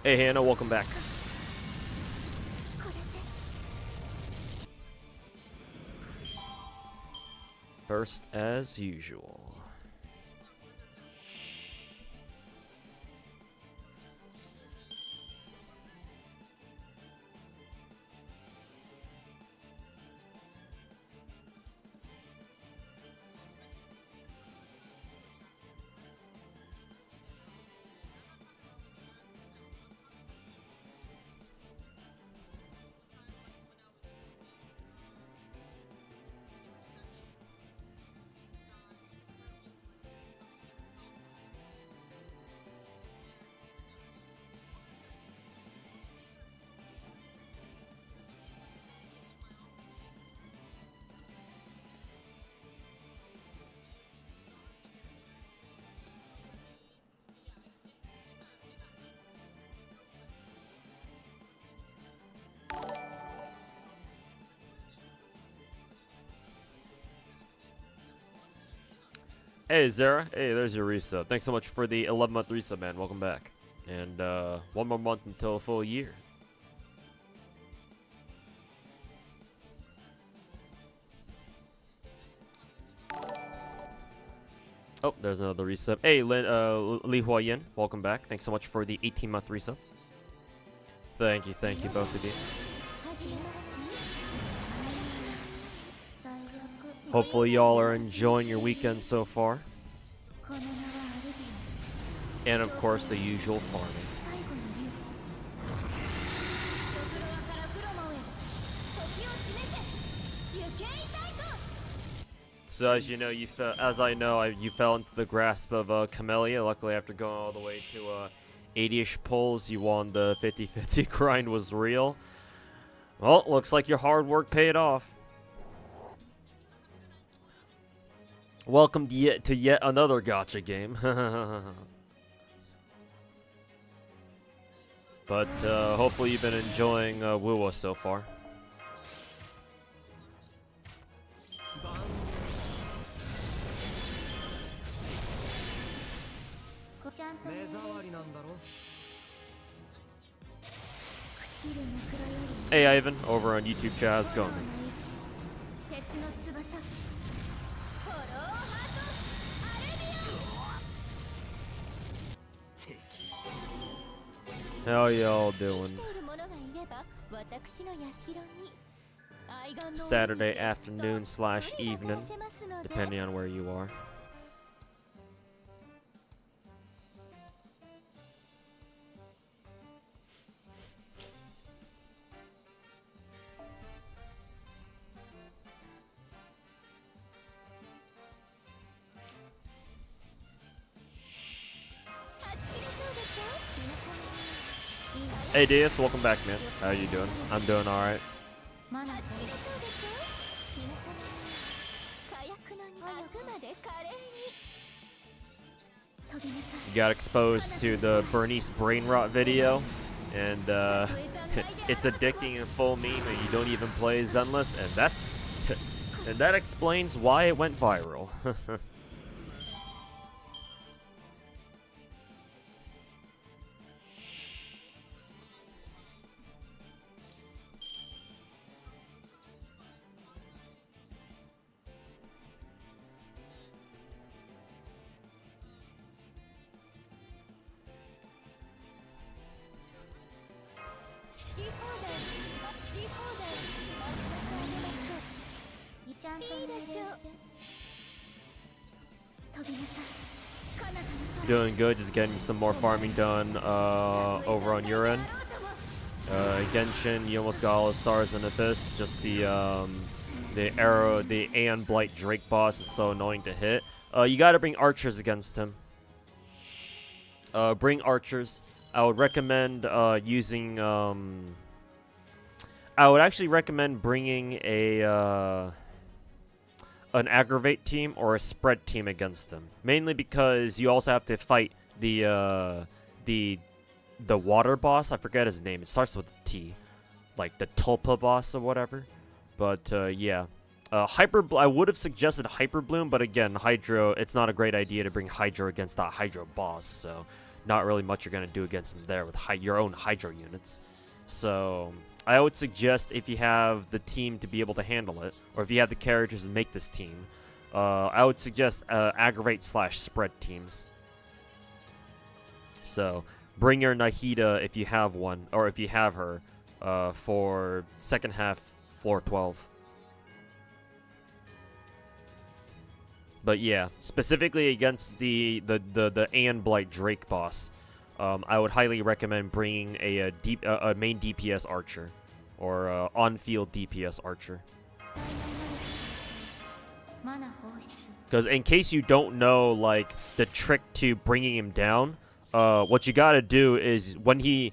Hey Hannah, welcome back. First as usual. Hey Zara, hey, there's your resub. Thanks so much for the 11-month resub, man. Welcome back. And one more month until a full year. Oh, there's another resub. Hey, Li Huayan, welcome back. Thanks so much for the 18-month resub. Thank you, both of you. Hopefully y'all are enjoying your weekend so far. And of course, the usual farming. So as you know, you fell into the grasp of Camellia. Luckily, after going all the way to 80-ish pulls, you won the 50-50 grind was real. Well, looks like your hard work paid off. Welcome to yet another gacha game. But hopefully you've been enjoying Wuwa so far. Hey Ivan, over on YouTube chat, how's it going? How y'all doing? Saturday afternoon / evening, depending on where you are. Hey DS, welcome back, man. How you doing? I'm doing alright. You got exposed to the Bernice brain rot video, and it's addicting and full meme, and you don't even play Zenless, and that explains why it went viral. Doing good, just getting some more farming done over on your end. Genshin, you almost got all the stars in Abyss. Just the arrow, the Aeon Blight Drake boss is so annoying to hit. You gotta bring archers against him. Bring archers. I would recommend using. I would actually recommend bringing an aggravate team or a spread team against him. Mainly because you also have to fight the water boss. I forget his name. It starts with a T. like the Tulpa boss or whatever. But yeah. I would have suggested Hyper Bloom, but again, Hydro, it's not a great idea to bring Hydro against that Hydro boss, so not really much you're going to do against him there with your own Hydro units. So I would suggest, if you have the team to be able to handle it, or if you have the characters to make this team, I would suggest aggravate/spread teams. So bring your Nahida if you have one, or if you have her, for second half floor 12. But yeah, specifically against the Aeon Blight Drake boss, I would highly recommend bringing a main DPS archer, or on-field DPS archer. Because in case you don't know, like, the trick to bringing him down, what you gotta do is when you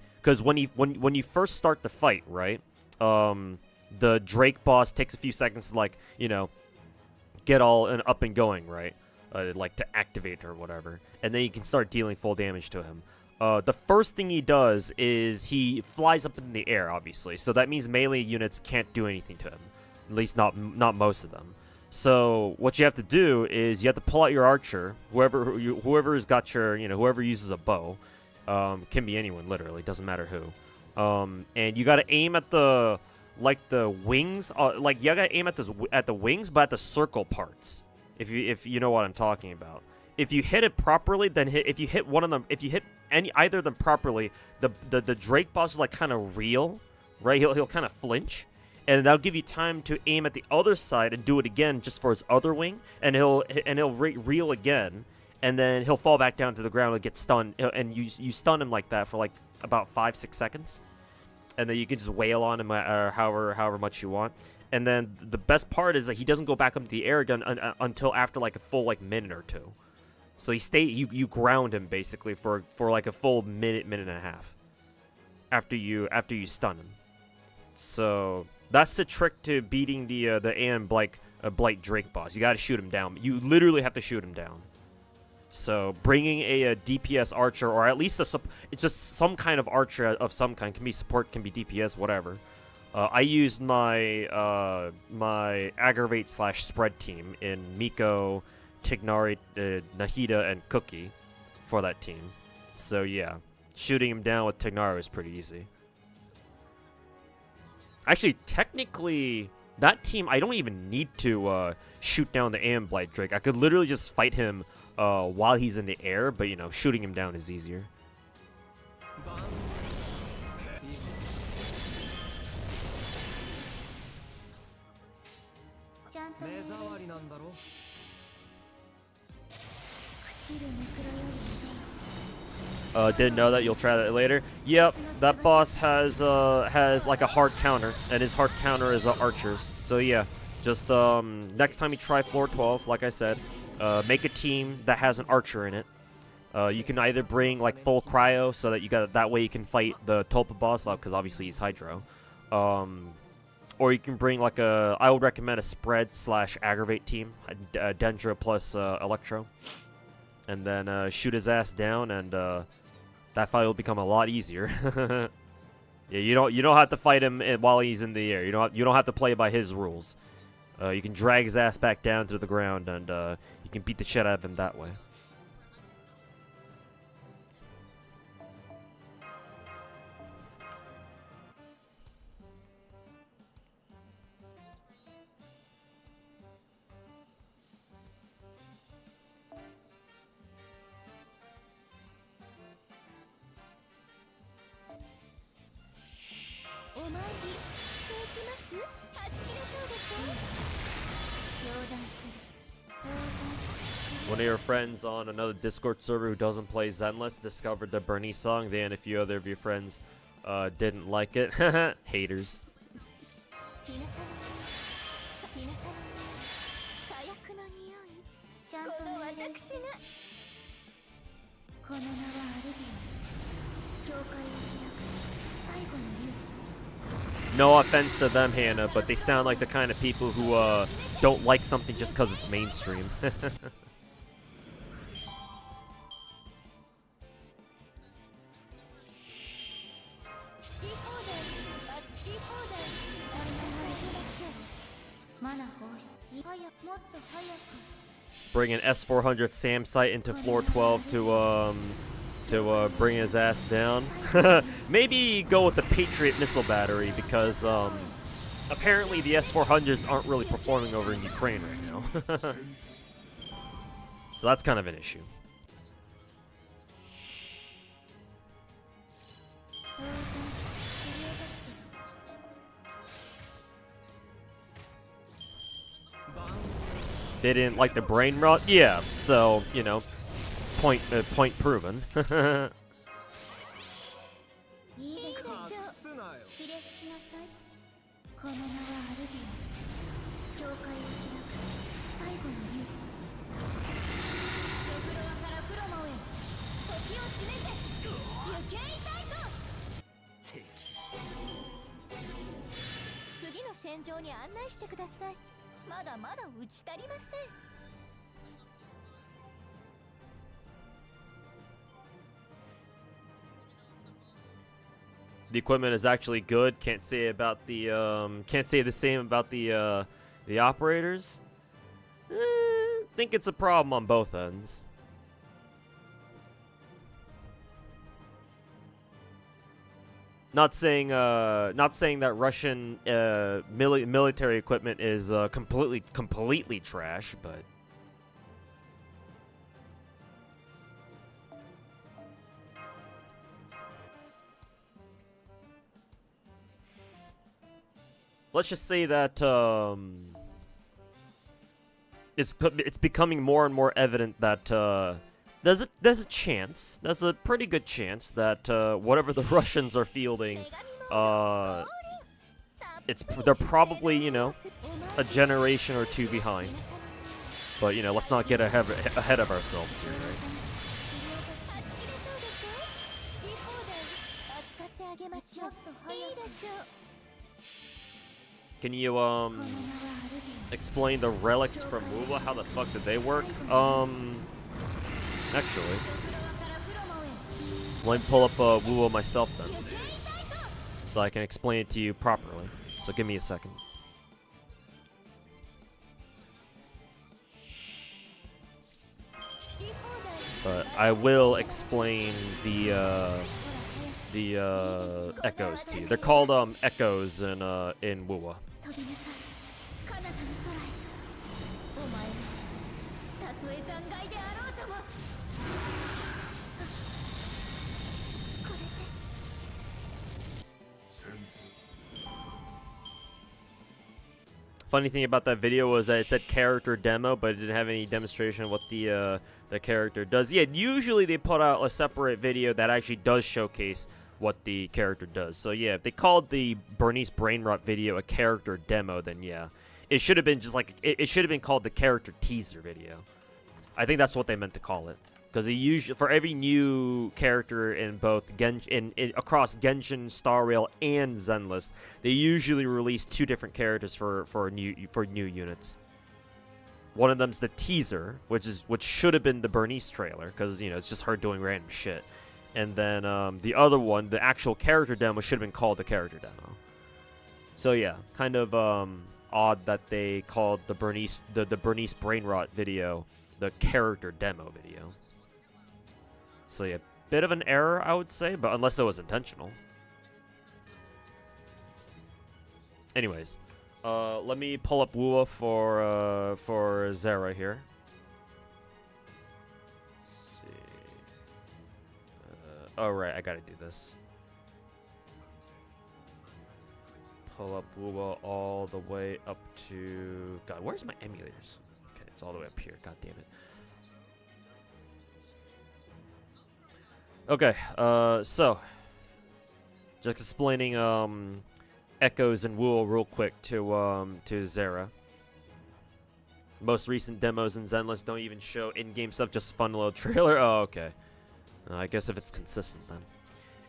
first start the fight, right? The Drake boss takes a few seconds to, like, you know, get all up and going, right? Like to activate or whatever, and then you can start dealing full damage to him. The first thing he does is he flies up in the air, obviously, so that means melee units can't do anything to him, at least not most of them. So what you have to do is you have to pull out your archer, whoever's got your, you know, whoever uses a bow, can be anyone, literally, doesn't matter who, and you got to aim at the wings, like you gotta aim at the wings, but at the circle parts. If you know what I'm talking about. If you hit it properly, then if you hit one of them, if you hit either of them properly, the Drake boss will like kind of reel, right? He'll kind of flinch, and that'll give you time to aim at the other side and do it again just for his other wing, and he'll reel again, and then he'll fall back down to the ground and get stunned, and you stun him like that for like about 5-6 seconds. And then you can just wail on him or however much you want. And then the best part is that he doesn't go back up to the air again until after like a full like minute or two. So you ground him basically for like a full minute and a half after you stun him. So that's the trick to beating the Aeon Blight Drake boss. You got to shoot him down. You literally have to shoot him down. So bringing a DPS archer, or at least it's just some kind of archer of some kind, can be support, can be DPS, whatever. I used my my aggravate/spread team in Miko, Tignari, Nahida, and Cookie for that team. So yeah, shooting him down with Tignari is pretty easy. Actually, technically, that team, I don't even need to shoot down the Aeon Blight Drake. I could literally just fight him while he's in the air, but, you know, shooting him down is easier. Didn't know that. You'll try that later. Yep, that boss has like a hard counter, and his hard counter is archers. So yeah, just next time you try floor 12, like I said, make a team that has an archer in it. You can either bring like full cryo, so that that way you can fight the Tulpa boss, because obviously he's Hydro. Or you can bring like I would recommend a spread/aggravate team, Dendra plus Electro, and then shoot his ass down, and that fight will become a lot easier. Yeah, you don't have to fight him while he's in the air. You don't have to play by his rules. You can drag his ass back down to the ground, and you can beat the shit out of him that way. One of your friends on another Discord server who doesn't play Zenless discovered the Bernie song. They and a few other of your friends didn't like it. Haters. No offense to them, Hannah, but they sound like the kind of people who don't like something just because it's mainstream. Bring an S400 SAM site into floor 12 to bring his ass down. Maybe go with the Patriot missile battery because apparently the S400s aren't really performing over in Ukraine right now. So that's kind of an issue. They didn't like the brain rot? Yeah, so, you know, point proven. The equipment is actually good. Can't say about the can't say the same about the operators. Think it's a problem on both ends. Not saying that Russian military equipment is completely trash, but let's just say that it's becoming more and more evident that there's a chance, there's a pretty good chance that whatever the Russians are fielding, they're probably, you know, a generation or two behind. But you know, let's not get ahead of ourselves here, right? Can you explain the relics from Wuwa? How the fuck did they work? Actually, let me pull up Wuwa myself then, so I can explain it to you properly. So give me a second. But I will explain the echoes to you. They're called echoes in Wuwa. Funny thing about that video was that it said character demo, but it didn't have any demonstration of what the character does. Yeah, usually they put out a separate video that actually does showcase what the character does. So yeah, if they called the Bernice Brainrot video a character demo, then yeah, it should have been just like it should have been called the character teaser video. I think that's what they meant to call it, because they usually, for every new character in both across Genshin, Star Rail, and Zenless, they usually release two different characters for new units. One of them's the teaser, which should have been the Bernice trailer, because you know it's just her doing random shit. And then the other one, the actual character demo, should have been called the character demo. So yeah, kind of odd that they called the Bernice Brainrot video the character demo video. So yeah, bit of an error, I would say, but unless it was intentional. Anyways, let me pull up Wuwa for Zera here. Oh, right, I gotta do this. Pull up Wuwa all the way up to... God, where's my emulators? Okay, it's all the way up here. God damn it. Okay, so... just explaining, Echoes and Wuwa real quick to Zera. Most recent demos in Zenless don't even show in-game stuff, just fun little trailer. Oh, okay. I guess if it's consistent then.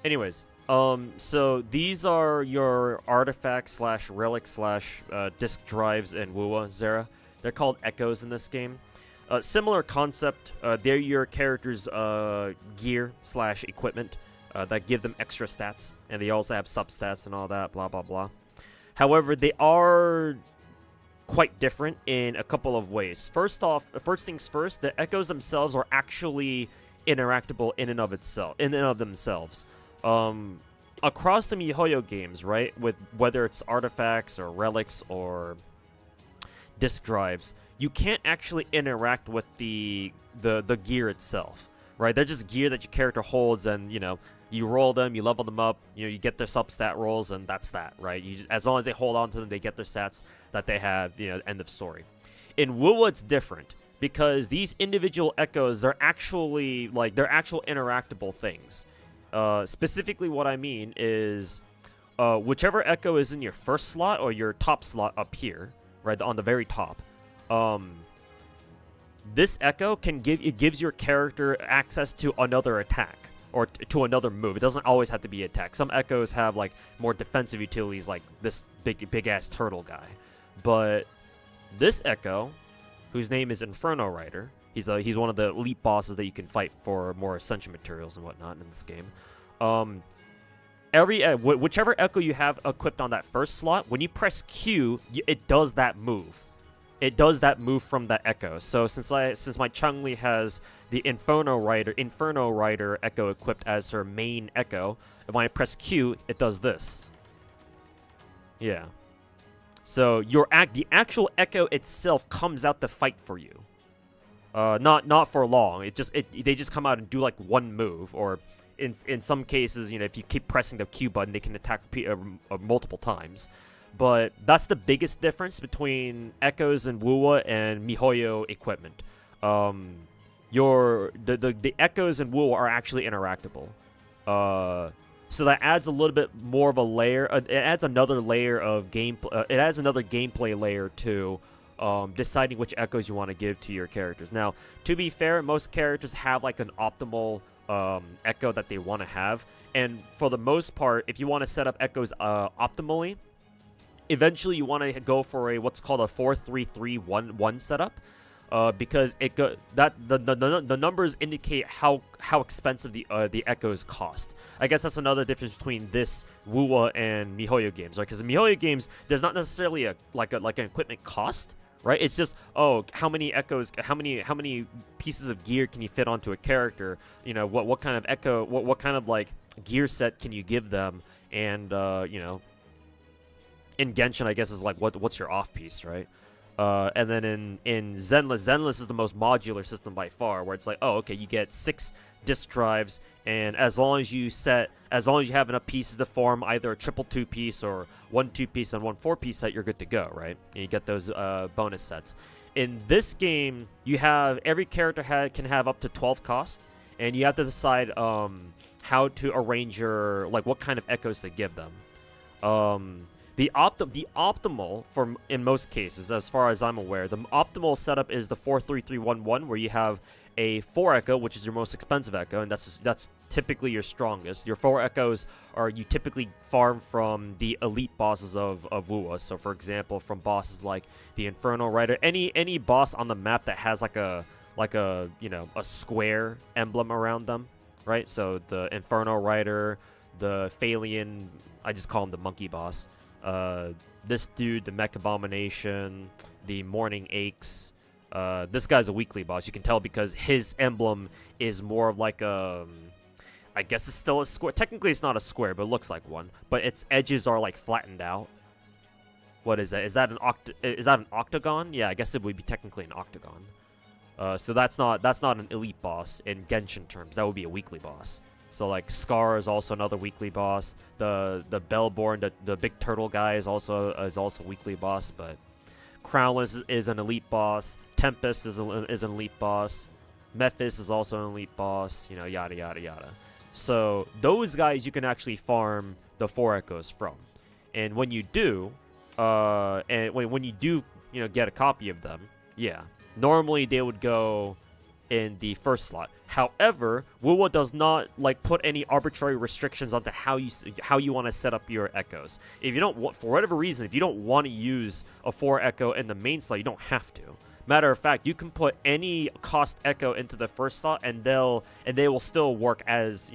Anyways, so these are your artifact slash relic slash disk drives in Wuwa, Zera. They're called Echoes in this game. Similar concept. They're your character's gear slash equipment that give them extra stats, and they also have substats and all that, blah blah blah. However, they are quite different in a couple of ways. First things first, the echoes themselves are actually interactable in and of themselves. Across the MiHoYo games, right, with whether it's artifacts or relics or disk drives, you can't actually interact with the gear itself, right? They're just gear that your character holds, and you roll them, you level them up, you get their sub-stat rolls, and that's that, right? As long as they hold on to them, they get their stats that they have, end of story. In Wuwa, it's different, because these individual echoes, they're actually, they're actual interactable things. Specifically, what I mean is, whichever echo is in your first slot or your top slot up here, right, on the very top, this echo gives your character access to another attack. Or to another move. It doesn't always have to be attack. Some echoes have more defensive utilities, like this big ass turtle guy. But this echo, whose name is Inferno Rider, he's one of the elite bosses that you can fight for more ascension materials and whatnot in this game. Whichever echo you have equipped on that first slot, when you press Q, it does that move. It does that move from that echo. So since my Chun-Li has the Inferno Rider echo equipped as her main echo, if I press Q, it does this. Yeah. So the actual echo itself comes out to fight for you. Not for long. They just come out and do one move, or in some cases, if you keep pressing the Q button, they can attack multiple times. But that's the biggest difference between echoes in Wuwa and MiHoYo equipment. The echoes in Wuwa are actually interactable. So that adds a little bit more of a layer. It adds another layer of gameplay. It adds another gameplay layer to deciding which echoes you want to give to your characters. Now, to be fair, most characters have an optimal echo that they want to have, and for the most part, if you want to set up echoes optimally, eventually you want to go for what's called a 4-3-3-1-1 setup, because the numbers indicate how expensive the echoes cost. I guess that's another difference between this Wuwa and MiHoYo games, right? Because in MiHoYo games, there's not necessarily an equipment cost, right? It's just, how many echoes, how many pieces of gear can you fit onto a character? What kind of echo, what kind of gear set can you give them? And in Genshin, I guess, is what's your off piece, right? And then in Zenless is the most modular system by far, where it's okay, you get 6 disk drives, and as long as you have enough pieces to form either a triple 2-piece or 1 2-piece and 1 4-piece set, you're good to go, right? And you get those bonus sets. In this game, you have every character can have up to 12 cost, and you have to decide how to arrange your what kind of echoes to give them. The optimal, in most cases, as far as I'm aware, the optimal setup is the 4-3-3-1-1, where you have a 4 echo, which is your most expensive echo, and that's typically your strongest. Your 4 echoes you typically farm from the elite bosses of Wuwa. So, for example, from bosses like the Inferno Rider, any boss on the map that has a square emblem around them, right? So the Inferno Rider, the Phalian, I just call him the monkey boss. This dude, the Mech Abomination, the Morning Aches. This guy's a weekly boss. You can tell because his emblem is more of I guess it's still a square. Technically, it's not a square, but it looks like one. But its edges are flattened out. What is that? Is that an octagon? Yeah, I guess it would be technically an octagon. So that's not an elite boss in Genshin terms. That would be a weekly boss. So Scar is also another weekly boss. The Bellborn, the big turtle guy is also a weekly boss. But Crownless is an elite boss. Tempest is an elite boss. Mephis is also an elite boss. Yada yada yada. So those guys you can actually farm the 4 echoes from, and when you do, when you do, get a copy of them, yeah, normally they would go in the first slot. However, Wuwa does not put any arbitrary restrictions onto how you want to set up your echoes. If you don't for whatever reason, if you don't want to use a 4 echo in the main slot, you don't have to. Matter of fact, you can put any cost echo into the first slot, and they will still work as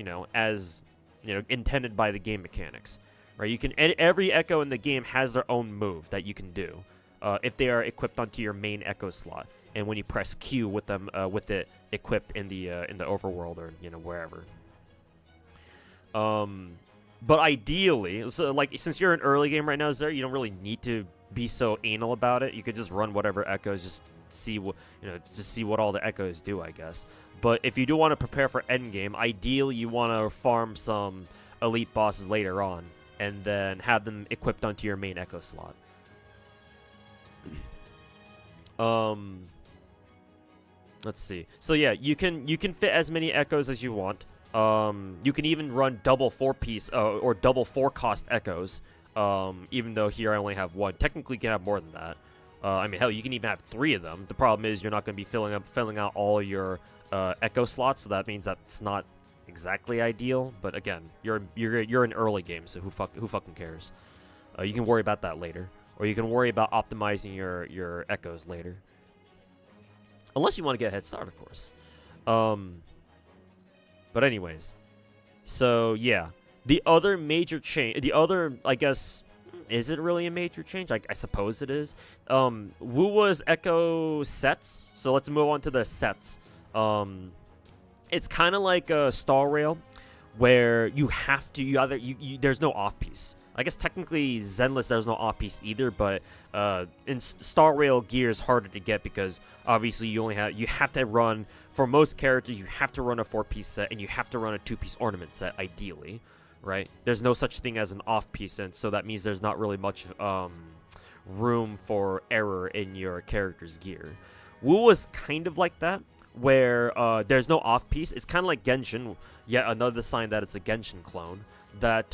intended by the game mechanics, right? Every echo in the game has their own move that you can do. if they are equipped onto your main echo slot, and when you press Q with them with it equipped in the overworld or wherever. But ideally, so like since you're in early game right now, Zer, you don't really need to be so anal about it. You could just run whatever echoes, just see what see what all the echoes do, I guess. But if you do want to prepare for endgame, ideally you want to farm some elite bosses later on, and then have them equipped onto your main echo slot. Let's see. So yeah, you can fit as many echoes as you want. You can even run double 4-piece or double 4-cost echoes. Even though here I only have 1. Technically, you can have more than that. I mean, hell, you can even have 3 of them. The problem is you're not going to be filling out all your echo slots, so that means that's not exactly ideal. But again, you're in early game, so who fucking cares? You can worry about that later, or you can worry about optimizing your echoes later, unless you want to get a head start, of course. But anyways, so yeah, the other major change, I guess, is it really a major change? I suppose it is. Wuwa's echo sets. So let's move on to the sets. It's kind of like a Star Rail, where you have to there's no off piece. I guess technically Zenless there's no off piece either, but in Star Rail gear is harder to get because obviously you have to run, for most characters you have to run a 4-piece set and you have to run a 2-piece ornament set ideally, right? There's no such thing as an off piece, and so that means there's not really much room for error in your character's gear. Wu was kind of like that, where there's no off piece. It's kind of like Genshin, yet another sign that it's a Genshin clone. That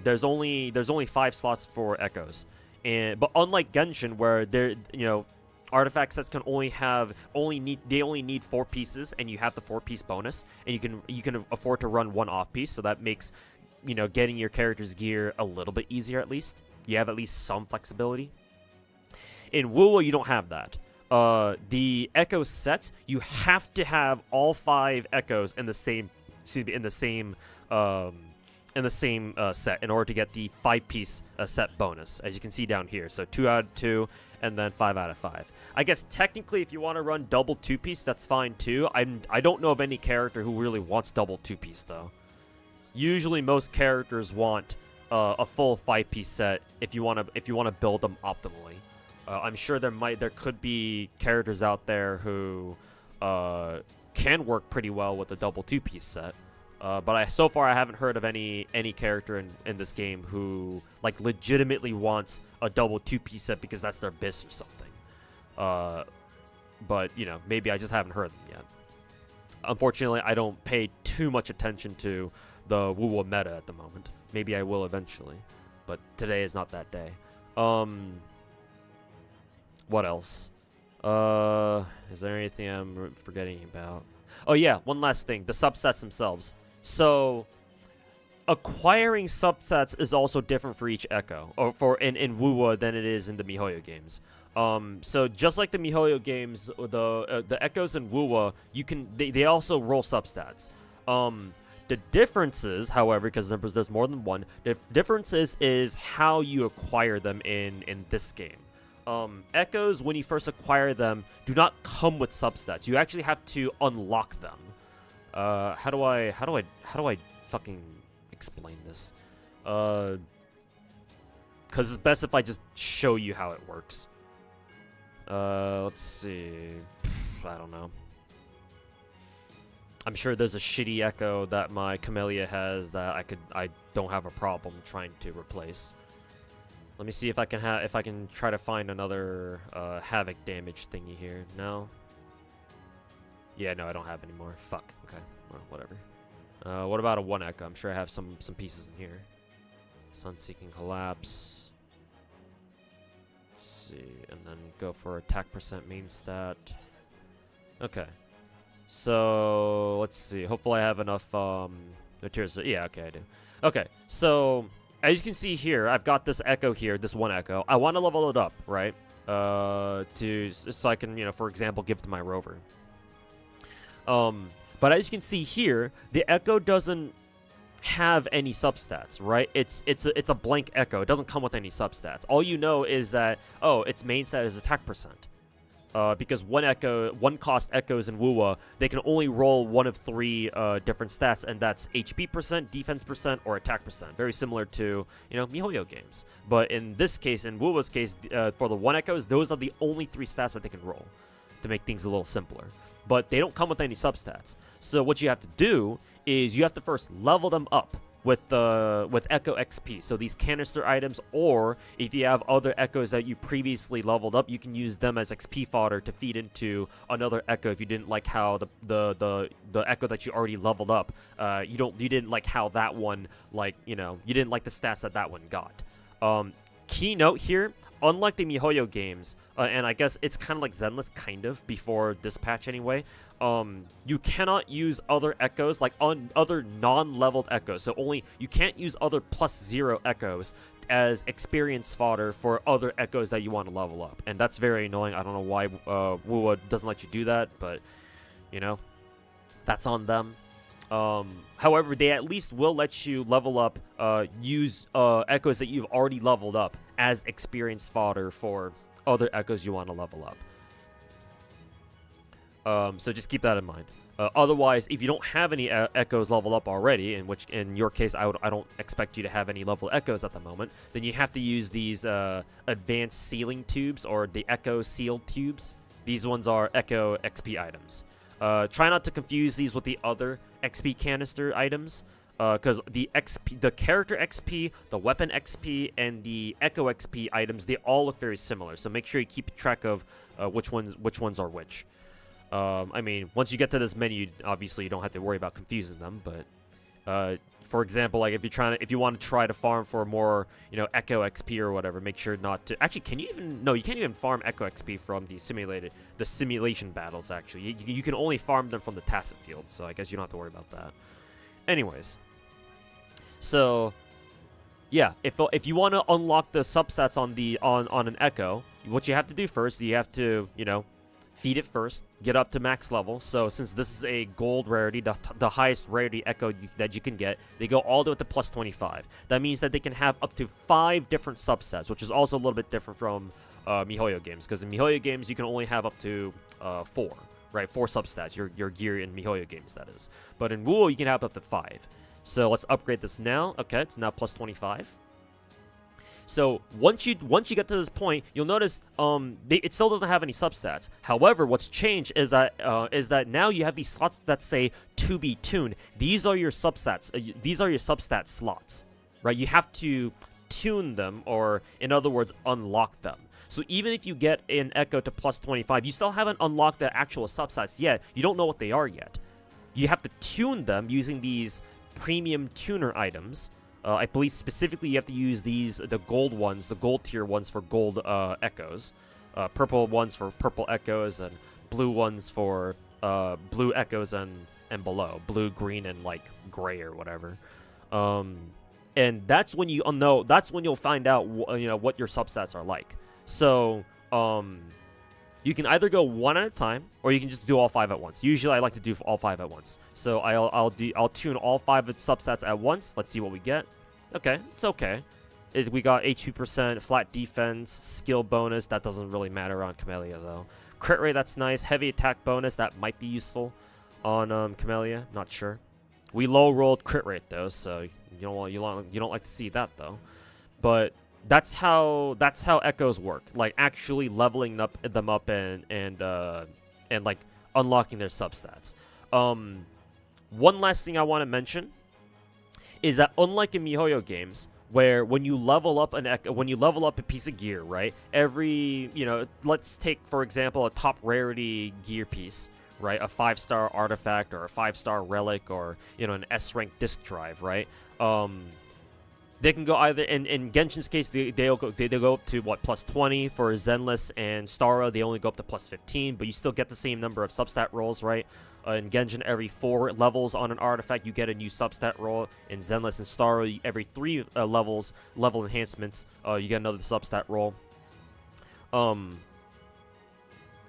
there's only 5 slots for echoes, but unlike Genshin, where artifact sets can only need 4 pieces, and you have the 4-piece bonus, and you can afford to run 1 off piece, so that makes getting your character's gear a little bit easier. At least you have at least some flexibility. In Wuwa, you don't have that. The echo sets, you have to have all 5 echoes in the same set in order to get the 5-piece set bonus, as you can see down here. So 2 out of 2, and then 5 out of 5. I guess technically, if you want to run double 2-piece, that's fine too. I don't know of any character who really wants double 2-piece though. Usually, most characters want a full 5-piece set if you want to build them optimally. I'm sure there could be characters out there who can work pretty well with a double 2-piece set. But so far I haven't heard of any character in this game who like legitimately wants a double 2-piece set because that's their bis or something. But maybe I just haven't heard them yet. Unfortunately, I don't pay too much attention to the Wuwa meta at the moment. Maybe I will eventually, but today is not that day. What else? Is there anything I'm forgetting about? Oh yeah, one last thing. The subsets themselves. So, acquiring subsets is also different for each echo, or in Wuwa than it is in the MiHoYo games. So just like the MiHoYo games, the echoes in Wuwa, they also roll substats. The differences, however, because there's more than one, the differences is how you acquire them in this game. Echoes, when you first acquire them, do not come with substats. You actually have to unlock them. How do I fucking explain this? Because it's best if I just show you how it works. Let's see. I don't know. I'm sure there's a shitty echo that my Camellia has that I don't have a problem trying to replace. Let me see if I can try to find another havoc damage thingy here. No. Yeah, no, I don't have any more. Fuck. Okay. Well, whatever. What about a 1 echo? I'm sure I have some pieces in here. Sun-Seeking Collapse. Let's see, and then go for attack % main stat. Okay. So let's see. Hopefully I have enough materials. Yeah, okay, I do. Okay, so as you can see here, I've got this echo here, this 1 echo. I want to level it up, right? So I can, for example, give it to my rover. But as you can see here, the echo doesn't have any substats, right? It's a blank echo. It doesn't come with any substats. All you know is that, oh, its main stat is attack percent. Because one cost echoes in Wuwa, they can only roll one of 3 different stats, and that's HP percent, defense percent, or attack percent. Very similar to, MiHoYo games. But in this case, in Wuwa's case, for the one echoes, those are the only 3 stats that they can roll to make things a little simpler. But they don't come with any substats. So what you have to do is you have to first level them up with Echo XP. So these canister items, or if you have other echoes that you previously leveled up, you can use them as XP fodder to feed into another echo if you didn't like how the echo that you already leveled up, you didn't like how that one, you didn't like the stats that one got. Key note here, unlike the MiHoYo games, and I guess it's kind of like Zenless, kind of, before this patch anyway, you cannot use other echoes, like on other non-leveled echoes. So you can't use other +0 echoes as experience fodder for other echoes that you want to level up. And that's very annoying. I don't know why Wuwa doesn't let you do that, but, that's on them. However, they at least will let you level up, use echoes that you've already leveled up as experience fodder for other echoes you want to level up. So just keep that in mind. Otherwise, if you don't have any echoes leveled up already, in your case, I don't expect you to have any level echoes at the moment, then you have to use these advanced sealing tubes, or the Echo sealed tubes. These ones are Echo XP items. Try not to confuse these with the other XP canister items, because the character XP, the weapon XP, and the Echo XP items, they all look very similar. So make sure you keep track of which ones are which. I mean, once you get to this menu, obviously you don't have to worry about confusing them. But for example, like if you want to try to farm for more, Echo XP or whatever, make sure not to. Actually, can you even? No, you can't even farm Echo XP from the simulation battles. Actually, you can only farm them from the tacit field. So I guess you don't have to worry about that. Anyways, so yeah, if you want to unlock the substats on an Echo, what you have to do first, you have to feed it first, get up to max level. So since this is a gold rarity, the highest rarity echo that you can get, they go all the way to +25. That means that they can have up to 5 different subsets, which is also a little bit different from MiHoYo games, because in MiHoYo games you can only have up to 4, right? 4 substats, your gear in MiHoYo games, that is. But in Wuwa you can have up to 5. So let's upgrade this now. Okay, it's now +25. So once you get to this point, you'll notice it still doesn't have any substats. However, what's changed is that now you have these slots that say to be tuned. These are your substats. These are your substat slots, right? You have to tune them, or in other words, unlock them. So even if you get an Echo to +25, you still haven't unlocked the actual substats yet. You don't know what they are yet. You have to tune them using these premium tuner items. I believe specifically you have to use the gold ones, the gold tier ones for gold echoes, purple ones for purple echoes, and blue ones for blue echoes and below, blue, green, and like gray or whatever. And that's when you know. That's when you'll find out what your substats are like. So you can either go one at a time, or you can just do all 5 at once. Usually I like to do all 5 at once. So I'll tune all 5 of the substats at once. Let's see what we get. Okay, it's okay. We got HP percent, flat defense, skill bonus. That doesn't really matter on Camellia though. Crit rate, that's nice. Heavy attack bonus, that might be useful on Camellia. Not sure. We low rolled crit rate though, so you don't like to see that though. But that's how echoes work. Like actually leveling them up and like unlocking their substats. One last thing I want to mention is that unlike in MiHoYo games, where when you level up a piece of gear, right? Every, let's take for example a top rarity gear piece, right? A 5-star artifact or a 5-star relic or an S rank disk drive, right? They can go either in Genshin's case they go up to what, +20. For Zenless and Stara they only go up to +15, but you still get the same number of substat rolls, right? In Genshin, every 4 levels on an artifact, you get a new substat roll. In Zenless and Stara, every 3 level enhancements, you get another substat roll. And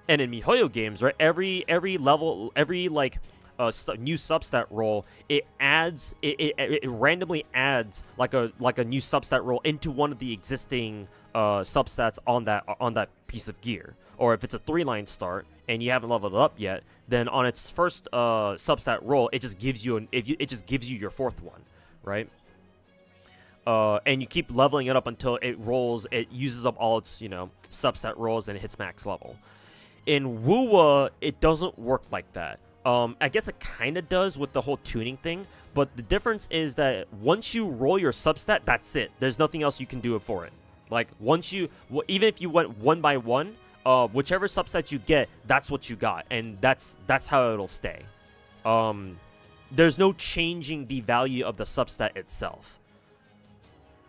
in MiHoYo games, right, every level, every like new substat roll, it adds it randomly adds like a new substat roll into one of the existing substats on that piece of gear. Or if it's a 3-line start and you haven't leveled it up yet, then on its first substat roll, it just gives you your 4th one, right? And you keep leveling it up until it uses up all its, substat rolls and it hits max level. In Wuwa, it doesn't work like that. I guess it kind of does with the whole tuning thing, but the difference is that once you roll your substat, that's it. There's nothing else you can do for it. Like, even if you went 1 by 1, whichever substat you get, that's what you got, and that's how it'll stay. There's no changing the value of the substat itself.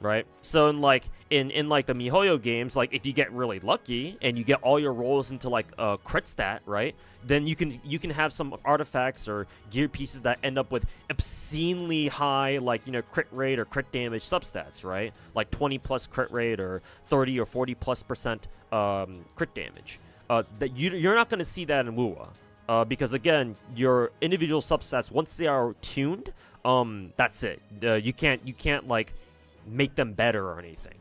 Right, so in like the MiHoYo games, like if you get really lucky and you get all your rolls into like a crit stat, right, then you can have some artifacts or gear pieces that end up with obscenely high, like, crit rate or crit damage substats, right, like 20+ crit rate or 30 or 40+% crit damage. That you're not going to see that in Wuwa. Because again, your individual substats, once they are tuned, that's it. You can't like make them better or anything.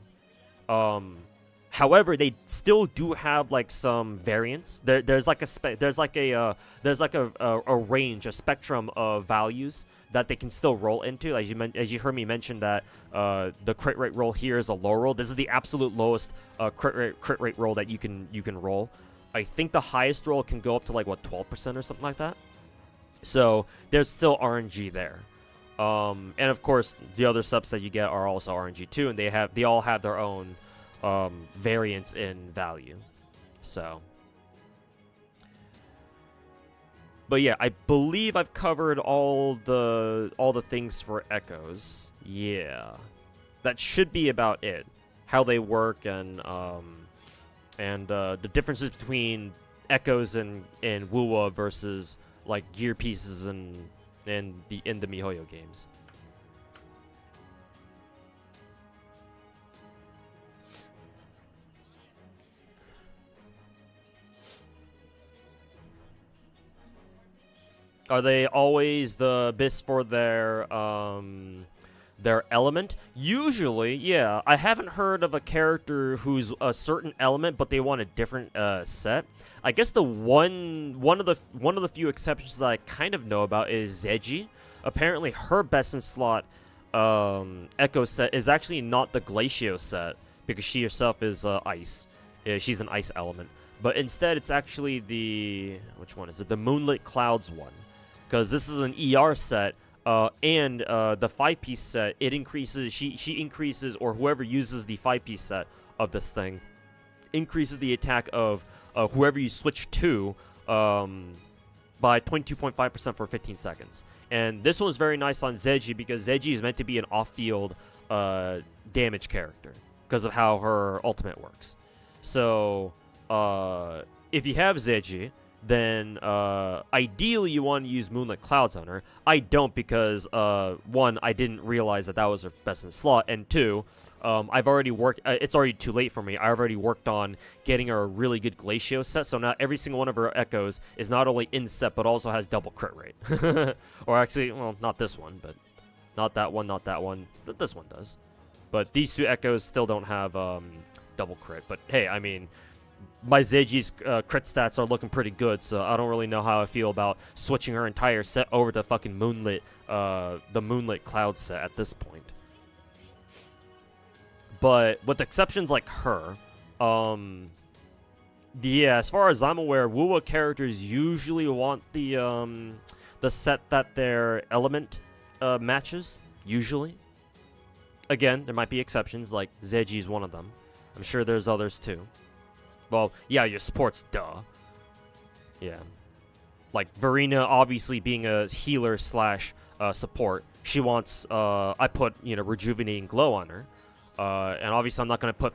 However, they still do have like some variance. There's like a range, a spectrum of values that they can still roll into. As you heard me mention that the crit rate roll here is a low roll. This is the absolute lowest crit rate roll that you can roll. I think the highest roll can go up to like 12% or something like that. So there's still RNG there. And of course, the other subs that you get are also RNG too, and they all have their own variance in value. So, but yeah, I believe I've covered all the things for echoes. Yeah, that should be about it. How they work and the differences between echoes and Wuwa versus like gear pieces in the MiHoYo games. Are they always the best for their element? Usually, yeah. I haven't heard of a character who's a certain element, but they want a different set. I guess the one of the few exceptions that I kind of know about is Zeji. Apparently, her best in slot Echo set is actually not the Glacio set because she herself is ice. She's an ice element, but instead it's actually which one is it? The Moonlit Clouds one, because this is an ER set. And the 5-piece set, it increases. She increases, or whoever uses the 5-piece set of this thing, increases the attack of whoever you switch to by 22.5% for 15 seconds. And this one is very nice on Zeji because Zeji is meant to be an off-field damage character because of how her ultimate works. So if you have Zeji, then ideally you want to use Moonlit Clouds on her. I don't because, one, I didn't realize that was her best in slot, and two, I've already worked, it's already too late for me. I've already worked on getting her a really good Glacio set, so now every single one of her echoes is not only in set, but also has double crit rate. Or actually, well, not this one, but not that one, but this one does. But these two echoes still don't have double crit, but hey, I mean, my Zeji's crit stats are looking pretty good, so I don't really know how I feel about switching her entire set over to fucking Moonlit, the Moonlit Cloud set at this point. But with exceptions like her, yeah, as far as I'm aware, Wuwa characters usually want the set that their element matches, usually. Again, there might be exceptions, like Zeji's one of them. I'm sure there's others too. Well, yeah, your supports, duh. Yeah. Like, Verena obviously being a healer slash support, she wants, I put, Rejuvenating Glow on her. And obviously I'm not going to put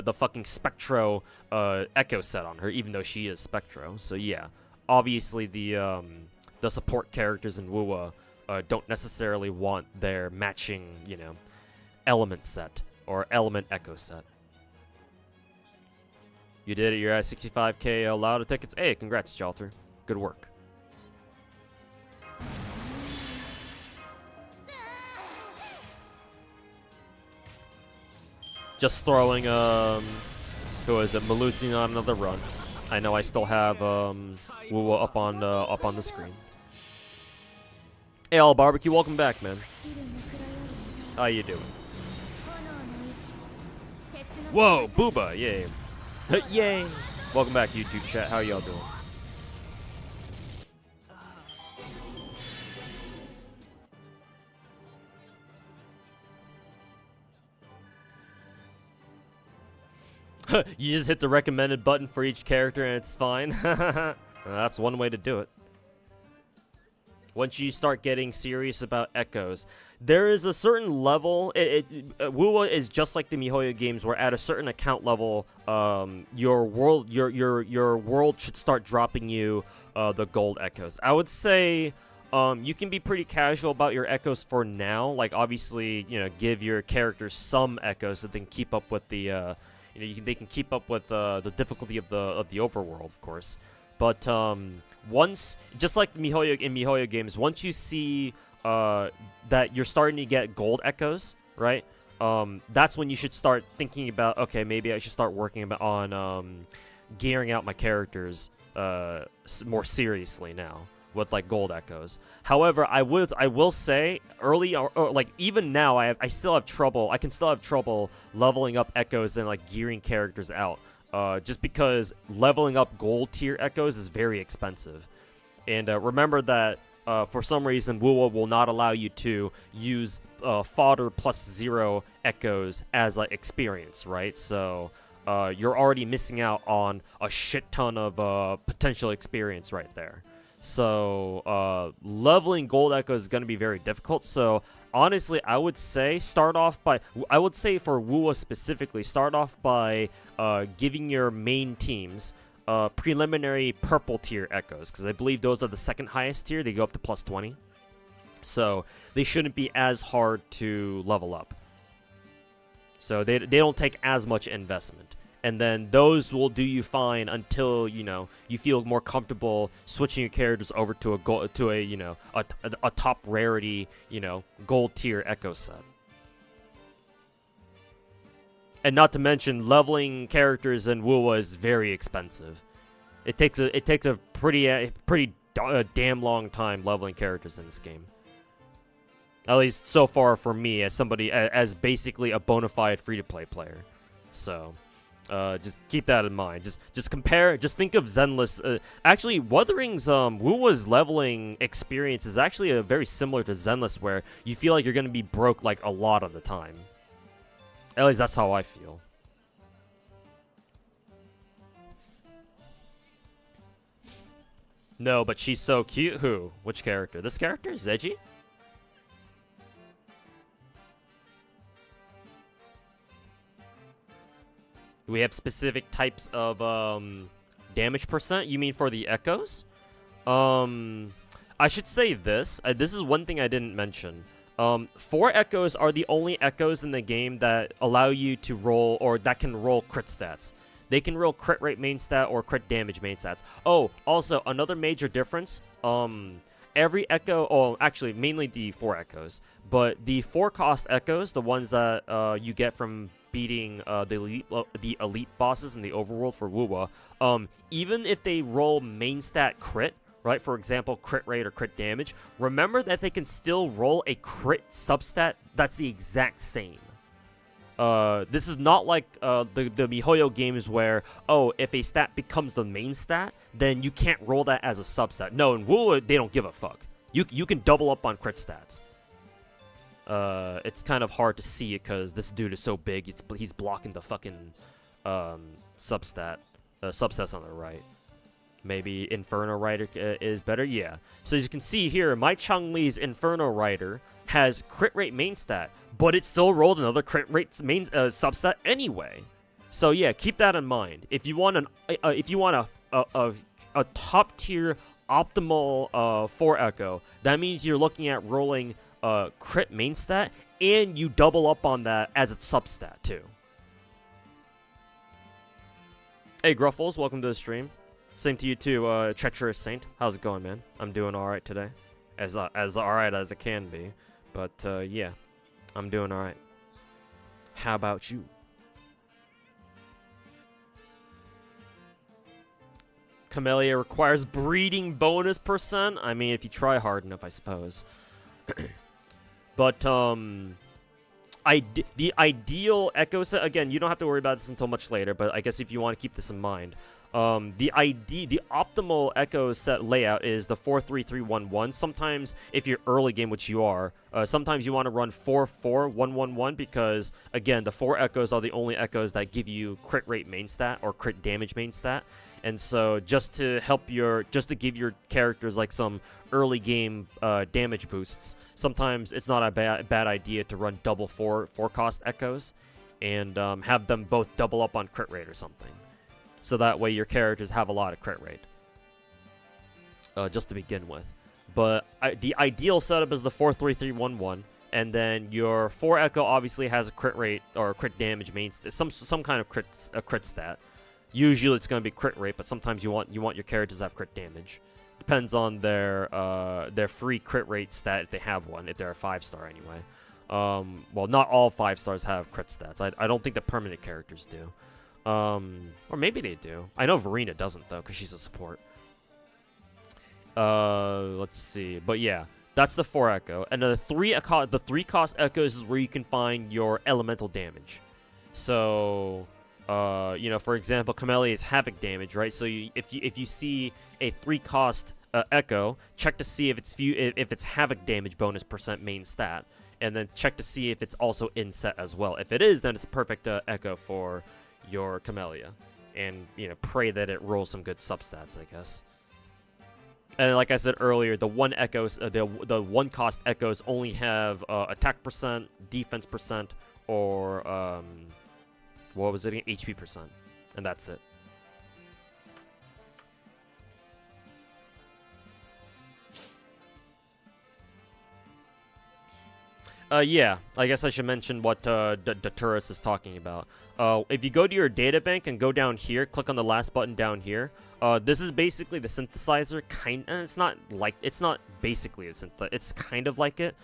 the fucking Spectro Echo set on her, even though she is Spectro. So yeah, obviously the support characters in Wuwa don't necessarily want their matching, element set or element Echo set. You did it. You're at 65K Lauda tickets. Hey, congrats, Jalter. Good work. Just throwing, who is it, Melusi on another run. I know I still have, Wuwa up on the screen. Hey, All Barbecue, welcome back, man. How you doing? Whoa, Booba, yay. Yay. Welcome back, YouTube chat. How y'all doing? You just hit the recommended button for each character and it's fine. That's one way to do it. Once you start getting serious about echoes, there is a certain level. Wuwa is just like the MiHoYo games, where at a certain account level, your world should start dropping you the gold echoes. I would say you can be pretty casual about your echoes for now. Like obviously, give your characters some echoes so they can keep up with the they can keep up with the difficulty of the overworld, of course. But once, just like MiHoYo games, once you see that you're starting to get gold echoes, right? That's when you should start thinking about, okay, maybe I should start working on gearing out my characters more seriously now with like gold echoes. However, I will say early or like even now I still have trouble. I can still have trouble leveling up echoes and like gearing characters out. Just because leveling up gold tier echoes is very expensive. And remember that for some reason Wuwa will not allow you to use fodder +0 echoes as like experience, right? So you're already missing out on a shit ton of potential experience right there. So leveling gold echoes is going to be very difficult. So honestly, I would say for Wuwa specifically, start off by giving your main teams preliminary purple tier echoes, because I believe those are the second highest tier. They go up to +20. So they shouldn't be as hard to level up. So they don't take as much investment. And then those will do you fine until you feel more comfortable switching your characters over to a top rarity gold tier echo set. And not to mention, leveling characters in Wuwa is very expensive. It takes a pretty damn long time leveling characters in this game. At least so far for me, as basically a bona fide free-to-play player. So. Just keep that in mind. Just compare. Just think of Zenless. Actually, Wuthering's Wuwa's leveling experience is actually very similar to Zenless, where you feel like you're gonna be broke like a lot of the time. At least that's how I feel. No, but she's so cute. Who? Which character? This character? Zeji? We have specific types of damage percent. You mean for the echoes? I should say this. This is one thing I didn't mention. 4 echoes are the only echoes in the game that allow you to roll, or that can roll crit stats. They can roll crit rate main stat or crit damage main stats. Oh, also another major difference. Every echo, actually mainly the 4 echoes, but the 4 cost echoes, the ones that you get from beating the elite bosses in the overworld for Wuwa, even if they roll main stat crit, right, for example crit rate or crit damage, remember that they can still roll a crit substat that's the exact same. This is not like the MiHoYo games where, if a stat becomes the main stat, then you can't roll that as a substat. No, in Wuwa, they don't give a fuck. You can double up on crit stats. It's kind of hard to see it because this dude is so big. He's blocking the fucking substats on the right. Maybe Inferno Rider is better? Yeah. So as you can see here, my Chang-Li's Inferno Rider has crit rate main stat, but it still rolled another crit rate main substat anyway. So yeah, keep that in mind. If you want a top tier optimal 4 echo, that means you're looking at rolling crit main stat, and you double up on that as a substat too. Hey Gruffles, welcome to the stream. Same to you too, Treacherous Saint. How's it going, man? I'm doing alright today. As alright as it can be. But yeah, I'm doing alright. How about you? Camellia requires breeding bonus %. I mean, if you try hard enough, I suppose. But, the ideal Echo set, again, you don't have to worry about this until much later, but I guess if you want to keep this in mind, the optimal Echo set layout is the 4-3-3-1-1. Sometimes, if you're early game, which you are, sometimes you want to run 4-4-1-1-1 because, again, the 4 Echoes are the only Echoes that give you crit rate main stat or crit damage main stat. And so, just to give your characters like some early game damage boosts, sometimes it's not a bad idea to run double 4 cost Echoes and have them both double up on crit rate or something. So that way your characters have a lot of crit rate. Just to begin with. But the ideal setup is the 4-3-3-1-1. And then your 4 Echo obviously has a crit rate or a crit damage main some kind of crit stat. Usually it's going to be crit rate, but sometimes you want your characters to have crit damage. Depends on their free crit rate stat if they have one, if they're a 5-star anyway. Well, not all 5-stars have crit stats. I don't think the permanent characters do. Or maybe they do. I know Verena doesn't, though, because she's a support. Let's see. But yeah, that's the 4 Echo. And the 3 cost Echoes is where you can find your elemental damage. So, you know, for example, Camellia's Havoc damage, right? So if you see a 3 cost Echo, check to see if it's Havoc damage bonus % main stat. And then check to see if it's also in set as well. If it is, then it's a perfect Echo for your Camellia, and you know, pray that it rolls some good substats, I guess. And like I said earlier, the 1 Echoes, the 1 cost Echoes only have attack %, defense %, or what was it again? HP %, and that's it. Yeah, I guess I should mention what Daturus is talking about. If you go to your databank and go down here, click on the last button down here. This is basically the synthesizer, it's not basically a synthesizer, it's kind of like it.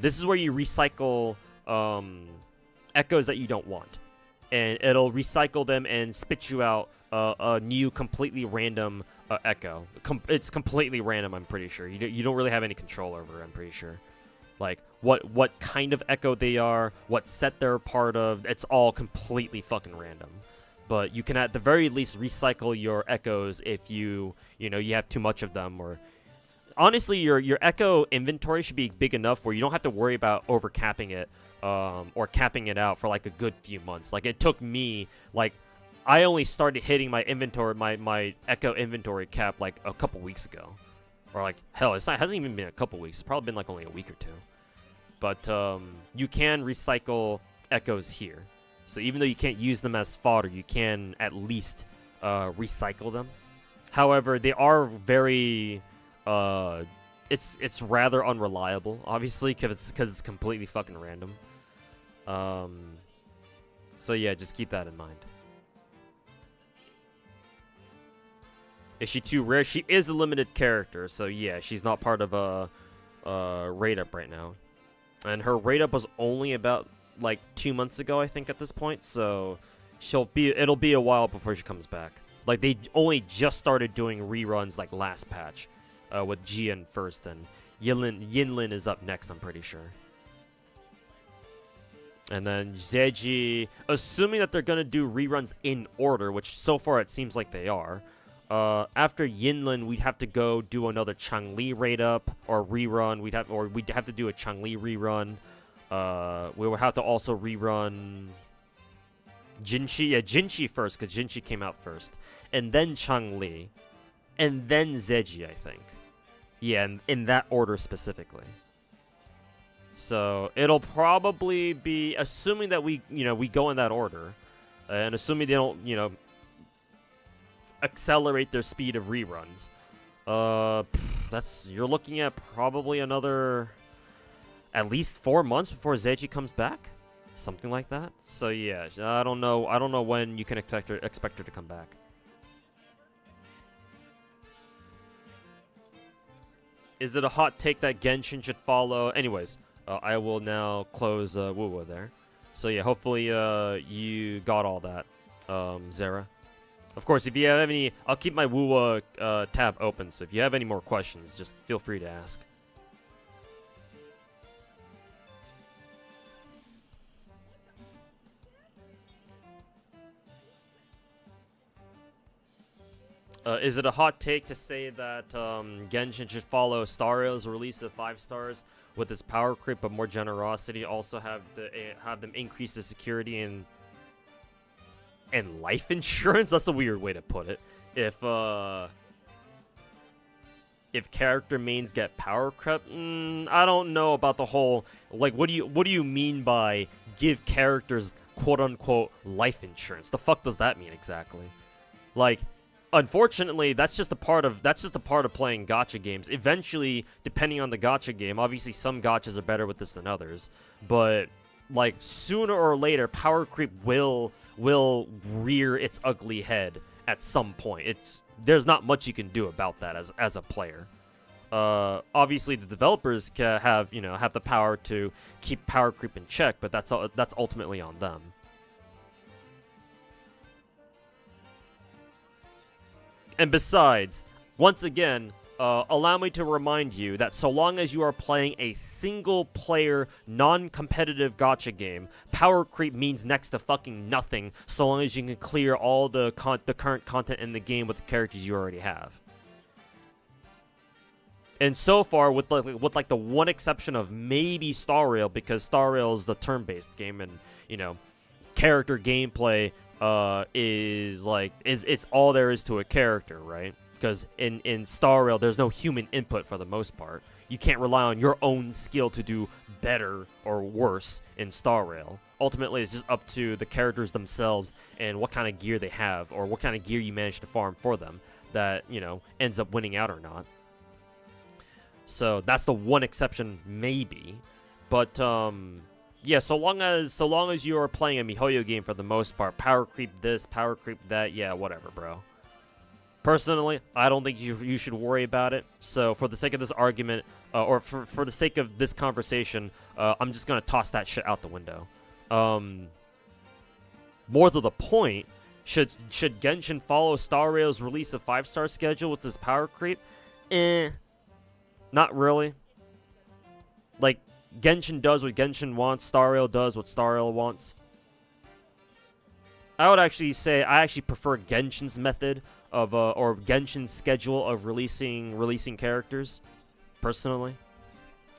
This is where you recycle Echoes that you don't want. And it'll recycle them and spit you out a new completely random Echo. It's completely random, I'm pretty sure. You don't really have any control over it, I'm pretty sure. Like, what kind of Echo they are, what set they're a part of, it's all completely fucking random. But you can at the very least recycle your Echoes if you have too much of them, or honestly your Echo inventory should be big enough where you don't have to worry about overcapping it or capping it out for like a good few months. Like, it took me, like, I only started hitting my inventory, my Echo inventory cap like a couple weeks ago. Or like, hell, it hasn't even been a couple weeks. It's probably been like only a week or two. But you can recycle Echoes here. So even though you can't use them as fodder, you can at least recycle them. However, they are very... it's rather unreliable, obviously, because it's completely fucking random. So yeah, just keep that in mind. Is she too rare? She is a limited character, so yeah, she's not part of a rate up right now. And her rate up was only about like 2 months ago, I think, at this point. So it'll be a while before she comes back. Like, they only just started doing reruns like last patch, with Jian first, and Yinlin is up next, I'm pretty sure. And then Zeji, assuming that they're gonna do reruns in order, which so far it seems like they are. After Yinlin, we'd have to go do another Changli raid up or rerun. We'd have to do a Changli rerun. We would have to also rerun Jinchi. Yeah, Jinchi first, because Jinchi came out first, and then Changli, and then Zeji, I think. Yeah, in that order specifically. So it'll probably be, assuming that we go in that order, and assuming they don't accelerate their speed of reruns. You're looking at probably another at least 4 months before Zeji comes back, something like that. So yeah, I don't know when you can expect her to come back. Is it a hot take that Genshin should follow? Anyways, I will now close Wuwo there. So yeah, hopefully you got all that, Zara. Of course, if you have any, I'll keep my Wuwa tab open, so if you have any more questions, just feel free to ask. Is it a hot take to say that Genshin should follow Star Rail's release of 5 stars with its power creep but more generosity? Also have them increase the security and life insurance? That's a weird way to put it. If character mains get power creep, I don't know about the whole, like, what do you mean by give characters quote unquote life insurance? The fuck does that mean exactly? Like, unfortunately, that's just a part of playing gacha games. Eventually, depending on the gacha game, obviously some gachas are better with this than others, but like sooner or later, power creep will rear its ugly head at some point. There's not much you can do about that as a player. Obviously, the developers can have the power to keep power creep in check, but that's ultimately on them. And besides, once again, allow me to remind you that so long as you are playing a single-player, non-competitive gacha game, power creep means next to fucking nothing so long as you can clear all the current content in the game with the characters you already have. And so far, with the one exception of maybe Star Rail, because Star Rail is the turn-based game, and character gameplay it's all there is to a character, right? Because in Star Rail, there's no human input for the most part. You can't rely on your own skill to do better or worse in Star Rail. Ultimately, it's just up to the characters themselves and what kind of gear they have, or what kind of gear you manage to farm for them that, ends up winning out or not. So that's the one exception, maybe. But, yeah, so long as you are playing a MiHoYo game for the most part, power creep this, power creep that, yeah, whatever, bro. Personally, I don't think you should worry about it. So for the sake of this argument, or for the sake of this conversation, I'm just gonna toss that shit out the window. More to the point, should Genshin follow Star Rail's release of 5-star schedule with this power creep? Not really. Like, Genshin does what Genshin wants, Star Rail does what Star Rail wants. I would actually say I actually prefer Genshin's method of or Genshin's schedule of releasing characters, personally.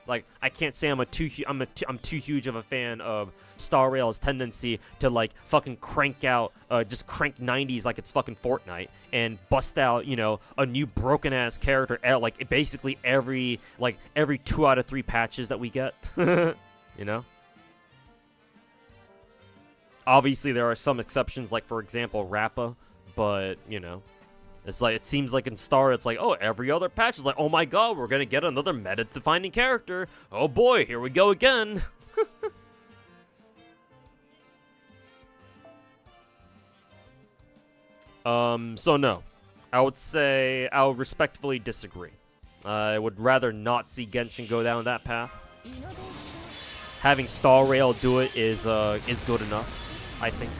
Like, I can't say I'm too huge of a fan of Star Rail's tendency to like fucking crank out just crank 90s like it's fucking Fortnite and bust out, a new broken ass character at like basically every 2 out of 3 patches that we get. Obviously there are some exceptions, like for example Rappa, but it's like, it seems like in Star, it's like, oh, every other patch is like, oh my god, we're gonna get another meta-defining character. Oh boy, here we go again. So no. I would say I would respectfully disagree. I would rather not see Genshin go down that path. Having Star Rail do it is good enough, I think.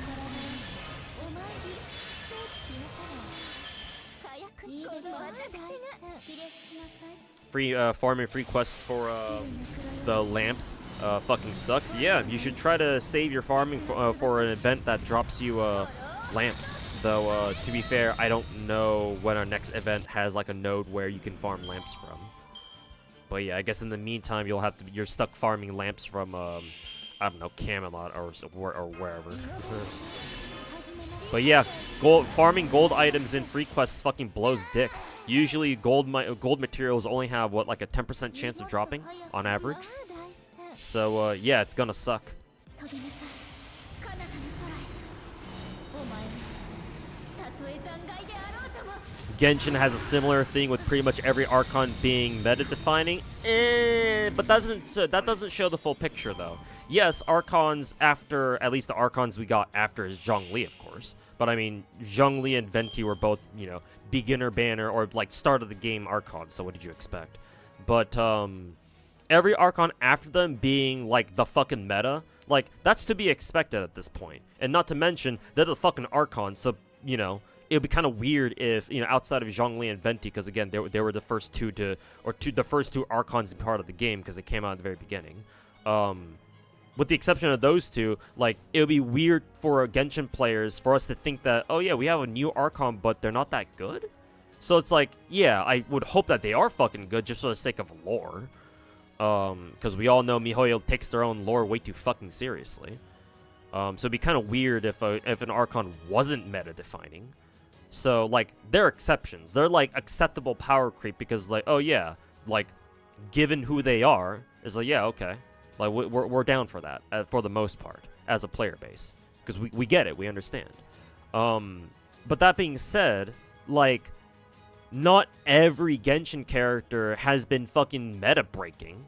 Free farming free quests for the lamps fucking sucks. Yeah, you should try to save your farming for an event that drops you lamps. Though to be fair, I don't know when our next event has like a node where you can farm lamps from. But yeah, I guess in the meantime you're stuck farming lamps from I don't know, Camelot or wherever. But yeah, farming gold items in free quests fucking blows dick. Usually gold materials only have what, like a 10% chance of dropping on average. So yeah, it's gonna suck. Genshin has a similar thing with pretty much every Archon being meta-defining, but that doesn't show the full picture though. Yes, Archons after, at least the Archons we got after is Zhongli, of course. But I mean, Zhongli and Venti were both, beginner banner or like start of the game Archons, so what did you expect? But every Archon after them being like the fucking meta, like that's to be expected at this point. And not to mention, they're the fucking Archons, so, it would be kind of weird if, outside of Zhongli and Venti, because again, they were the first the first two Archons in part of the game because it came out at the very beginning. With the exception of those two, like, it would be weird for Genshin players for us to think that, oh yeah, we have a new Archon, but they're not that good? So it's like, yeah, I would hope that they are fucking good just for the sake of lore. Because we all know MiHoYo takes their own lore way too fucking seriously. So it'd be kind of weird if an Archon wasn't meta-defining. So, like, they're exceptions. They're, like, acceptable power creep because, like, oh yeah, like, given who they are, it's like, yeah, okay. Like, we're down for that, for the most part, as a player base. Because we get it, we understand. But that being said, like, not every Genshin character has been fucking meta-breaking,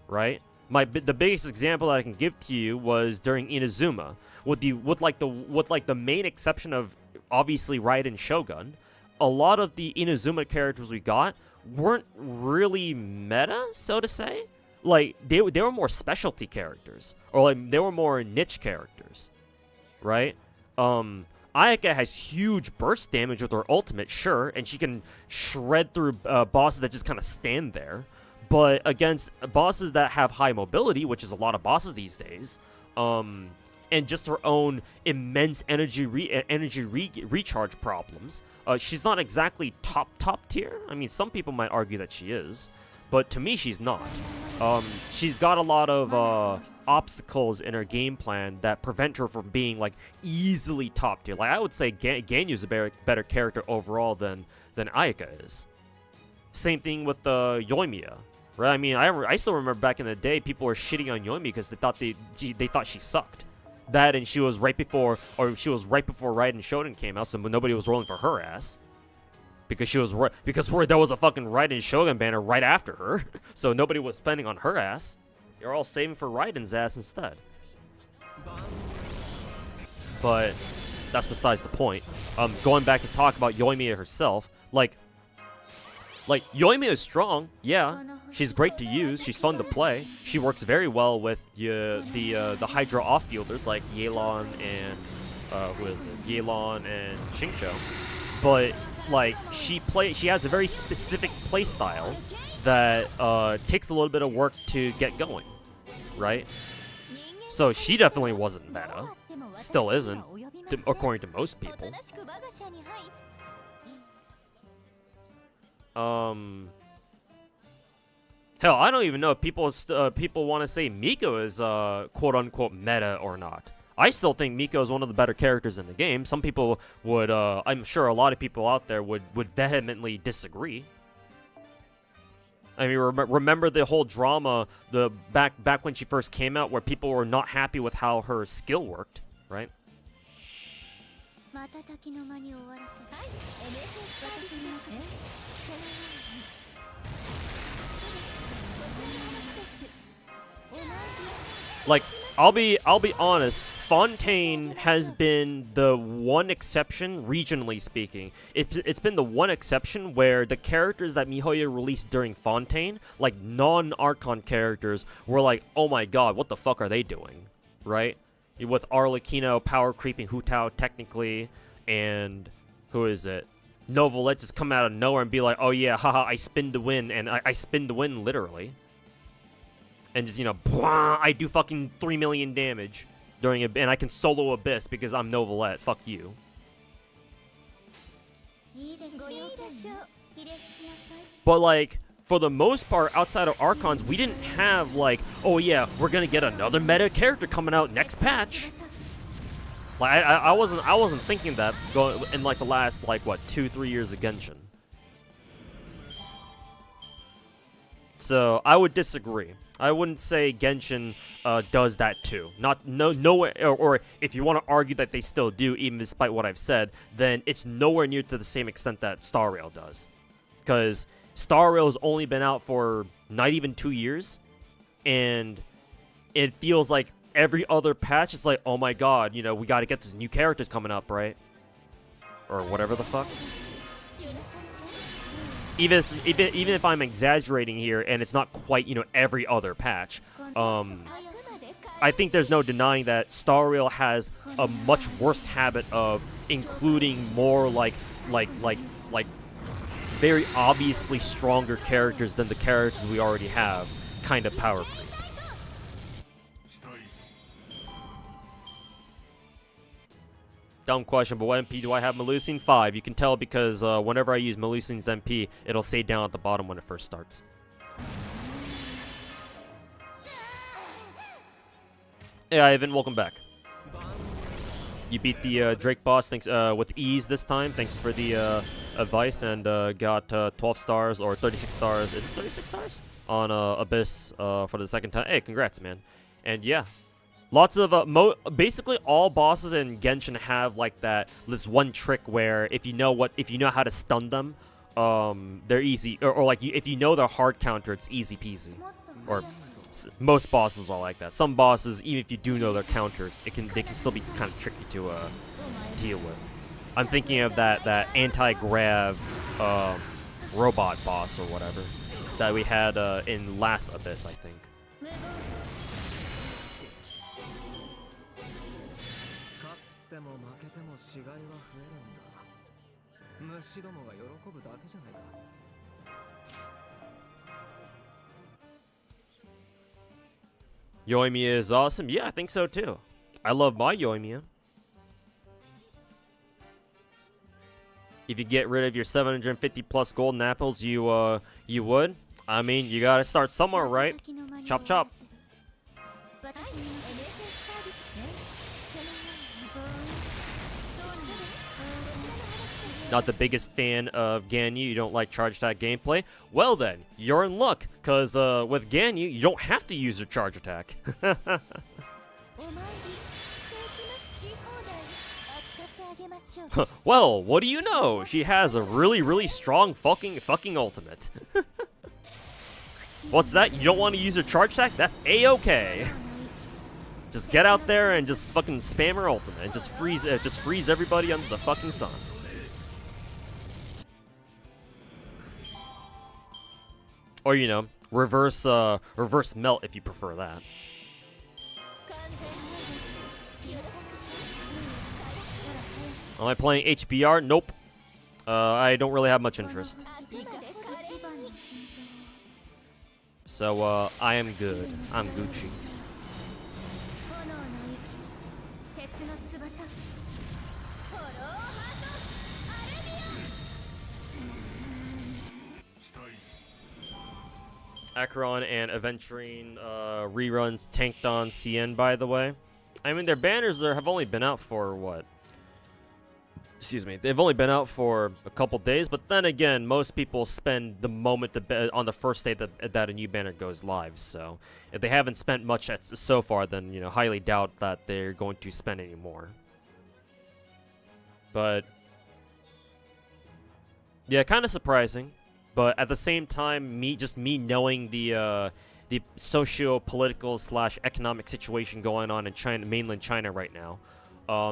right? The biggest example that I can give to you was during Inazuma, with the main exception of obviously Raiden Shogun. A lot of the Inazuma characters we got weren't really meta, so to say. Like, they were more specialty characters, or like they were more niche characters, right? Ayaka has huge burst damage with her ultimate, sure, and she can shred through bosses that just kind of stand there. But against bosses that have high mobility, which is a lot of bosses these days, and just her own immense energy recharge problems, she's not exactly top tier. I mean, some people might argue that she is, but to me, she's not. She's got a lot of obstacles in her game plan that prevent her from being, like, easily top tier. Like, I would say Ganyu's a better character overall than Ayaka is. Same thing with Yoimiya, right? I mean, I still remember back in the day, people were shitting on Yoimiya because they thought she sucked. That, and she was right before Raiden Shogun came out, so nobody was rolling for her ass. Because there was a fucking Raiden Shogun banner right after her, so nobody was spending on her ass. You're all saving for Raiden's ass instead. But that's besides the point. Going back to talk about Yoimiya herself, like Yoimiya is strong, yeah. She's great to use. She's fun to play. She works very well with the Hydra off-fielders like Yelan and Yelan and Xingqiu. But like she has a very specific play style that takes a little bit of work to get going, right? So she definitely wasn't meta. Still isn't, according to most people. Hell, I don't even know if people want to say Miko is quote-unquote meta or not. I still think Miko is one of the better characters in the game. Some people would, I'm sure a lot of people out there would vehemently disagree. I mean, remember the whole drama back when she first came out, where people were not happy with how her skill worked, right? Like, I'll be honest, Fontaine has been the one exception, regionally speaking. It's been the one exception where the characters that MiHoYo released during Fontaine, like non-Archon characters, were like, oh my god, what the fuck are they doing, right? With Arlecchino power creeping Hu Tao technically, and who is it? Novalet just come out of nowhere and be like, oh yeah, haha, I spin to win, and I spin to win literally. And just, blah, I do fucking 3 million damage during and I can solo Abyss because I'm Novalet. Fuck you. But like, for the most part, outside of Archons, we didn't have like, oh yeah, we're gonna get another meta character coming out next patch. Like I wasn't thinking that going in like the last like what 2-3 years of Genshin. So I would disagree. I wouldn't say Genshin does that too. Nowhere, or if you want to argue that they still do, even despite what I've said, then it's nowhere near to the same extent that Star Rail does. Because Star Rail's only been out for not even 2 years, and it feels like every other patch, it's like, oh my god, we got to get these new characters coming up, right? Or whatever the fuck. Even if I'm exaggerating here and it's not quite, every other patch, I think there's no denying that Star Rail has a much worse habit of including more like very obviously stronger characters than the characters we already have, kind of power creep. Dumb question, but what MP do I have Melusine? 5. You can tell because whenever I use Melusine's MP, it'll say down at the bottom when it first starts. Hey Ivan, welcome back. You beat the Drake boss thanks with ease this time. Thanks for the advice, and got 12 stars or 36 stars. Is it 36 stars? On Abyss for the second time. Hey, congrats, man. And yeah. Lots of basically all bosses in Genshin have like this one trick where if you know how to stun them, they're easy, or like if you know their hard counter, it's easy peasy. Or most bosses are like that. Some bosses, even if you do know their counters, they can still be kind of tricky to deal with. I'm thinking of that anti-grav robot boss or whatever that we had in last Abyss, I think. Yoimiya is awesome. Yeah, I think so too. I love my Yoimiya. If you get rid of your 750 plus golden apples, you would. I mean, you gotta start somewhere, right? Chop chop. Not the biggest fan of Ganyu, you don't like charge attack gameplay? Well then, you're in luck, because with Ganyu, you don't have to use your charge attack. Well, what do you know? She has a really strong fucking ultimate. What's that? You don't want to use her charge attack? That's A-okay. Just get out there and just fucking spam her ultimate and just freeze everybody under the fucking sun. Or, you know, reverse melt if you prefer that. Am I playing HBR? Nope. I don't really have much interest. So, I am good. I'm Gucci. Acheron and Aventurine reruns tanked on CN, by the way. I mean, their banners have only been out for, what? Excuse me. They've only been out for a couple days, but then again, most people spend the moment on the first day that a new banner goes live, so if they haven't spent much so far, then, you know, highly doubt that they're going to spend any more. But, yeah, kind of surprising. But at the same time, me knowing the socio-political / economic situation going on in China, mainland China right now,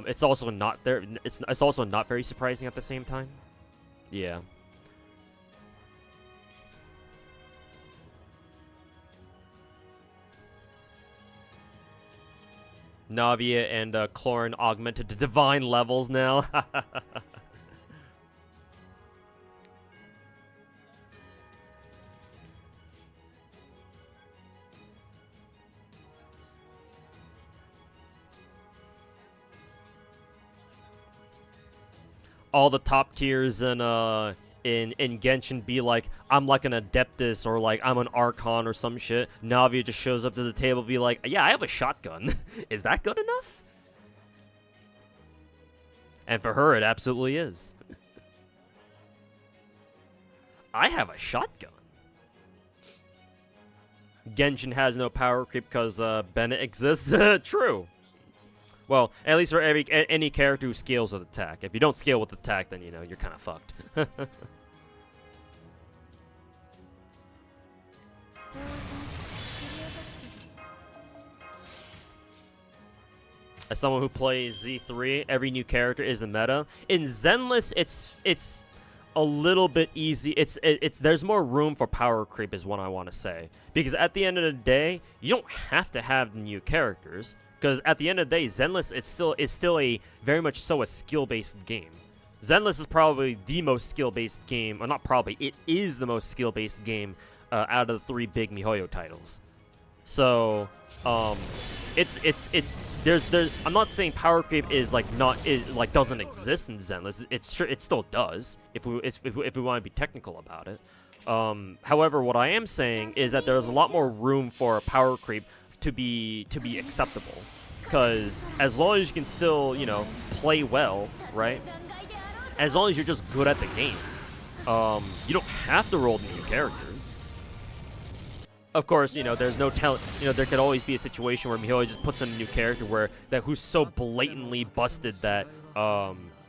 it's also not there. It's also not very surprising at the same time. Yeah. Navia and Clorin augmented to divine levels now. All the top tiers in Genshin be like, I'm like an Adeptus or like I'm an Archon or some shit. Navia just shows up to the table, be like, yeah, I have a shotgun. Is that good enough? And for her, it absolutely is. I have a shotgun. Genshin has no power creep because Bennett exists. True. Well, at least for any character who scales with attack. If you don't scale with attack, then, you know, you're kind of fucked. As someone who plays Z3, every new character is the meta. In Zenless, it's a little bit easy. There's more room for power creep is what I want to say. Because at the end of the day, you don't have to have new characters. Because at the end of the day, Zenless is still a very much so a skill-based game. Zenless is probably the most skill-based game, or not probably, it is the most skill-based game out of the 3 big MiHoYo titles. So, I'm not saying power creep is like doesn't exist in Zenless. It still does if we want to be technical about it. However, what I am saying is that there's a lot more room for power creep to be acceptable, because as long as you can still, you know, play well, right? As long as you're just good at the game, you don't have to roll new characters. Of course, you know, there's no talent. You know, there could always be a situation where MiHoYo just puts in a new character who's so blatantly busted that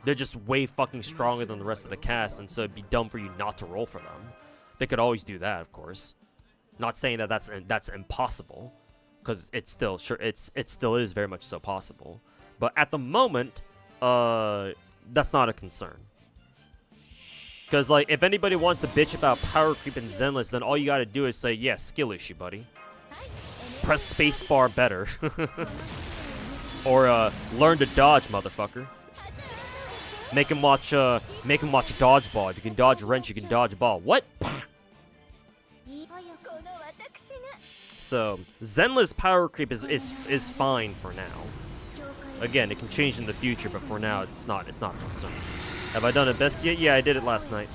they're just way fucking stronger than the rest of the cast, and so it'd be dumb for you not to roll for them. They could always do that, of course. Not saying that that's impossible, because it still is very much so possible. But at the moment, that's not a concern. Because, like, if anybody wants to bitch about power creep in Zenless, then all you gotta do is say, yeah, skill issue, buddy. Press spacebar better. Or, learn to dodge, motherfucker. Make him watch dodgeball. If you can dodge a wrench, you can dodge a ball. What? So, Zenless power creep is fine for now. Again, it can change in the future, but for now, it's not a concern. Have I done it best yet? Yeah, I did it last night.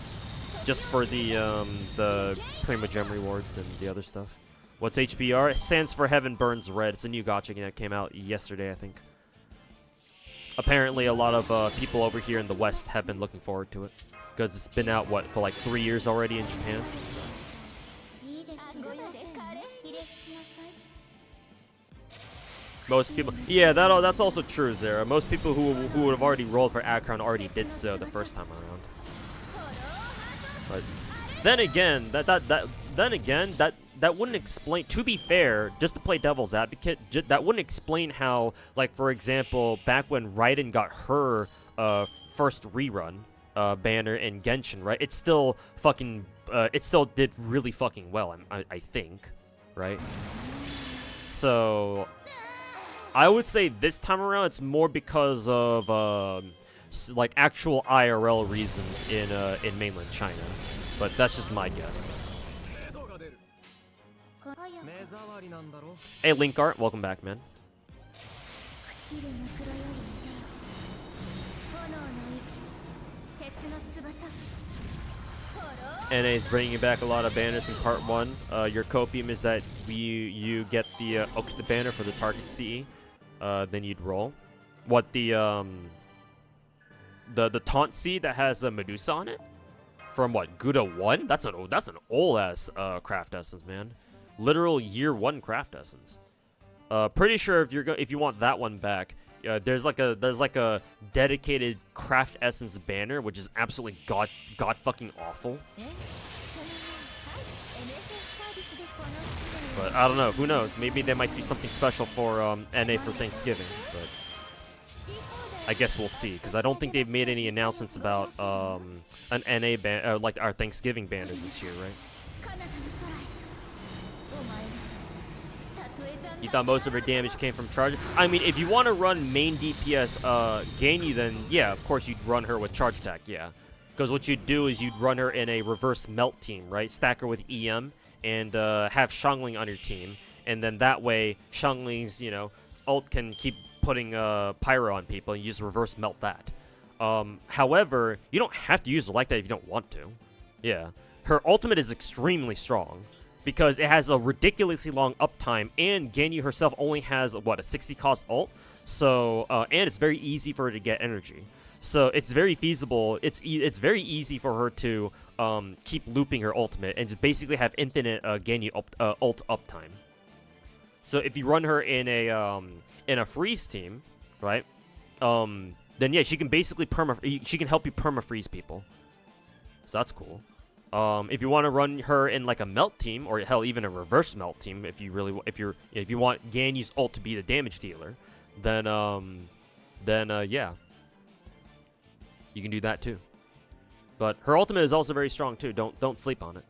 Just for the Prima Gem rewards and the other stuff. What's HBR? It stands for Heaven Burns Red. It's a new gacha game that came out yesterday, I think. Apparently, a lot of people over here in the West have been looking forward to it. Because it's been out, what, for like 3 years already in Japan? So. Most people, yeah, that's also true, Zara. Most people who would have already rolled for Akron already did so the first time around. But then again, that wouldn't explain. To be fair, just to play devil's advocate, that wouldn't explain how, like, for example, back when Raiden got her first rerun banner in Genshin, right? It still did really fucking well. I think, right? So I would say this time around it's more because of like actual IRL reasons in mainland China, but that's just my guess. Hey Linkart, welcome back, man. NA is bringing back a lot of banners in part 1. Your copium is that you get the banner for the target CE. Then you'd roll. What the taunt seed that has a Medusa on it? From what, Gouda 1? That's an old ass craft essence, man. Literal year 1 craft essence. Pretty sure if you want that one back, there's like a dedicated craft essence banner, which is absolutely god fucking awful. But I don't know. Who knows? Maybe they might do something special for NA for Thanksgiving. But I guess we'll see, because I don't think they've made any announcements about an NA ban, like our Thanksgiving banners this year, right? You thought most of her damage came from charge? I mean, if you want to run main DPS Ganyu, then yeah, of course you'd run her with charge attack, yeah. Because what you'd do is you'd run her in a reverse melt team, right? Stack her with EM and have Xiangling on your team. And then that way, Xiangling's, you know, ult can keep putting Pyro on people, and you just reverse melt that. However, you don't have to use it like that if you don't want to. Yeah. Her ultimate is extremely strong, because it has a ridiculously long uptime, and Ganyu herself only has, what, a 60 cost ult? So, and it's very easy for her to get energy. So it's very feasible, it's very easy for her to keep looping her ultimate, and just basically have infinite Ganyu ult uptime. So if you run her in a freeze team, right, then yeah, she can basically she can help you perma-freeze people. So that's cool. If you want to run her in like a melt team, or hell, even a reverse melt team, if you want Ganyu's ult to be the damage dealer, then yeah, you can do that too. But her ultimate is also very strong too. Don't sleep on it.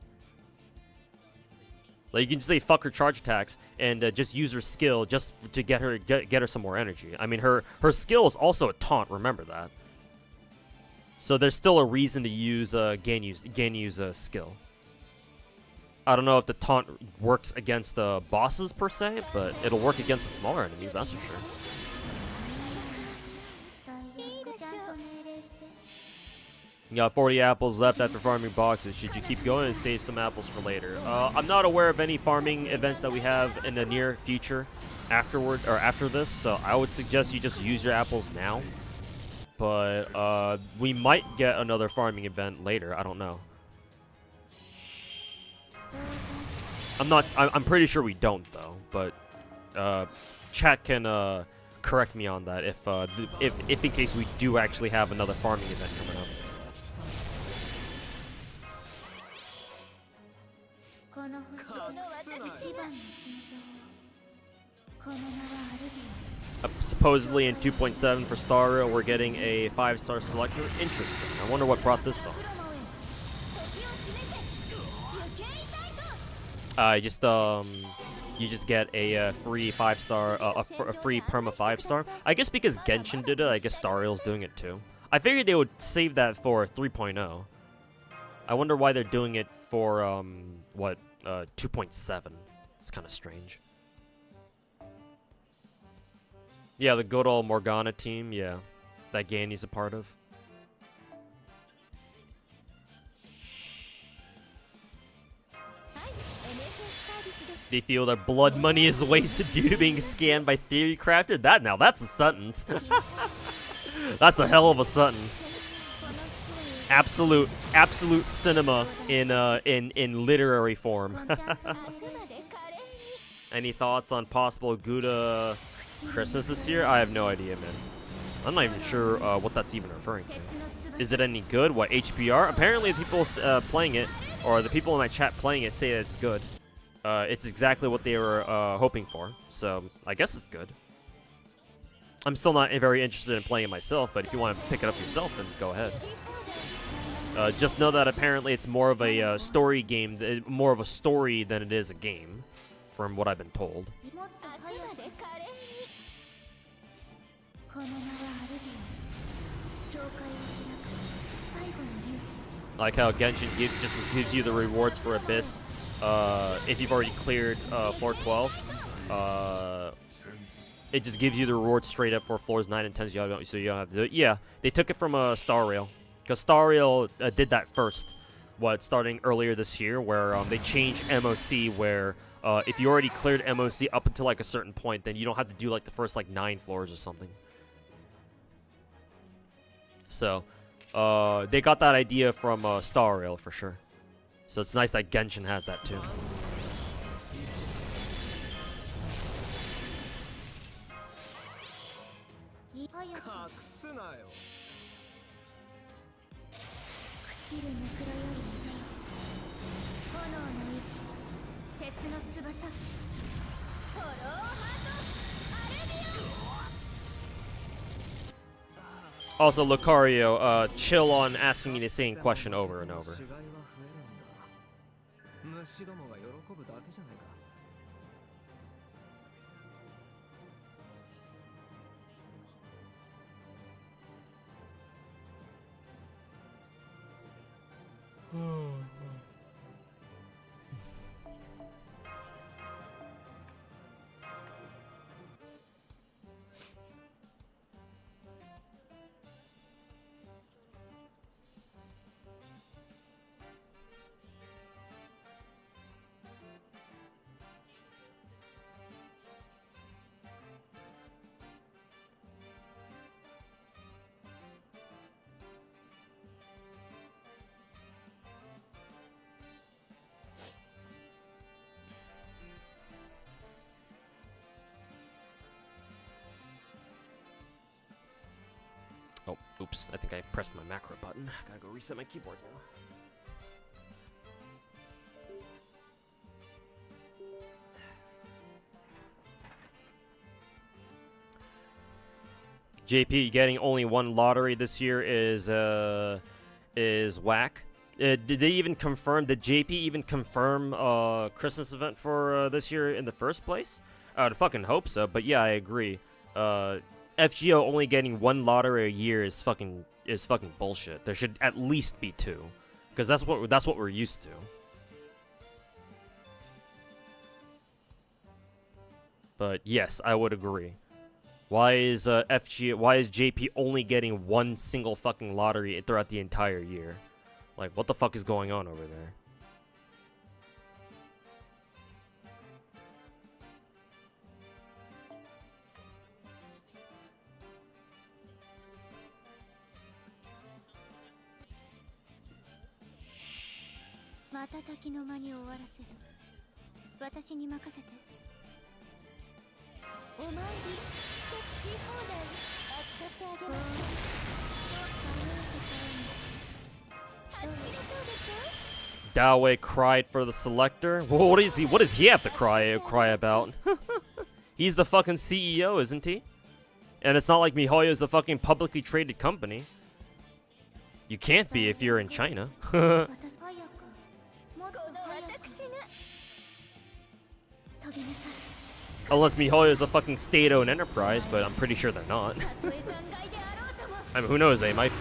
Like, you can just say fuck her charge attacks and just use her skill just to get her some more energy. I mean, her skill is also a taunt. Remember that. So there's still a reason to use Ganyu's skill. I don't know if the taunt works against the bosses per se, but it'll work against the smaller enemies. That's for sure. You got 40 apples left after farming boxes. Should you keep going and save some apples for later? I'm not aware of any farming events that we have in the near future after this, so I would suggest you just use your apples now. But we might get another farming event later. I don't know. I'm pretty sure we don't though. But chat can correct me on that if in case we do actually have another farming event coming up. Supposedly in 2.7 for Star Rail, we're getting a 5-star selector. Interesting. I wonder what brought this on. You just get a free 5-star, a free perma 5-star. I guess because Genshin did it, I guess Star Rail's doing it too. I figured they would save that for 3.0. I wonder why they're doing it for 2.7. It's kind of strange. Yeah, the good old Morgana team, yeah. That Ganny's a part of. They feel that blood money is wasted due to being scanned by Theory Crafted? That's a sentence. That's a hell of a sentence. Absolute cinema in literary form. Any thoughts on possible Gouda Christmas this year? I have no idea, man. I'm not even sure what that's even referring to. Is it any good? What, HPR? Apparently the people playing it, or the people in my chat playing it, say that it's good. It's exactly what they were hoping for, so I guess it's good. I'm still not very interested in playing it myself, but if you want to pick it up yourself, then go ahead. Just know that apparently it's more of a story game, more of a story than it is a game, from what I've been told. Like how Genshin just gives you the rewards for Abyss if you've already cleared floor 12. It just gives you the rewards straight up for floors 9 and 10, so you don't have to do it. Yeah, they took it from Star Rail. Because Star Rail did that first, starting earlier this year, where they changed MOC, where if you already cleared MOC up until like a certain point, then you don't have to do like the first like 9 floors or something. So they got that idea from Star Rail for sure. So it's nice that Genshin has that too. Also, Lucario, chill on asking me the same question over and over. Oh, oops. I think I pressed my macro button. Gotta go reset my keyboard now. JP, getting only one lottery this year is whack. Did they even confirm? Did JP even confirm Christmas event for this year in the first place? I'd fucking hope so. But yeah, I agree. FGO only getting one lottery a year is fucking bullshit. There should at least be two, because that's what we're used to. But yes, I would agree. Why is JP only getting one single fucking lottery throughout the entire year? Like, what the fuck is going on over there? Dawei cried for the selector. Well, what does he have to cry about? He's the fucking CEO, isn't he? And it's not like MiHoYo is the fucking publicly traded company. You can't be if you're in China. Unless MiHoYo is a fucking state-owned enterprise, but I'm pretty sure they're not. I mean, who knows? They might be.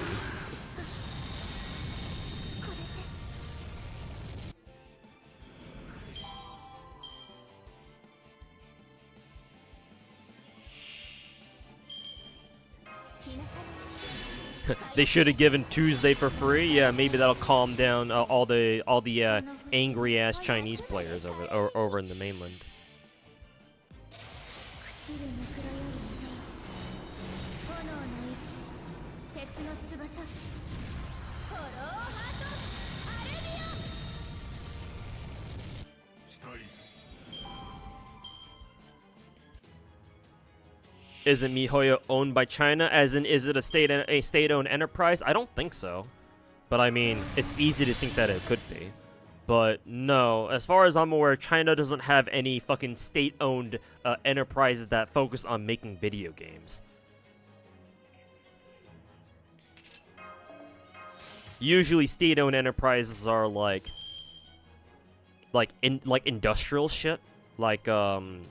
They should have given Tuesday for free. Yeah, maybe that'll calm down all the angry ass Chinese players over in the mainland. Isn't MiHoYo owned by China? As in, is it a state-owned enterprise? I don't think so. But I mean, it's easy to think that it could be. But no, as far as I'm aware, China doesn't have any fucking state-owned enterprises that focus on making video games. Usually, state-owned enterprises are like industrial shit. Like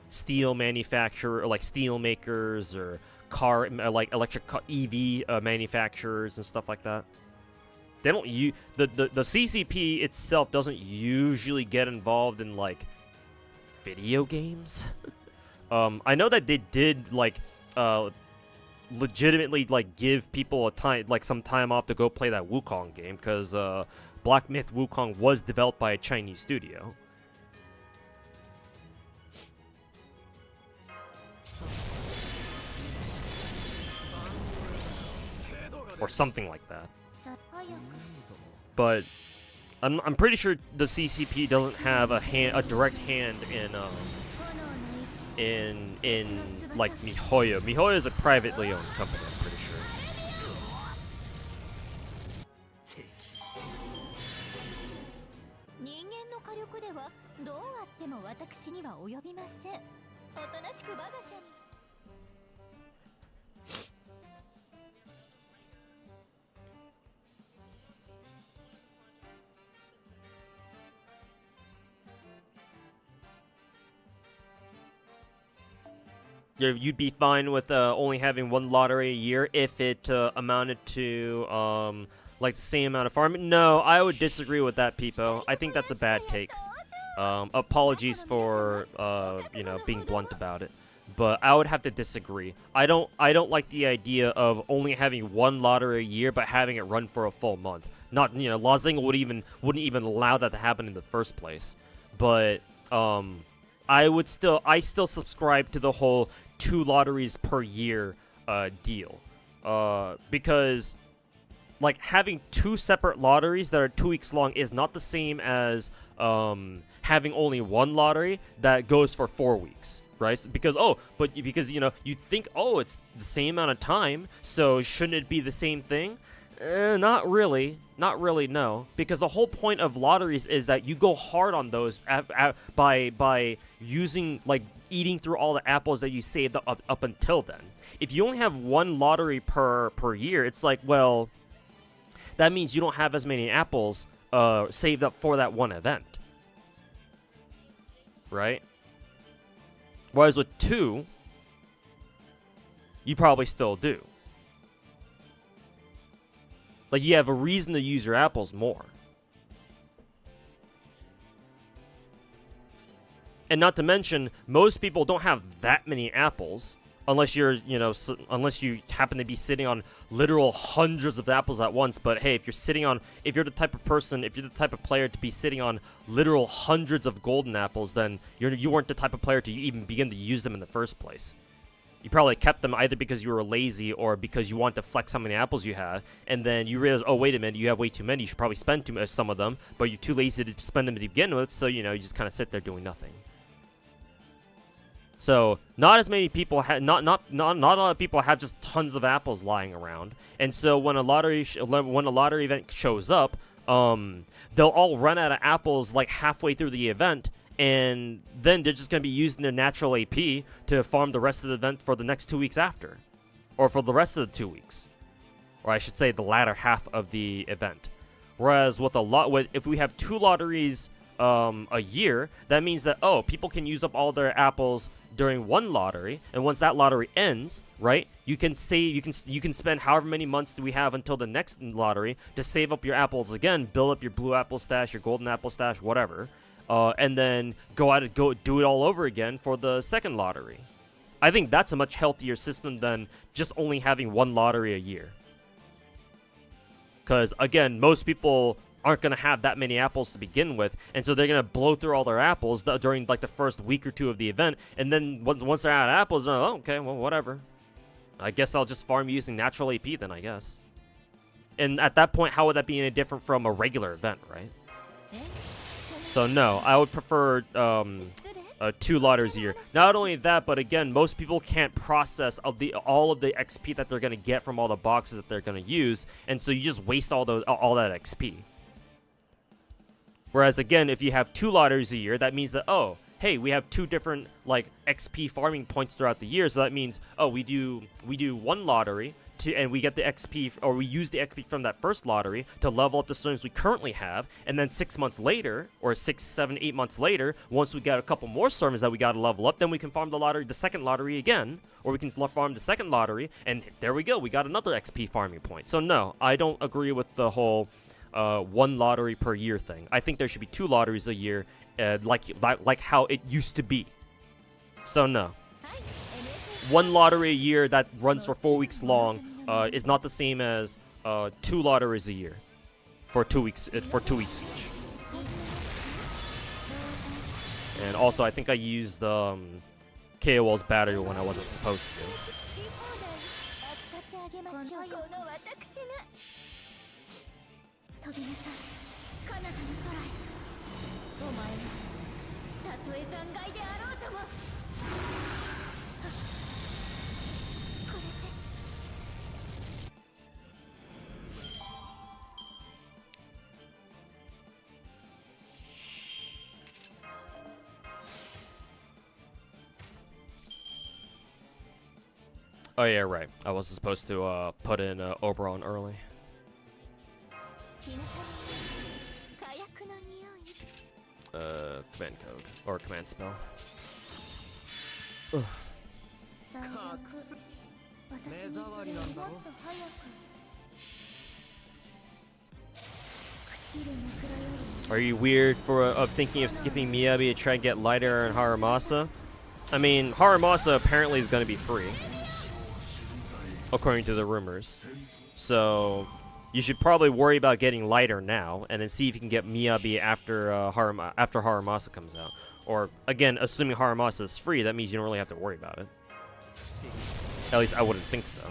steel manufacturer, like steel makers, or car, like electric EV manufacturers and stuff like that. They don't the CCP itself doesn't usually get involved in like video games. I know that they did like legitimately like give people some time off to go play that Wukong game, because Black Myth Wukong was developed by a Chinese studio. Or something like that. But I'm pretty sure the CCP doesn't have a direct hand in like MiHoYo. MiHoYo is a privately owned company, I'm pretty sure. You'd be fine with only having one lottery a year if it amounted to like the same amount of farming. No, I would disagree with that, Peepo. I think that's a bad take. Apologies for being blunt about it, but I would have to disagree. I don't like the idea of only having one lottery a year but having it run for a full month. Not Lazinga wouldn't even allow that to happen in the first place. But I still subscribe to the whole 2 lotteries per year deal, because like having 2 separate lotteries that are 2 weeks long is not the same as having only one lottery that goes for 4 weeks, right? Because you think, oh, it's the same amount of time, so shouldn't it be the same thing? Not really, no. Because the whole point of lotteries is that you go hard on those by using, like, eating through all the apples that you saved up until then. If you only have one lottery per year, it's like, well, that means you don't have as many apples saved up for that one event. Right? Whereas with 2, you probably still do. Like, you have a reason to use your apples more. And not to mention, most people don't have that many apples unless you're, you know, unless you happen to be sitting on literal hundreds of apples at once. But hey, if you're the type of person, if you're the type of player to be sitting on literal hundreds of golden apples, then you weren't the type of player to even begin to use them in the first place. You probably kept them either because you were lazy or because you want to flex how many apples you had, and then you realize, oh, wait a minute, you have way too many. You should probably spend some of them, but you're too lazy to spend them to begin with, so, you know, you just kind of sit there doing nothing. So not as many people not a lot of people have just tons of apples lying around, and so when a lottery event shows up, they'll all run out of apples like halfway through the event, and then they're just gonna be using their natural AP to farm the rest of the event for the next 2 weeks after, or for the rest of the 2 weeks, or I should say the latter half of the event. Whereas with if we have 2 lotteries a year, that means that, oh, people can use up all their apples during one lottery, and once that lottery ends, right, you can spend however many months do we have until the next lottery to save up your apples again, build up your blue apple stash, your golden apple stash, whatever, and then go do it all over again for the second lottery. I think that's a much healthier system than just only having one lottery a year. Because again, most people aren't going to have that many apples to begin with, and so they're going to blow through all their apples during like the first week or 2 of the event, and then once they're out of apples, they're like, oh, okay, well, whatever. I guess I'll just farm using natural AP then, I guess. And at that point, how would that be any different from a regular event, right? So no, I would prefer 2 lotteries a year. Not only that, but again, most people can't process all of the XP that they're going to get from all the boxes that they're going to use, and so you just waste all that XP. Whereas again, if you have 2 lotteries a year, that means that, oh, hey, we have 2 different like XP farming points throughout the year. So that means, oh, we do 1 lottery and we get the XP, or we use the XP from that first lottery to level up the storms we currently have, and then 6 months later, or 6, 7, 8 months later, once we get a couple more storms that we got to level up, then we can farm the second lottery again, or we can farm the second lottery, and there we go, we got another XP farming point. So no, I don't agree with the whole 1 lottery per year thing. I think there should be 2 lotteries a year, like how it used to be. So no. 1 lottery a year that runs for 4 weeks long is not the same as 2 lotteries a year for 2 weeks each. And also, I think I used KOL's battery when I wasn't supposed to. Oh yeah, right. I wasn't supposed to put in Oberon early. Command code or command spell. Ugh. Are you weird of thinking of skipping Miyabi to try and get lighter and Haramasa? I mean, Haramasa apparently is going to be free, according to the rumors. So you should probably worry about getting lighter now, and then see if you can get Miyabi after Haramasa comes out. Or again, assuming Haramasa is free, that means you don't really have to worry about it. At least I wouldn't think so.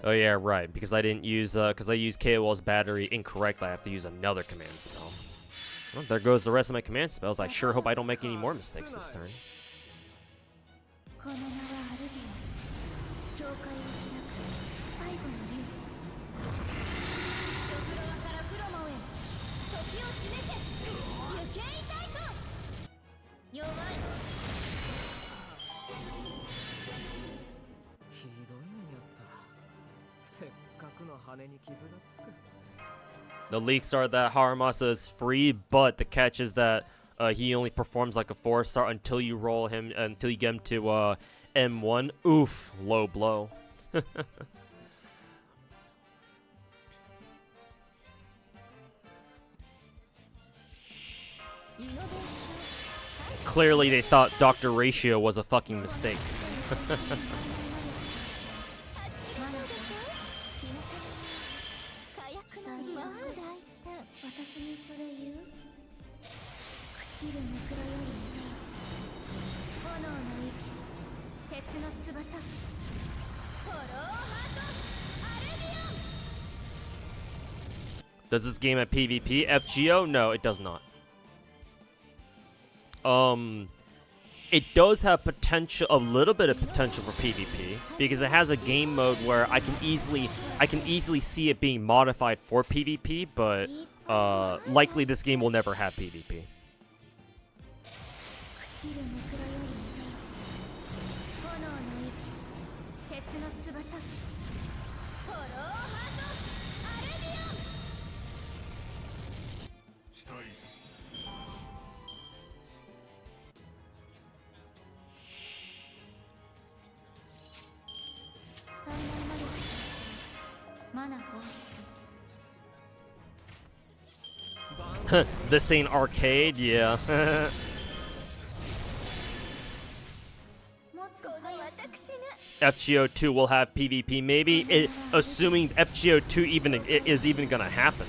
Oh yeah, right. Because I didn't use because I used KOL's battery incorrectly. I have to use another command spell. Well, there goes the rest of my command spells. I sure hope I don't make any more mistakes this turn. The leaks are that Haramasa is free, but the catch is that he only performs like a 4-star until you roll him, until you get him to M1. Oof, low blow. Clearly they thought Dr. Ratio was a fucking mistake. Does this game have PvP? FGO? No, it does not. It does have potential, a little bit of potential for PvP, because it has a game mode where I can easily see it being modified for PvP, but likely this game will never have PvP. This ain't arcade, yeah. FGO 2 will have PvP, maybe, assuming FGO 2 is even gonna happen.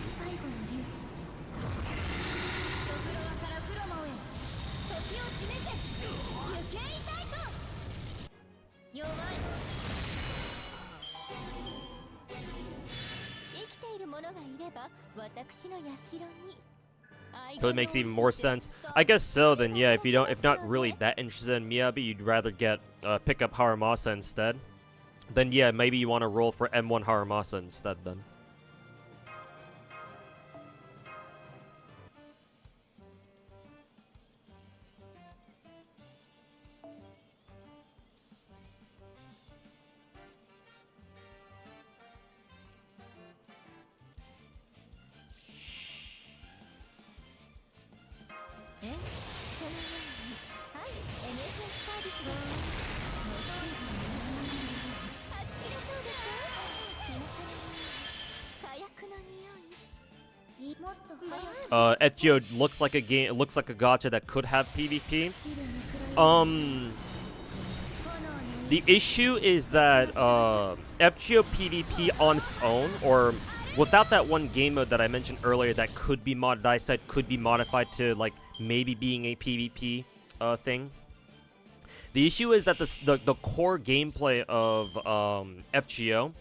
So it makes even more sense. I guess so. Then yeah, if not really that interested in Miyabi, you'd rather pick up Haramasa instead. Then yeah, maybe you want to roll for M1 Haramasa instead. Then. FGO looks like a game. It looks like a gacha that could have PvP. The issue is that FGO PvP on its own, or without that one game mode that I mentioned earlier, that could be that I said could be modified to like maybe being a PvP thing. The issue is that the core gameplay of FGO,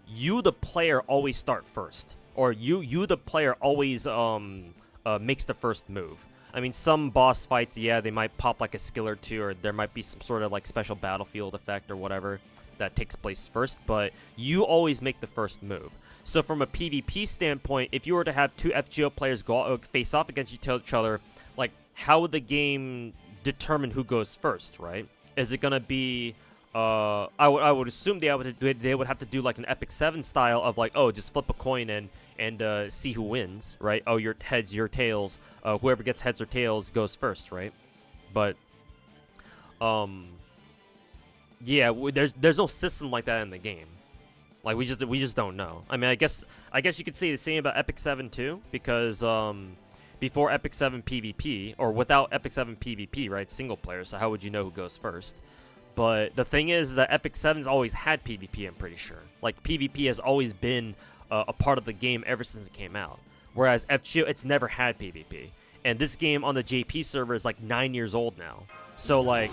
you the player always start first. Or you the player always makes the first move. I mean, some boss fights, yeah, they might pop like a skill or two, or there might be some sort of like special battlefield effect or whatever that takes place first, but you always make the first move. So from a PvP standpoint, if you were to have two FGO players go face off against each other, like, how would the game determine who goes first, right? Is it gonna be I would assume they would have to do like an Epic 7 style of like, oh, just flip a coin and see who wins, right? Oh, your heads, your tails. Whoever gets heads or tails goes first, right? But yeah, there's no system like that in the game. Like we just don't know. I mean, I guess you could say the same about Epic 7 too, because before Epic 7 PvP, or without Epic 7 PvP, right, single player. So how would you know who goes first? But the thing is that Epic 7's always had PvP, I'm pretty sure. Like, PvP has always been a part of the game ever since it came out. Whereas FGO, it's never had PvP. And this game on the JP server is like 9 years old now. So, like,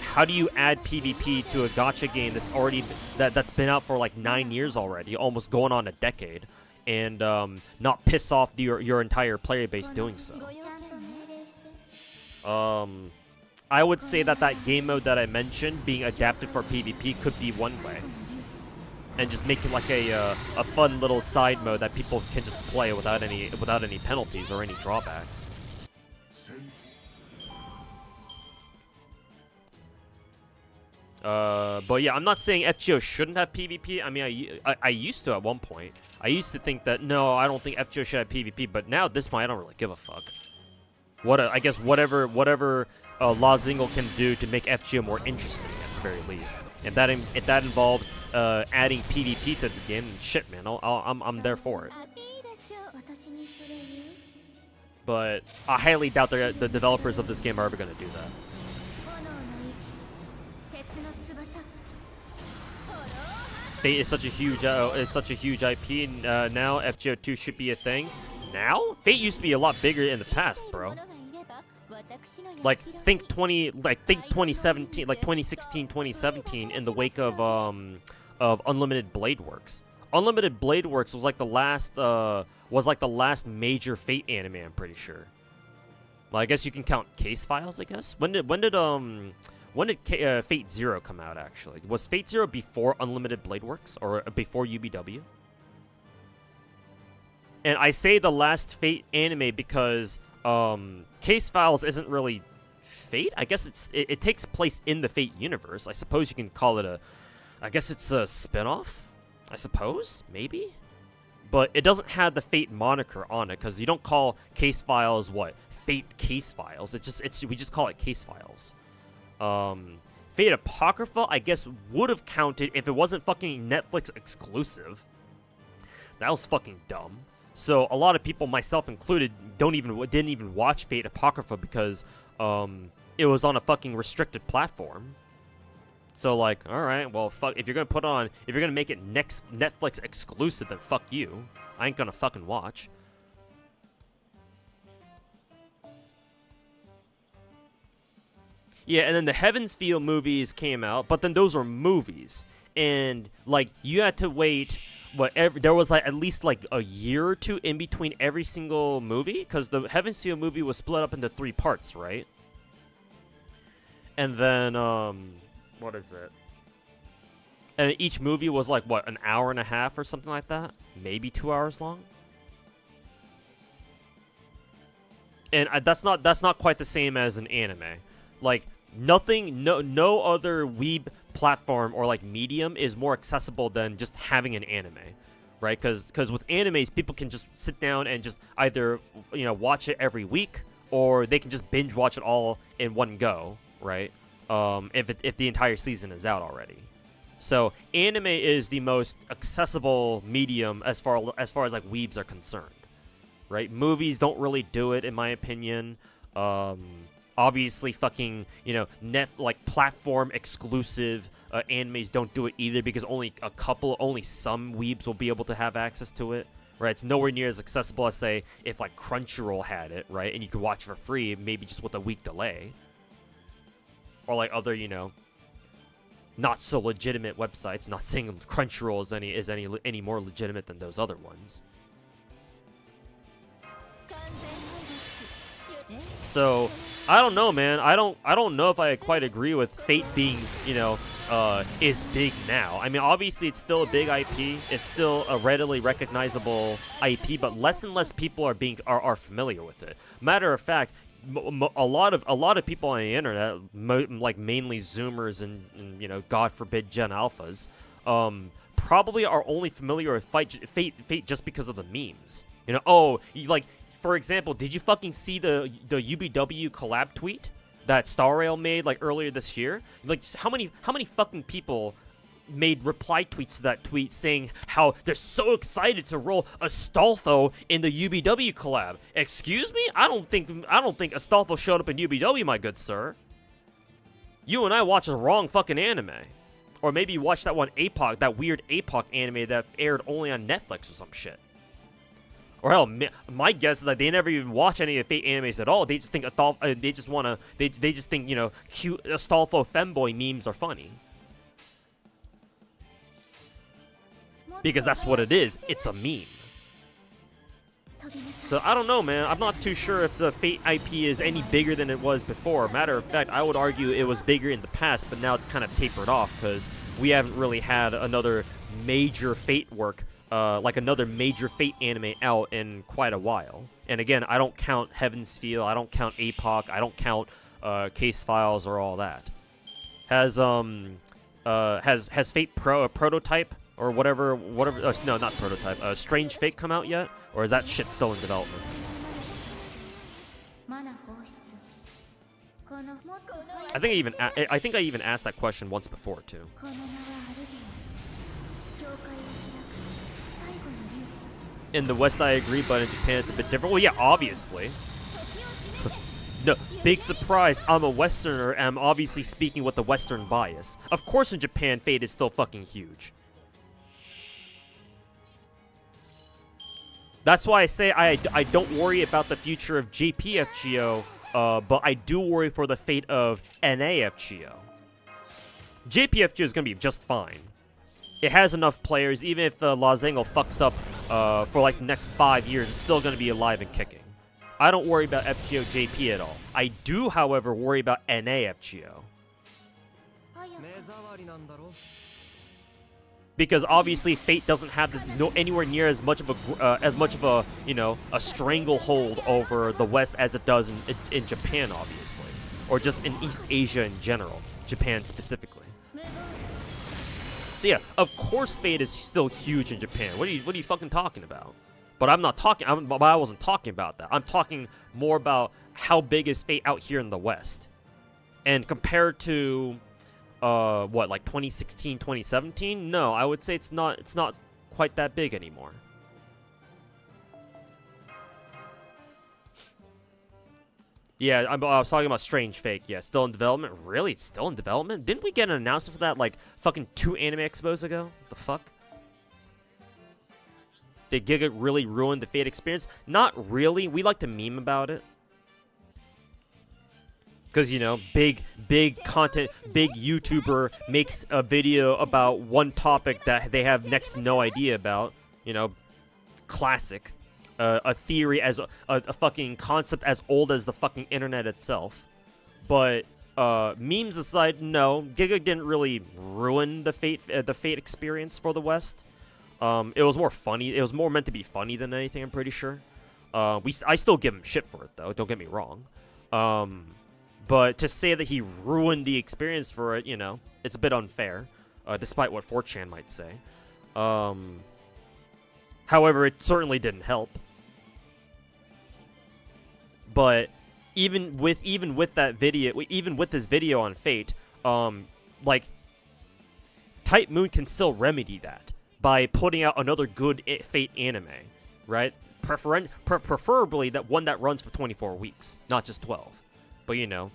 how do you add PvP to a gacha game that's already that's been out for like 9 years already, almost going on a decade, and not piss off your entire player base doing so? I would say that game mode that I mentioned, being adapted for PvP, could be one way. And just make it like a fun little side mode that people can just play without any penalties or any drawbacks. But yeah, I'm not saying FGO shouldn't have PvP. I mean, I used to at one point. I used to think that, no, I don't think FGO should have PvP, but now at this point, I don't really give a fuck. I guess whatever Lazingle can do to make FGO more interesting at the very least. And if that involves adding PvP to the game, shit, man, I'm there for it. But I highly doubt the developers of this game are ever going to do that. Fate is such a huge IP now. FGO 2 should be a thing. Now? Fate used to be a lot bigger in the past, bro. Like think 2017, like 2016, 2017, in the wake of Unlimited Blade Works. Unlimited Blade Works was like the last major Fate anime, I'm pretty sure. Well, I guess you can count Case Files, I guess. When did Fate Zero come out, actually? Was Fate Zero before Unlimited Blade Works or before UBW? And I say the last Fate anime because Case Files isn't really Fate. I guess it takes place in the Fate universe. I suppose you can call it I guess it's a spin-off, I suppose, maybe? But it doesn't have the Fate moniker on it, because you don't call Case Files, Fate Case Files. We just call it Case Files. Fate Apocrypha, I guess, would have counted if it wasn't fucking Netflix exclusive. That was fucking dumb. So a lot of people, myself included, didn't even watch Fate Apocrypha because it was on a fucking restricted platform. So like, all right, well, fuck. If you're gonna make it Netflix exclusive, then fuck you. I ain't gonna fucking watch. Yeah, and then the Heaven's Feel movies came out, but then those are movies, and like you had to wait. There was like at least like a year or two in between every single movie, because the Heaven's Feel movie was split up into 3 parts, right? And then what is it? And each movie was like what, an hour and a half or something like that, maybe 2 hours long. And that's not quite the same as an anime. Like no other weeb platform or like medium is more accessible than just having an anime, right? Because with animes, people can just sit down and just either watch it every week, or they can just binge watch it all in one go, right? If the entire season is out already. So anime is the most accessible medium as far as like weebs are concerned, right? Movies don't really do it, in my opinion. Obviously, fucking, platform exclusive animes don't do it either, because only some weebs will be able to have access to it, right? It's nowhere near as accessible as, say, if, like, Crunchyroll had it, right? And you could watch for free, maybe just with a week delay. Or, like, other, not so legitimate websites. Not saying Crunchyroll is any more legitimate than those other ones. So I don't know, man. I don't know if I quite agree with Fate being, is big now. I mean, obviously it's still a big IP. It's still a readily recognizable IP, but less and less people are familiar with it. Matter of fact, a lot of people on the internet, like mainly Zoomers and God forbid Gen Alphas, probably are only familiar with Fate just because of the memes. For example, did you fucking see the UBW collab tweet that Star Rail made like earlier this year? Like, how many fucking people made reply tweets to that tweet saying how they're so excited to roll Astolfo in the UBW collab? Excuse me? I don't think Astolfo showed up in UBW, my good sir. You and I watched the wrong fucking anime. Or maybe you watched that that weird APOC anime that aired only on Netflix or some shit. Or hell, my guess is that they never even watch any of the Fate animes at all. They just think cute Astolfo femboy memes are funny. Because that's what it is. It's a meme. So I don't know, man. I'm not too sure if the Fate IP is any bigger than it was before. Matter of fact, I would argue it was bigger in the past, but now it's kind of tapered off because we haven't really had another major Fate work. Like another major Fate anime out in quite a while. And again, I don't count Heaven's Feel, I don't count APOC, I don't count Case Files or all that. Has has Fate Pro a prototype or whatever no, not prototype, Strange Fate come out yet, or is that shit still in development? I think I even asked that question once before too. In the West, I agree, but in Japan, it's a bit different. Well, yeah, obviously. No, big surprise. I'm a Westerner, and I'm obviously speaking with the Western bias. Of course, in Japan, Fate is still fucking huge. That's why I say I don't worry about the future of JPFGO, but I do worry for the fate of NAFGO. JPFGO is going to be just fine. It has enough players. Even if Lazango fucks up for like the next 5 years, it's still going to be alive and kicking. I don't worry about FGO JP at all. I do, however, worry about NAFGO. Because obviously Fate doesn't have anywhere near as much of a you know, a stranglehold over the West as it does in Japan, obviously, or just in East Asia in general, Japan specifically. So yeah, of course Fate is still huge in Japan. What are you fucking talking about? But I wasn't talking about that. I'm talking more about how big is Fate out here in the West, and compared to what, like 2016, 2017? No, I would say it's not quite that big anymore. Yeah, I was talking about Strange Fate. Yeah, still in development. Really? It's still in development? Didn't we get an announcement for that like fucking 2 anime expos ago? The fuck? Did Giga really ruin the Fate experience? Not really. We like to meme about it. Because, you know, big content, big YouTuber makes a video about one topic that they have next to no idea about. You know, classic. A theory as a fucking concept as old as the fucking internet itself. But, memes aside, no. Giga didn't really ruin the Fate experience for the West. It was more funny. It was more meant to be funny than anything, I'm pretty sure. I still give him shit for it, though. Don't get me wrong. But to say that he ruined the experience for it, you know, it's a bit unfair, despite what 4chan might say. However, it certainly didn't help. But even with that video, even with this video on Fate, like, Type Moon can still remedy that by putting out another good Fate anime, right? Preferably that one that runs for 24 weeks, not just 12. But, you know,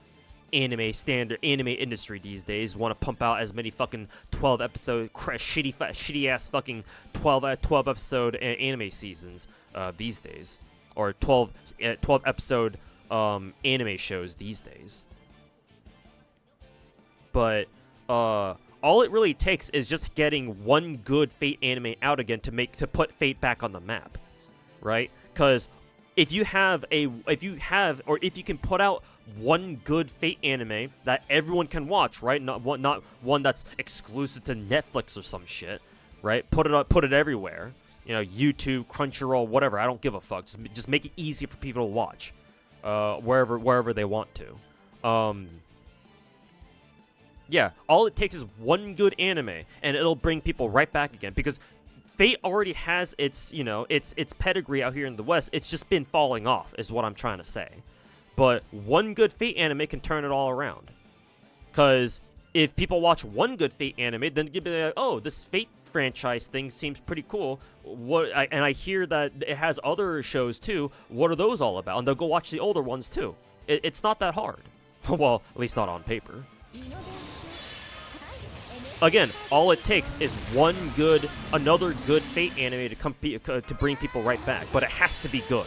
anime industry these days want to pump out as many fucking 12 episode shitty ass fucking 12 episode anime seasons these days, or 12 episode anime shows these days. But all it really takes is just getting one good Fate anime out again to put Fate back on the map, right? Because if you can put out one good Fate anime that everyone can watch, right? Not one that's exclusive to Netflix or some shit, right? Put it everywhere. You know, YouTube, Crunchyroll, whatever. I don't give a fuck. Just make it easy for people to watch, wherever they want to. Yeah, all it takes is one good anime, and it'll bring people right back again. Because Fate already has its pedigree out here in the West. It's just been falling off, is what I'm trying to say. But one good Fate anime can turn it all around. Because if people watch one good Fate anime, then you'd be like, oh, this Fate franchise thing seems pretty cool. And I hear that it has other shows too. What are those all about? And they'll go watch the older ones too. It's not that hard. Well, at least not on paper. Again, all it takes is another good Fate anime to bring people right back. But it has to be good.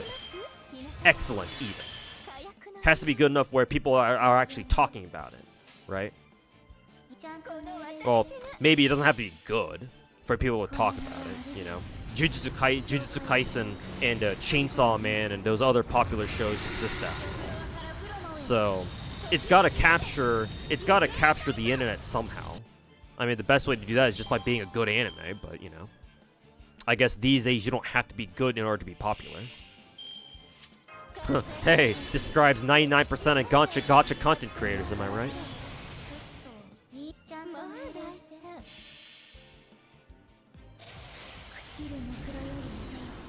Excellent, even. Has to be good enough where people are actually talking about it, right? Well, maybe it doesn't have to be good for people to talk about it, you know? Jujutsu Kaisen and Chainsaw Man and those other popular shows exist after that. So, it's got to capture the internet somehow. I mean, the best way to do that is just by being a good anime, but, you know. I guess these days you don't have to be good in order to be popular. Hey, describes 99% of gacha content creators, am I right?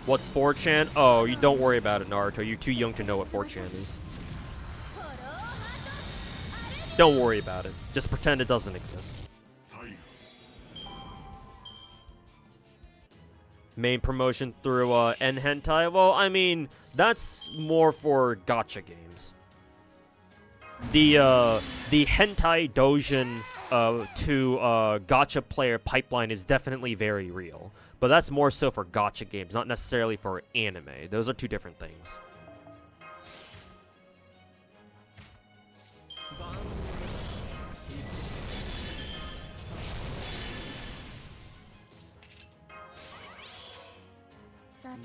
What's 4chan? Oh, you don't worry about it, Naruto. You're too young to know what 4chan is. Don't worry about it. Just pretend it doesn't exist. Main promotion through N hentai. Well, I mean, that's more for gacha games. The hentai dojin to gacha player pipeline is definitely very real, but that's more so for gacha games, not necessarily for anime. Those are two different things.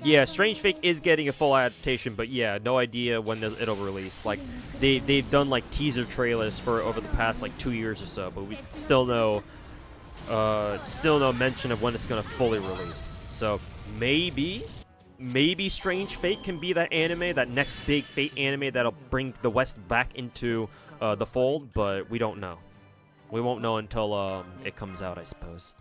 Yeah, Strange Fake is getting a full adaptation, but yeah, no idea when it'll release. Like, they've done like teaser trailers for over the past like 2 years or so, but we still no mention of when it's gonna fully release. So maybe Strange Fate can be that anime, that next big Fate anime that'll bring the West back into the fold, but we don't know. We won't know until it comes out, I suppose.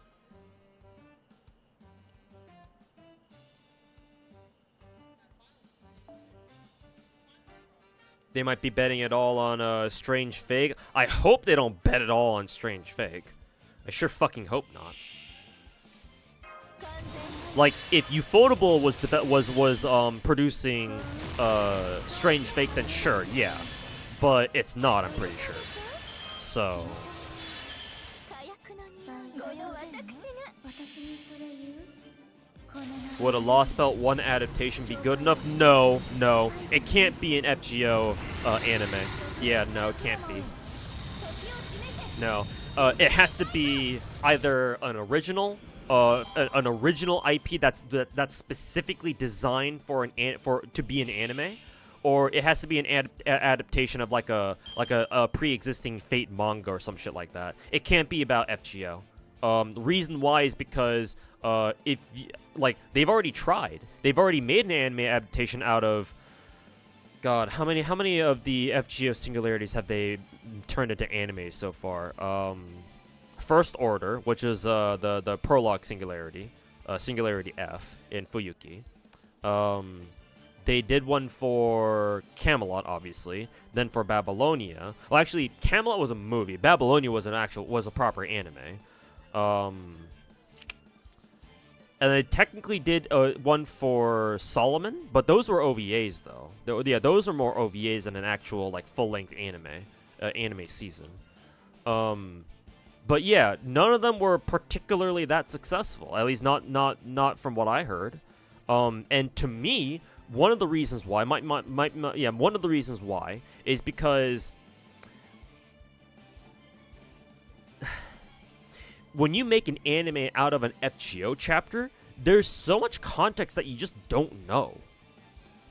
They might be betting it all on Strange Fake. I hope they don't bet it all on Strange Fake. I sure fucking hope not. Like, if Ufotable was producing Strange Fake, then sure, yeah. But it's not, I'm pretty sure. So would a Lost Belt 1 adaptation be good enough? No, no. It can't be an FGO anime. Yeah, no, it can't be. No. It has to be either an original IP that's specifically designed for to be an anime, or it has to be an adaptation of like a pre-existing Fate manga or some shit like that. It can't be about FGO. The reason why is because they've already tried. They've already made an anime adaptation out of, God, how many of the FGO singularities have they turned into anime so far? First Order, which is the prologue singularity, Singularity F in Fuyuki. They did one for Camelot, obviously. Then for Babylonia. Well, actually, Camelot was a movie. Babylonia was a proper anime. And they technically did one for Solomon, but those were OVAs though. Yeah, those are more OVAs than an actual like full-length anime season. But yeah, none of them were particularly that successful. At least not from what I heard. And to me, one of the reasons why one of the reasons why is because when you make an anime out of an FGO chapter, there's so much context that you just don't know.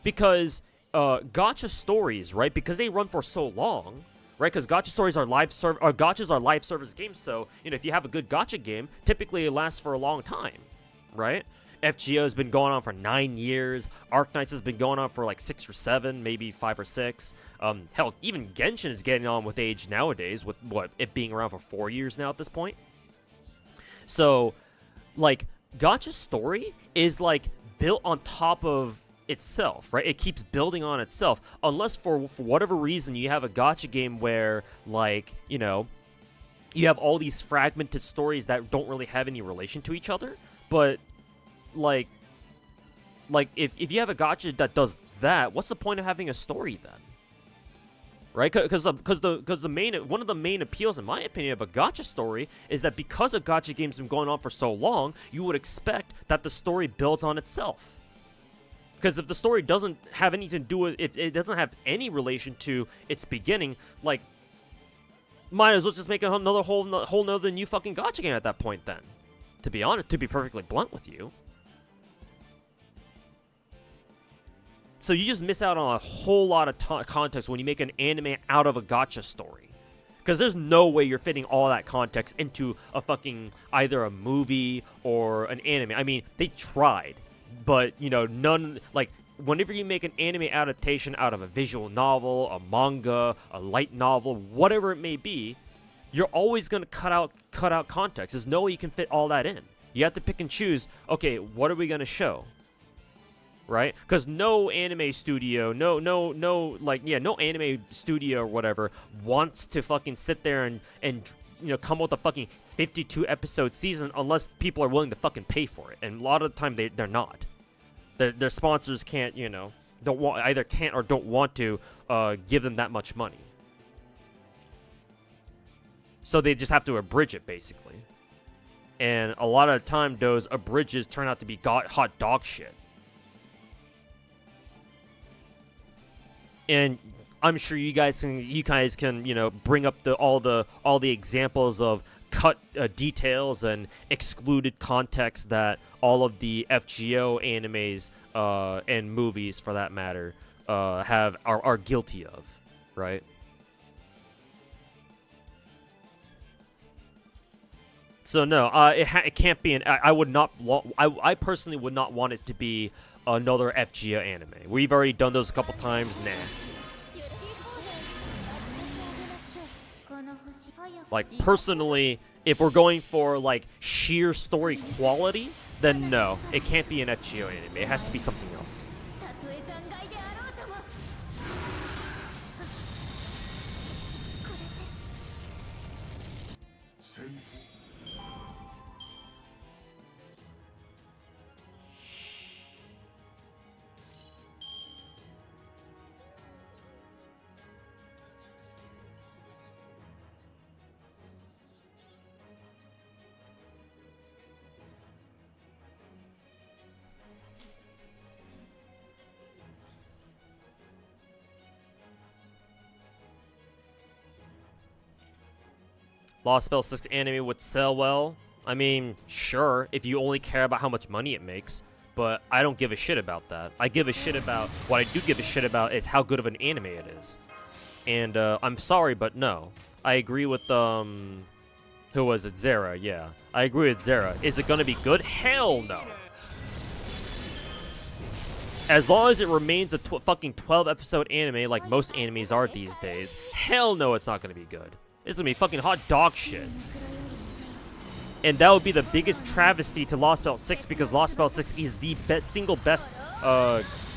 Because gacha stories, right? Because they run for so long, right? Because gacha stories are gachas are live service games. So if you have a good gacha game, typically it lasts for a long time, right? FGO has been going on for 9 years. Arknights has been going on for like 6 or 7, maybe 5 or 6. Hell, even Genshin is getting on with age nowadays, with it being around for 4 years now at this point. So, like, gacha story is, like, built on top of itself, right? It keeps building on itself. Unless, for whatever reason, you have a gacha game where, like, you have all these fragmented stories that don't really have any relation to each other. But, like if you have a gacha that does that, what's the point of having a story then? Right, because one of the main appeals, in my opinion, of a gacha story is that because a gacha game's been going on for so long, you would expect that the story builds on itself. Because if the story doesn't have anything to do with it doesn't have any relation to its beginning, like, might as well just make another whole nother new fucking gacha game at that point. Then, to be honest, to be perfectly blunt with you. So you just miss out on a whole lot of context when you make an anime out of a gacha story. Because there's no way you're fitting all that context into a fucking, either a movie or an anime. I mean, they tried. But, none, like, whenever you make an anime adaptation out of a visual novel, a manga, a light novel, whatever it may be, you're always going to cut out context. There's no way you can fit all that in. You have to pick and choose, okay, what are we going to show? Right? Because no anime studio, no anime studio or whatever wants to fucking sit there and come up with a fucking 52 episode season unless people are willing to fucking pay for it. And a lot of the time they're not. Their sponsors can't, either can't or don't want to give them that much money. So they just have to abridge it, basically. And a lot of the time, those abridges turn out to be hot dog shit. And I'm sure you guys can bring up all the examples of cut details and excluded context that all of the FGO animes and movies, for that matter, are guilty of, right? So no, it can't be I personally would not want it to be another FGO anime. We've already done those a couple times. Nah. Like, personally, if we're going for like sheer story quality, then no, it can't be an FGO anime. It has to be something else. Lost Spell 6 anime would sell well. I mean, sure, if you only care about how much money it makes. But I don't give a shit about that. I give a shit about... What I do give a shit about is how good of an anime it is. And, I'm sorry, but no. I agree with, who was it? Zera, yeah. I agree with Zera. Is it gonna be good? Hell no! As long as it remains a fucking 12-episode anime like most animes are these days, hell no, it's not gonna be good. It's gonna be fucking hot dog shit. And that would be the biggest travesty to Lost Spell 6 because Lost Spell 6 is the single best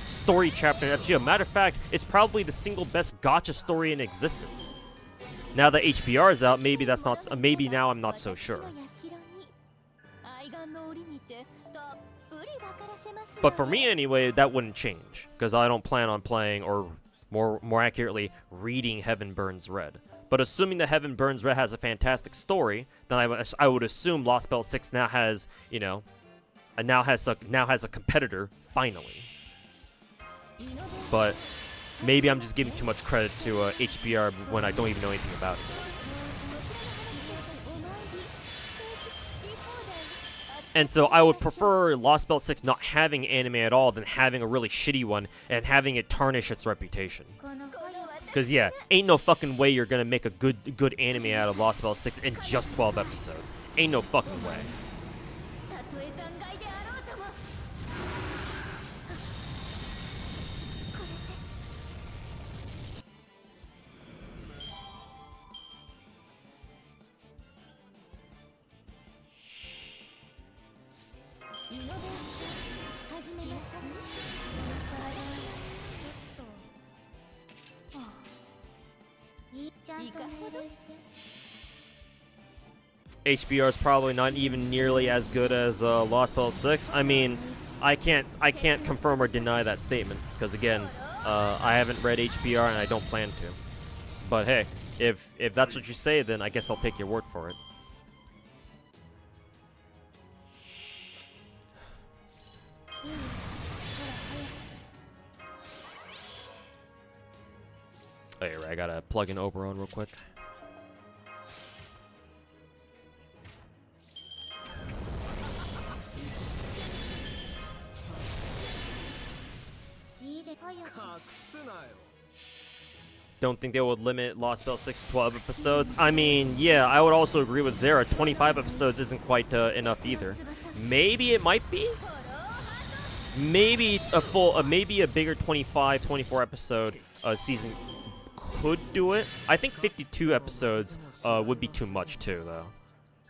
story chapter in FGO. Matter of fact, it's probably the single best gacha story in existence. Now that HBR is out, maybe that's not. Maybe now I'm not so sure. But for me anyway, that wouldn't change because I don't plan on playing, or more accurately, reading Heaven Burns Red. But assuming that Heaven Burns Red has a fantastic story, then I would assume Lost Spell 6 now has, now has a competitor finally. But maybe I'm just giving too much credit to HBR when I don't even know anything about it. And so I would prefer Lost Spell 6 not having anime at all than having a really shitty one and having it tarnish its reputation. Because, yeah, ain't no fucking way you're gonna make a good anime out of Lost Spell 6 in just 12 episodes. Ain't no fucking way. HBR is probably not even nearly as good as Lost Spell 6. I mean, I can't confirm or deny that statement because again, I haven't read HBR and I don't plan to. But hey, if that's what you say, then I guess I'll take your word for it. Hey, right, I gotta plug in Oberon real quick. Don't think they would limit Lost Spell 6 to 12 episodes. I mean, yeah, I would also agree with Zera. 25 episodes isn't quite enough either. Maybe it might be. Maybe maybe a bigger 25, 24 episode season could do it. I think 52 episodes would be too much too, though.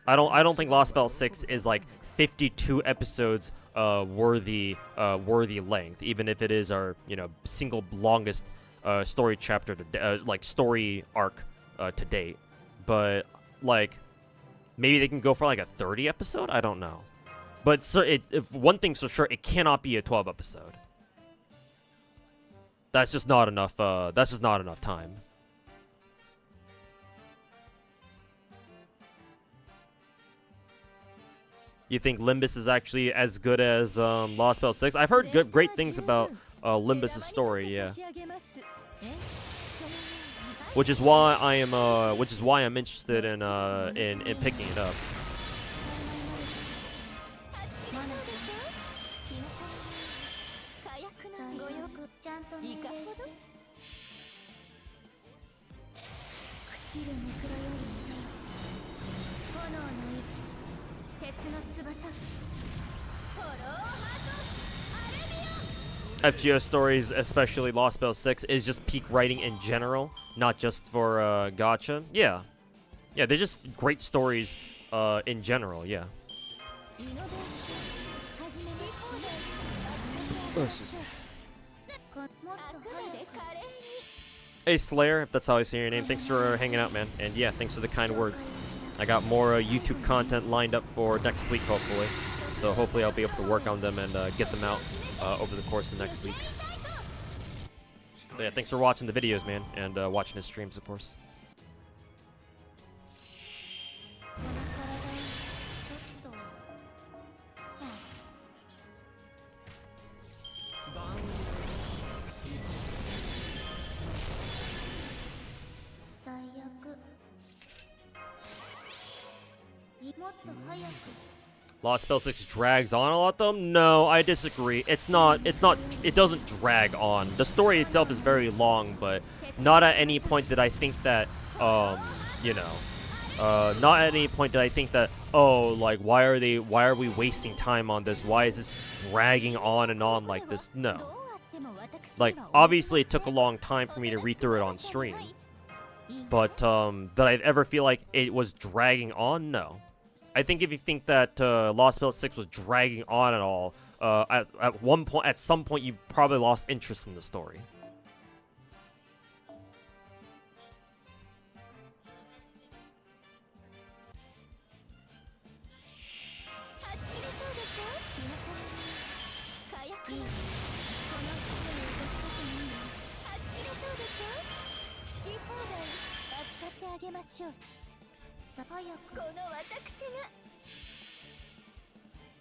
I don't think Lost Spell 6 is like 52 episodes worthy length, even if it is our single longest story chapter to like story arc to date. But like maybe they can go for like a 30 episode. I don't know. But so if one thing's for sure, it cannot be a 12 episode. That's just not enough. That's just not enough time. You think Limbus is actually as good as Lost Spell 6? I've heard great things about Limbus' story. Yeah. Which is why I'm interested in picking it up. FGO stories, especially Lost Spell 6, is just peak writing in general, not just for gacha. Yeah, they're just great stories in general. Yeah. Hey Slayer, if that's how I say your name, thanks for hanging out, man. And yeah, thanks for the kind words. I got more YouTube content lined up for next week, hopefully. So hopefully I'll be able to work on them and get them out over the course of next week. But yeah, thanks for watching the videos, man, and watching his streams, of course. Lost Spell 6 drags on a lot though? No, I disagree. It doesn't drag on. The story itself is very long, but not at any point did I think that, not at any point did I think that, oh, like, why are we wasting time on this? Why is this dragging on and on like this? No. Like, obviously it took a long time for me to read through it on stream. But, did I ever feel like it was dragging on? No. I think if you think that Lost Spell 6 was dragging on at all, at some point, you probably lost interest in the story.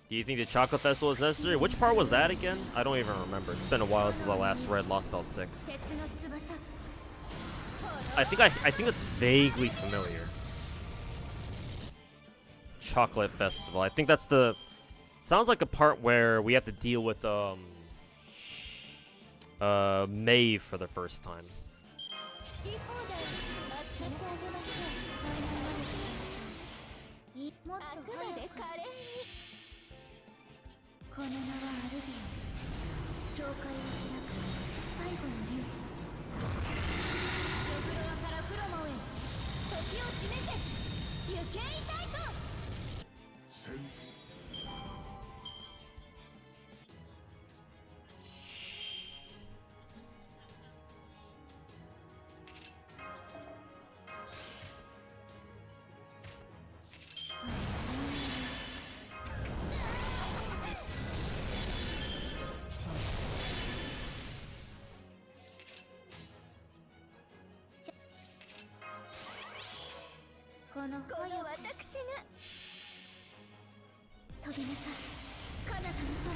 Do you think the Chocolate Festival is necessary? Which part was that again? I don't even remember. It's been a while since I last read Lost Spell 6. I think it's vaguely familiar. Chocolate Festival. I think that's the... Sounds like a part where we have to deal with Maeve for the first time.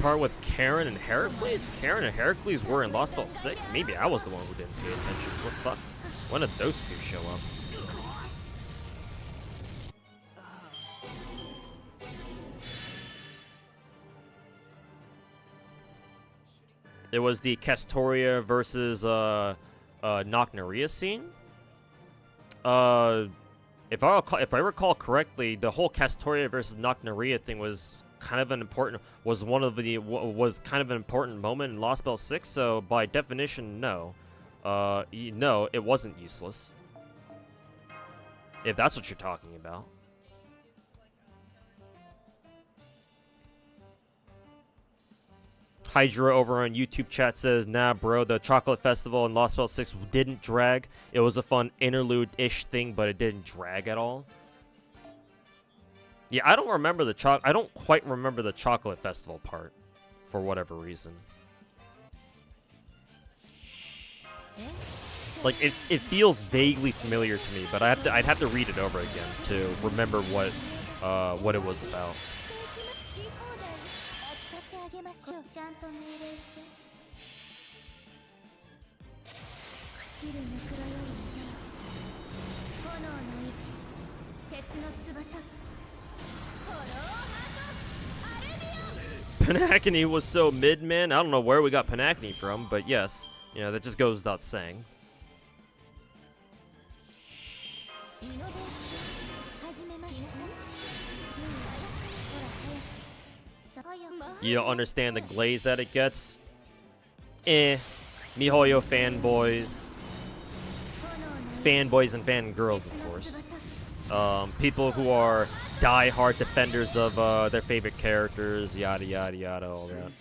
Part with Karen and Heracles? Karen and Heracles were in Lost Spell 6? Maybe I was the one who didn't pay attention. What the fuck? When did those two show up? It was the Castoria versus Nocnaria scene. If I recall correctly, the whole Castoria versus Nocnaria thing was kind of an important kind of an important moment in Lost Spell 6. So by definition, no, no, it wasn't useless. If that's what you're talking about. Hydra over on YouTube chat says, nah, bro, the Chocolate Festival in Lost Spell 6 didn't drag. It was a fun interlude-ish thing, but it didn't drag at all. Yeah, I don't remember I don't quite remember the Chocolate Festival part, for whatever reason. Like, it feels vaguely familiar to me, but I'd have to read it over again to remember what it was about. Panacony was so mid, man. I don't know where we got Panacony from, but yes, you know, that just goes without saying. You don't understand the glaze that it gets? MiHoYo fanboys. Fanboys and fangirls, of course. People who are die-hard defenders of their favorite characters, yada yada yada, all that.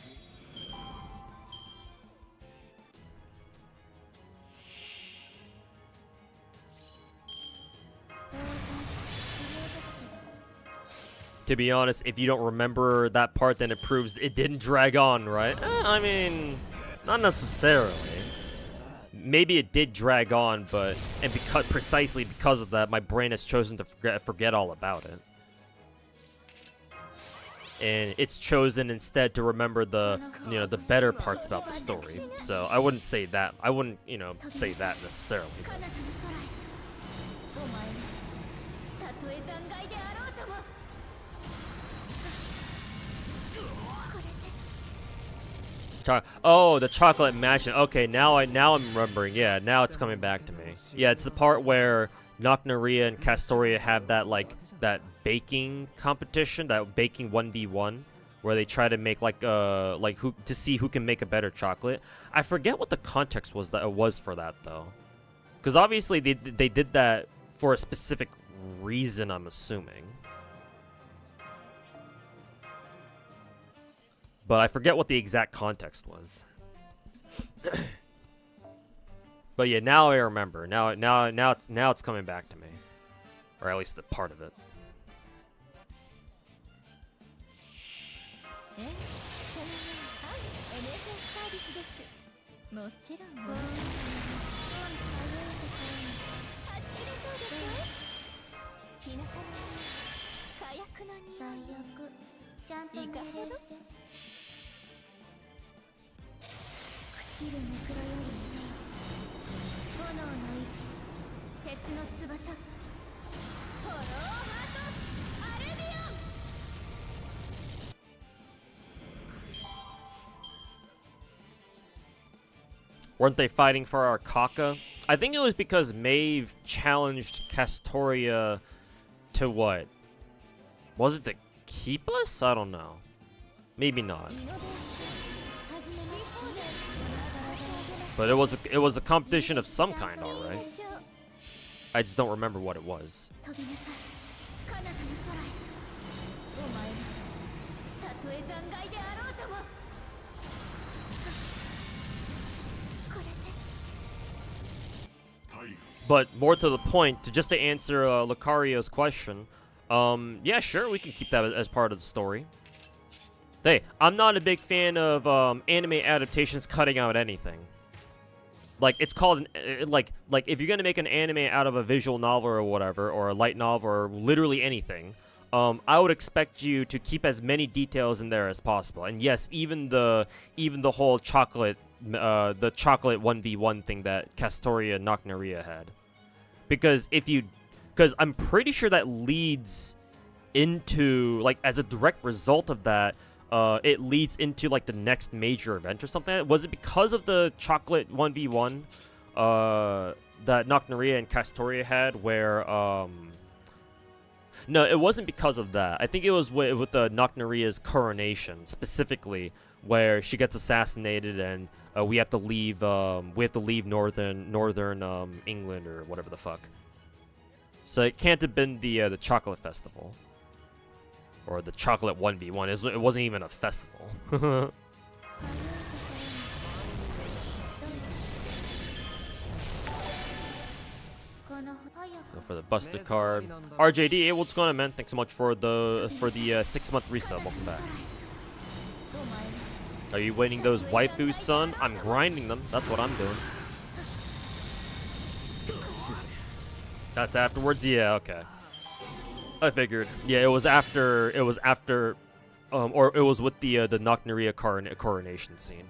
To be honest, if you don't remember that part, then it proves it didn't drag on, right? I mean, not necessarily. Maybe it did drag on, but precisely because of that, my brain has chosen to forget all about it. And it's chosen instead to remember the better parts about the story. So I wouldn't say that. I wouldn't, say that necessarily. Oh, the chocolate mansion. Okay, now I'm remembering. Yeah, now it's coming back to me. Yeah, it's the part where Nocnaria and Castoria have that baking competition, that baking 1v1, where they try to make to see who can make a better chocolate. I forget what the context was for that though, because obviously they did that for a specific reason, I'm assuming. But I forget what the exact context was. But yeah, now I remember. Now it's coming back to me, or at least a part of it. Weren't they fighting for our Kaka? I think it was because Maeve challenged Castoria to what? Was it to keep us? I don't know. Maybe not. But it was a competition of some kind, all right. I just don't remember what it was. But more to the point, just to answer Lucario's question, yeah, sure, we can keep that as part of the story. Hey, I'm not a big fan of anime adaptations cutting out anything. Like, it's called, like if you're gonna make an anime out of a visual novel or whatever, or a light novel, or literally anything, I would expect you to keep as many details in there as possible. And yes, even the whole chocolate, the chocolate 1v1 thing that Castoria and Nocnaria had. Because I'm pretty sure that leads into, like, as a direct result of that, it leads into, like, the next major event or something. Was it because of the chocolate 1v1 that Nocnaria and Castoria had, where, no, it wasn't because of that. I think it was with the Nocnaria's coronation, specifically, where she gets assassinated and we have to leave northern England or whatever the fuck. So it can't have been the chocolate festival or the chocolate 1v1. It wasn't even a festival. Go for the busted card. RJD, hey, what's going on, man? Thanks so much for the 6-month resub. Welcome back. Are you waiting those waifus, son? I'm grinding them. That's what I'm doing. Excuse me. That's afterwards? Yeah, okay. I figured. Yeah, it was after. Or it was with the Nocneria coronation scene.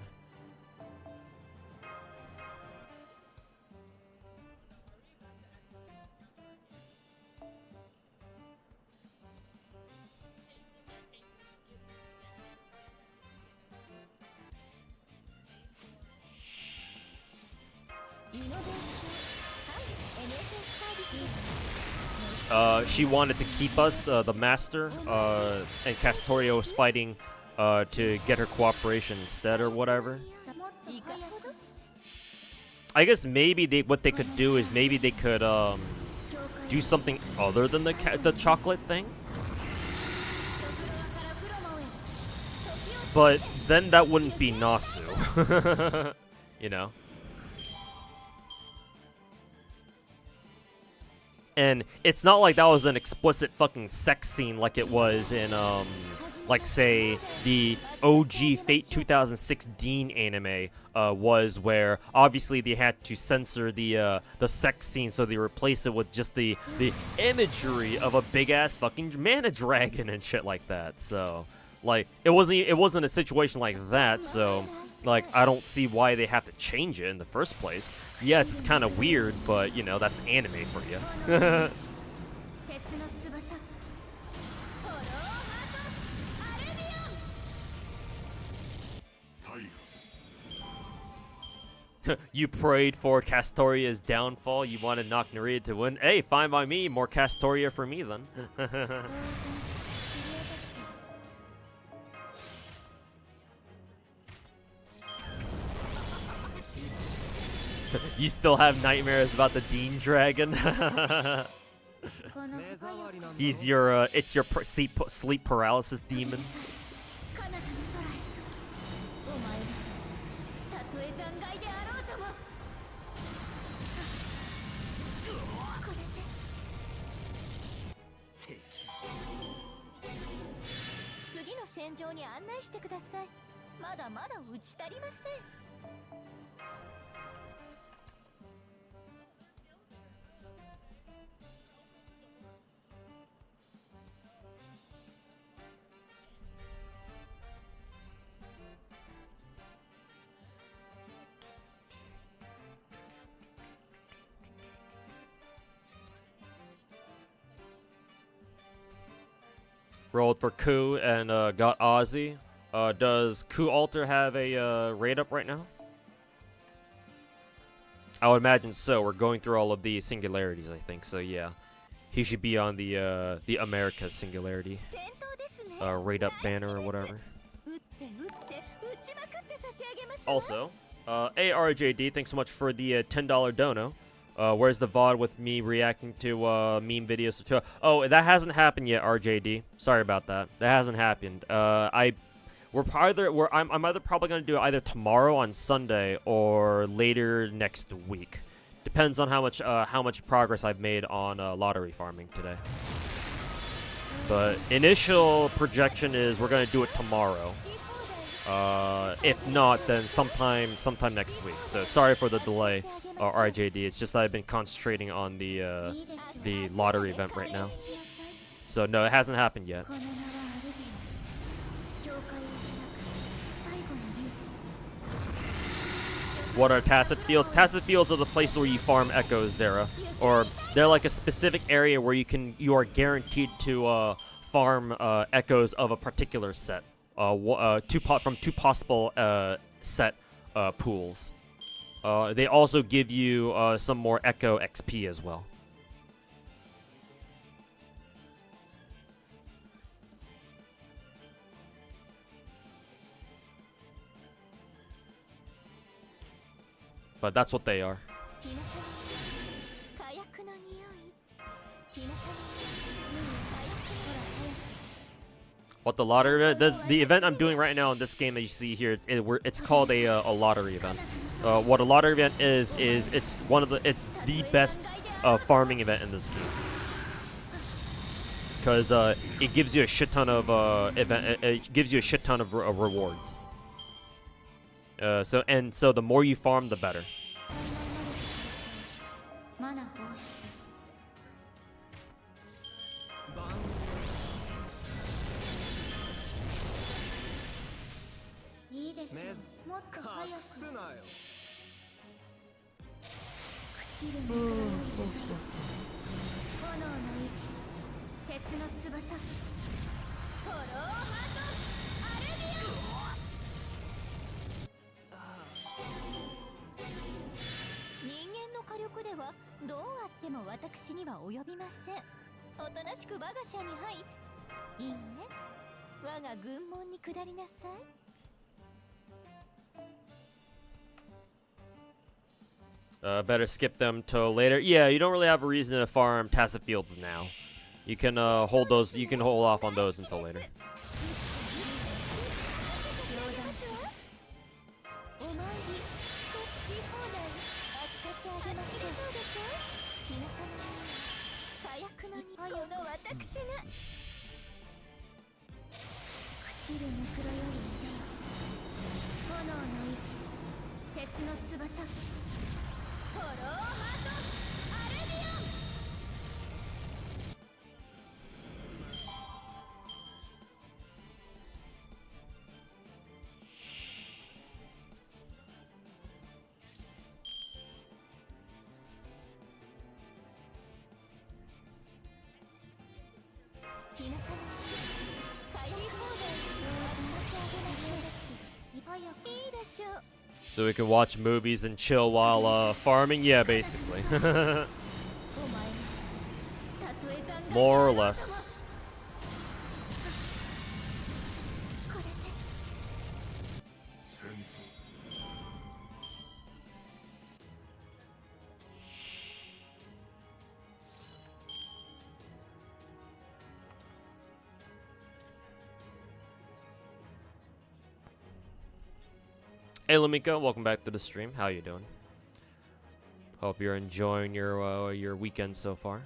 She wanted to keep us, the master, and Castoria was fighting to get her cooperation instead or whatever. I guess maybe what they could do is maybe they could do something other than the chocolate thing. But then that wouldn't be Nasu. You know? And it's not like that was an explicit fucking sex scene like it was in, like, say, the OG Fate 2006 Dean anime was, where obviously they had to censor the sex scene, so they replaced it with just the imagery of a big-ass fucking mana dragon and shit like that. So, like, it wasn't a situation like that, so, like, I don't see why they have to change it in the first place. Yes, it's kind of weird, but, you know, that's anime for you. You prayed for Castoria's downfall. You wanted Nocneria to win. Hey, fine by me. More Castoria for me, then. You still have nightmares about the Dean Dragon? He's your, it's your sleep paralysis demon. Rolled for Ku and got Ozzy. Does Ku Alter have a raid up right now? I would imagine so. We're going through all of the singularities, I think. So yeah, he should be on the America singularity raid up banner or whatever. Also, ARJD, thanks so much for the $10 dono. Where's the VOD with me reacting to meme videos? Oh, that hasn't happened yet, RJD. Sorry about that. That hasn't happened. I'm either probably gonna do it either tomorrow on Sunday or later next week. Depends on how much progress I've made on lottery farming today. But initial projection is we're gonna do it tomorrow. If not, then sometime next week. So sorry for the delay, RJD. It's just that I've been concentrating on the lottery event right now. So no, it hasn't happened yet. What are Tacit Fields? Tacit Fields are the place where you farm echoes, Zera. Or they're like a specific area where you are guaranteed to farm echoes of a particular set. From two possible set pools. They also give you some more Echo XP as well. But that's what they are. What the lottery event? The event I'm doing right now in this game that you see here, it's called a lottery event. What a lottery event is it's the best farming event in this game because it gives you a shit ton of it gives you a shit ton of rewards. So the more you farm, the better. Better skip them till later. Yeah, you don't really have a reason to farm tacit fields now. You can hold those. You can hold off on those until later. So we can watch movies and chill while farming? Yeah, basically. More or less. Hey Lamika, welcome back to the stream. How you doing? Hope you're enjoying your weekend so far.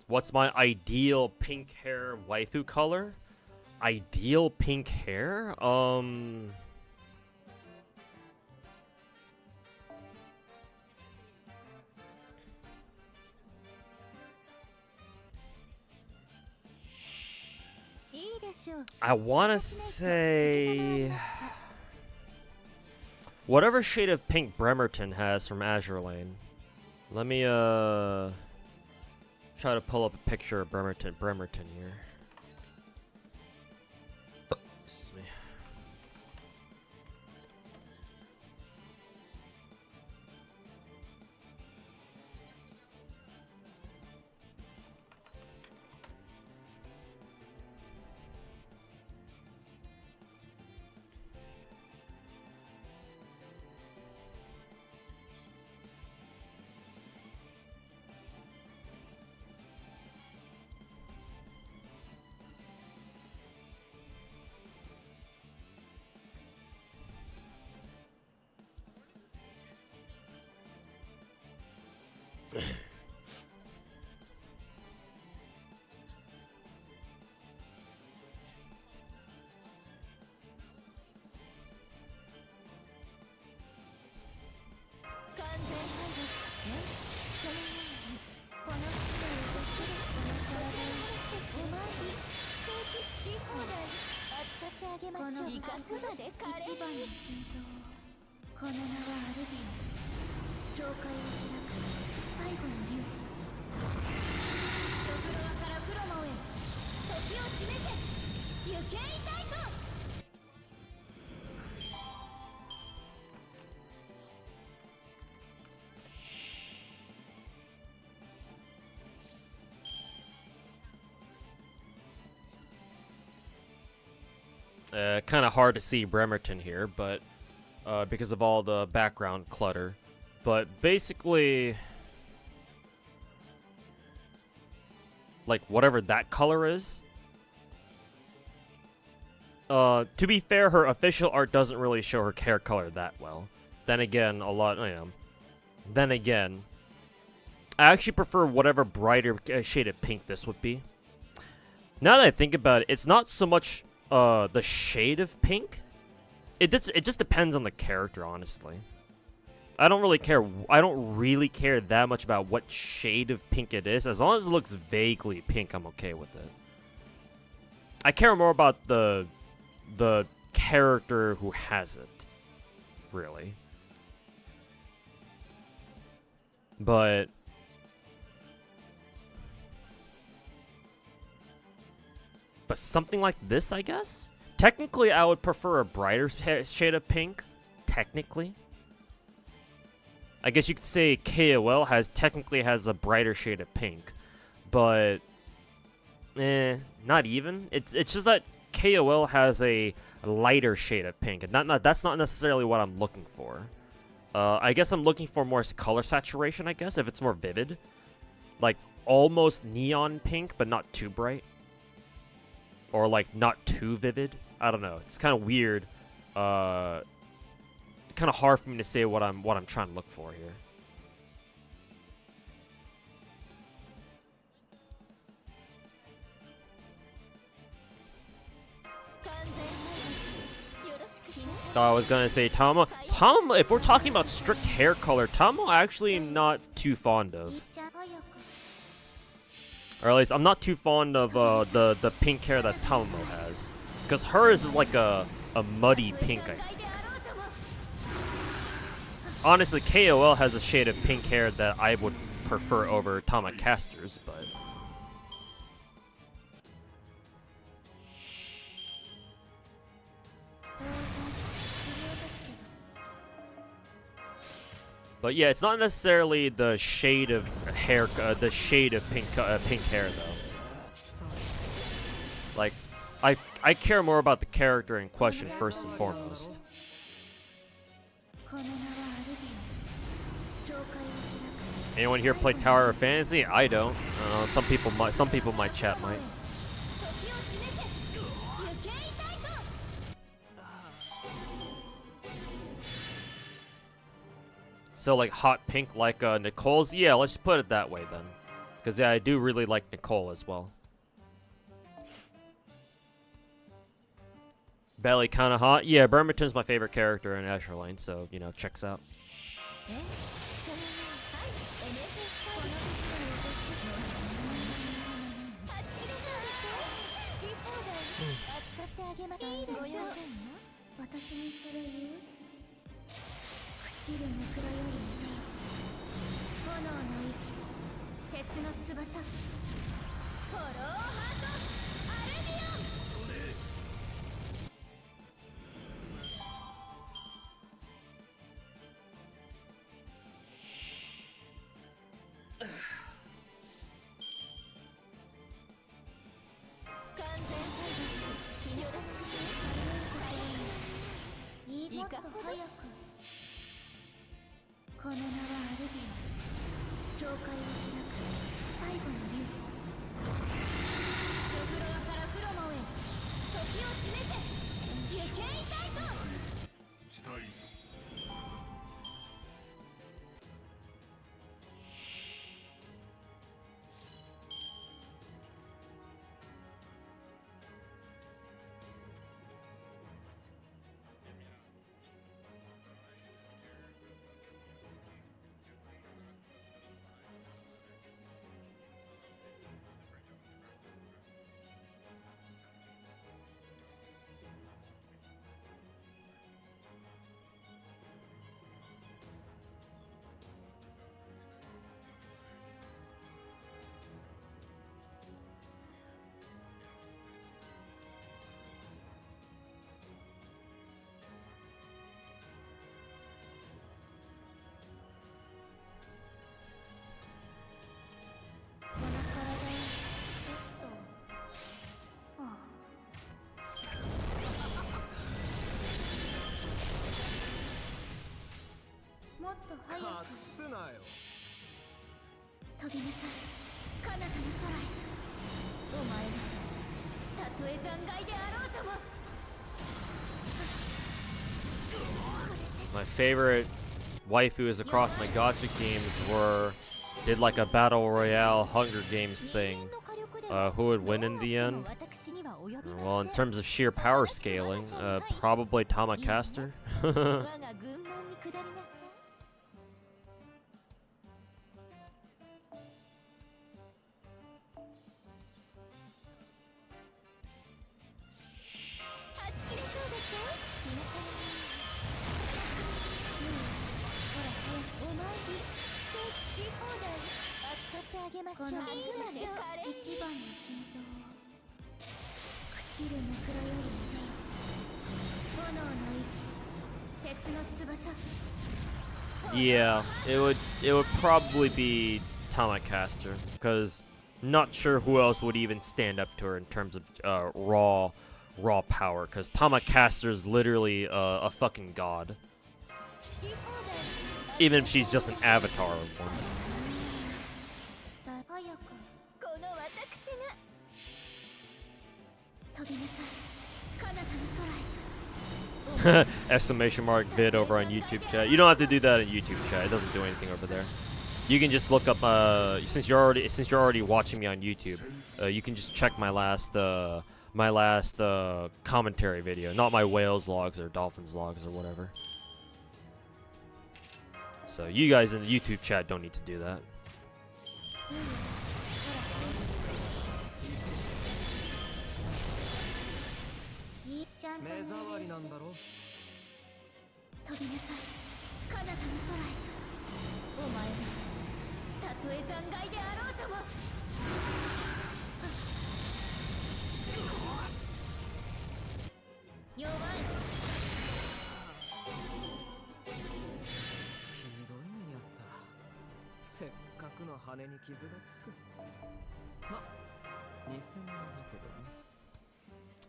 What's my ideal pink hair waifu color? Ideal pink hair? I want to say whatever shade of pink Bremerton has from Azure Lane. Let me try to pull up a picture of Bremerton here. Excuse me. Kind of hard to see Bremerton here, but because of all the background clutter. But basically, like whatever that color is. To be fair, her official art doesn't really show her hair color that well. Then again, Then again, I actually prefer whatever brighter shade of pink this would be. Now that I think about it, it's not so much the shade of pink. It just depends on the character, honestly. I don't really care that much about what shade of pink it is. As long as it looks vaguely pink, I'm okay with it. I care more about the character who has it, really. But something like this, I guess? Technically, I would prefer a brighter shade of pink. Technically. I guess you could say KOL technically has a brighter shade of pink. But, not even. It's just that KOL has a lighter shade of pink. And that's not necessarily what I'm looking for. I guess I'm looking for more color saturation, I guess, if it's more vivid. Like, almost neon pink, but not too bright. Or, like, not too vivid. I don't know. It's kind of weird. Kind of hard for me to say what I'm trying to look for here. I was gonna say Tama. If we're talking about strict hair color, Tama I actually am not too fond of. Or at least I'm not too fond of the pink hair that Tamamo has. Because hers is like a muddy pink, I think. Honestly, KOL has a shade of pink hair that I would prefer over Tama Caster's, but... But yeah, it's not necessarily the shade of hair, the shade of pink hair though. Like, I care more about the character in question first and foremost. Anyone here play Tower of Fantasy? I don't. Some people might chat might. So like hot pink like Nicole's? Yeah, let's put it that way then. Because yeah, I do really like Nicole as well. Belly kinda hot? Yeah, Bremerton's my favorite character in Azure Lane, so, you know, checks out. My favorite waifus across my gacha games did like a battle royale Hunger Games thing. Who would win in the end? Well, in terms of sheer power scaling, probably Tamakaster. Yeah, it would probably be Tamakaster, because not sure who else would even stand up to her in terms of raw power, because Tamakaster is literally a fucking god. Even if she's just an avatar of one. Exclamation mark vid over on YouTube chat. You don't have to do that in YouTube chat. It doesn't do anything over there. You can just look up since you're already watching me on YouTube, you can just check my last commentary video, not my whales logs or dolphins logs or whatever. So you guys in the YouTube chat don't need to do that.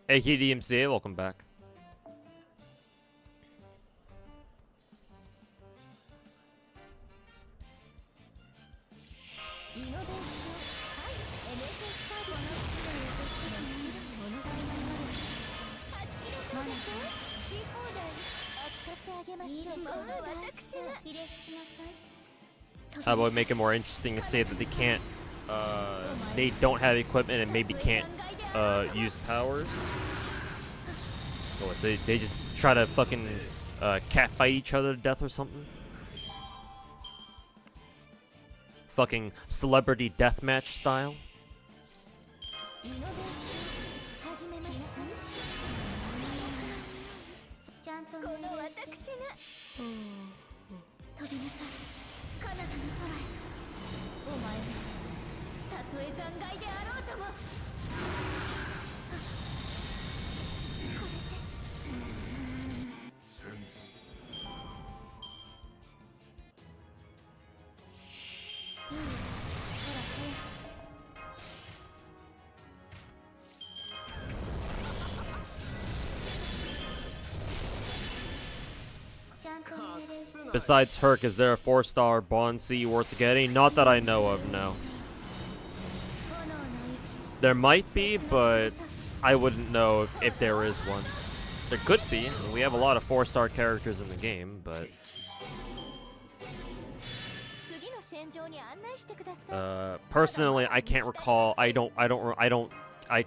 Hey KDMCA, welcome back. How about make it more interesting to say that they can't, they don't have equipment and maybe can't use powers? Or they just try to fucking catfight each other to death or something? Fucking celebrity deathmatch style? Besides Herc, is there a 4-star Bond C worth getting? Not that I know of, no. There might be, but I wouldn't know if there is one. There could be. I mean, we have a lot of 4-star characters in the game, but personally, I can't recall. I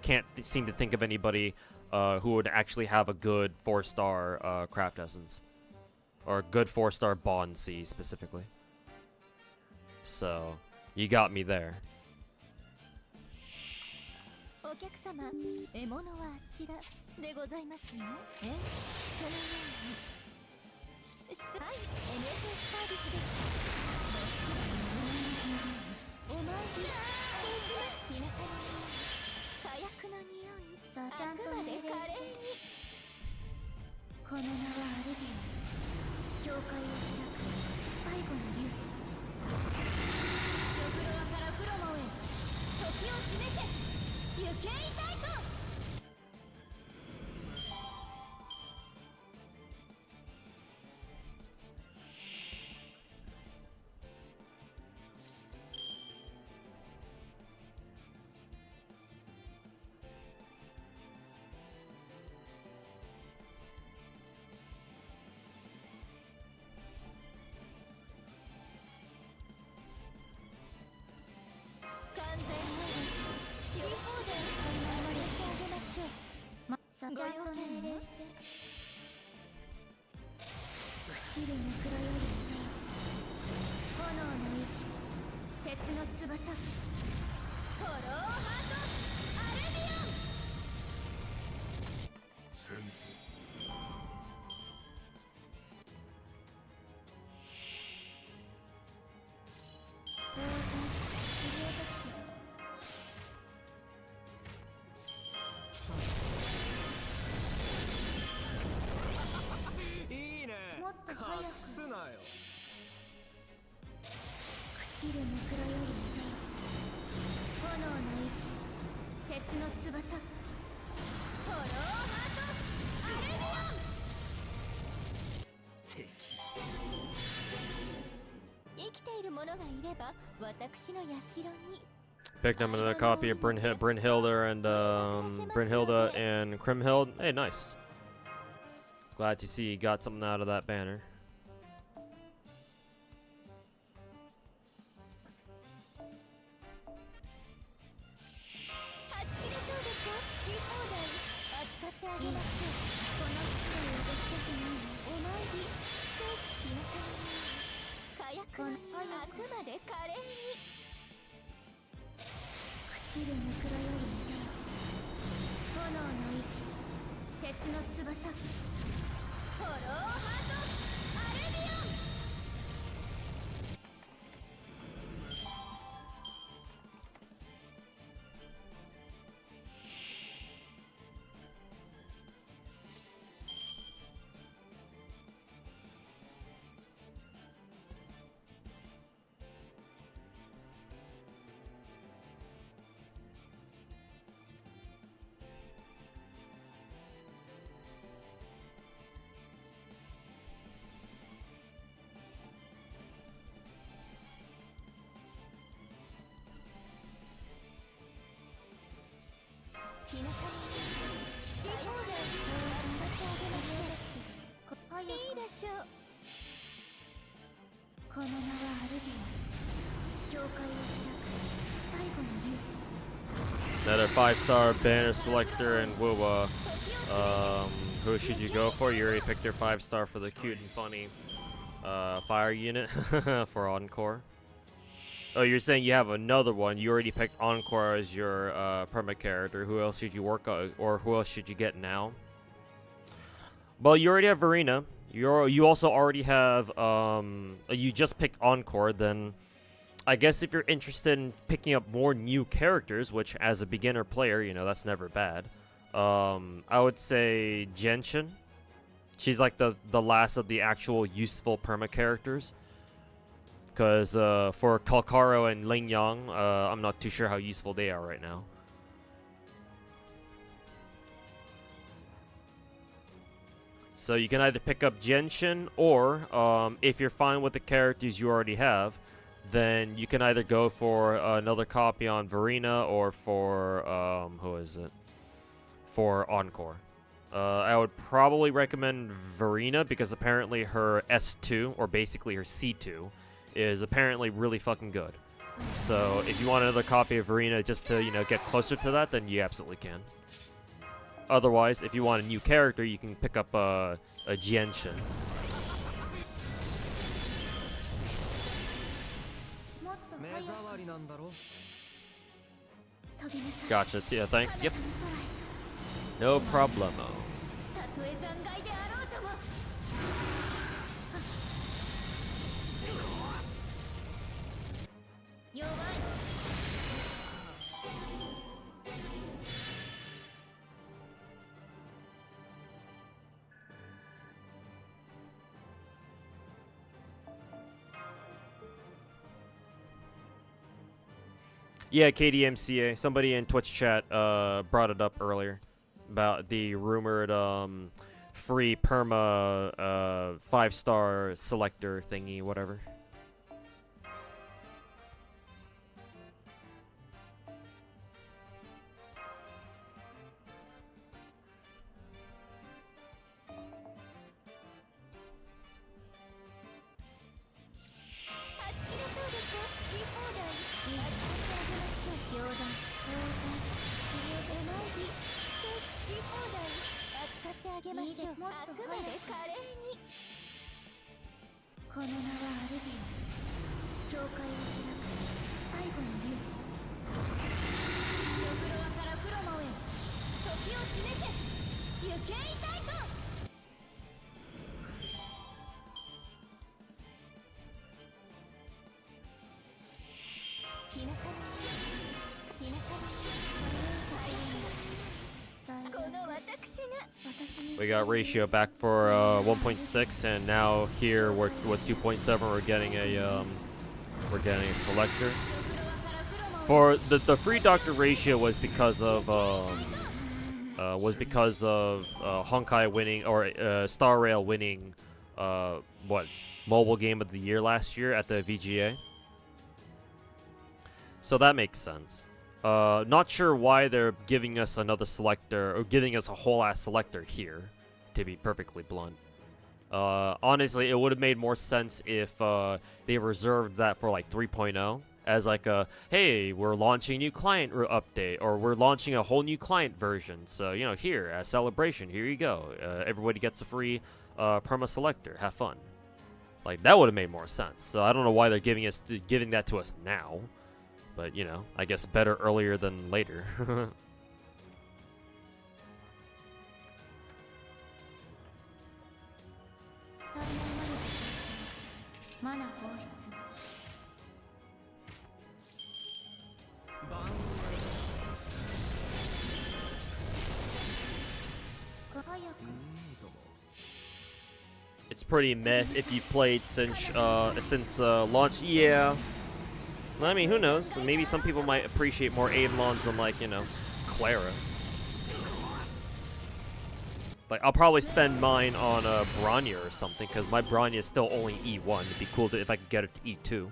can't seem to think of anybody who would actually have a good 4-star craft essence. Or a good 4-star Bond C, specifically. So, you got me there. じゃあと命令して朽ちるぬくろより炎の息鉄の翼フォローハートアレビオン戦いいねもっと早く隠すなよ朽ちるぬくろより炎の息鉄の翼フォローハートアレビオン敵生きている者がいれば私の社に Picked up another copy of Brynhilda and Krimhild. Hey, nice. Glad to see you got something out of that banner. Another 5-star banner selector and Wuwa. Who should you go for? You already picked your 5-star for the cute and funny fire unit for Encore. Oh, you're saying you have another one. You already picked Encore as your perma character. Who else should you work on, or who else should you get now? Well, you already have Verena. You also already have you just picked Encore. Then I guess if you're interested in picking up more new characters, which as a beginner player, you know, that's never bad. I would say Genshin. She's like the last of the actual useful perma characters. Because for Kalkaro and Lingyang, I'm not too sure how useful they are right now. So you can either pick up Genshin, or if you're fine with the characters you already have, then you can either go for another copy on Verena, or for, who is it? For Encore. I would probably recommend Verena, because apparently her S2, or basically her C2, is apparently really fucking good. So if you want another copy of Verena just to, you know, get closer to that, then you absolutely can. Otherwise, if you want a new character, you can pick up a Genshin. Gotcha. Yeah, thanks. Yep. No problemo. Yeah, KDMCA. Somebody in Twitch chat brought it up earlier about the rumored free perma 5-star selector thingy, whatever. けましょう。あくまで華麗に。この名はアルビオン。教会を開く最後の竜。ジョフロワからフロモへ。時を示せ。行けいたいと。ひなかひなかこの私が We got ratio back for 1.6, and now here we're with 2.7. We're getting a selector. For the free doctor ratio was because of Honkai winning, or Star Rail winning mobile game of the year last year at the VGA. So that makes sense. Not sure why they're giving us another selector, or giving us a whole ass selector here, to be perfectly blunt. Honestly, it would have made more sense if they reserved that for like 3.0 as like a, hey, we're launching a new client update, or we're launching a whole new client version. So, you know, here, as celebration, here you go. Everybody gets a free perma selector. Have fun. Like, that would have made more sense. So I don't know why they're giving that to us now. But, you know, I guess better earlier than later. It's pretty meh if you played since launch. Yeah. I mean, who knows? Maybe some people might appreciate more Eidolons than, like, you know, Clara. Like, I'll probably spend mine on Bronya or something, because my Bronya is still only E1. It'd be cool if I could get it to E2.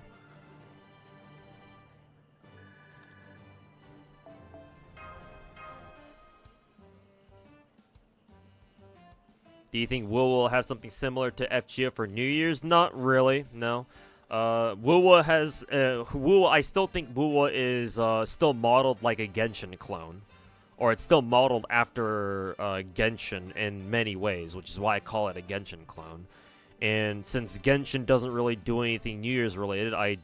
Do you think will have something similar to FGO for New Year's? Not really, no. Wuwa has, I still think Wuwa is, still modeled like a Genshin clone. Or it's still modeled after, Genshin in many ways, which is why I call it a Genshin clone. And since Genshin doesn't really do anything New Year's related, I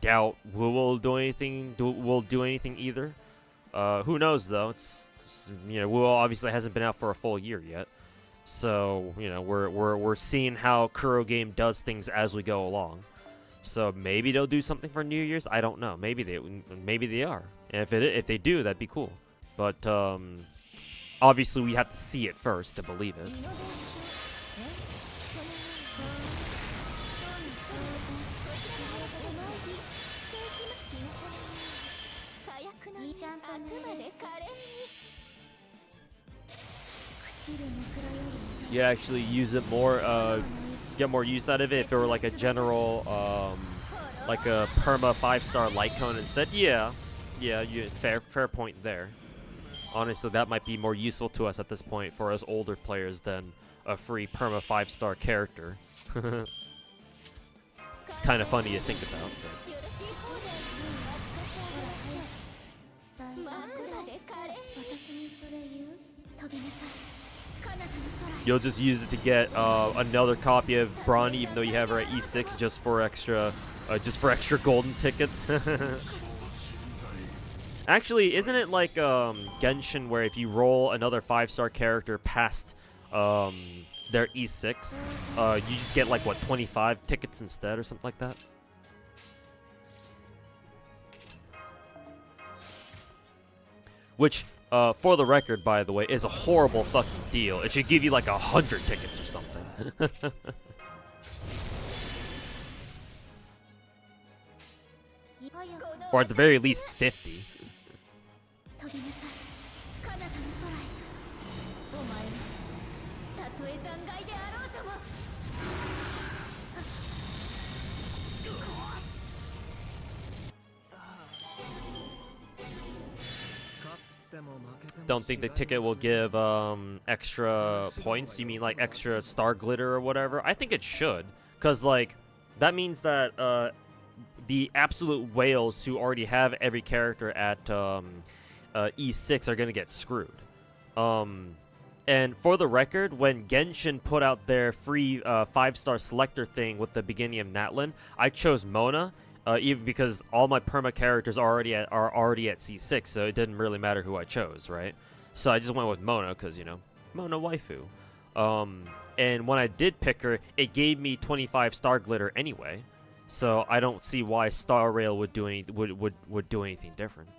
doubt Wuwa will do anything either. Who knows, though? It's you know, Wuwa obviously hasn't been out for a full year yet. So, you know, we're seeing how Kuro Game does things as we go along. So maybe they'll do something for New Year's. I don't know. Maybe they are. And if they do, that'd be cool. But obviously we have to see it first to believe it. You actually use it more, get more use out of it if it were like a general, like a perma 5-star light cone instead. Yeah, fair point there. Honestly, that might be more useful to us at this point for us older players than a free perma 5-star character. Kind of funny to think about. But. You'll just use it to get another copy of Bronny, even though you have her at E6, just for extra golden tickets. Actually, isn't it like Genshin, where if you roll another 5-star character past their E6, you just get like what, 25 tickets instead or something like that? Which, for the record, by the way, is a horrible fucking deal. It should give you like 100 tickets or something. Or at the very least 50. Don't think the ticket will give extra points. You mean like extra star glitter or whatever? I think it should, because like that means that the absolute whales who already have every character at E6 are gonna get screwed. And for the record, when Genshin put out their free 5-star selector thing with the beginning of Natlan, I chose Mona, even because all my perma characters are already at C6, so it didn't really matter who I chose, right? So I just went with Mona because, you know, Mona waifu. And when I did pick her, it gave me 25 star glitter anyway, so I don't see why Star Rail would do anything different.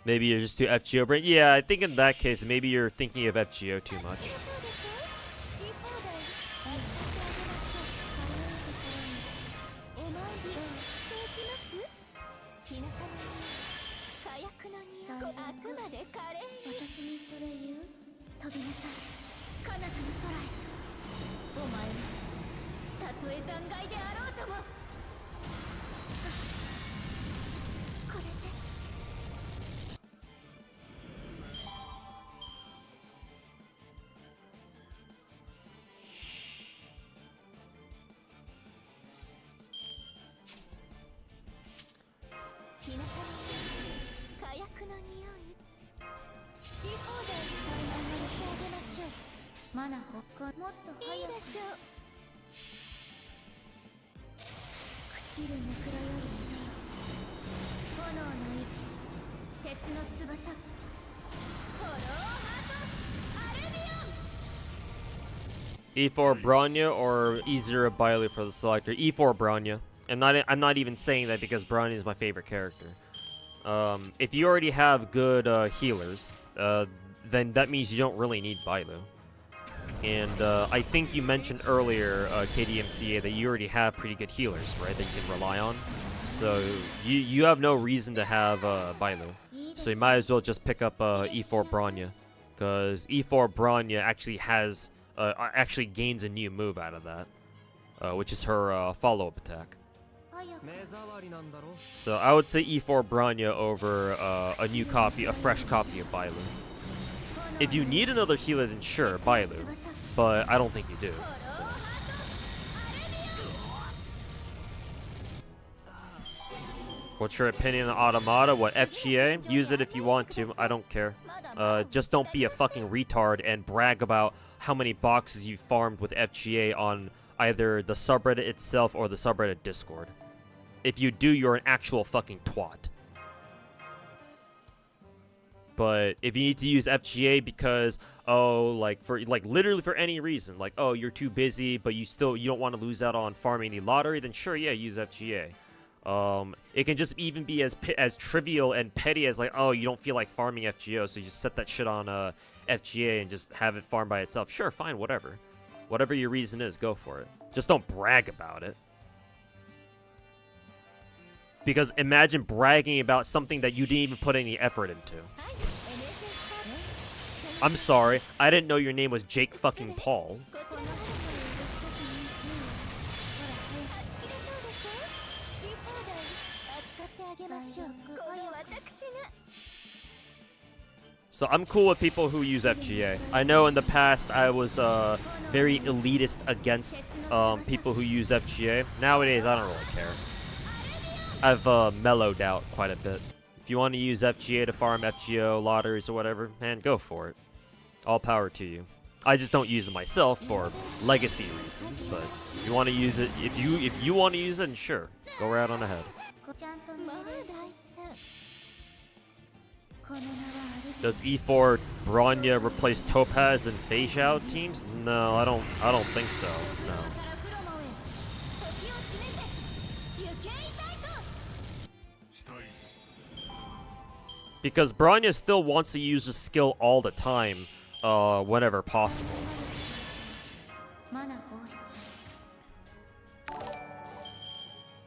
Maybe you're just too FGO brain. Yeah, I think in that case, maybe you're thinking of FGO too much. E4 Bronya or E0 Bailu for the selector. E4 Bronya. I'm not even saying that because Bronya is my favorite character. If you already have good healers, then that means you don't really need Bailu. And I think you mentioned earlier, KDMCA, that you already have pretty good healers, right, that you can rely on. So you have no reason to have Bailu. So you might as well just pick up E4 Bronya, because E4 Bronya actually has actually gains a new move out of that, which is her follow-up attack. So I would say E4 Bronya over a fresh copy of Bailu. If you need another healer, then sure, Bailu. But I don't think you do. So. What's your opinion on Automata? What, FGA? Use it if you want to. I don't care. Just don't be a fucking retard and brag about how many boxes you farmed with FGA on either the subreddit itself or the subreddit Discord. If you do, you're an actual fucking twat. But if you need to use FGA because, literally for any reason, like, oh, you're too busy, but you don't want to lose out on farming any lottery, then sure, yeah, use FGA. It can just even be as trivial and petty as, like, oh, you don't feel like farming FGO, so you just set that shit on FGA and just have it farm by itself. Sure, fine, whatever. Whatever your reason is, go for it. Just don't brag about it. Because imagine bragging about something that you didn't even put any effort into. I'm sorry, I didn't know your name was Jake fucking Paul. So I'm cool with people who use FGA. I know in the past I was very elitist against people who use FGA. Nowadays I don't really care. I've mellowed out quite a bit. If you want to use FGA to farm FGO, lotteries, or whatever, man, go for it. All power to you. I just don't use it myself for legacy reasons, but if you want to use it, if you want to use it, then sure, go right on ahead. Does E4 Bronya replace Topaz and Feixiao teams? No, I don't think so. No. Because Bronya still wants to use the skill all the time, whenever possible.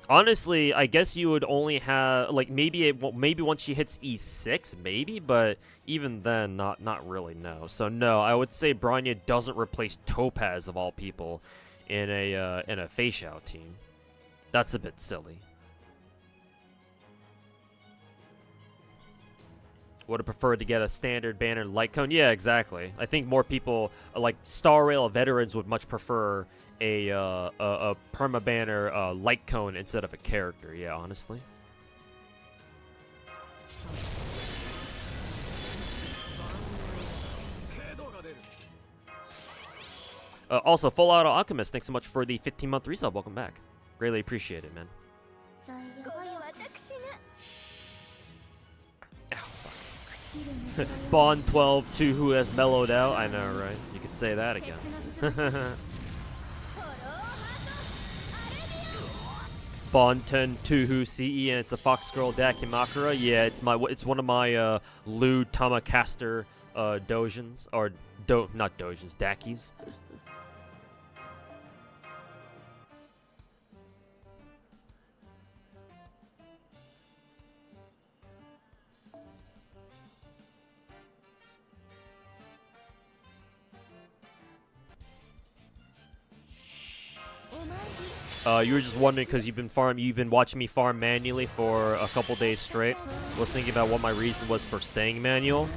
Honestly, I guess you would only have, like, maybe once she hits E6, maybe, but even then, not really, no. So no, I would say Bronya doesn't replace Topaz of all people in a Feixiao team. That's a bit silly. Would have preferred to get a standard banner light cone. Yeah, exactly. I think more people, like Star Rail veterans, would much prefer a perma banner light cone instead of a character. Yeah, honestly. Also, Full Auto Alchemist, thanks so much for the 15-month resub. Welcome back. Greatly appreciate it, man. Bond 12 2 who has mellowed out. I know, right? You could say that again. Bond 10 2 who CE and it's a Fox Girl Dakimakura. Yeah, it's one of my lewd Tamacaster dojins or not dojins, dakis. You were just wondering because you've been watching me farm manually for a couple days straight. Was thinking about what my reason was for staying manual.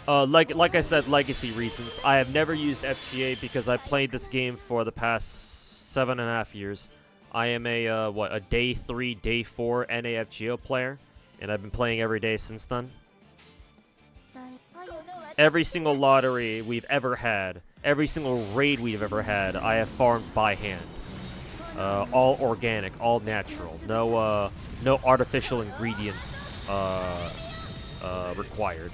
Like I said, legacy reasons. I have never used FGA because I played this game for the past 7.5 years. I am a day 3, day 4 NAFGO player, and I've been playing every day since then. Every single lottery we've ever had, every single raid we've ever had, I have farmed by hand. All organic, all natural. No artificial ingredients required.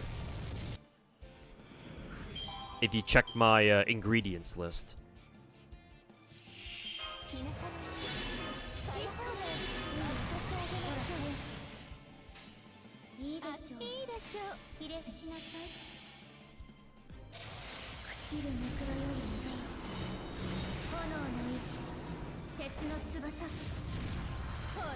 If you check my ingredients list.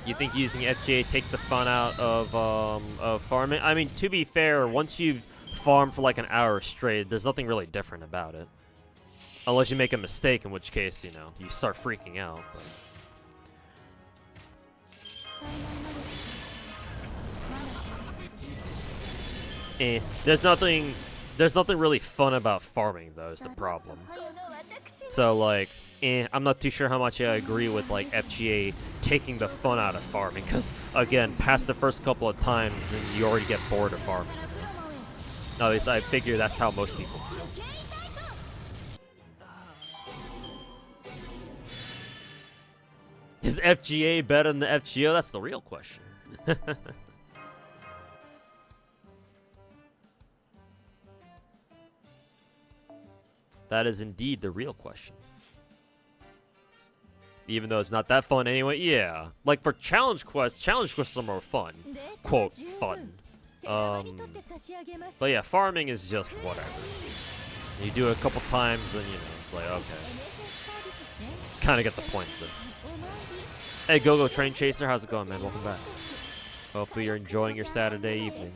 You think using FGA takes the fun out of farming? I mean, to be fair, once you've farmed for like an hour straight, there's nothing really different about it. Unless you make a mistake, in which case, you know, you start freaking out. But... There's nothing really fun about farming, though, is the problem. So, like, I'm not too sure how much I agree with, like, FGA taking the fun out of farming, because, again, past the first couple of times, and you already get bored of farming. At least I figure that's how most people feel. Is FGA better than the FGO? That's the real question. That is indeed the real question. Even though it's not that fun anyway, yeah. Like for challenge quests are more fun. Quote, fun. But yeah, farming is just whatever. You do it a couple times, then you know, it's like, okay. Kinda get the point of this. Hey, Go Train Chaser, how's it going, man? Welcome back. Hopefully you're enjoying your Saturday evening.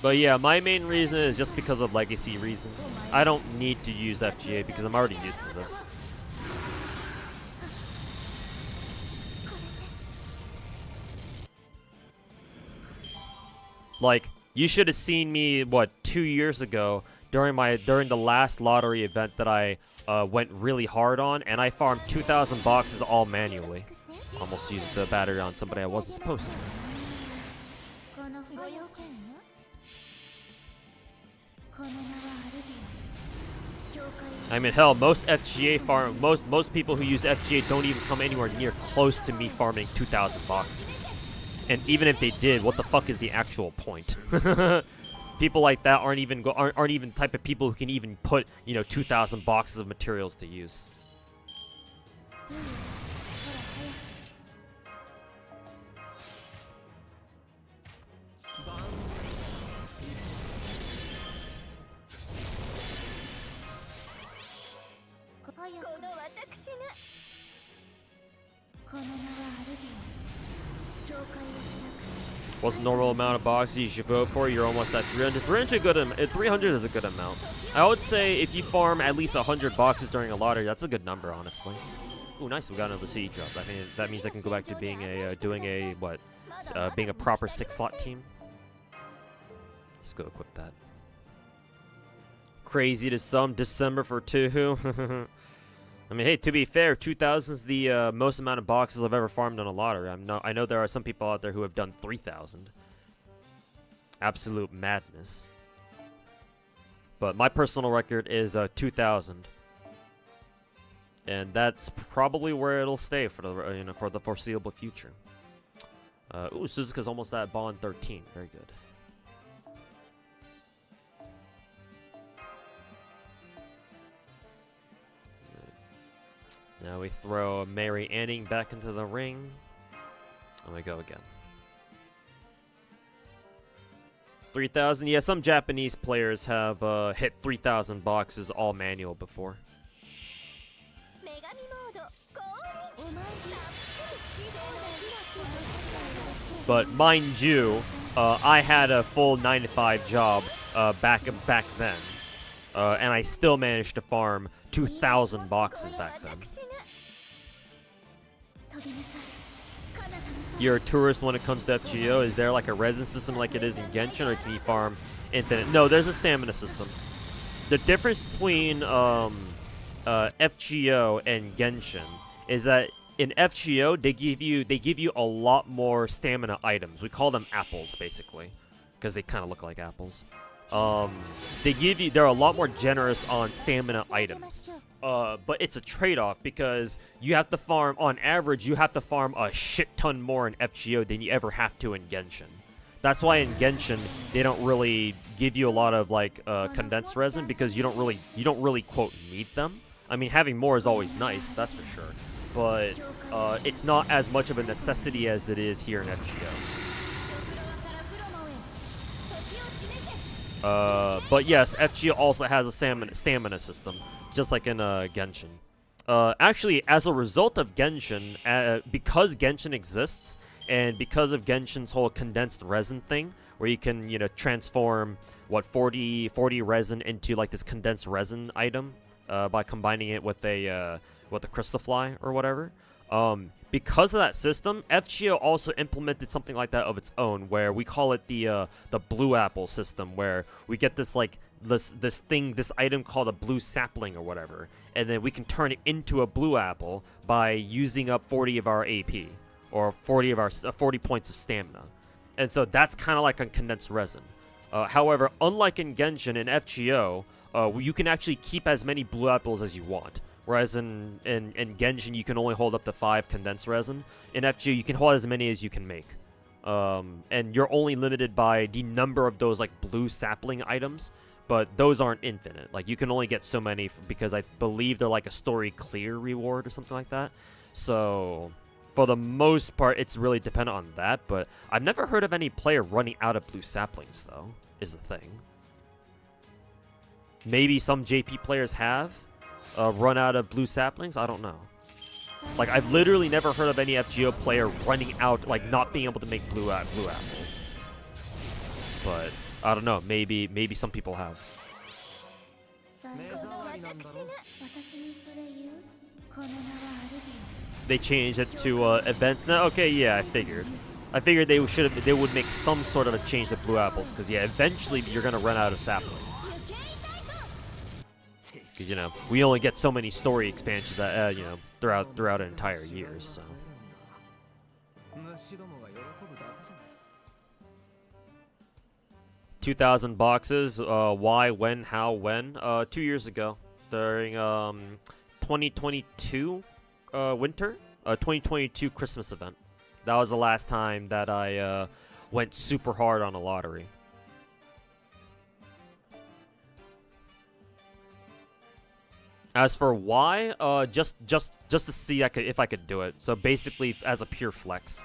But yeah, my main reason is just because of legacy reasons. I don't need to use FGA because I'm already used to this. Like, you should have seen me, what, 2 years ago during the last lottery event that I went really hard on, and I farmed 2,000 boxes all manually. Almost used the battery on somebody I wasn't supposed to. I mean, hell, most people who use FGA don't even come anywhere near close to me farming 2,000 boxes. And even if they did, what the fuck is the actual point? People like that aren't even the type of people who can even put, you know, 2,000 boxes of materials to use. What's the normal amount of boxes you should vote for? You're almost at 300. 300 is a good amount. I would say if you farm at least 100 boxes during a lottery, that's a good number, honestly. Ooh, nice. We got another CE drop. I mean, that means I can go back to being being a proper 6-slot team. Let's go equip that. Crazy to some, December for 2. I mean, hey, to be fair, 2,000 is the most amount of boxes I've ever farmed on a lottery. I know there are some people out there who have done 3,000. Absolute madness. But my personal record is 2,000, and that's probably where it'll stay for the for the foreseeable future. Ooh, Suzuka's almost at Bond 13. Very good. Now we throw Mary Anning back into the ring, and we go again. 3,000. Yeah, some Japanese players have hit 3,000 boxes all manual before. But mind you, I had a full 9-to-5 job back then, and I still managed to farm 2,000 boxes back then. You're a tourist when it comes to FGO. Is there like a resin system like it is in Genshin, or can you farm infinite? No, there's a stamina system. The difference between FGO and Genshin is that in FGO they give you a lot more stamina items. We call them apples basically, because they kind of look like apples. They're a lot more generous on stamina items. But it's a trade-off because you have to farm, on average, you have to farm a shit ton more in FGO than you ever have to in Genshin. That's why in Genshin they don't really give you a lot of like condensed resin, because you don't really quote need them. I mean, having more is always nice, that's for sure, but it's not as much of a necessity as it is here in FGO. But yes, FGO also has a stamina system, just like in Genshin. Actually, as a result of Genshin, because Genshin exists, and because of Genshin's whole condensed resin thing, where you can, transform, 40 resin into, like, this condensed resin item, by combining it with a crystal fly, or whatever. Because of that system, FGO also implemented something like that of its own, where we call it the blue apple system, where we get this this item called a blue sapling or whatever, and then we can turn it into a blue apple by using up 40 of our AP, or 40 points of stamina, and so that's kind of like a condensed resin. However, unlike in Genshin and FGO, you can actually keep as many blue apples as you want. Whereas in Genshin, you can only hold up to 5 condensed resin. In FGO, you can hold as many as you can make. And you're only limited by the number of those, like, blue sapling items. But those aren't infinite. Like, you can only get so many because I believe they're, like, a story clear reward or something like that. So, for the most part, it's really dependent on that. But I've never heard of any player running out of blue saplings, though, is the thing. Maybe some JP players have. Run out of blue saplings? I don't know. Like, I've literally never heard of any FGO player running out, like, not being able to make blue apples. But, I don't know. Maybe some people have. They changed it to events now? Okay, yeah, I figured. I figured they would make some sort of a change to blue apples, because, yeah, eventually you're going to run out of saplings. Because, we only get so many story expansions, throughout an entire year, so. 2,000 boxes, why, when, how, when? 2 years ago, during, 2022, winter? 2022 Christmas event. That was the last time that I, went super hard on a lottery. As for why, just to see if I could do it. So basically, as a pure flex.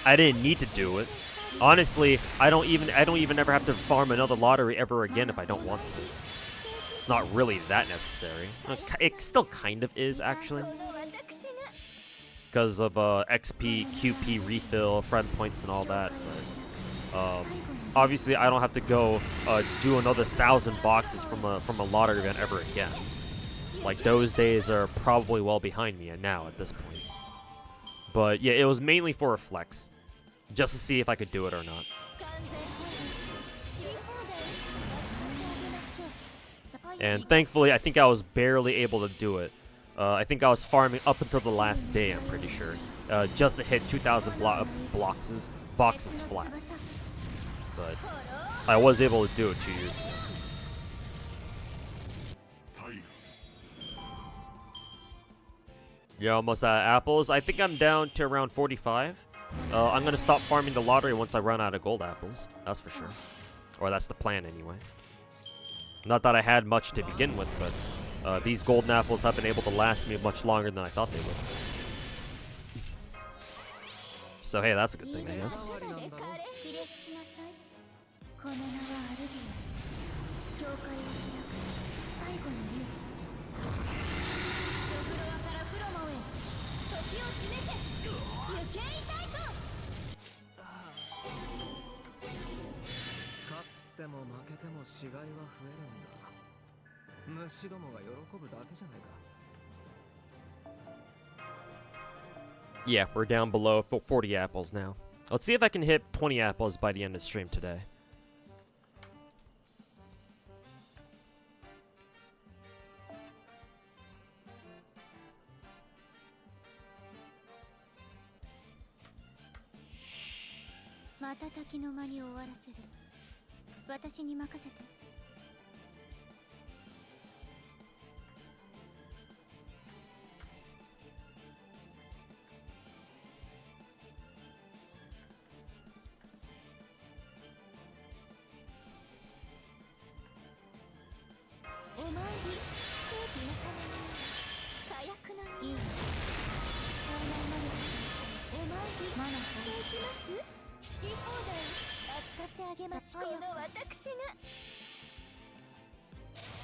I didn't need to do it. Honestly, I don't even ever have to farm another lottery ever again if I don't want to. It's not really that necessary. It still kind of is, actually, because of XP, QP refill, friend points, and all that. But, obviously, I don't have to go do another 1,000 boxes from a lottery event ever again. Like, those days are probably well behind me now at this point. But yeah, it was mainly for a flex, just to see if I could do it or not. And thankfully, I think I was barely able to do it. I think I was farming up until the last day, I'm pretty sure. Just to hit 2,000 boxes flat. But I was able to do it 2 years ago. You're almost out of apples. I think I'm down to around 45. I'm gonna stop farming the lottery once I run out of gold apples. That's for sure. Or that's the plan anyway. Not that I had much to begin with, but these golden apples have been able to last me much longer than I thought they would. So hey, that's a good thing, I guess. Yeah, we're down below 40 apples now. Let's see if I can hit 20 apples by the end of the stream today.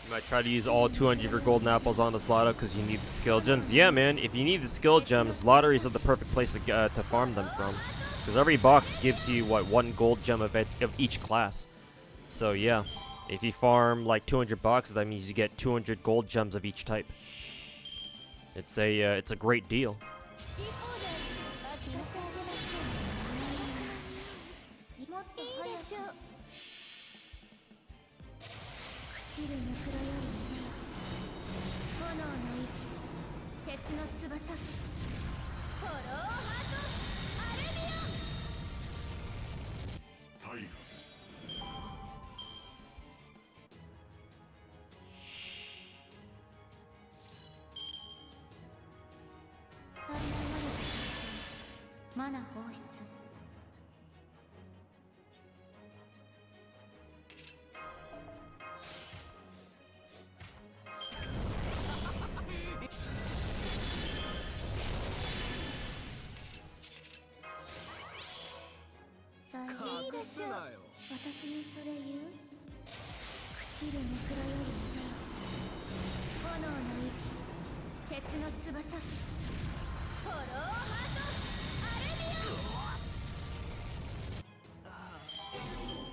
You might try to use all 200 of your golden apples on this lotto because you need the skill gems. Yeah, man, if you need the skill gems, lotteries are the perfect place to farm them from. Because every box gives you, what, 1 gold gem of each class. So yeah, if you farm like 200 boxes, that means you get 200 gold gems of each type. It's a great deal.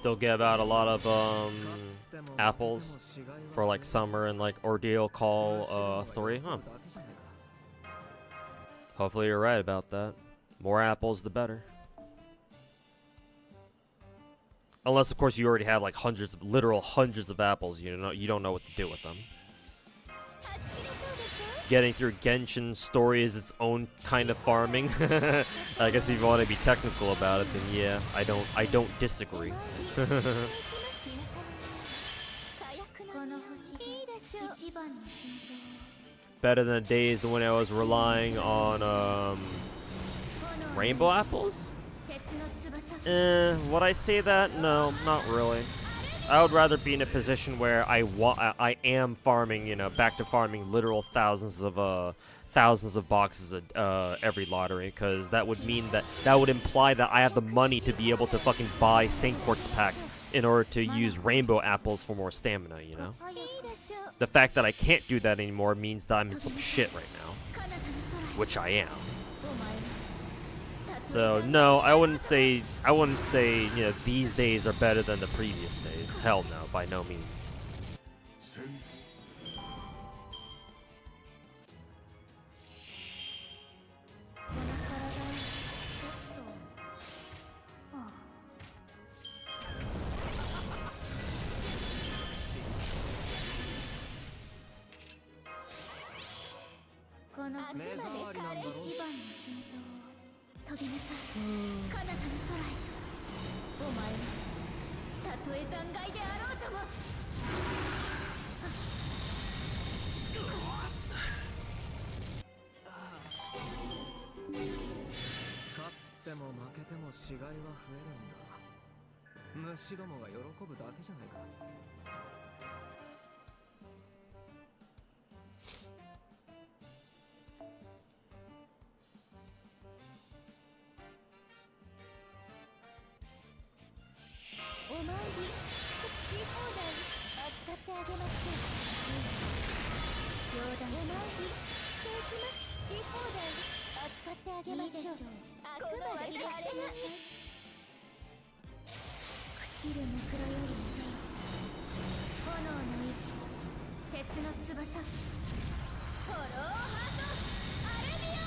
They'll give out a lot of apples for like summer and like ordeal call 3, huh? Hopefully you're right about that. More apples the better. Unless of course you already have like literal hundreds of apples, you don't know what to do with them. Getting through Genshin story is its own kind of farming. I guess if you want to be technical about it, then yeah, I don't disagree. Better than the days when I was relying on rainbow apples? Would I say that? No, not really. I would rather be in a position where I am farming, back to farming literal thousands of boxes every lottery, because that would mean that would imply that I have the money to be able to fucking buy Saint Quartz packs in order to use rainbow apples for more stamina, The fact that I can't do that anymore means that I'm in some shit right now, which I am. So no, I wouldn't say these days are better than the previous days. Hell no, by no means. までカレー一番の心臓を飛びなさい彼方の空へお前はたとえ残骸であろうとも勝っても負けても死骸は増えるんだ。虫どもが喜ぶだけじゃないか。お参り好き放題扱ってあげましょう冗談お参りしていきます好き放題扱ってあげましょうあくまでカレー朽ちるムクロよりも炎の息鉄の翼フォローハートアルビオン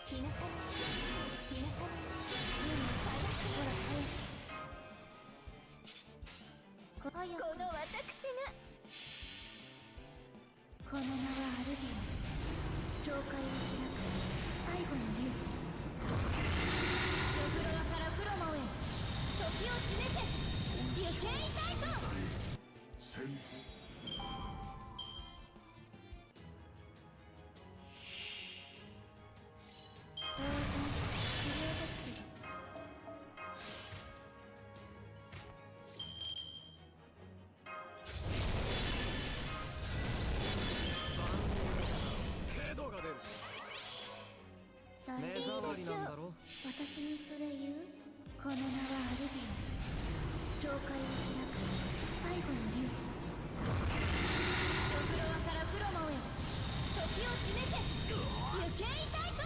ひなかにひなかにほら早くこの私がこの名はアルビオン教会を開く最後の竜ジョフロアからフロモへ時を締めて行けいたいと当然知り落とすけど程度が出る。さあいいでしょう目障りなんだろ。私にそれ言うこの名はアルビオン教会を開く最後の竜ジョフロアからフロモへ時を締めて行けいたいと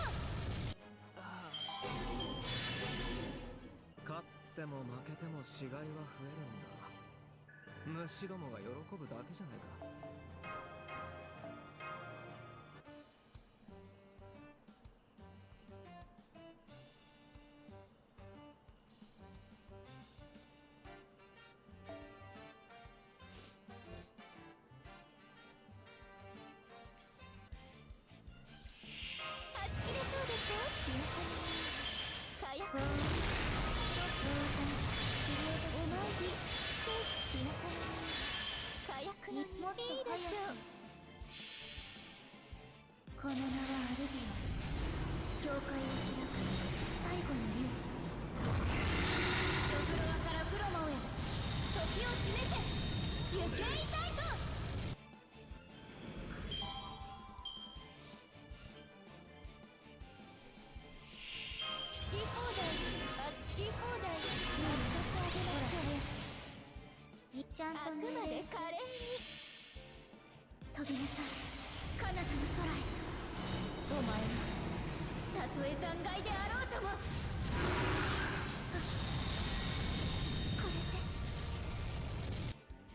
勝っても負けても死骸は増えるんだ。虫どもが喜ぶだけじゃないか。はち切れそうでしょひなかに火薬当然知り落とすお参りしてひなかに火薬のもっといいでしょうこの名はアルビオン教会を開く最後の竜ジョフロアからフロモへ時を締めて行けいたいと好き放題好き放題扱ってあげましょうちゃんと命令してカレーに飛びなさい彼方の空へお前はたとえ残骸であろうともこれで当然知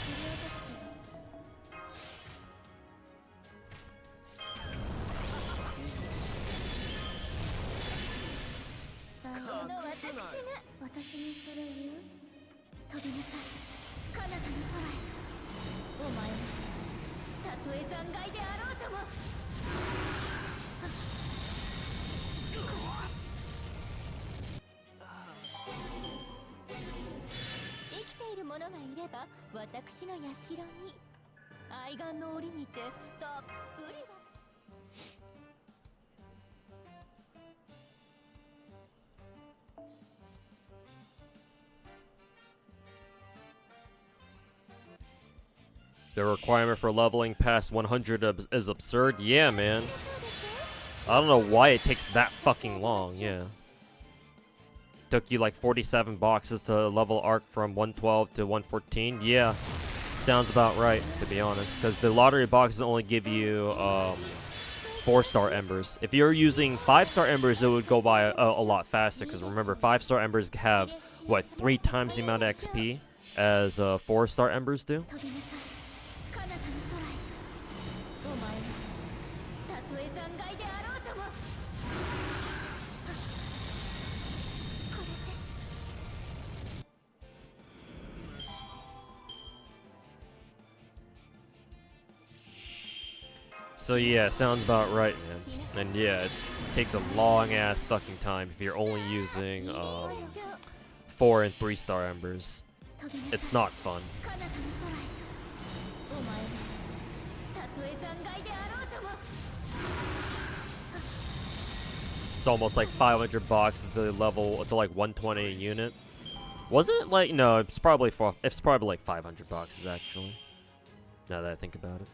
り落とすけどさあこの私が私にそれ言う飛びなさい彼方の空へお前はたとえ残骸であろうとも生きている者がいれば私の社に愛玩の檻にてたっぷりがThe requirement for leveling past 100 is absurd. Yeah, man. I don't know why it takes that fucking long. Yeah. Took you like 47 boxes to level Arc from 112 to 114. Yeah. Sounds about right, to be honest. Because the lottery boxes only give you 4-star embers. If you're using 5-star embers, it would go by a lot faster. Because remember, 5-star embers have, what, 3 times the amount of XP as 4-star embers do? お前はたとえ残骸であろうとも So yeah, sounds about right, man. And yeah, it takes a long ass fucking time if you're only using 4 and 3 star embers. It's not fun. It's almost like 500 bucks the level to like 120 a unit. Wasn't it like no? It's probably like 500 bucks actually. Now that I think about it.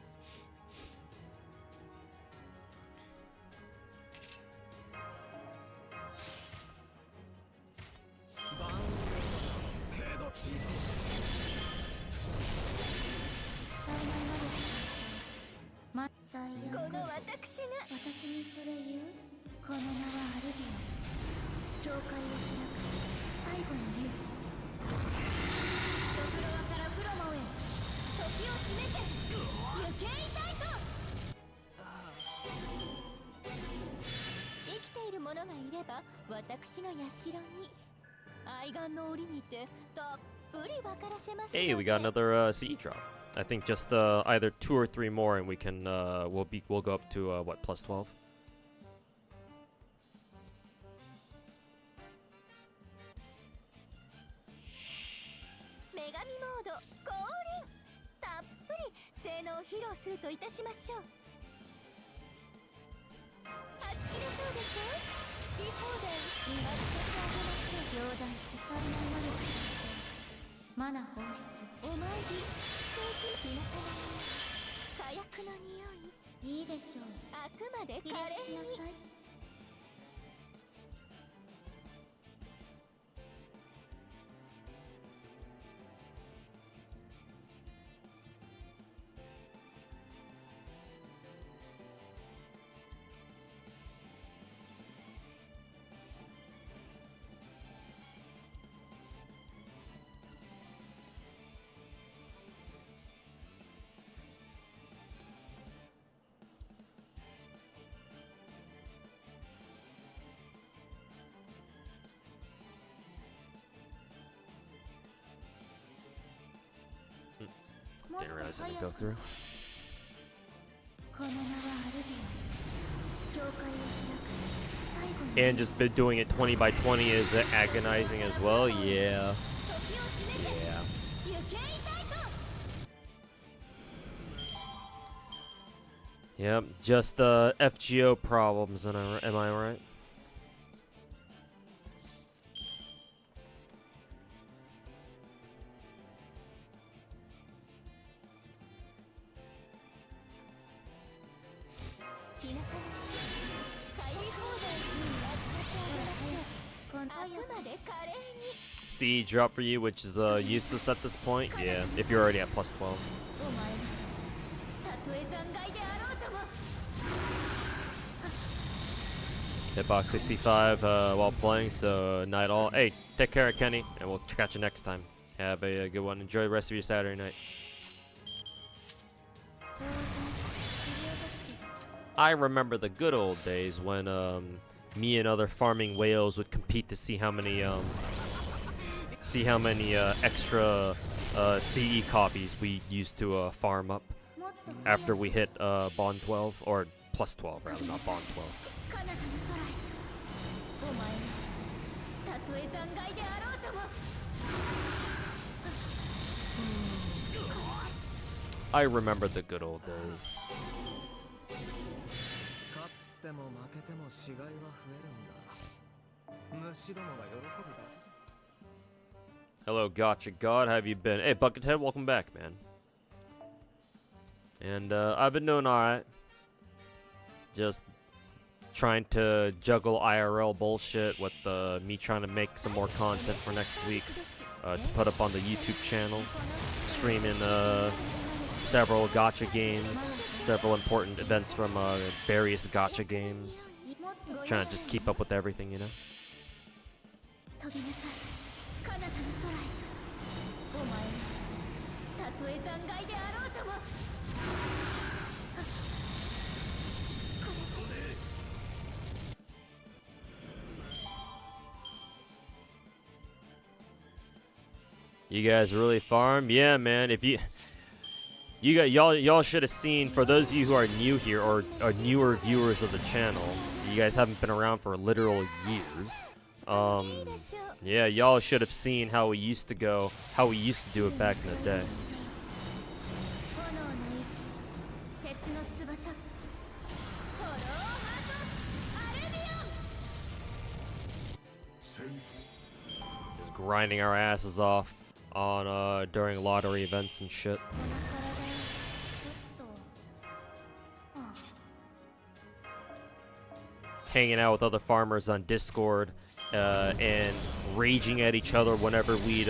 Hey, we got another CE drop. I think just either 2 or 3 more, and we can we'll go up to what, plus 12. Didn't realize I didn't go through. And just been doing it 20 by 20 is agonizing as well. Yeah. Yeah. Yep. Just FGO problems. Am I right? CE drop for you, which is useless at this point. Yeah, if you're already at plus 12. Hitbox 65 while playing, so night all. Hey, take care, Kenny, and we'll catch you next time. Have a good one. Enjoy the rest of your Saturday night. I remember the good old days when me and other farming whales would compete to see how many extra CE copies we used to farm up after we hit bond 12, or plus 12 rather, not bond 12. I remember the good old days. Hello, Gotcha God, how have you been? Hey, Buckethead, welcome back, man. And I've been doing alright. Just trying to juggle IRL bullshit with me trying to make some more content for next week to put up on the YouTube channel. Streaming several gotcha games, several important events from various gotcha games. Trying to just keep up with everything, you know? You guys really farm? Yeah, man. If you y'all should have seen, for those of you who are new here or are newer viewers of the channel, you guys haven't been around for literal years. Yeah, y'all should have seen how we used to do it back in the day. Just grinding our asses off on during lottery events and shit. Hanging out with other farmers on Discord and raging at each other whenever we'd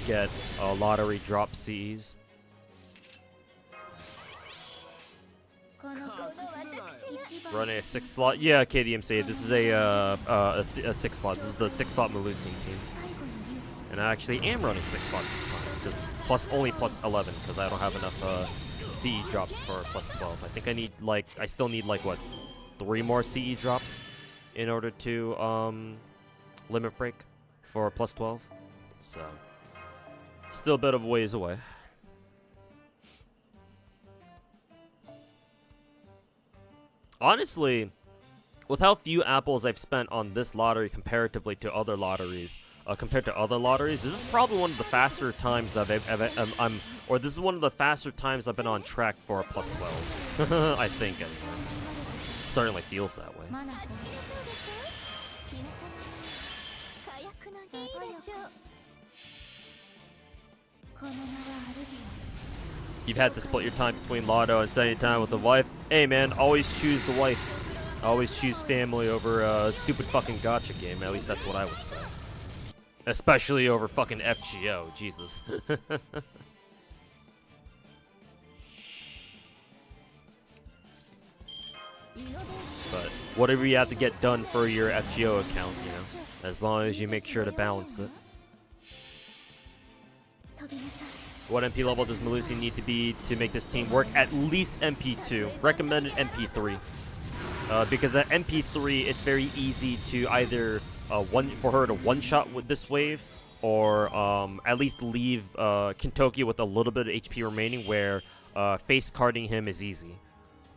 get lottery drop Cs. Running a 6 slot. Yeah, KDMC. This is a 6 slot. This is the 6 slot Melusine team. And I actually am running 6 slot this time. Just only plus 11 because I don't have enough CE drops for plus 12. I think I still need like what, 3 more CE drops in order to limit break for plus 12. So still a bit of a ways away. Honestly, with how few apples I've spent on this lottery comparatively to other lotteries, this is probably one of the faster times this is one of the faster times I've been on track for a plus 12. I think anyway. Certainly feels that way. You've had to split your time between Lotto and spending time with the wife. Hey man, always choose the wife. Always choose family over a stupid fucking gacha game. At least that's what I would say. Especially over fucking FGO. Jesus. But whatever you have to get done for your FGO account, you know, as long as you make sure to balance it. What MP level does Melusine need to be to make this team work? At least MP2. Recommended MP3. Because at MP3, it's very easy to either for her to one-shot with this wave, or at least leave Kintoki with a little bit of HP remaining, where face carding him is easy.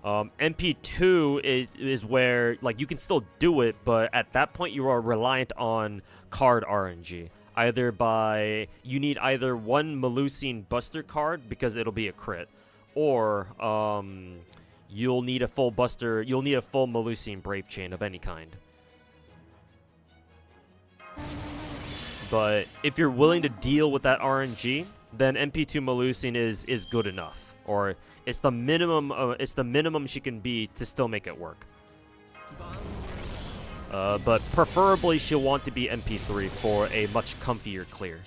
MP2 is where, like, you can still do it, but at that point you are reliant on card RNG. You need either one Melusine Buster card, because it'll be a crit, or you'll need a full Melusine Brave Chain of any kind. But if you're willing to deal with that RNG, then MP2 Melusine is good enough, or it's the minimum she can be to still make it work. But preferably she'll want to be MP3 for a much comfier clear.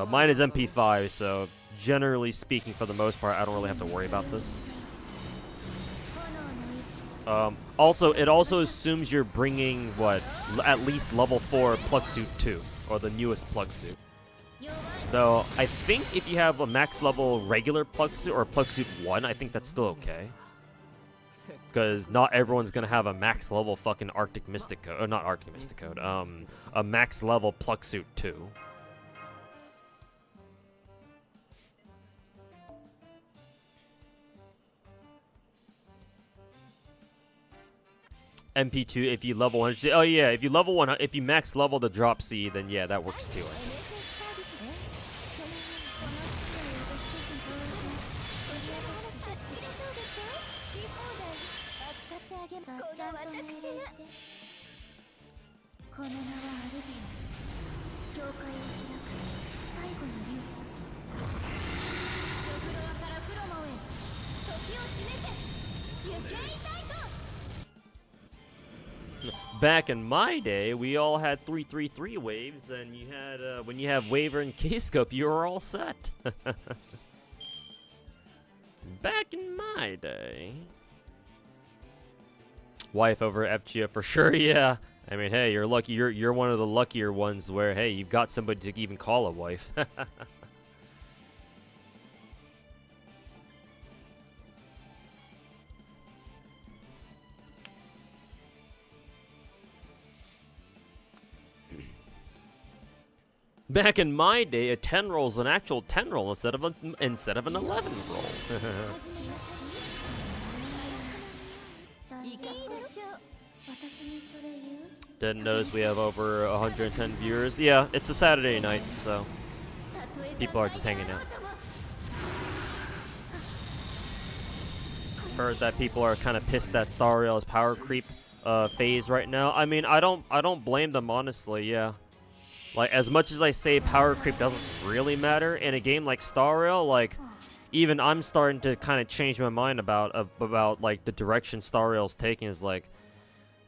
Mine is MP5, so generally speaking, for the most part, I don't really have to worry about this. Also, it also assumes you're bringing, what, at least level 4 Plug Suit 2, or the newest Plug Suit. Though, I think if you have a max level regular Plug Suit, or Plug Suit 1, I think that's still okay. Because not everyone's gonna have a max level fucking Arctic Mystic Code, or not Arctic Mystic Code, a max level Plug Suit 2. MP2 if you level 100. Oh yeah, if you max level the drop C, then yeah, that works too, I think. Back in my day, we all had 333 waves, and you had when you have Waver and K-Scope, you were all set. Back in my day. Wife over FGO for sure, yeah. I mean, hey, you're lucky. You're one of the luckier ones where, hey, you've got somebody to even call a wife. Back in my day, a 10 roll is an actual 10 roll instead of an 11 roll. さあいいでしょう私にそれ言う Didn't notice we have over 110 viewers. Yeah, it's a Saturday night, so people are just hanging out. Heard that people are kind of pissed that Star Rail's power creep phase right now. I mean, I don't blame them, honestly. Yeah, like as much as I say power creep doesn't really matter in a game like Star Rail, like even I'm starting to kind of change my mind about like the direction Star Rail's taking. Is like,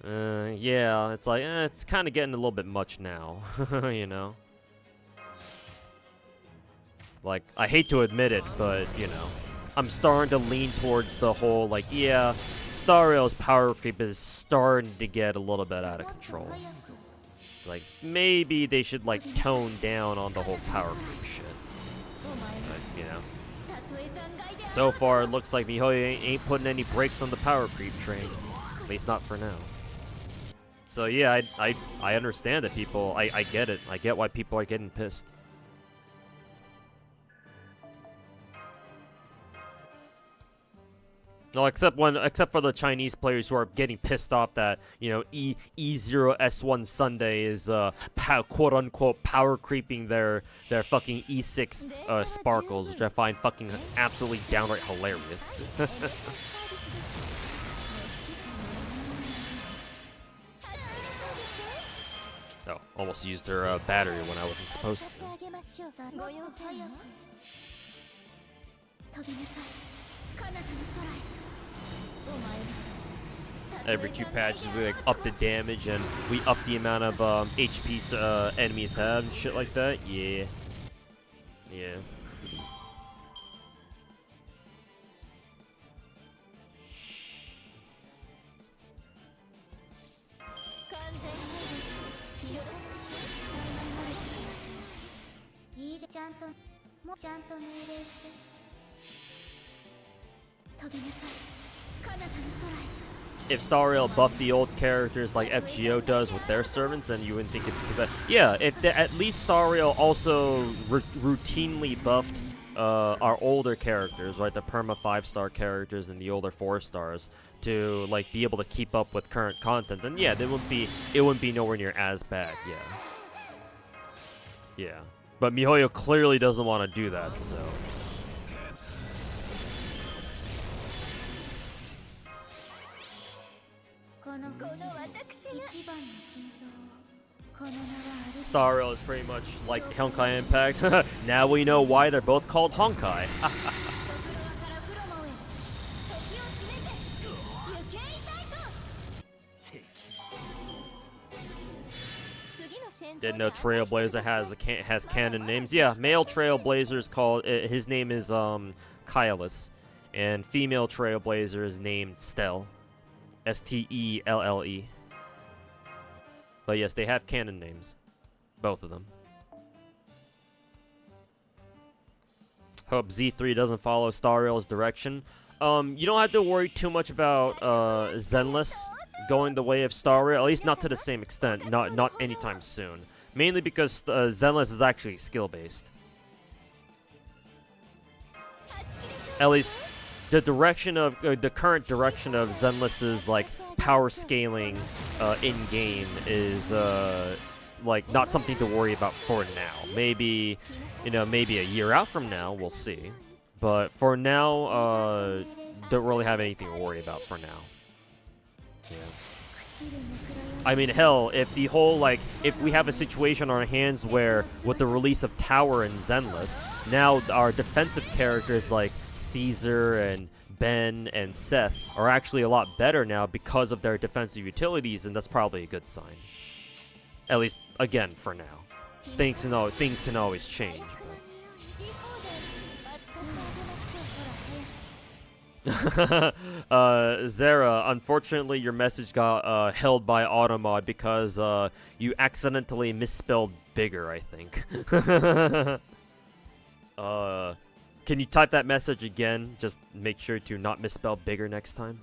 yeah, it's like it's kind of getting a little bit much now, you know. Like I hate to admit it, but you know. I'm starting to lean towards the whole, like, yeah, Star Rail's power creep is starting to get a little bit out of control. Like, maybe they should, like, tone down on the whole power creep shit. But, you know. So far, it looks like MiHoYo ain't putting any brakes on the power creep train. At least not for now. So, yeah, I understand that people, I get it. I get why people are getting pissed. No, except for the Chinese players who are getting pissed off that, you know, E0S1 Sunday is quote unquote power creeping their fucking E6 sparkles, which I find fucking absolutely downright hilarious. Oh, almost used their battery when I wasn't supposed to. Every 2 patches we like up the damage and we up the amount of HP enemies have and shit like that. Yeah. Yeah. If Star Rail buffed the old characters like FGO does with their servants, then you wouldn't think it's because yeah, if at least Star Rail also routinely buffed our older characters, right, the perma 5-star characters and the older 4-stars to like be able to keep up with current content, then yeah, it wouldn't be nowhere near as bad. Yeah. But MiHoYo clearly doesn't want to do that, so. Star Rail is pretty much like Honkai Impact. Now we know why they're both called Honkai. Didn't know Trailblazer has canon names. Yeah, male Trailblazer is called. His name is Kylus, and female Trailblazer is named Stell. Stelle. But yes, they have canon names. Both of them. Hope Z3 doesn't follow Star Rail's direction. You don't have to worry too much about Zenless going the way of Star Rail, at least not to the same extent, not anytime soon. Mainly because Zenless is actually skill-based. At least the direction of the current direction of Zenless's like power scaling in game is like not something to worry about for now. Maybe, you know, maybe a year out from now we'll see. But for now, don't really have anything to worry about for now. Yeah. I mean, hell, if the whole, like, if we have a situation on our hands where, with the release of Tower and Zenless, now our defensive characters like Caesar and Ben and Seth are actually a lot better now because of their defensive utilities, and that's probably a good sign. At least, again, for now. Things can always change. Zara, unfortunately your message got held by Automod because you accidentally misspelled bigger, I think. Can you type that message again? Just make sure to not misspell bigger next time.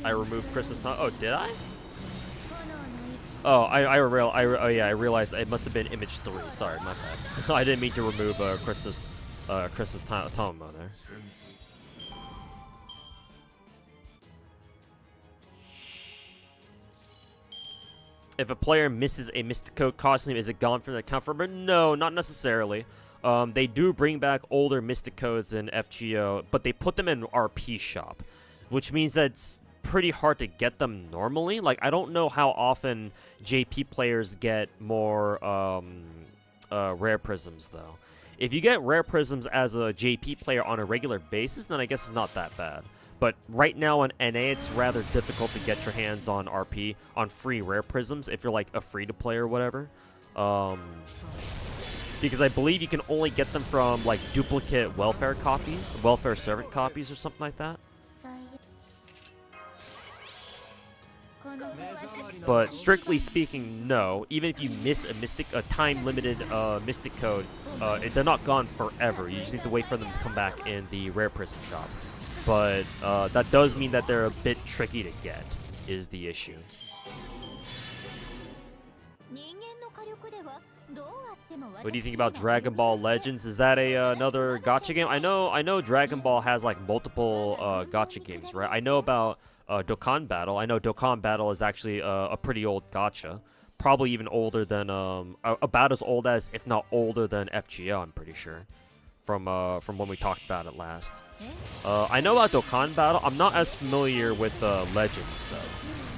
I removed Chris's time. Oh, did I? Oh, oh yeah, I realized it must have been image 3. Sorry, my bad. I didn't mean to remove Chris's Tomo there. If a player misses a Mystic Code costume, is it gone from the account forever? No, not necessarily. They do bring back older Mystic Codes in FGO, but they put them in RP shop, which means that it's pretty hard to get them normally. Like, I don't know how often JP players get more rare prisms, though. If you get rare prisms as a JP player on a regular basis, then I guess it's not that bad. But right now on NA, it's rather difficult to get your hands on RP, on free rare prisms, if you're like a free-to-play or whatever. Because I believe you can only get them from like duplicate welfare copies, welfare servant copies or something like that. But strictly speaking, no. Even if you miss a time-limited Mystic Code, they're not gone forever. You just need to wait for them to come back in the rare prism shop. But that does mean that they're a bit tricky to get, is the issue. What do you think about Dragon Ball Legends? Is that another gacha game? I know Dragon Ball has like multiple gacha games, right? I know about Dokkan Battle. I know Dokkan Battle is actually a pretty old gacha. Probably even older than, about as old as, if not older than FGO, I'm pretty sure. From when we talked about it last. I know about Dokkan Battle. I'm not as familiar with Legends, though.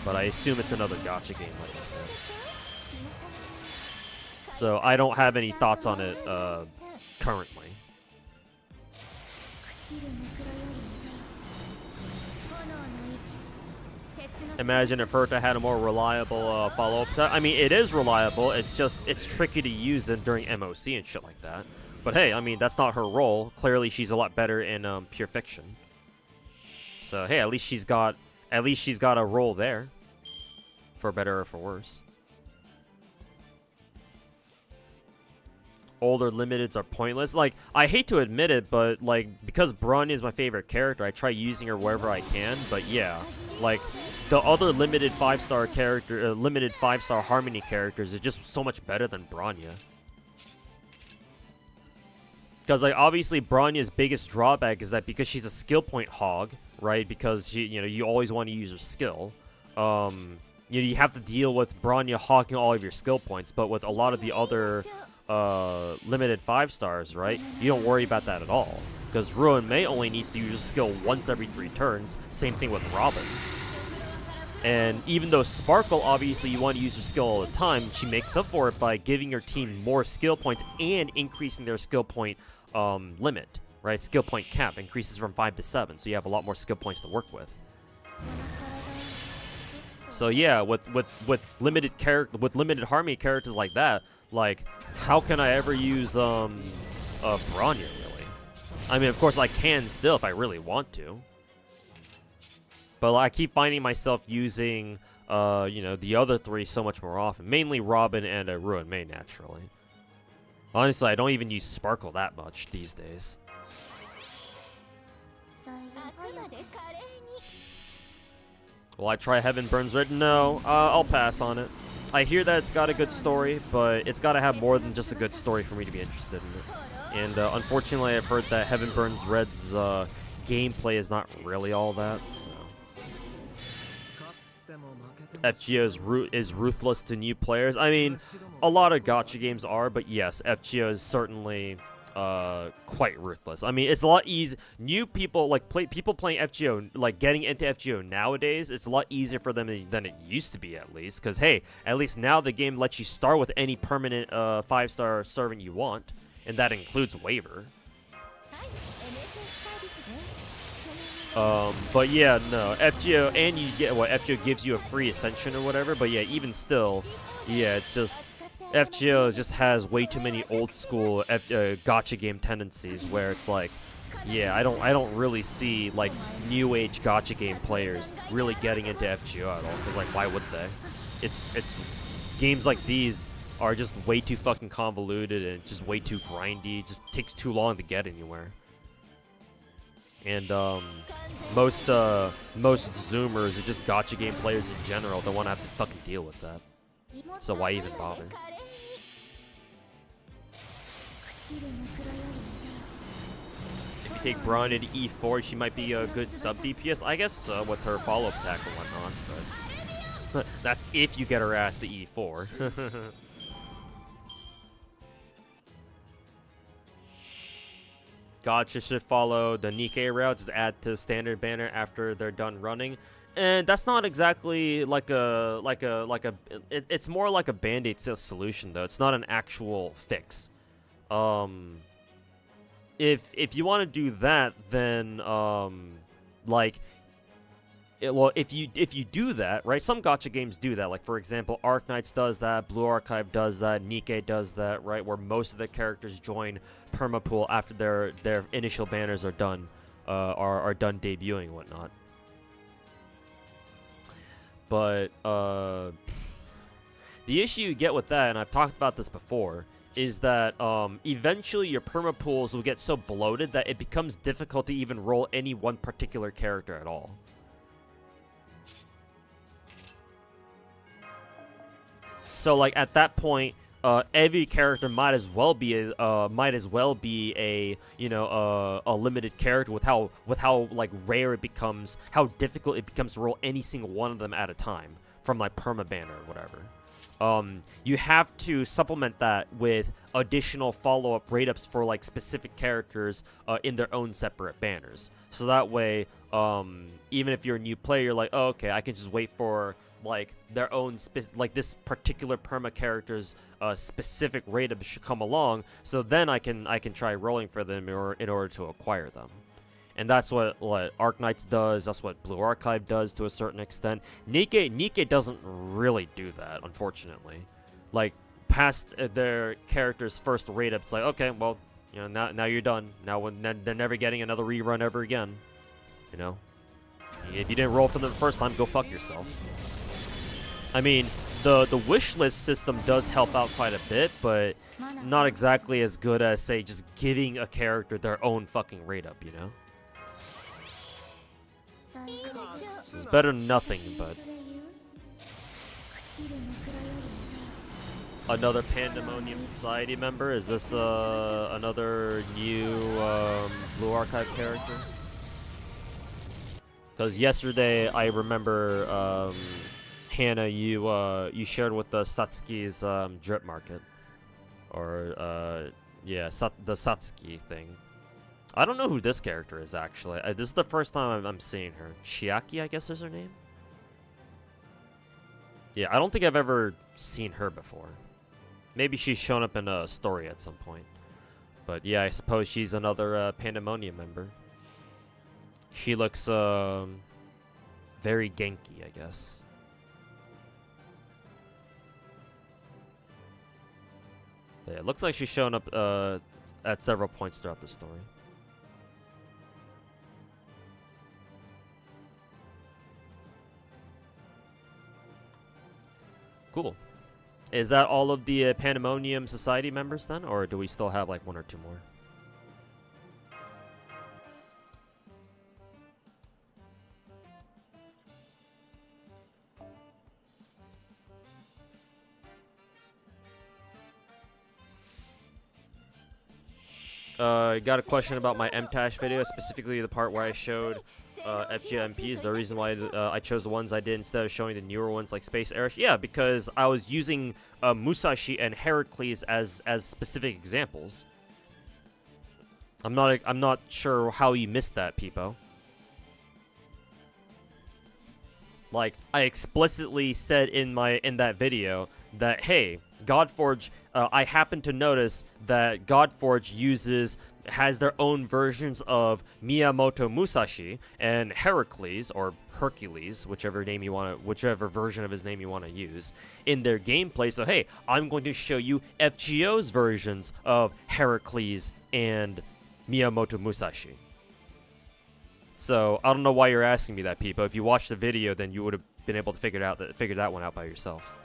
But I assume it's another gacha game, like I said. So I don't have any thoughts on it currently. Imagine if Herta had a more reliable follow-up. I mean, it is reliable. It's just, it's tricky to use it during MOC and shit like that. But hey, I mean, that's not her role. Clearly, she's a lot better in pure fiction. So hey, at least she's got a role there, for better or for worse. Older limiteds are pointless. Like, I hate to admit it, but like, because Bronya is my favorite character, I try using her wherever I can. But yeah, like, the other limited 5-star character, limited 5-star Harmony characters are just so much better than Bronya. Because, like, obviously, Bronya's biggest drawback is that because she's a skill point hog, right? Because, she, you know, you always want to use her skill. You have to deal with Bronya hogging all of your skill points. But with a lot of the other limited 5-stars, right? You don't worry about that at all. Because Ruin Mei only needs to use her skill once every 3 turns. Same thing with Robin. And even though Sparkle, obviously, you want to use her skill all the time, she makes up for it by giving your team more skill points and increasing their skill point limit, right? Skill point cap increases from 5 to 7, so you have a lot more skill points to work with. So yeah, with limited Harmony characters like that, like, how can I ever use Bronya, really? I mean, of course, I can still if I really want to. But I keep finding myself using, you know, the other 3 so much more often. Mainly Robin and Ruin Mei, naturally. Honestly, I don't even use Sparkle that much these days. Will I try Heaven Burns Red? No, I'll pass on it. I hear that it's got a good story, but it's got to have more than just a good story for me to be interested in it. And unfortunately, I've heard that Heaven Burns Red's gameplay is not really all that, so. FGO is ruthless to new players. I mean, a lot of gacha games are, but yes, FGO is certainly quite ruthless. I mean, it's a lot easier. New people, like people playing FGO, like getting into FGO nowadays, it's a lot easier for them than it used to be, at least. Because hey, at least now the game lets you start with any permanent 5-star servant you want, and that includes waiver. But yeah, no, FGO, and you get what FGO gives you a free ascension or whatever. But yeah, even still, yeah, it's just FGO just has way too many old school gacha game tendencies where it's like, yeah, I don't really see like new age gacha game players really getting into FGO at all. Because like, why would they? It's games like these are just way too fucking convoluted and just way too grindy. It just takes too long to get anywhere. And most Zoomers or just gacha game players in general don't want to have to fucking deal with that. So why even bother? If you take Braun into E4, she might be a good sub DPS, I guess, with her follow-up attack and whatnot. But that's if you get her ass to E4. Gacha should follow the Nikkei route, just add to standard banner after they're done running. And that's not exactly like it's more like a band-aid solution though. It's not an actual fix. If you want to do that, then if you do that, right? Some gacha games do that. Like for example, Arknights does that, Blue Archive does that, Nikkei does that, right? Where most of the characters join permapool after their initial banners are done, are done debuting and whatnot. But the issue you get with that, and I've talked about this before, is that eventually your permapools will get so bloated that it becomes difficult to even roll any one particular character at all. So like at that point, every character might as well be a you know a limited character with how like rare it becomes, how difficult it becomes to roll any single one of them at a time from like permaban or whatever. You have to supplement that with additional follow-up rate-ups for like specific characters in their own separate banners. So that way, even if you're a new player, you're like, oh, okay, I can just wait for like their own like this particular perma character's specific rate-up should come along. So then I can try rolling for them in order to acquire them. And that's what Arknights does. That's what Blue Archive does to a certain extent. Nikkei doesn't really do that, unfortunately. Like, past their character's first rate up, it's like, okay, well, you know, now you're done. Now they're never getting another rerun ever again. You know? If you didn't roll for them the first time, go fuck yourself. I mean, the wish list system does help out quite a bit, but not exactly as good as, say, just giving a character their own fucking rate up, you know? It's better than nothing, but another Pandemonium Society member? Is this another new Blue Archive character? Because yesterday I remember Hannah, you shared with the Satsuki's drip market, or yeah, the Satsuki thing. I don't know who this character is, actually. This is the first time I'm seeing her. Shiaki, I guess is her name? Yeah, I don't think I've ever seen her before. Maybe she's shown up in a story at some point. But yeah, I suppose she's another Pandemonium member. She looks very Genki, I guess. But yeah, it looks like she's shown up at several points throughout the story. Cool. Is that all of the Pandemonium Society members then? Or do we still have like one or two more? Got a question about my MTash video, specifically the part where I showed FGMPs. The reason why I chose the ones I did instead of showing the newer ones like Space Air. Yeah, because I was using Musashi and Heracles as specific examples. I'm not sure how you missed that, Peepo. Like, I explicitly said in that video that, hey, Godforge, I happen to notice that Godforge has their own versions of Miyamoto Musashi and Heracles, or Hercules, whichever version of his name you want to use, in their gameplay. So hey, I'm going to show you FGO's versions of Heracles and Miyamoto Musashi. So I don't know why you're asking me that, Peepo. If you watched the video, then you would have been able to figure that one out by yourself.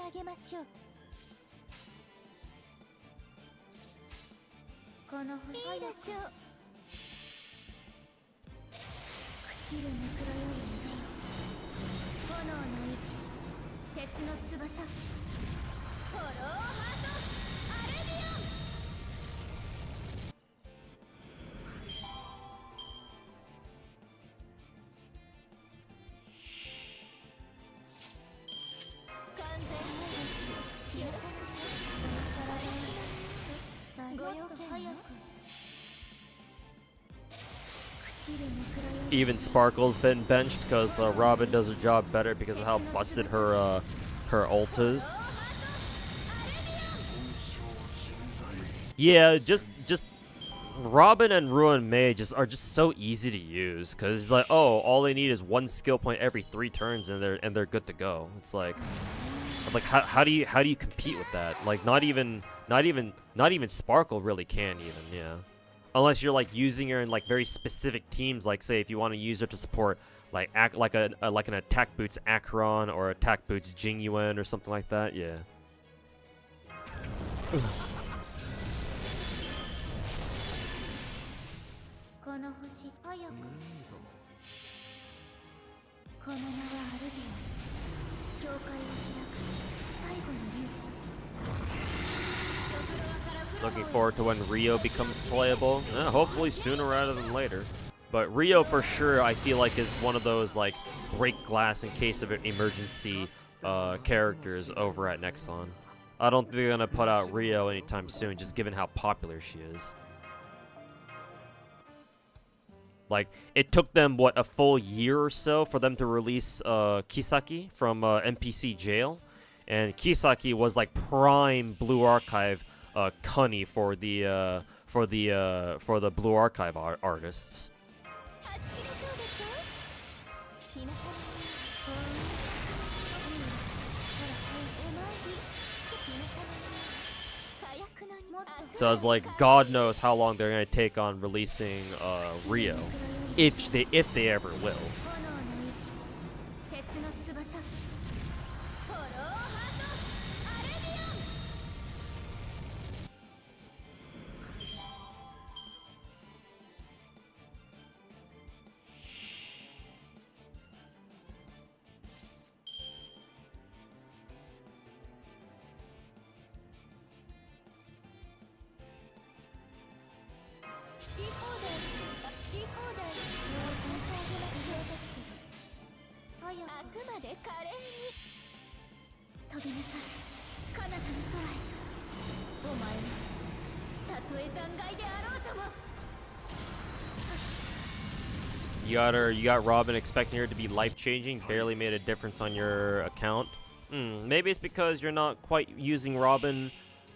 あげましょう。この星いいでしょう。朽ちるネクロより願い、炎の息、鉄の翼、フォローハートアレビオン。完全によろしく。さあ、ご用件早く。Even Sparkle's been benched because Robin does her job better because of how busted her her ult is. Yeah, just Robin and Ruin Mei are just so easy to use because it's like, oh, all they need is one skill point every 3 turns and they're good to go. It's like how do you compete with that? Like not even Sparkle really can even, yeah. Unless you're like using her in like very specific teams, like say if you want to use her to support like like an attack boots Acheron or attack boots Jingyuan or something like that, yeah. Looking forward to when Rio becomes playable. Hopefully sooner rather than later. But Rio for sure, I feel like is one of those like break glass in case of an emergency characters over at Nexon. I don't think they're gonna put out Rio anytime soon, just given how popular she is. Like, it took them, what, a full year or so for them to release Kisaki from NPC jail. And Kisaki was like prime Blue Archive Cunny for the Blue Archive artists. So it's like God knows how long they're gonna take on releasing Rio, if they ever will. You got Robin expecting her to be life-changing, barely made a difference on your account. Maybe it's because you're not quite using Robin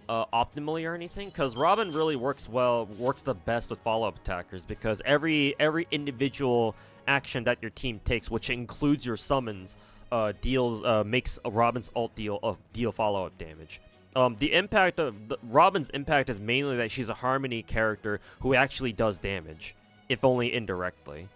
optimally or anything, because Robin really works the best with follow-up attackers, because every individual action that your team takes, which includes your summons, makes a Robin's ult deal follow-up damage. The impact of Robin's impact is mainly that she's a Harmony character who actually does damage, if only indirectly.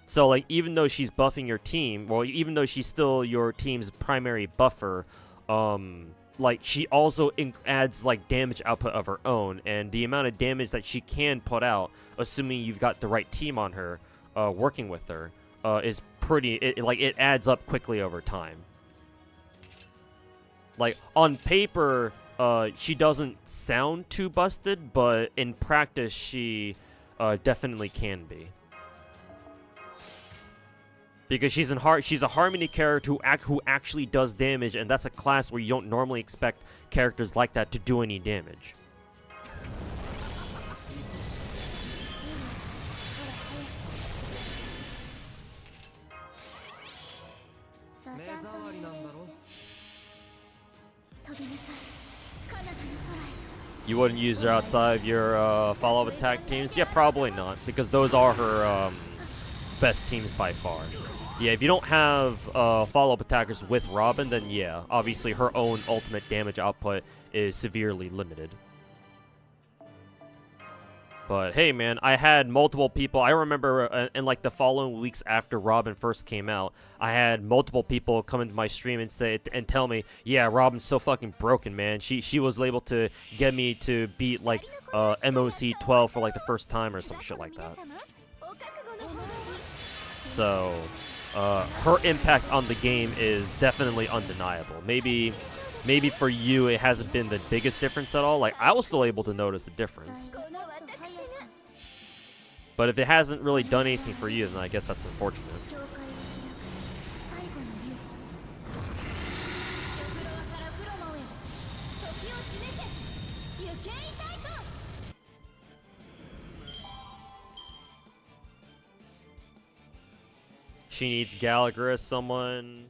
So, like, even though she's buffing your team, well, even though she's still your team's primary buffer, like, she also adds, like, damage output of her own, and the amount of damage that she can put out, assuming you've got the right team on her, working with her, is pretty, it adds up quickly over time. Like, on paper, she doesn't sound too busted, but in practice, she definitely can be. Because she's a Harmony character who actually does damage, and that's a class where you don't normally expect characters like that to do any damage. You wouldn't use her outside of your follow-up attack teams? Yeah, probably not, because those are her best teams by far. Yeah, if you don't have follow-up attackers with Robin, then yeah, obviously her own ultimate damage output is severely limited. But hey, man, I had multiple people. I remember in like the following weeks after Robin first came out, I had multiple people come into my stream and say and tell me, "Yeah, Robin's so fucking broken, man. She was able to get me to beat like MOC 12 for like the first time or some shit like that." So, her impact on the game is definitely undeniable. Maybe for you it hasn't been the biggest difference at all. Like I was still able to notice the difference. But if it hasn't really done anything for you, then I guess that's unfortunate. She needs Gallagher as someone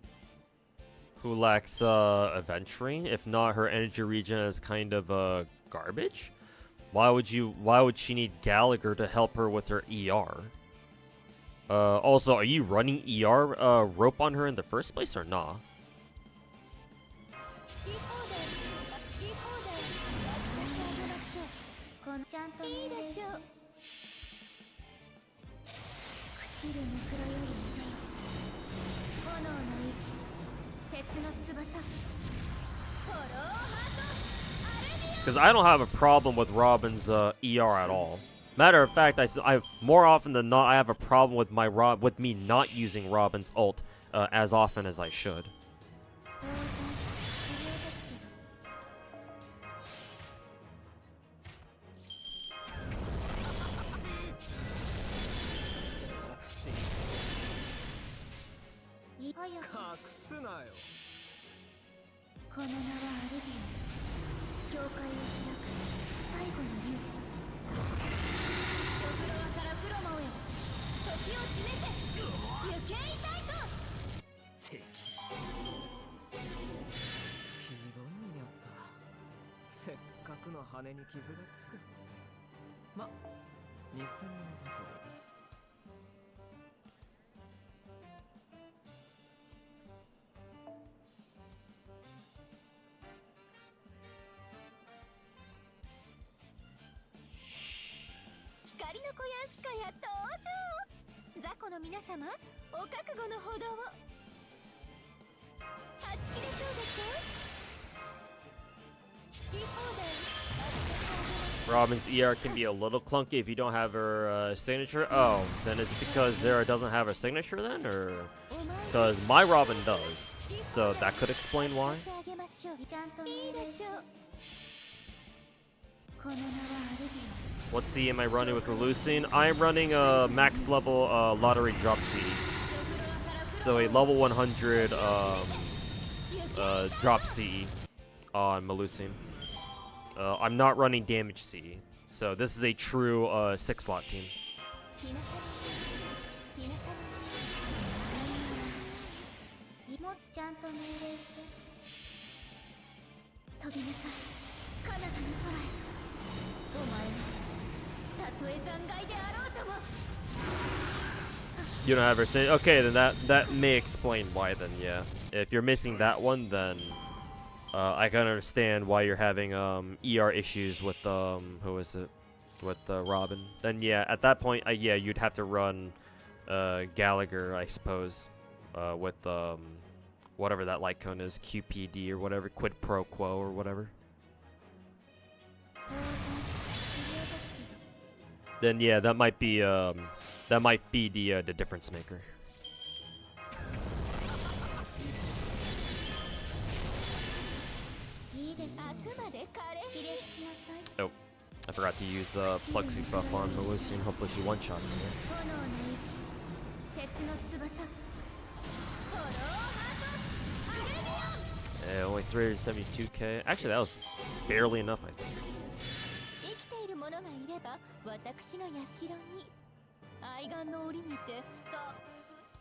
who lacks adventuring. If not, her energy regen is kind of garbage. Why would she need Gallagher to help her with her ER? Also, are you running ER rope on her in the first place or not? Because I don't have a problem with Robin's ER at all. Matter of fact, I more often than not I have a problem with with me not using Robin's ult as often as I should. Robin's ER can be a little clunky if you don't have her signature. Oh, then is it because Zera doesn't have her signature then? Or because my Robin does. So that could explain why. What C am I running with Relucing? I'm running a max level lottery drop C. So a level 100 drop C on Melusine. I'm not running damage C, so this is a true 6-slot team. You don't have her say okay, then that may explain why then, yeah. If you're missing that one, then I can understand why you're having ER issues with who is it? With Robin. Then yeah, at that point yeah, you'd have to run Gallagher, I suppose, with whatever that light cone is, QPD or whatever, quid pro quo or whatever. Then yeah, that might be the difference maker. Oh, I forgot to use Plexi buff on Melusine. Hopefully she one-shots here. Only 372k. Actually, that was barely enough, I think.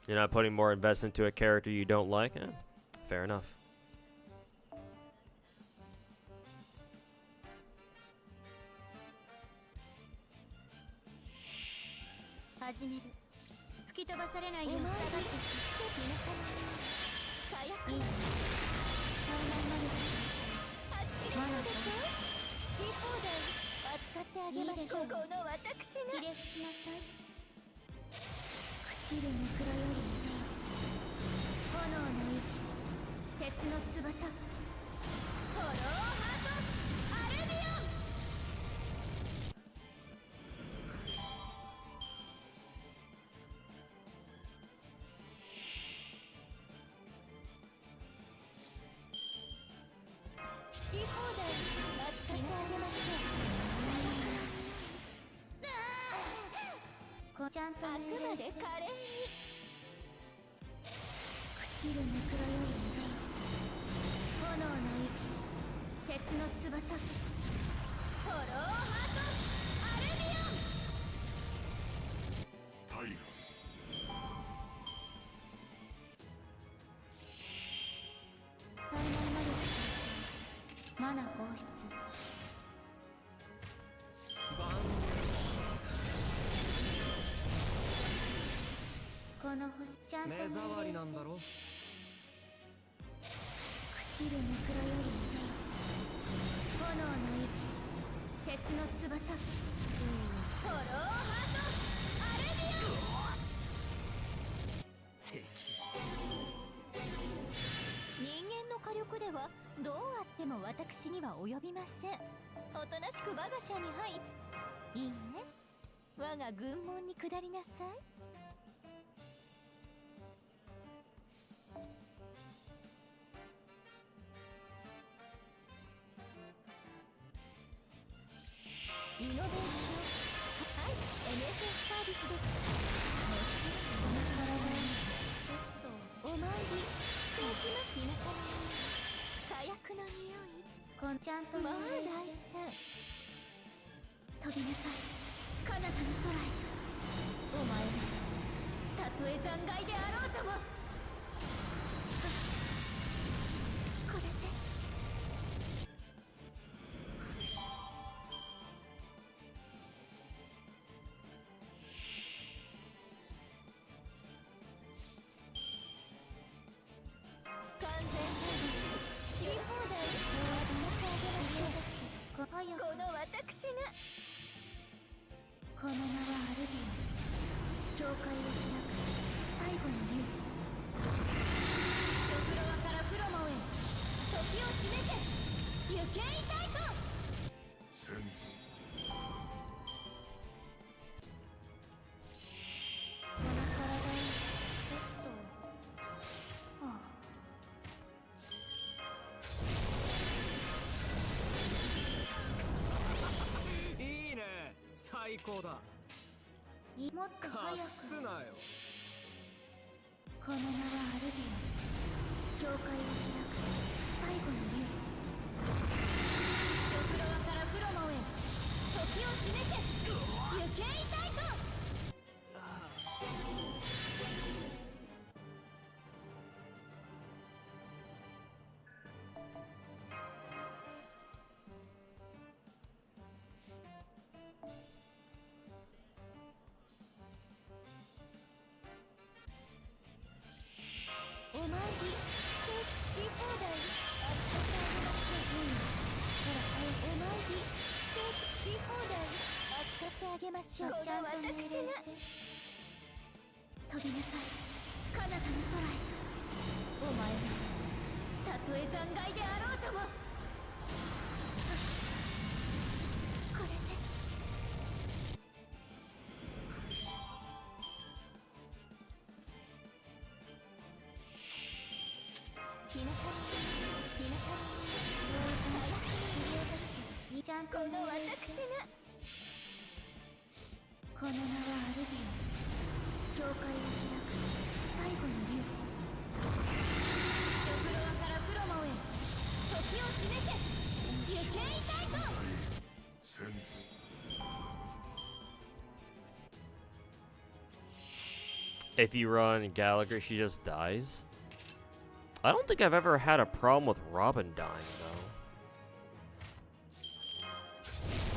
You're not putting more investment into a character you don't like? Eh, fair enough. 散るネクラより炎の息鉄の翼フォローハートアルビオン。好き放題扱ってあげましょう。ちゃんと命令して。あくまで華麗に朽ちるネクラより炎の息鉄の翼フォローハートアルビオン。タイ体内魔力マナ放出。この星ちゃんと目障りなんだろ。朽ちるネクラより炎の息鉄の翼フォローハートアルビオン。人間の火力ではどうあっても私には及びません。おとなしく我が社に入いいね、我が軍門に下りなさい。イノベーション、はい、NSS サービスです。もしこの体にちょっとお参りしておきます。皆様火薬の匂いちゃんと命令して。飛びなさい彼方の空へ。お前らたとえ残骸であろうともこれで完全好き放題お詫び申し上げましょう。この私がこの名はアルビオン。教会を開く最後の竜。ジョフロワからフロモへ時を締めて行けいたいと。戦この体にちょっとはあ。いいね、最高だ。もっと早く。隠すなよ。この名はアルビオン。教会を開く最後の竜。ジョフロワからフロモへ時を締めて行けいたいと。お参りして好き放題扱ってあげましょう。ほらお参りして好き放題扱ってあげましょう。この私が飛びなさい彼方の空へ。お前らたとえ残骸であろうともこれでひなたひなたちゃんとこの私がこの名はアルビオン。教会を開く最後の竜。ジョフロワからフロモへ時を締めて行けいたいと。戦 If you run Gallagher, she just dies. I don't think I've ever had a problem with Robin dying though.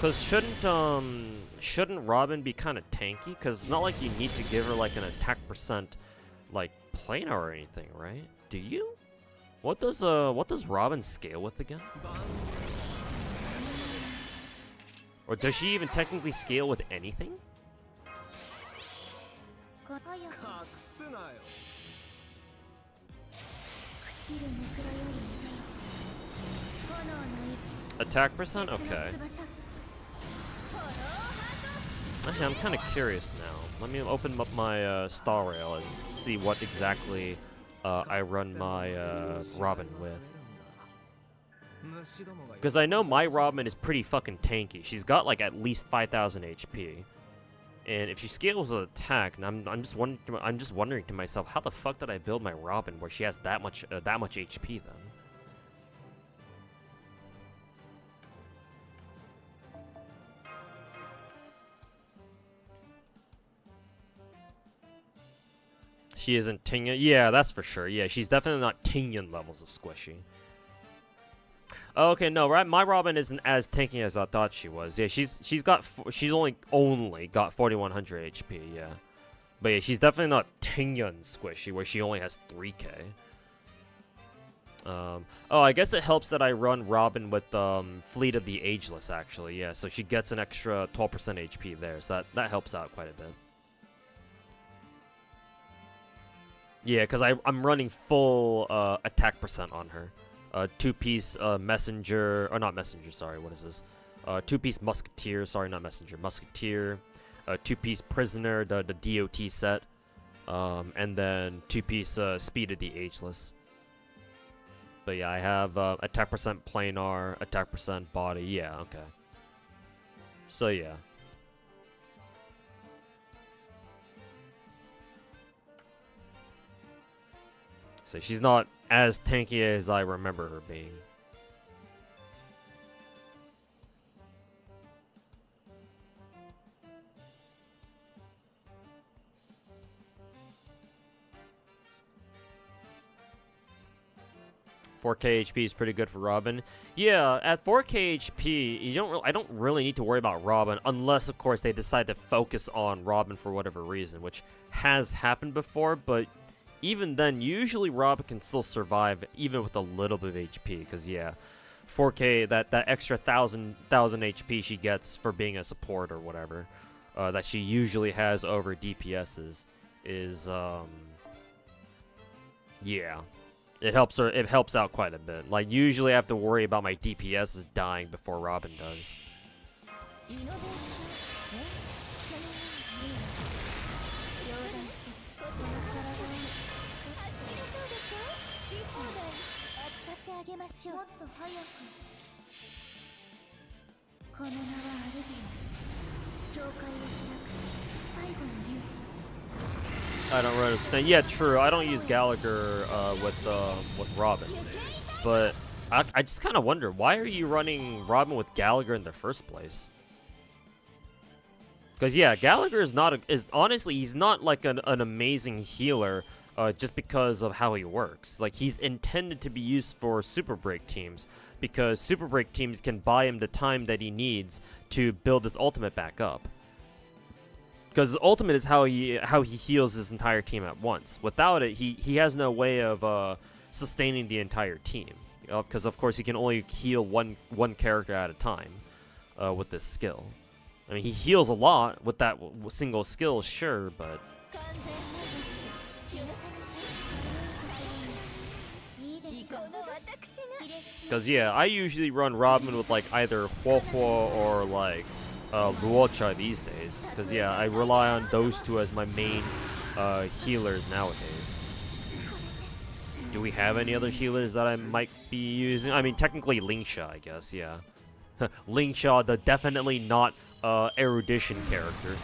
Cause shouldn't Robin be kind of tanky? Cause it's not like you need to give her like an attack percent like planar or anything, right? Do you? What does Robin scale with again? Or does she even technically scale with anything? こ早く隠すなよ。朽ちるムクロより見てよ炎の Attack percent? Okay. 翼 Actually, I'm kind of curious now. Let me open up my star rail and see what exactly I run my Robin with. Because I know my Robin is pretty fucking tanky. She's got like at least 5,000 HP. And if she scales with attack, and I'm just wondering to myself, how the fuck did I build my Robin where she has that much HP then? She isn't Tingyun. Yeah, that's for sure. Yeah, she's definitely not Tingyun levels of squishy. Okay, no, right. My Robin isn't as tanky as I thought she was. Yeah, she's only got 4,100 HP. Yeah, but yeah, she's definitely not Tingyun squishy where she only has 3K. Oh, I guess it helps that I run Robin with Fleet of the Ageless actually. Yeah, so she gets an extra 12% HP there, so that helps out quite a bit. Yeah, because I'm running full attack percent on her. 2-piece messenger, or not messenger, sorry, what is this? 2-piece musketeer, sorry, not messenger, musketeer. 2-piece prisoner, the DOT set. And then 2-piece speed of the ageless. But yeah, I have attack percent planar, attack percent body, yeah, okay. So yeah. So she's not as tanky as I remember her being. "4K HP is pretty good for Robin." Yeah, at 4K HP, I don't really need to worry about Robin unless, of course, they decide to focus on Robin for whatever reason, which has happened before, but even then, usually Robin can still survive even with a little bit of HP, because yeah, 4K, that extra 1,000 HP she gets for being a support or whatever, that she usually has over DPSs, is, yeah, it helps out quite a bit. Like, usually I have to worry about my DPSs dying before Robin does. I don't really understand. Yeah, true. I don't use Gallagher with Robin, but I just kind of wonder, why are you running Robin with Gallagher in the first place? Because yeah, Gallagher is honestly, he's not like an amazing healer. Just because of how he works. Like, he's intended to be used for super break teams, because super break teams can buy him the time that he needs to build his ultimate back up. Because his ultimate is how he heals his entire team at once. Without it, he has no way of sustaining the entire team. Because of course he can only heal one character at a time with this skill. I mean, he heals a lot with that single skill, sure, but because yeah, I usually run Robin with like either Huohuo or like Luocha these days. Because yeah, I rely on those two as my main healers nowadays. Do we have any other healers that I might be using? I mean, technically Lingsha, I guess, yeah. Lingsha, the definitely not erudition character.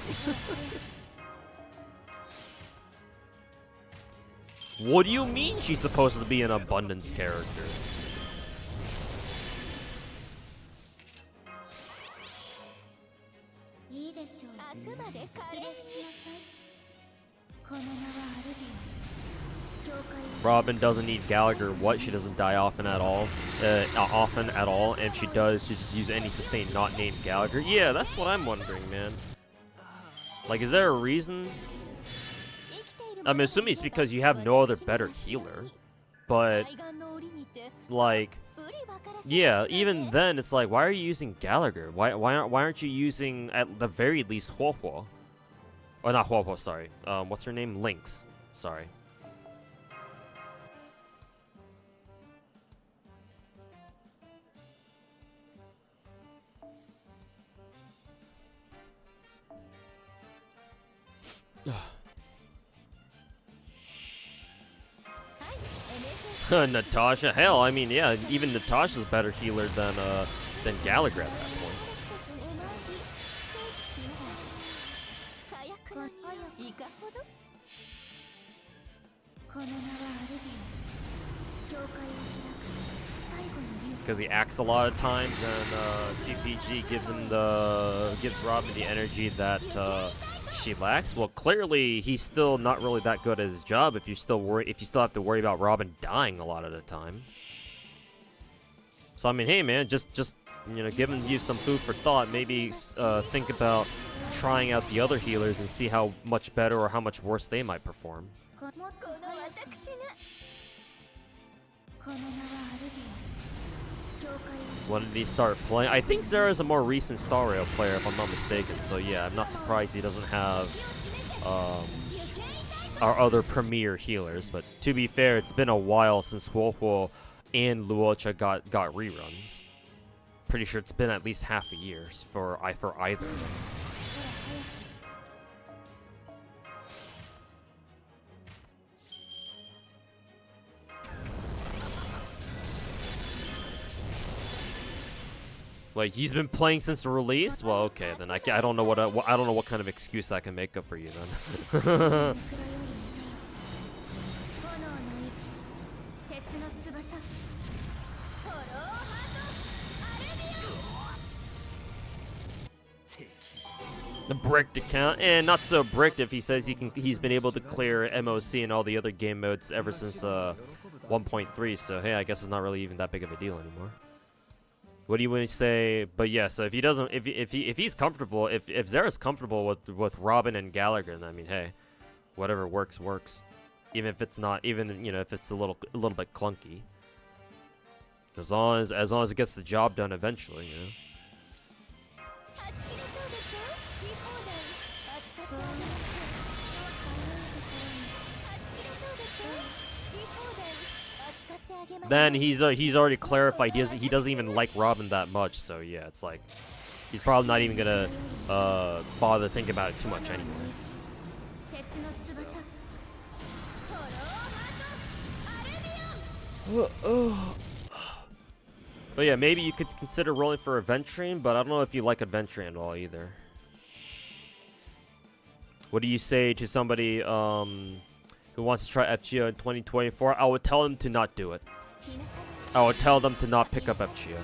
What do you mean she's supposed to be an abundance character? Robin doesn't need Gallagher. What? She doesn't die often at all. And if she does, she just use any sustain not named Gallagher. Yeah, that's what I'm wondering, man. Like, is there a reason? I'm assuming it's because you have no other better healer. But, like, yeah, even then, it's like, why are you using Gallagher? Why aren't you using, at the very least, Huohuo? Oh, not Huopo, sorry. What's her name? Lynx. Sorry. Natasha, hell, I mean, yeah, even Natasha's a better healer than Gallagher at that point. 火薬の匂いいかほどこの名はアルビオン教会を開く最後の竜 Because he acts a lot of times, and GPG gives Robin the energy that she lacks. Well, clearly he's still not really that good at his job if you still have to worry about Robin dying a lot of the time. So I mean, hey man, just you know, giving you some food for thought. Maybe think about trying out the other healers and see how much better or how much worse they might perform. この私がこの名はアルビオン教会を When did he start playing? I think Zera is a more recent Star Rail player, if I'm not mistaken. So yeah, I'm not surprised he doesn't have our other premier healers. But to be fair, it's been a while since Huohuo and Luocha got reruns. Pretty sure it's been at least half a year for either of them. Like, he's been playing since the release? Well, okay, then I don't know I don't know what kind of excuse I can make up for you then. 炎の息鉄の翼フォローハンドアルビオン The bricked account, and not so bricked if he says he's been able to clear MOC and all the other game modes ever since 1.3. So hey, I guess it's not really even that big of a deal anymore. What do you want to say? But yeah, so if he doesn't, if he's comfortable, if Zera's comfortable with Robin and Gallagher, then I mean, hey, whatever works works, even if it's not, even, you know, if it's a little bit clunky. As long as it gets the job done eventually, you know. はち切れそうでしょ好き放題扱ってあげましょうはち切れそうでしょ好き放題扱ってあげましょう Then he's already clarified he doesn't even like Robin that much, so yeah, it's like he's probably not even gonna bother thinking about it too much anyway. 鉄の翼フォローハンドアルビオン But yeah, maybe you could consider rolling for Adventuring, but I don't know if you like Adventuring at all either. What do you say to somebody who wants to try FGO in 2024? I would tell them to not do it. I would tell them to not pick up FGO.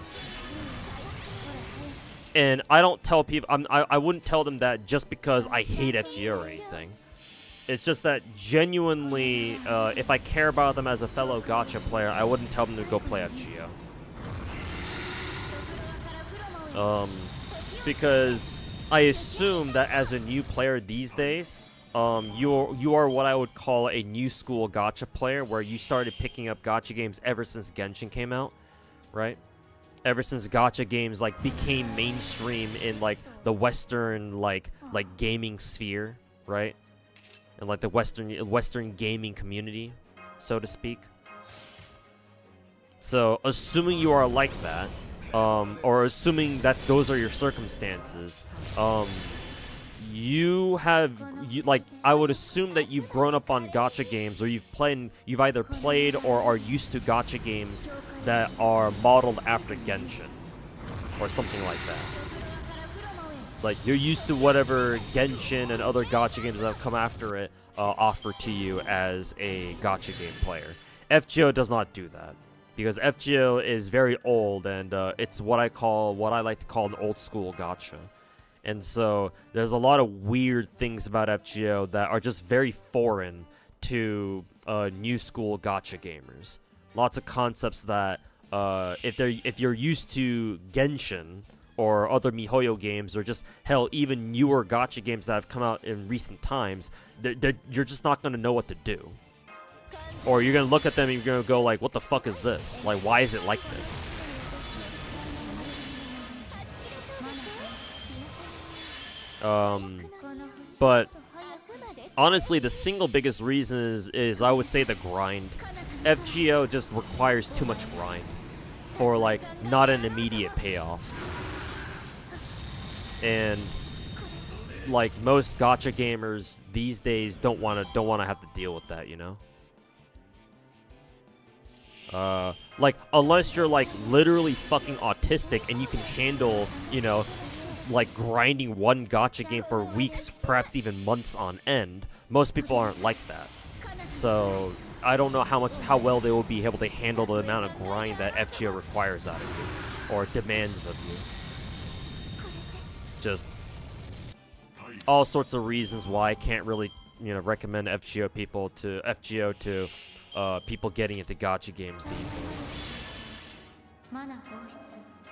And I don't tell people, I wouldn't tell them that just because I hate FGO or anything. It's just that genuinely, if I care about them as a fellow gacha player, I wouldn't tell them to go play FGO. Because I assume that as a new player these days, you are what I would call a new school gacha player, where you started picking up gacha games ever since Genshin came out, right? Ever since gacha games like became mainstream in like the Western like gaming sphere, right? And like the Western gaming community, so to speak. So assuming you are like that, or assuming that those are your circumstances, I would assume that you've grown up on gacha games, or you've either played or are used to gacha games that are modeled after Genshin, or something like that. Like, you're used to whatever Genshin and other gacha games that have come after it offer to you as a gacha game player. FGO does not do that, because FGO is very old, and it's what I like to call an old school gacha. And so there's a lot of weird things about FGO that are just very foreign to new school gacha gamers. Lots of concepts that if you're used to Genshin or other MiHoYo games, or just hell, even newer gacha games that have come out in recent times, you're just not gonna know what to do. Or you're gonna look at them and you're gonna go like, what the fuck is this? Like, why is it like this? But honestly, the single biggest reason is I would say the grind. FGO just requires too much grind for like not an immediate payoff. And like most gacha gamers these days don't want to have to deal with that, you know? Like unless you're like literally fucking autistic and you can handle, you know, like grinding one gacha game for weeks, perhaps even months on end. Most people aren't like that. So I don't know how well they will be able to handle the amount of grind that FGO requires out of you or demands of you. Just all sorts of reasons why I can't really, you know, recommend FGO to people getting into gacha games these days.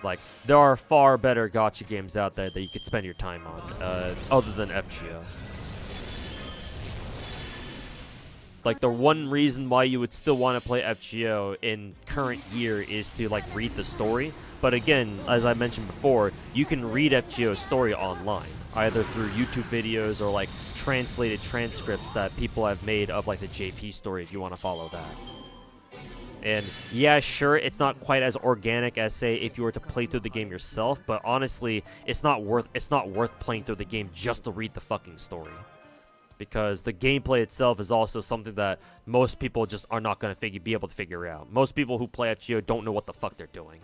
Like, there are far better gacha games out there that you could spend your time on, other than FGO. Like, the one reason why you would still want to play FGO in current year is to, like, read the story. But again, as I mentioned before, you can read FGO's story online, either through YouTube videos or, like, translated transcripts that people have made of, like, the JP story if you want to follow that. And yeah, sure, it's not quite as organic as, say, if you were to play through the game yourself, but honestly, it's not worth playing through the game just to read the fucking story. Because the gameplay itself is also something that most people just are not going to be able to figure out. Most people who play FGO don't know what the fuck they're doing.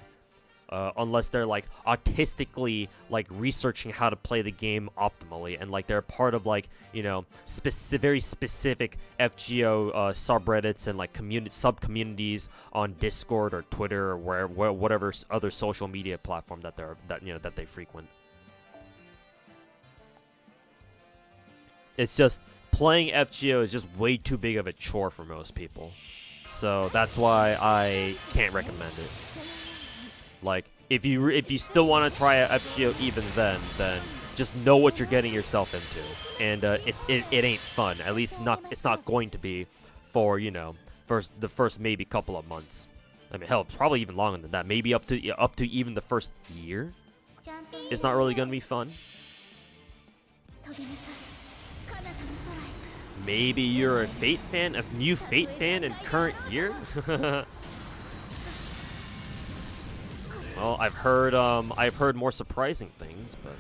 Unless they're, like, autistically, like, researching how to play the game optimally. And, like, they're part of, like, you know, very specific FGO subreddits and, like, sub-communities on Discord or Twitter or whatever other social media platform that they frequent. It's just, playing FGO is just way too big of a chore for most people. So, that's why I can't recommend it. Like, if you still want to try FGO even then just know what you're getting yourself into, and it ain't fun. At least it's not going to be for, you know, the first maybe couple of months. I mean, hell, probably even longer than that. Maybe up to even the first year. It's not really gonna be fun. Maybe you're a Fate fan, a new Fate fan in current year. Well, I've heard more surprising things, but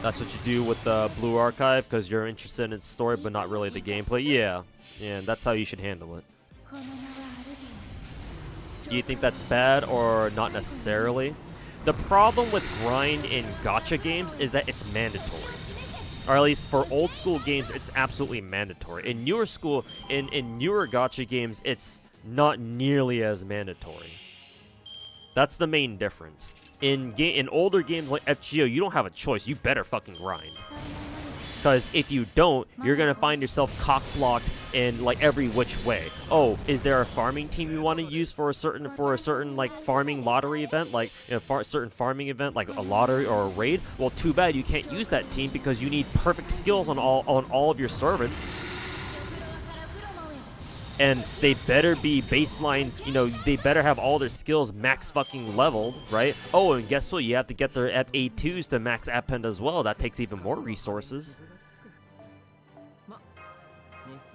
that's what you do with the Blue Archive because you're interested in its story, but not really the gameplay. Yeah, and that's how you should handle it. Do you think that's bad or not necessarily? The problem with grind in gacha games is that it's mandatory. Or at least for old school games, it's absolutely mandatory. In newer gacha games, it's not nearly as mandatory. That's the main difference. In older games like FGO, you don't have a choice. You better fucking grind. Because if you don't, you're gonna find yourself cock-blocked in like every which way. Oh, is there a farming team you want to use for a certain like farming lottery event, like, you know, certain farming event like a lottery or a raid? Well, too bad you can't use that team because you need perfect skills on all of your servants. And they better be baseline, you know, they better have all their skills max fucking leveled, right? Oh, and guess what? You have to get their A2s to max append as well. That takes even more resources.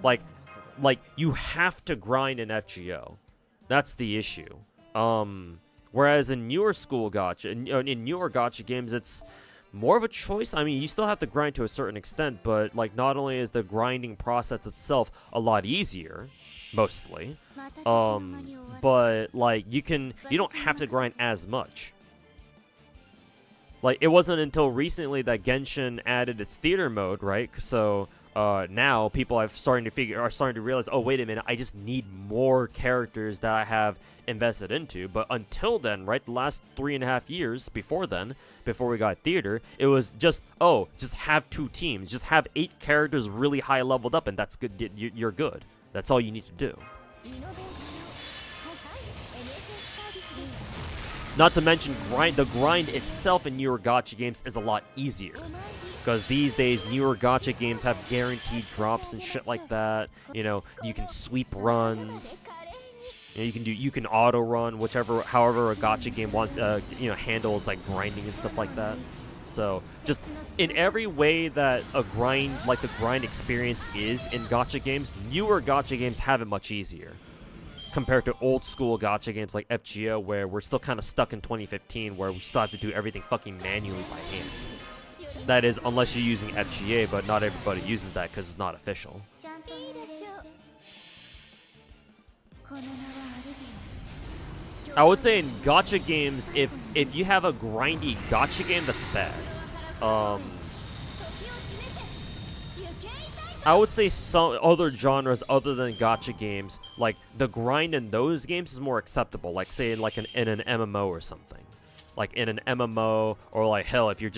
Like you have to grind in FGO. That's the issue. Whereas in newer gacha games, it's more of a choice. I mean, you still have to grind to a certain extent, but like not only is the grinding process itself a lot easier, mostly, but like you don't have to grind as much. Like, it wasn't until recently that Genshin added its theater mode, right? So now people are starting to realize, oh, wait a minute, I just need more characters that I have invested into. But until then, right, the last 3.5 years before we got theater, it was just have 2 teams, just have 8 characters really high leveled up, and that's good. You're good. That's all you need to do. Not to mention, the grind itself in newer gacha games is a lot easier. Because these days, newer gacha games have guaranteed drops and shit like that. You know, you can sweep runs. You know, you can auto run however a gacha game wants handles like grinding and stuff like that. So just in every way that the grind experience is in gacha games, newer gacha games have it much easier compared to old school gacha games like FGO, where we're still kind of stuck in 2015, where we still have to do everything fucking manually by hand. That is, unless you're using FGA, but not everybody uses that because it's not official. ちゃんと命令してこの名はアルビオン I would say in gacha games, if you have a grindy gacha game, that's bad. I would say some other genres other than gacha games, like the grind in those games is more acceptable. Like say in an MMO or something. Like in an MMO, or like hell, if you're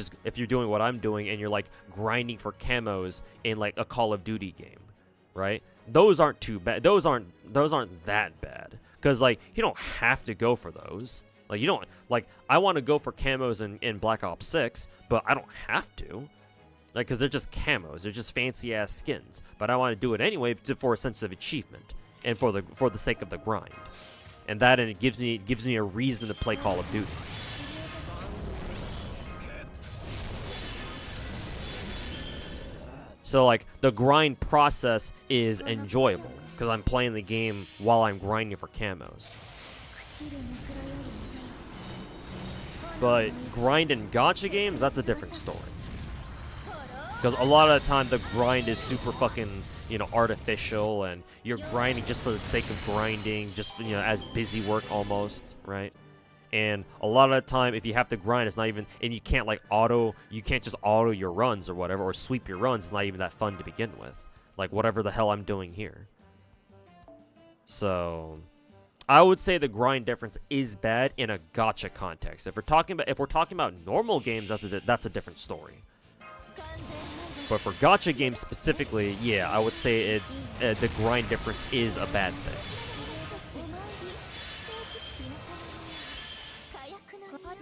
doing what I'm doing and you're like grinding for camos in like a Call of Duty game, right? Those aren't too bad. Those aren't that bad. Because, like, you don't have to go for those. Like, you don't, like, I want to go for camos in Black Ops 6, but I don't have to. Like, because they're just camos. They're just fancy-ass skins. But I want to do it anyway for a sense of achievement. And for the sake of the grind. And it gives me a reason to play Call of Duty. So, like, the grind process is enjoyable. Because I'm playing the game while I'm grinding for camos. But grind in gacha games, that's a different story. Because a lot of the time the grind is super fucking, artificial, and you're grinding just for the sake of grinding, just, as busy work almost, right? And a lot of the time, if you have to grind, it's not even, and you can't just auto your runs or whatever, or sweep your runs, it's not even that fun to begin with. Like, whatever the hell I'm doing here. So, I would say the grind difference is bad in a gacha context. If we're talking about normal games, that's a different story. But for gacha games specifically, yeah, I would say the grind difference is a bad thing.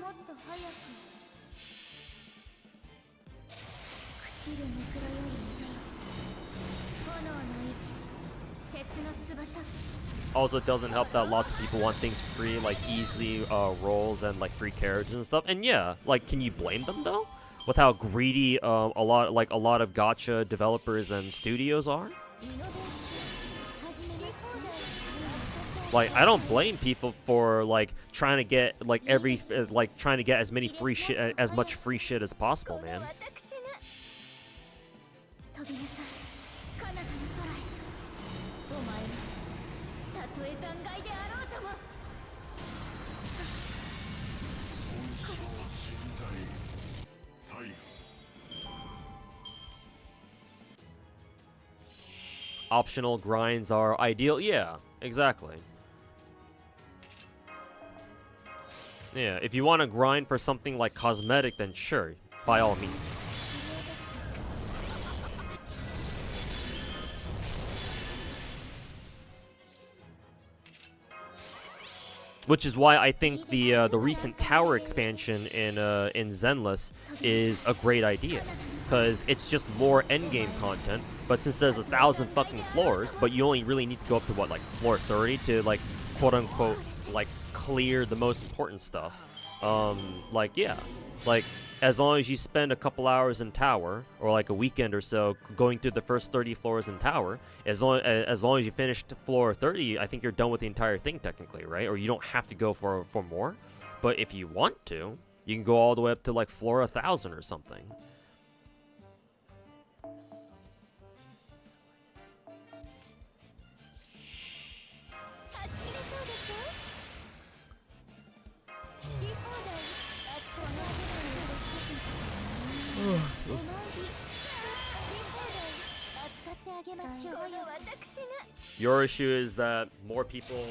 もっと早く朽ちるぬくらより痛い炎の息鉄の翼 Also, it doesn't help that lots of people want things free, like easy rolls and like free characters and stuff. And yeah, like, can you blame them though? With how greedy a lot of gacha developers and studios are? Like, I don't blame people for like trying to get trying to get as much free shit as possible, man. 飛びなさい彼方の空へお前はたとえ残骸であろうとも Optional grinds are ideal. Yeah, exactly. Yeah, if you want to grind for something like cosmetic, then sure, by all means. Which is why I think the recent tower expansion in Zenless is a great idea, because it's just more endgame content. But since there's 1,000 fucking floors, but you only really need to go up to what, like floor 30 to like quote unquote like clear the most important stuff. Like yeah, like as long as you spend a couple hours in tower or like a weekend or so going through the first 30 floors in tower, as long as you finish floor 30, I think you're done with the entire thing technically, right? Or you don't have to go for more. But if you want to, you can go all the way up to like floor 1,000 or something. Your issue is that more people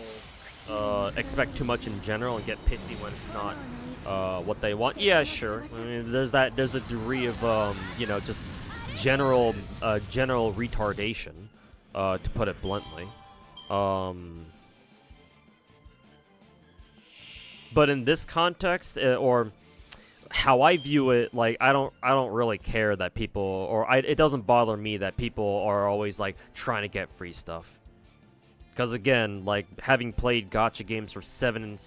expect too much in general and get pissy when it's not what they want. Yeah, sure. I mean, there's a degree of just general retardation, to put it bluntly. But in this context, or how I view it, like I don't really care that people, it doesn't bother me that people are always like trying to get free stuff. Because again, like, having played gacha games for seven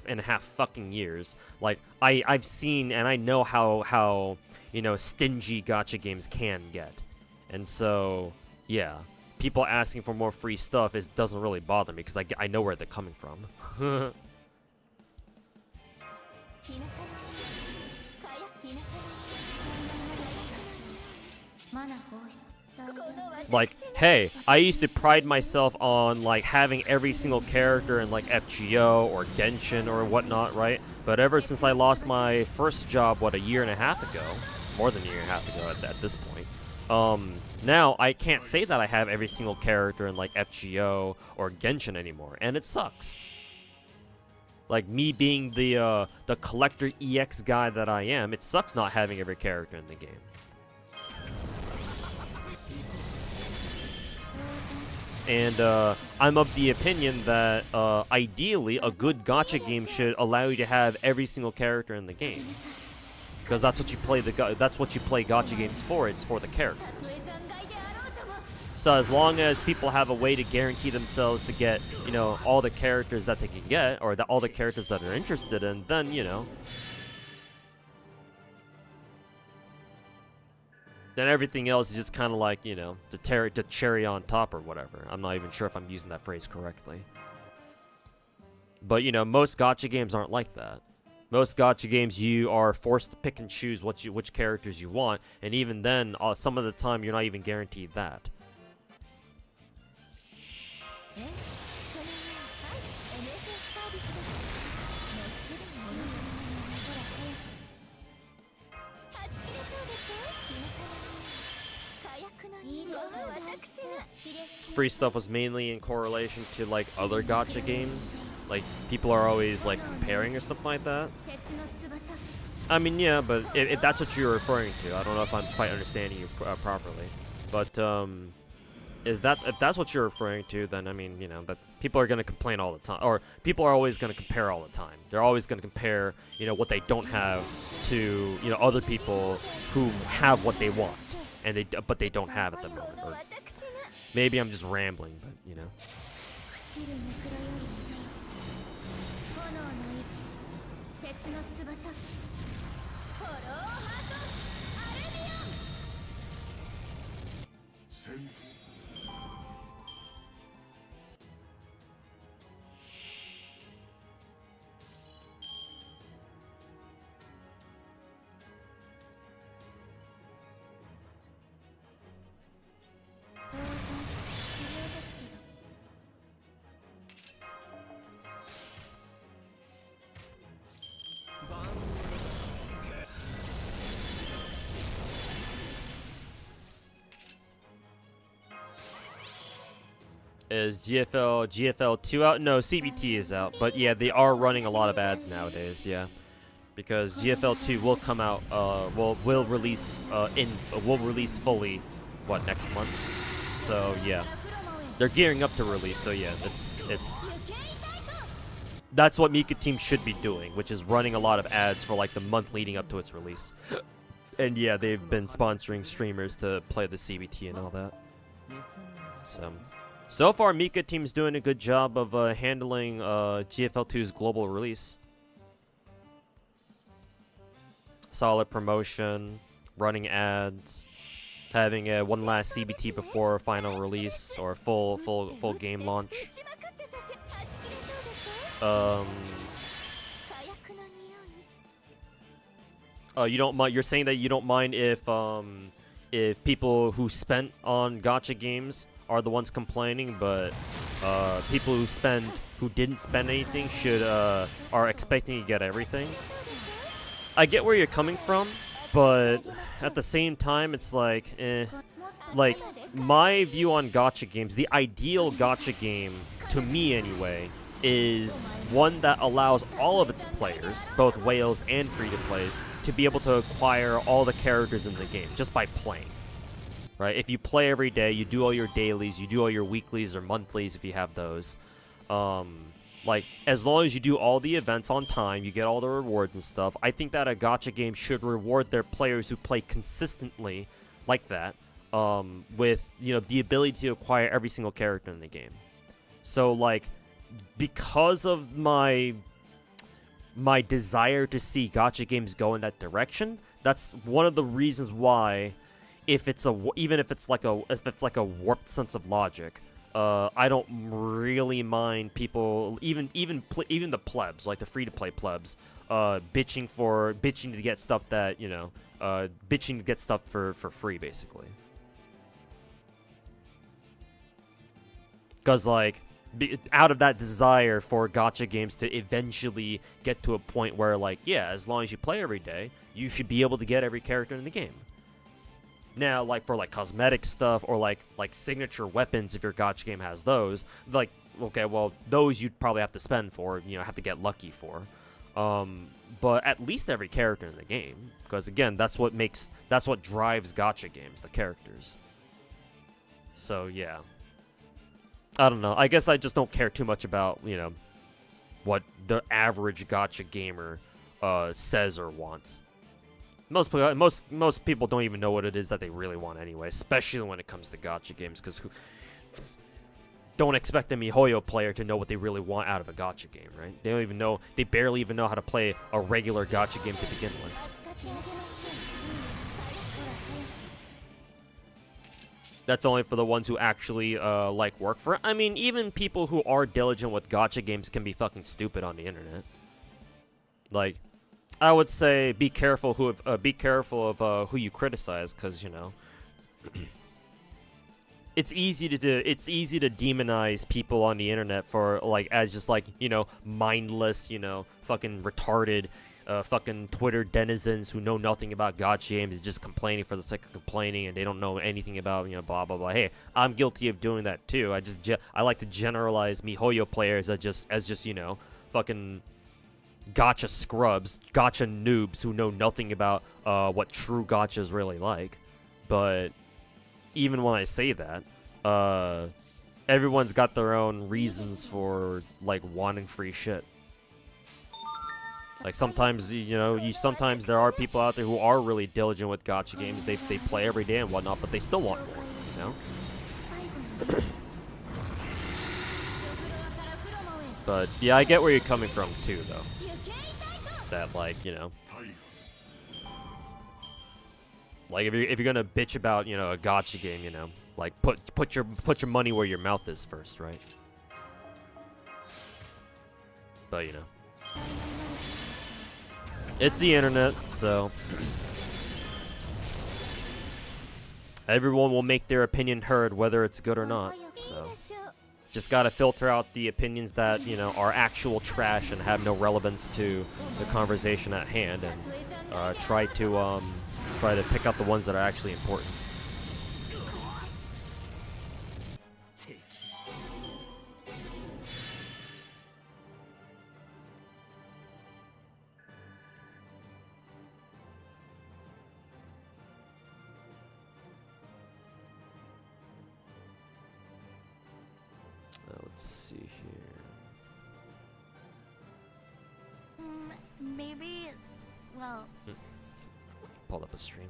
and a half fucking years, like, I've seen and I know how you know, stingy gacha games can get. And so, yeah, people asking for more free stuff doesn't really bother me because I know where they're coming from. Like, hey, I used to pride myself on, like, having every single character in, like, FGO or Genshin or whatnot, right? But ever since I lost my first job, what, a year and a half ago? More than a year and a half ago at this point. Now I can't say that I have every single character in, like, FGO or Genshin anymore, and it sucks. Like, me being the collector EX guy that I am, it sucks not having every character in the game. And I'm of the opinion that ideally a good gacha game should allow you to have every single character in the game, because that's what you play gacha games for. It's for the characters. So as long as people have a way to guarantee themselves to get, you know, all the characters that they can get, or all the characters that they're interested in, then, you know, then everything else is just kind of like, you know, the cherry on top or whatever. I'm not even sure if I'm using that phrase correctly. But, you know, most gacha games aren't like that. Most gacha games, you are forced to pick and choose which characters you want, and even then, some of the time, you're not even guaranteed that. Free stuff was mainly in correlation to, like, other gacha games. Like, people are always, like, comparing or something like that. I mean, yeah, but if that's what you're referring to, I don't know if I'm quite understanding you properly. But, if that's what you're referring to, then, I mean, you know, that people are going to complain all the time. Or people are always going to compare all the time. They're always going to compare, you know, what they don't have to, you know, other people who have what they want. And but they don't have at the moment. Or maybe I'm just rambling, but, you know. Is GFL 2 out? No, CBT is out. But yeah, they are running a lot of ads nowadays, yeah. Because GFL 2 will come out, will release fully, what, next month? So yeah, they're gearing up to release. So yeah, that's what Mika Team should be doing, which is running a lot of ads for, like, the month leading up to its release. And yeah, they've been sponsoring streamers to play the CBT and all that. So far, Mika Team's doing a good job of handling GFL 2's global release. Solid promotion, running ads, having one last CBT before final release or full game launch. You don't mind? You're saying that you don't mind if people who spent on gacha games are the ones complaining, but people who didn't spend anything are expecting to get everything. I get where you're coming from, but at the same time, it's like, like, my view on gacha games, the ideal gacha game, to me anyway, is one that allows all of its players, both whales and free-to-plays, to be able to acquire all the characters in the game just by playing. Right? If you play every day, you do all your dailies, you do all your weeklies or monthlies if you have those. Like, as long as you do all the events on time, you get all the rewards and stuff, I think that a gacha game should reward their players who play consistently like that, with, you know, the ability to acquire every single character in the game. So like, because of my desire to see gacha games go in that direction, that's one of the reasons why, even if it's like a warped sense of logic, I don't really mind people, even the plebs, like the free to play plebs, bitching to get stuff that, you know, bitching to get stuff for free, basically. Because like, out of that desire for gacha games to eventually get to a point where, like, yeah, as long as you play every day, you should be able to get every character in the game. Now, like, for like cosmetic stuff or like signature weapons, if your gacha game has those, like, okay, well, those you'd probably have to spend for, you know, have to get lucky for. But at least every character in the game, because again, that's what drives gacha games, the characters. So yeah. I don't know. I guess I just don't care too much about, you know, what the average gacha gamer says or wants. Most people don't even know what it is that they really want anyway, especially when it comes to gacha games, because don't expect a MiHoYo player to know what they really want out of a gacha game, right? They barely even know how to play a regular gacha game to begin with. That's only for the ones who actually, like, work for it. I mean, even people who are diligent with gacha games can be fucking stupid on the internet. Like, I would say be careful of who you criticize, because, you know, it's easy to demonize people on the internet for, like, as just, like, you know, mindless, you know, fucking retarded, fucking Twitter denizens who know nothing about gacha games, just complaining for the sake of complaining, and they don't know anything about, you know, blah blah blah. Hey, I'm guilty of doing that too. I like to generalize MiHoYo players as just you know, fucking gacha scrubs, gacha noobs who know nothing about what true gacha is really like. But even when I say that, everyone's got their own reasons for, like, wanting free shit. Like, sometimes, you know, sometimes there are people out there who are really diligent with gacha games. They play every day and whatnot, but they still want more, you know? But, yeah, I get where you're coming from, too, though. That, like, you know, like, if you're gonna bitch about, you know, a gacha game, you know, like, put your money where your mouth is first, right? But, you know, it's the internet, so everyone will make their opinion heard, whether it's good or not. So just gotta filter out the opinions that, you know, are actual trash and have no relevance to the conversation at hand, and try to pick out the ones that are actually important. Let's see here. Maybe, well... Pulled up a stream.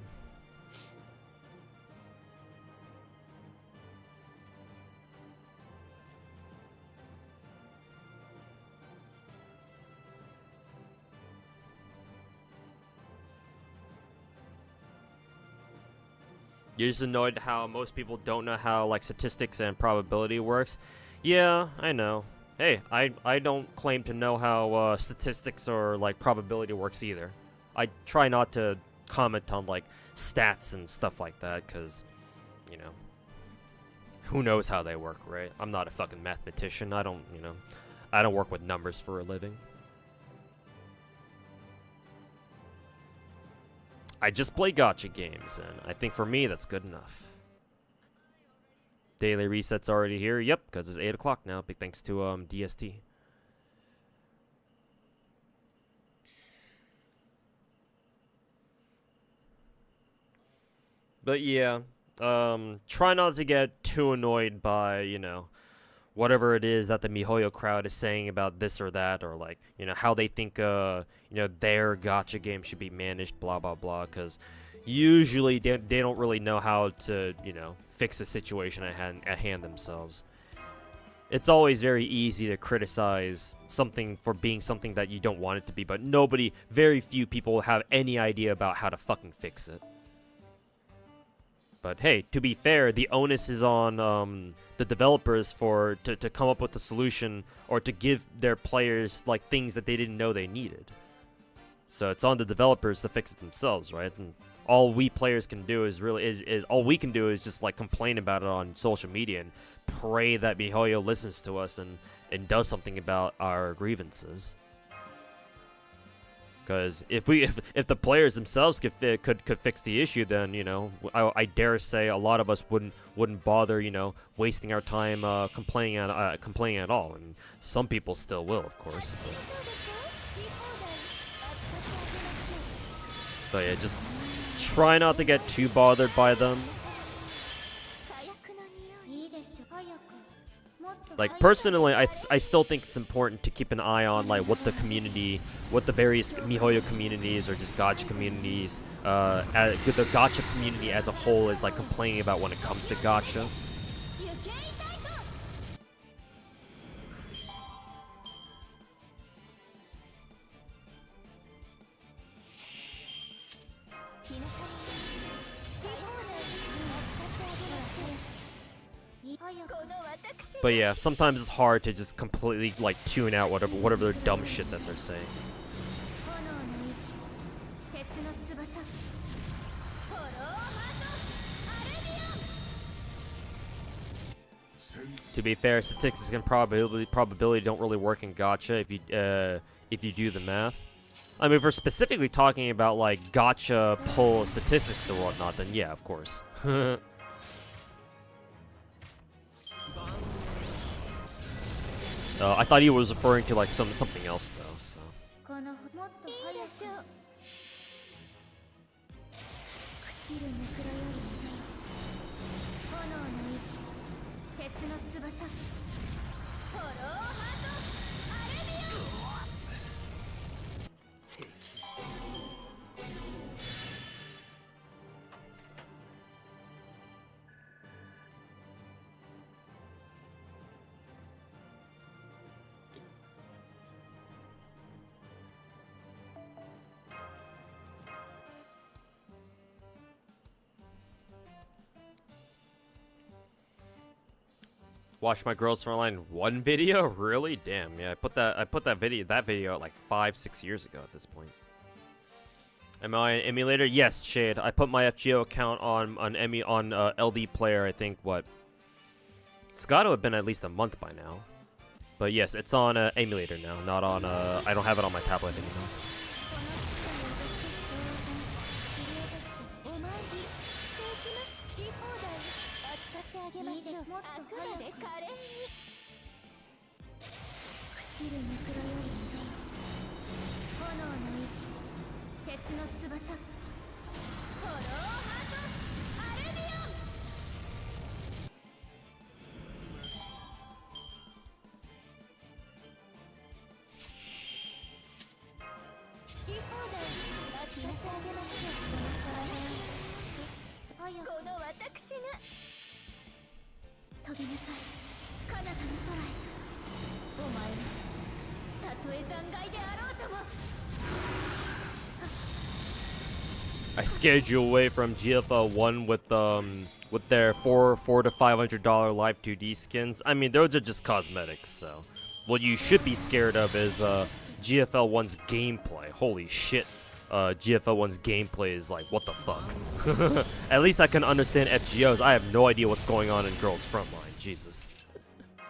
You're just annoyed how most people don't know how, like, statistics and probability works. Yeah, I know. Hey, I don't claim to know how statistics or, like, probability works either. I try not to comment on, like, stats and stuff like that, because, you know, who knows how they work, right? I'm not a fucking mathematician. I don't work with numbers for a living. I just play gacha games, and I think for me that's good enough. Daily reset's already here. Yep, because it's 8 o'clock now. Big thanks to DST. But yeah, try not to get too annoyed by, you know, whatever it is that the MiHoYo crowd is saying about this or that, or, like, you know, how they think, you know, their gacha game should be managed, blah, blah, blah, because usually they don't really know how to, you know, fix the situation at hand themselves. it's always very easy to criticize something for being something that you don't want it to be, but very few people have any idea about how to fucking fix it. But hey, to be fair, the onus is on the developers to come up with a solution or to give their players like things that they didn't know they needed. So it's on the developers to fix it themselves, right? And all we players can do is just like complain about it on social media and pray that MiHoYo listens to us and does something about our grievances. Because if the players themselves could fix the issue, then I dare say a lot of us wouldn't bother wasting our time complaining at all, and some people still will, of course. So yeah, just try not to get too bothered by them. Like, personally, I still think it's important to keep an eye on, like, what the various MiHoYo communities or just gacha communities, the gacha community as a whole is, like, complaining about when it comes to gacha. But yeah, sometimes it's hard to just completely like tune out whatever their dumb shit that they're saying. To be fair, statistics and probability don't really work in gacha if you do the math. I mean, if we're specifically talking about like gacha pull statistics or whatnot, then yeah, of course. I thought he was referring to like something else though. So. Watch my Girls from Online 1 video? Really? Damn, yeah. I put that video out like 5-6 years ago at this point. Am I an emulator? Yes, Shade. I put my FGO account on LD Player, I think, what? It's got to have been at least a month by now. But yes, it's on emulator now, not on I don't have it on my tablet anymore. I scared you away from GFL 1 with their $400 to $500 live 2D skins. I mean, those are just cosmetics. So, what you should be scared of is GFL 1's gameplay. Holy shit! GFL 1's gameplay is like, what the fuck? At least I can understand FGOs. I have no idea what's going on in Girls Frontline. Jesus.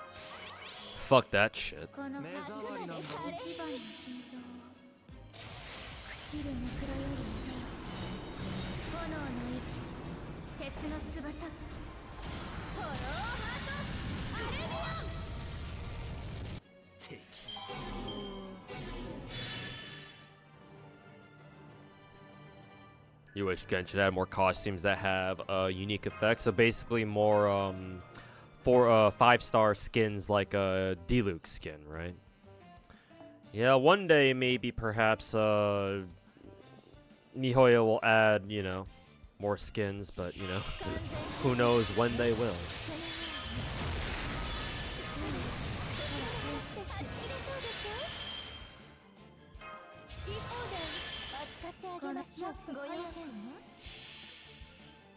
Fuck that shit. You wish Genshin had more costumes that have unique effects. So basically more 5-star skins like a Diluc skin, right? Yeah, one day maybe perhaps MiHoYo will add, more skins, but who knows when they will.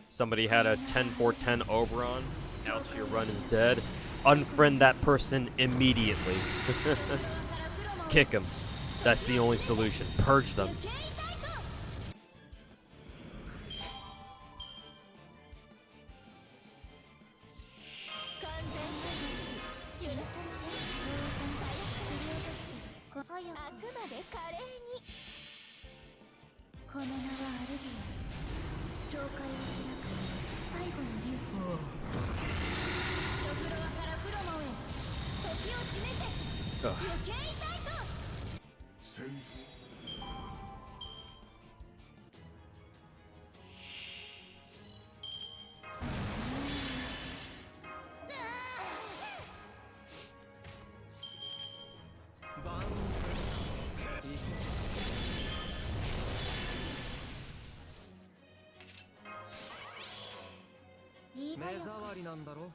Somebody had a 10-4-10 Oberon. Now your run is dead. Unfriend that person immediately. Kick him. That's the only solution. Purge them. Ugh. 戦闘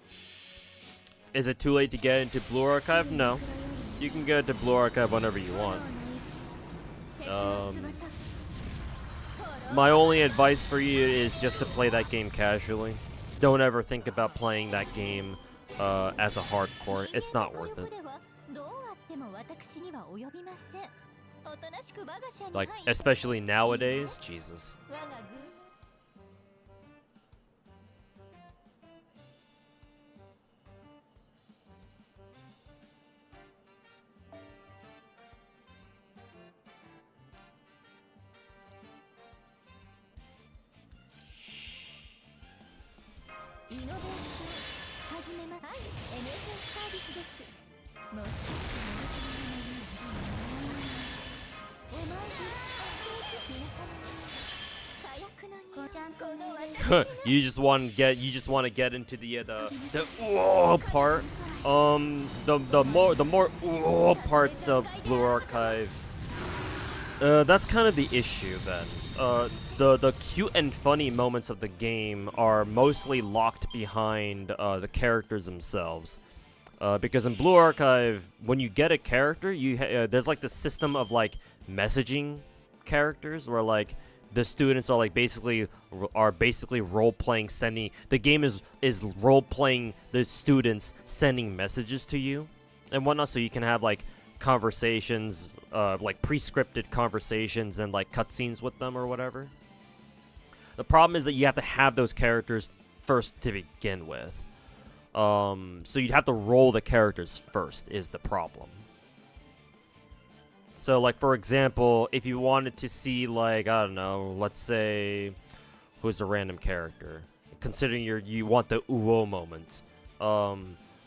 Is it too late to get into Blue Archive? No. You can get into Blue Archive whenever you want. My only advice for you is just to play that game casually. Don't ever think about playing that game as a hardcore. It's not worth it. Like, especially nowadays, Jesus. You just want to get into the part. The more parts of Blue Archive. That's kind of the issue then. The cute and funny moments of the game are mostly locked behind the characters themselves. Because in Blue Archive, when you get a character, there's like this system of like messaging characters where like the students are like basically role playing, sending. The game is role playing the students sending messages to you and whatnot, so you can have like conversations, like pre-scripted conversations and like cutscenes with them or whatever. The problem is that you have to have those characters first to begin with. So you'd have to roll the characters first is the problem. So like for example, if you wanted to see like, I don't know, let's say who's a random character, considering you want the uo moment.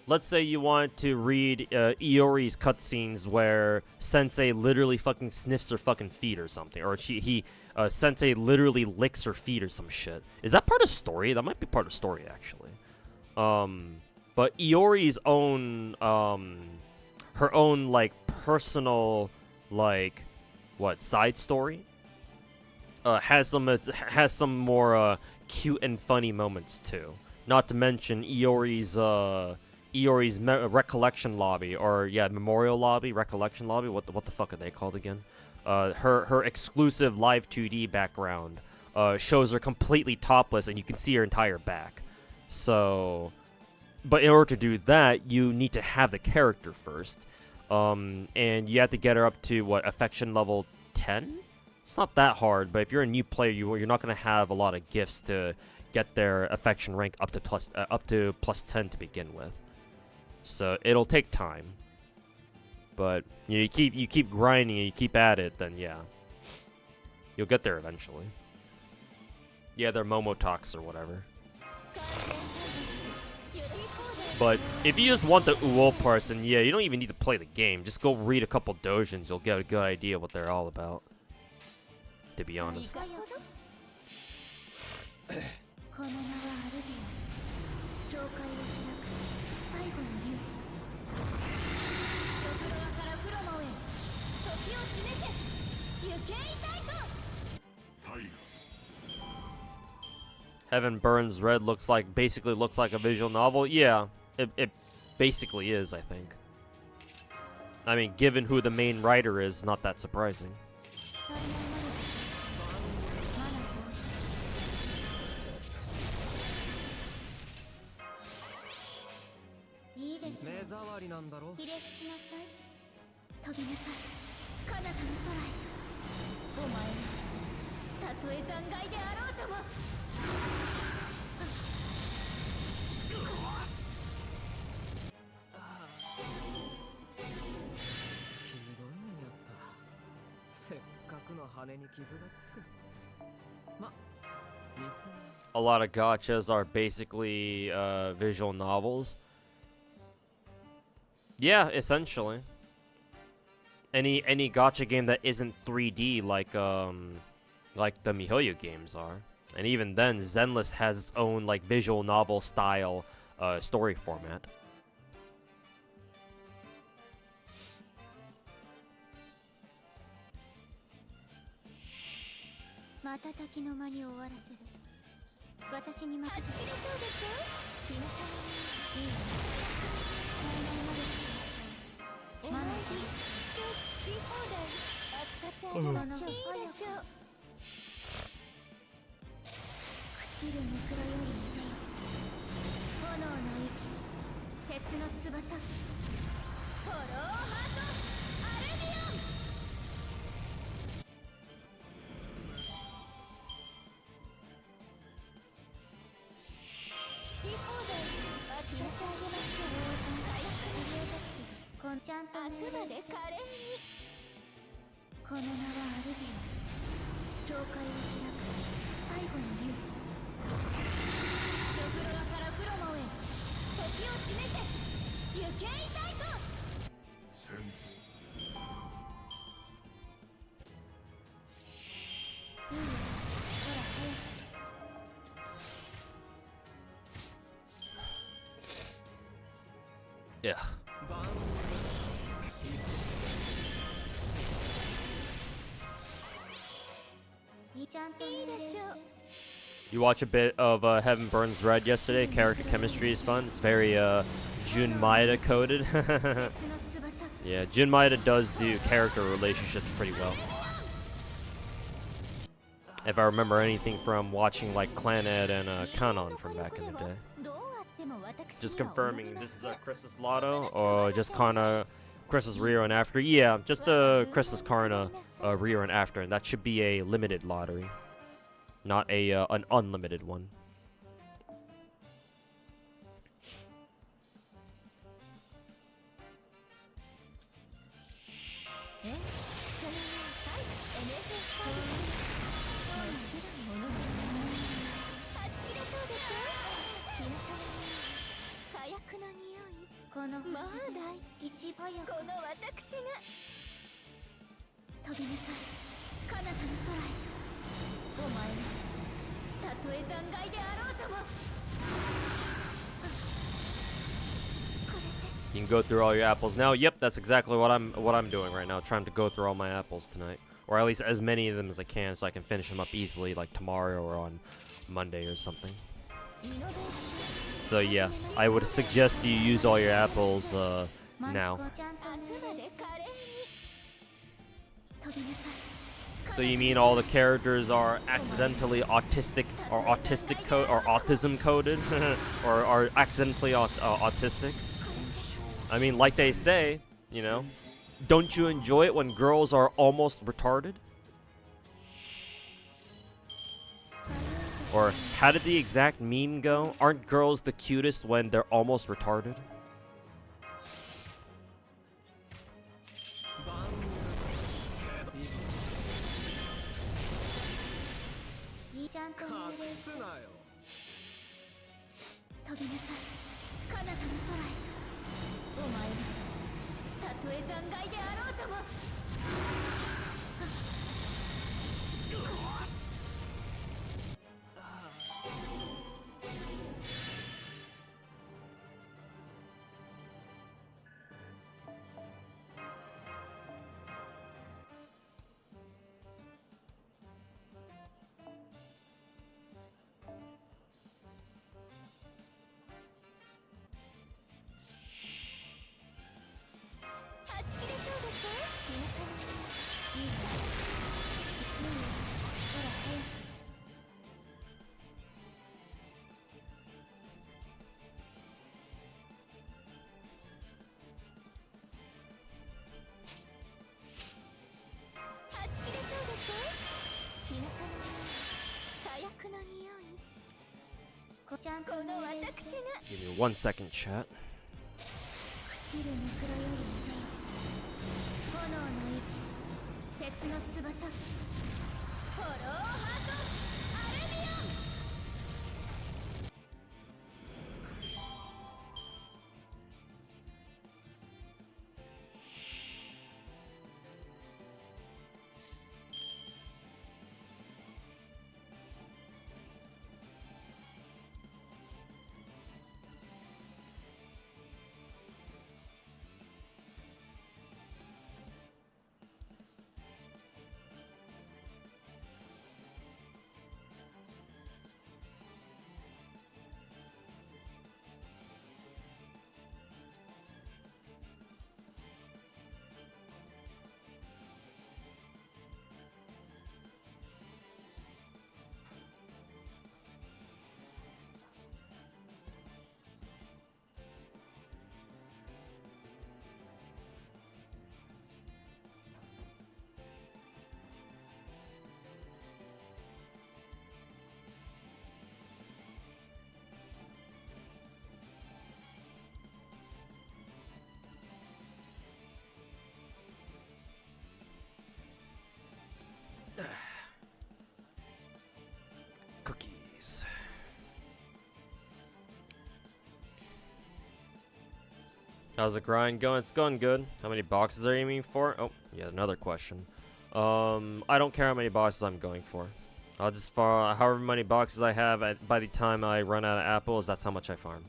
Let's say you want to read Iori's cutscenes where Sensei literally fucking sniffs her fucking feet or something, or Sensei literally licks her feet or some shit. Is that part of story? That might be part of story actually. But Iori's own, her own like personal like side story has some more cute and funny moments too. Not to mention Iori's recollection lobby, or memorial lobby, recollection lobby. What the fuck are they called again? Her exclusive live 2D background shows her completely topless, and you can see her entire back. So, but in order to do that, you need to have the character first, and you have to get her up to affection level 10. It's not that hard, but if you're a new player, you're not gonna have a lot of gifts to get their affection rank up to plus 10 to begin with. So it'll take time, but you keep grinding and you keep at it, then yeah, you'll get there eventually. Yeah, they're Momotoks or whatever. But if you just want the uo parts, then yeah, you don't even need to play the game. Just go read a couple dojins, you'll get a good idea what they're all about, to be honest. Heaven Burns Red basically looks like a visual novel. Yeah, it basically is, I think. I mean, given who the main writer is, not that surprising. 触りなんだろ。ひれ伏しなさい。飛びなさい彼方の空へ。お前はたとえ残骸であろうとも。ひどい目にあった。せっかくの羽に傷がつく。ま、A lot of gachas are basically visual novels. Yeah, essentially. Any gacha game that isn't 3D like the MiHoYo games are. And even then, Zenless has its own like visual novel style story format. 瞬きの間に終わらせる。私に任せて。そうでしょ。皆様にいいわ。お前にして好き放題扱ってあげましょう。いいでしょう。朽ちるぬくろより似てよ。炎の息、鉄の翼、フォローハートアルビオン。好き放題扱ってあげましょう。ちゃんと命令して。あくまで華麗に。この名はアルビオン。教会を開く最後の竜。ジョフロアからフロモへ時を示せ。行けいたいと。戦 いいよ。ほら早く。Yeah. You watch a bit of Heaven Burns Red yesterday. Character chemistry is fun. It's very Jun Maeda coded. Yeah, Jun Maeda does do character relationships pretty well. If I remember anything from watching like Clannad and Kanon from back in the day. Just confirming, this is a Chris's Lotto, or just Karna, Chris's Rio and after? Yeah, just the Chris's Karna, Rio and after, and that should be a limited lottery, not a an unlimited one. You can go through all your apples now. Yep, that's exactly what I'm doing right now, trying to go through all my apples tonight, or at least as many of them as I can, so I can finish them up easily, like tomorrow or on Monday or something. So yeah, I would suggest you use all your apples now. So you mean all the characters are accidentally autistic or autism coded or are accidentally autistic? I mean, like they say, you know, don't you enjoy it when girls are almost retarded? Or how did the exact meme go? Aren't girls the cutest when they're almost retarded? ちゃんと命令して Give me 1 second, chat. 朽ちるネクロよりも炎の息鉄の翼フォローハートアルビオン。Cookies. How's the grind going? It's going good. How many boxes are you aiming for? Oh, yeah, another question. I don't care how many boxes I'm going for. I'll just farm however many boxes I have by the time I run out of apples, that's how much I farm.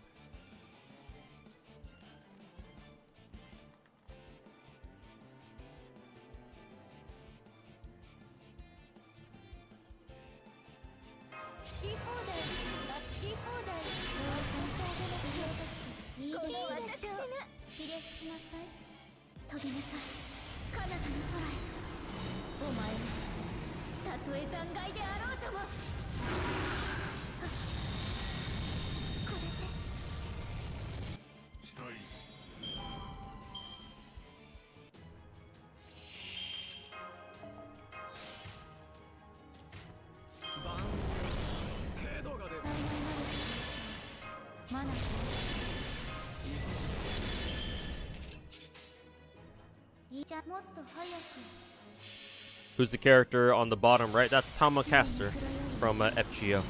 Who's the character on the bottom right? That's Tamacaster from FGO.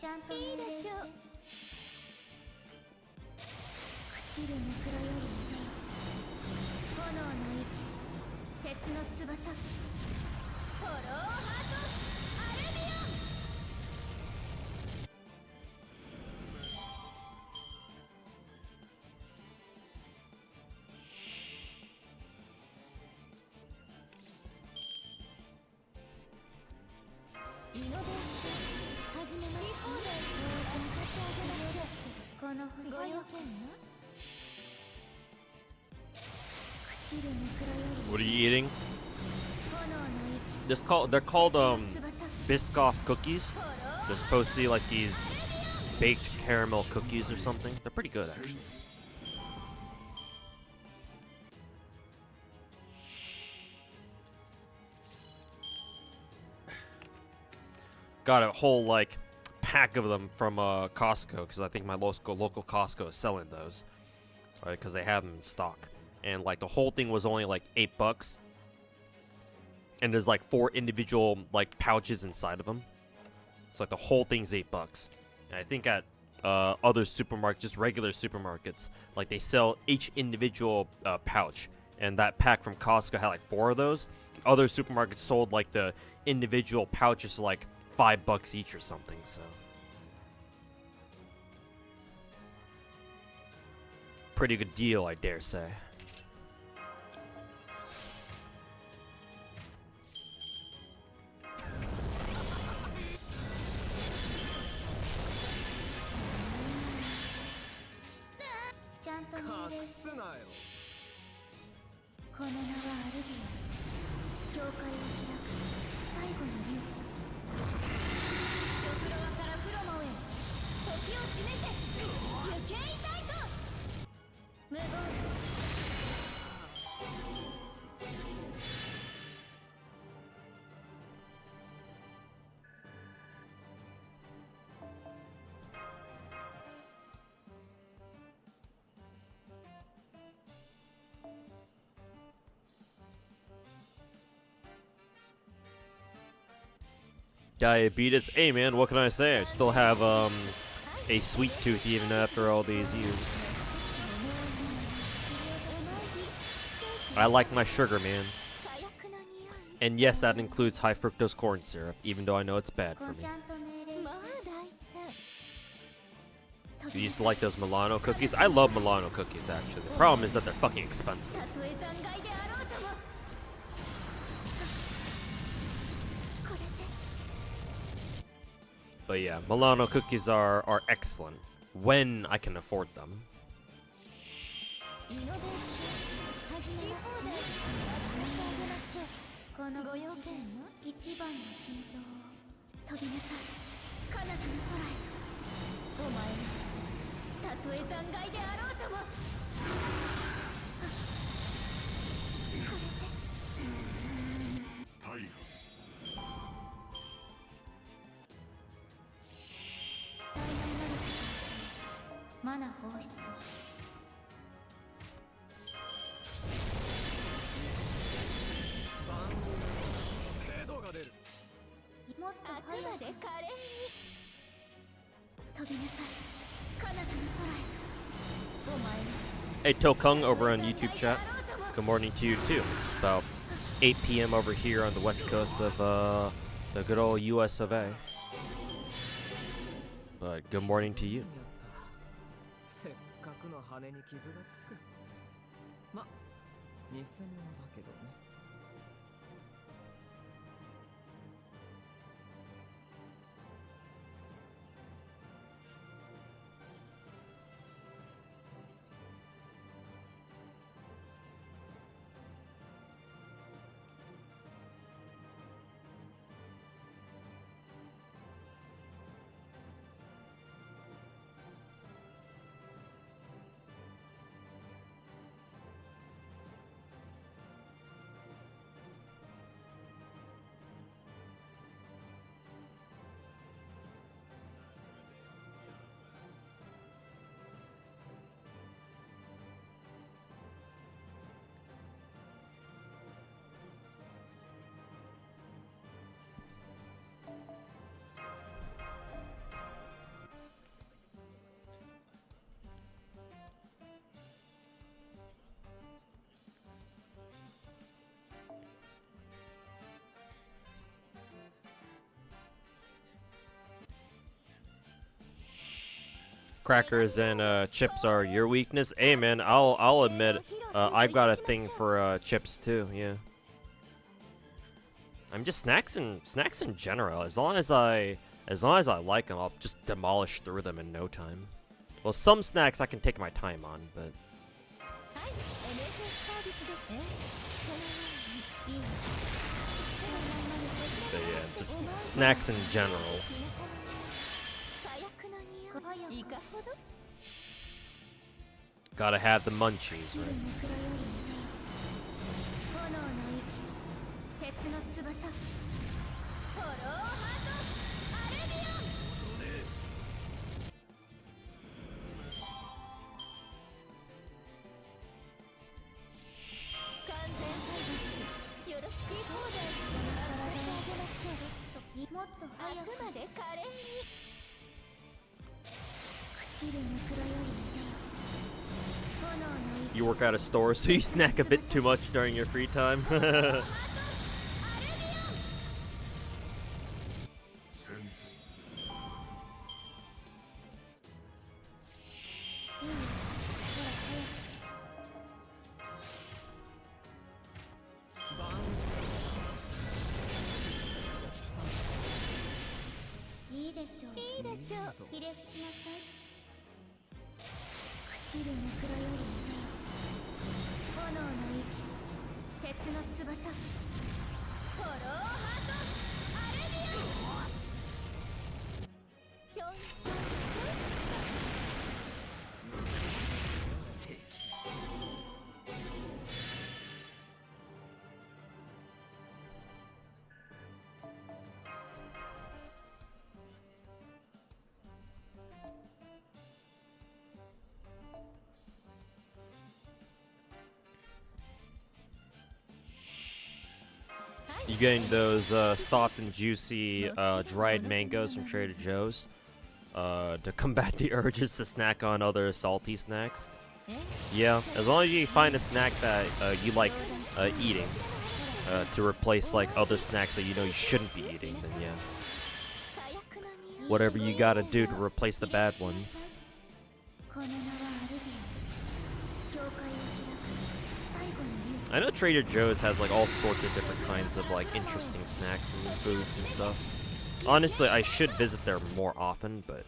ちゃんと命令して。朽ちるムクロよりも炎の息、鉄の翼、フォローハートアルビオン。イノベーション始めます。この星ご用件は朽ちるムクロより What are you eating? 炎の They're called Biscoff cookies. They're supposed to be like these baked caramel cookies or something. They're pretty good actually. Got a whole like pack of them from Costco because I think my local Costco is selling those, right? Because they have them in stock, and like the whole thing was only like $8, and there's like 4 individual like pouches inside of them. It's like the whole thing's $8. And I think at other supermarkets, just regular supermarkets, like they sell each individual pouch, and that pack from Costco had like 4 of those. Other supermarkets sold like the individual pouches for like $5 each or something, so pretty good deal, I dare say. Diabetes. Hey man, what can I say? I still have a sweet tooth even after all these years. I like my sugar, man. And yes, that includes high fructose corn syrup, even though I know it's bad for me. You used to like those Milano cookies? I love Milano cookies, actually. The problem is that they're fucking expensive. But yeah, Milano cookies are excellent when I can afford them. Hey Tokung over on YouTube chat. Good morning to you too. It's about 8 p.m. over here on the west coast of the good old US of A. But good morning to you. せっかくの羽に傷がつく。ま、偽物だけどね。crackers and chips are your weakness. Hey man, I'll admit I've got a thing for chips too. Yeah. I'm just snacks in general. As long as I like them, I'll just demolish through them in no time. Well, some snacks I can take my time on, but yeah, just snacks in general. Gotta have the munchies, right? 鉄の翼フォローハートアレビオン完全敗北よろしく放題もっと早くあくまで華麗に朽ちるぬくろよりいでよ炎の You work at a store, so you snack a bit too much during your free time. 戦 いいでしょういいでしょうひれ伏しなさい朽ちるぬくろよりいでよ炎の息鉄の翼フォローハートアレビアンひょんひょん You getting those soft and juicy dried mangoes from Trader Joe's to combat the urges to snack on other salty snacks? Yeah, as long as you find a snack that you like eating to replace like other snacks that you know you shouldn't be eating, then yeah. Whatever you gotta do to replace the bad ones. この名はアルビオン教会を開く最後の竜 I know Trader Joe's has like all sorts of different kinds of like interesting snacks and foods and stuff. Honestly, I should visit there more often, but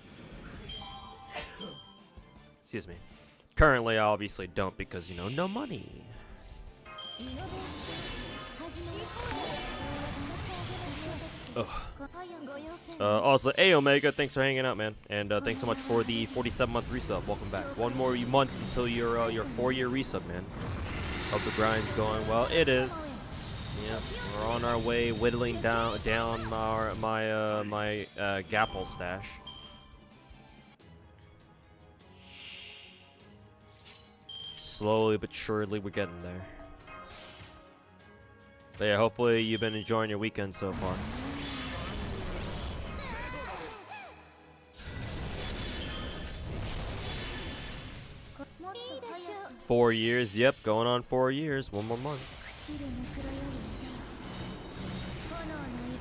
excuse me. Currently, I obviously don't because, you know, no money. イノベーション始まり Ugh. ご用件 Also, hey Omega, thanks for hanging out, man, and thanks so much for the 47-month resub. Welcome back. One more month until your 4-year resub, man. Hope the grind's going well. It is. Yeah, we're on our way, whittling down my Gapple stash. Slowly but surely, we're getting there. But yeah, hopefully you've been enjoying your weekend so far. Four years, yep, going on 4 years, one more month. 朽ちるぬくろよりいでよ炎の息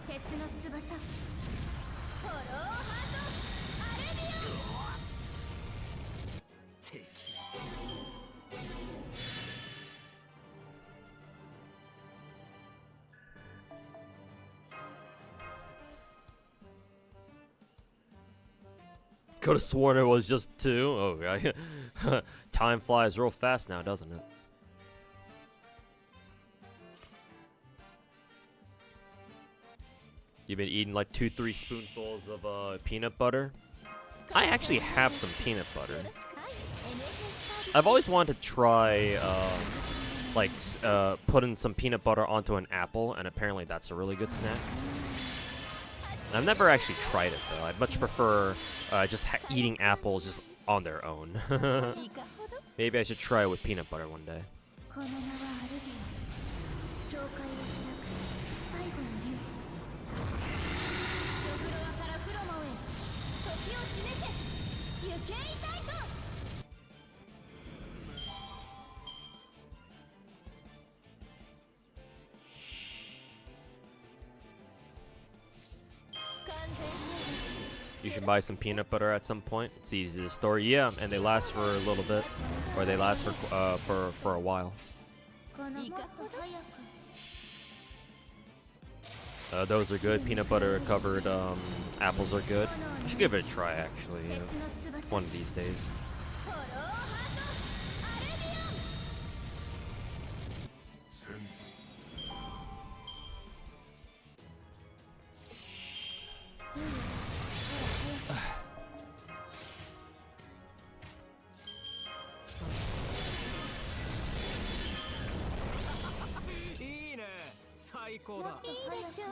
鉄の翼フォローハートアレビアン Could have sworn it was just 2. Oh, yeah. Time flies real fast now, doesn't it? You've been eating like 2-3 spoonfuls of peanut butter. I actually have some peanut butter. I've always wanted to try putting some peanut butter onto an apple, and apparently that's a really good snack. I've never actually tried it though. I'd much prefer just eating apples just on their own. Maybe I should try it with peanut butter one day. この名はアルビオン教会を開く最後の竜ドフロアからフロモへ時を示せ行けいたいと完全敗 You should buy some peanut butter at some point. It's easy to store. Yeah, and they last for a little bit, or they last for a while. このもっと早く Those are good. Peanut butter covered apples are good. I should give it a try actually. 鉄の翼 One of these days. フォローハートアレビアン戦 いいね、最高だ。いいでしょう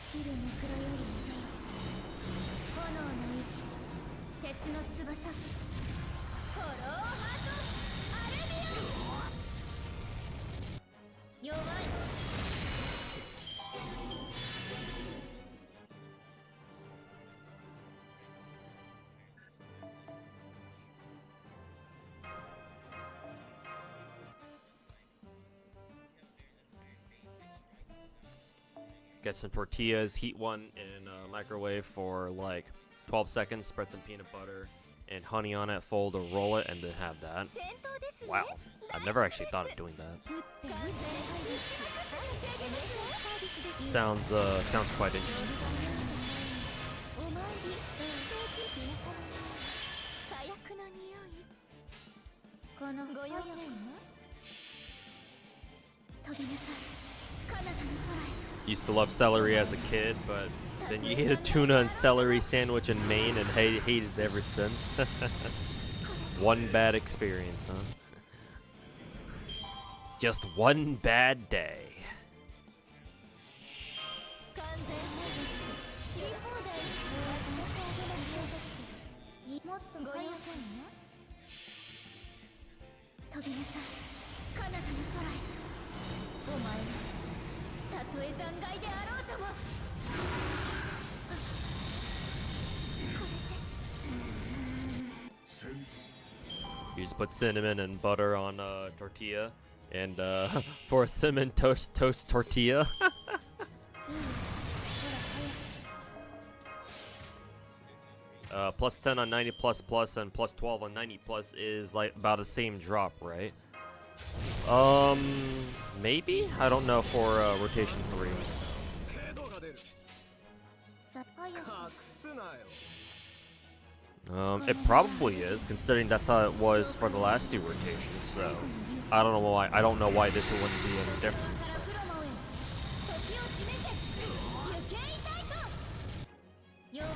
朽ちるネクロよりも炎の息鉄の翼フォローハートアレビアン弱い Get some tortillas, heat one in a microwave for like 12 seconds, spread some peanut butter and honey on it, fold or roll it, and then have that. 戦闘ですね Wow. I've never actually thought of doing that. Sounds quite interesting. お参り火薬の匂いこのご用件は飛びなさい彼方の空へ Used to love celery as a kid, but then you ate a tuna and celery sandwich in Maine and hated it ever since. One bad experience, huh? Just one bad day. 完全放棄し放題もっと早く飛びなさい彼方の空へお前はたとえ残骸であろうとも戦 You just put cinnamon and butter on tortilla, and for a cinnamon toast tortilla. Plus 10 on 90 plus plus and plus 12 on 90 plus is like about the same drop, right? Maybe? I don't know for rotation 3. ヘドが出る。さ早く隠すなよ。 It probably is, considering that's how it was for the last two rotations. So I don't know why this one wouldn't be any different. プロモへ時を示せ行けいたいと弱い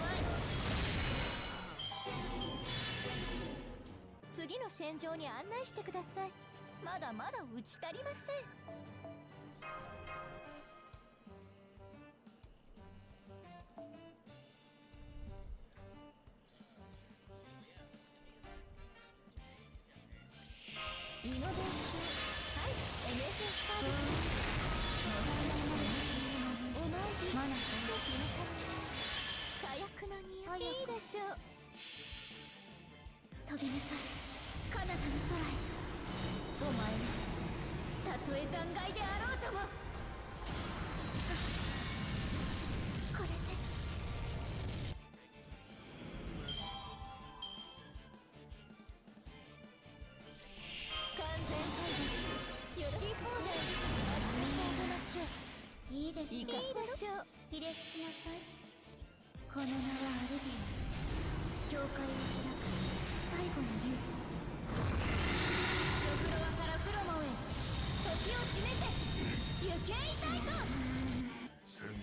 次の戦場に案内してくださいまだまだ打ち足りません イノベーションはい MSS サービスお前にマナ火薬の匂いいいでしょう飛びなさい彼方の空へお前はたとえ残骸であろうともこれで完全配慮よろしくお願いしますいいでしょういいでしょうひれ伏しなさいこの名はアルビア教会を開く最後の竜ドフロワからプロモへ時を示せ行けいたいと戦 い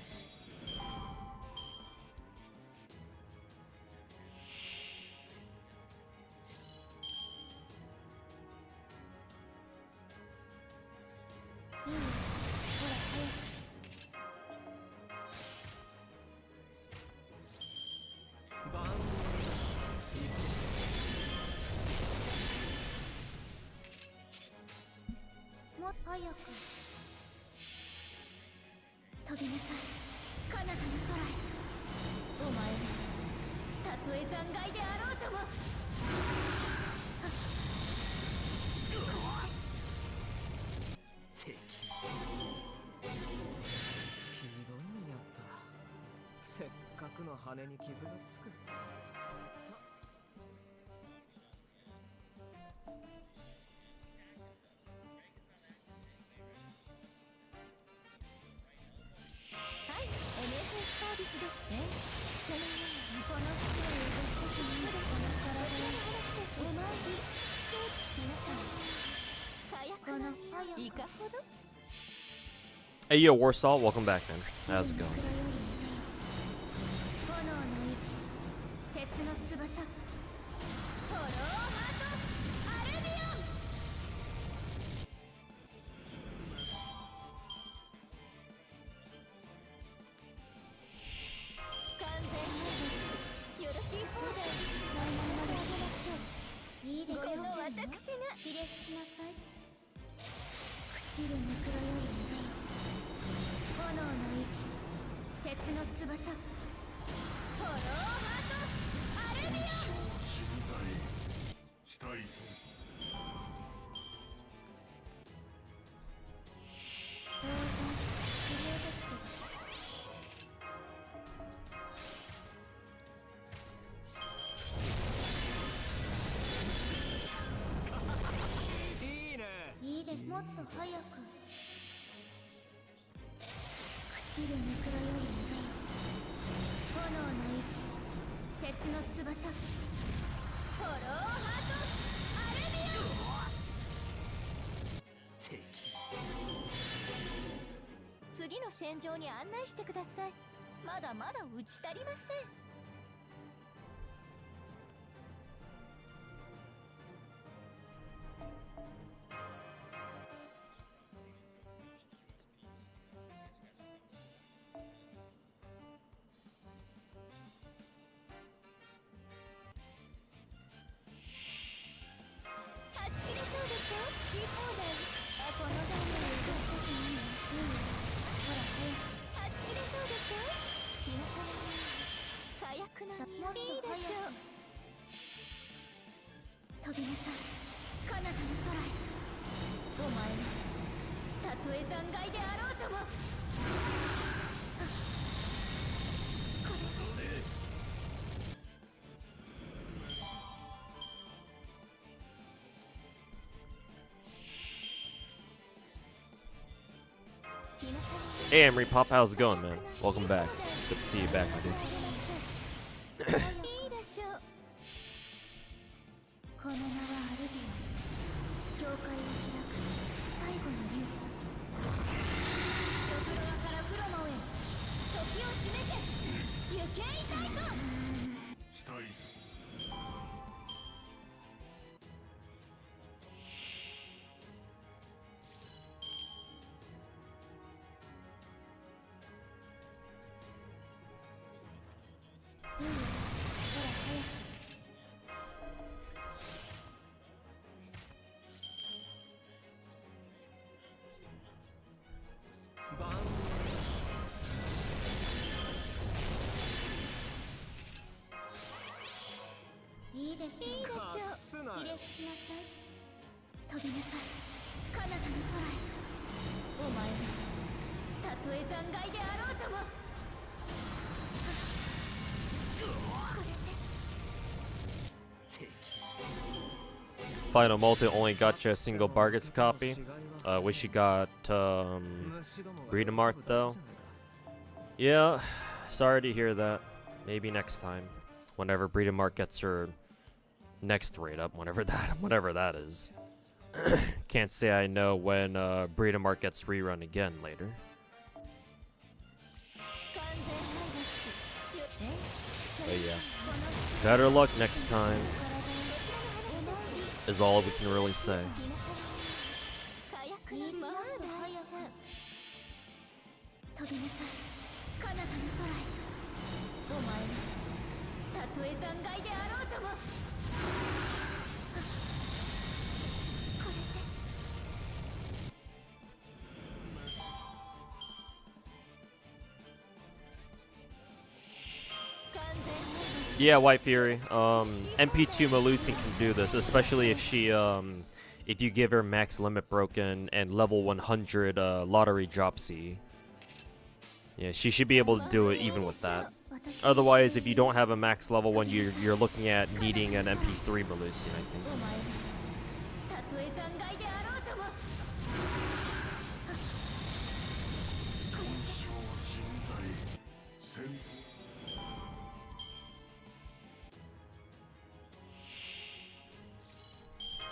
いほら早く万もっと早く飛びなさい彼方の空へお前はたとえ残骸であろうとも敵。ひどい目にあった。悪の羽に傷がつく。はい、NFS サービスですね。そのようにこの服を汚してしまうこの体をお参りして皆さん火薬のいかほど Hey yo, Warsaw, welcome back, man. How's it going? 炎の息鉄の翼フォローハートアルビオン完全によろしい方で来年まであげましょう。いいでしょう。この私が起立しなさい。朽ちるぬくろより願い炎の息鉄の翼フォローハートアルビオン死にたい期待する当然クリエイトいいね。いいです。もっと早く朽ちるぬくろより願い炎の息鉄の翼フォローハートアルビオン次の戦場に案内してください。まだまだ打ち足りません。はち切れそうでしょ。好き放題。あ、このダメを落としてしまうのはすぐ。ほら早くはち切れそうでしょ。皆様火薬の匂いいいでしょう。飛びなさい彼方の空へ。お前がたとえ残骸であろうともこれでHey, Emery Pop, how's it going, man? Welcome back. Good to see you back, my dude. いいでしょう。この名はアルビオン。教会を開く最後の竜。ドクロワからフロモへ時を締めて行けい太鼓。期待するいいよほら早く。バンいいでしょう。かすなよ。起立しなさい。飛びなさい彼方の空へ。お前がたとえ残骸であろうともこれで Final Multi only got you a single Bargets copy. Wish you got Breeding Mart though. Yeah, sorry to hear that. Maybe next time, whenever Breeding Mart gets her next raid up, whenever that is. Can't say I know when Breeding Mart gets rerun again later. But yeah, better luck next time is all we can really say. いいもっと早く飛びなさい彼方の空へ。お前がたとえ残骸であろうともこれで Yeah, White Fury. MP2 Melusi can do this, especially if she, if you give her max limit broken and level 100 lottery dropsy. Yeah, she should be able to do it even with that. Otherwise, if you don't have a max level one, you're looking at needing an MP3 Melusian, I think. お前はたとえ残骸であろうとも損傷人体戦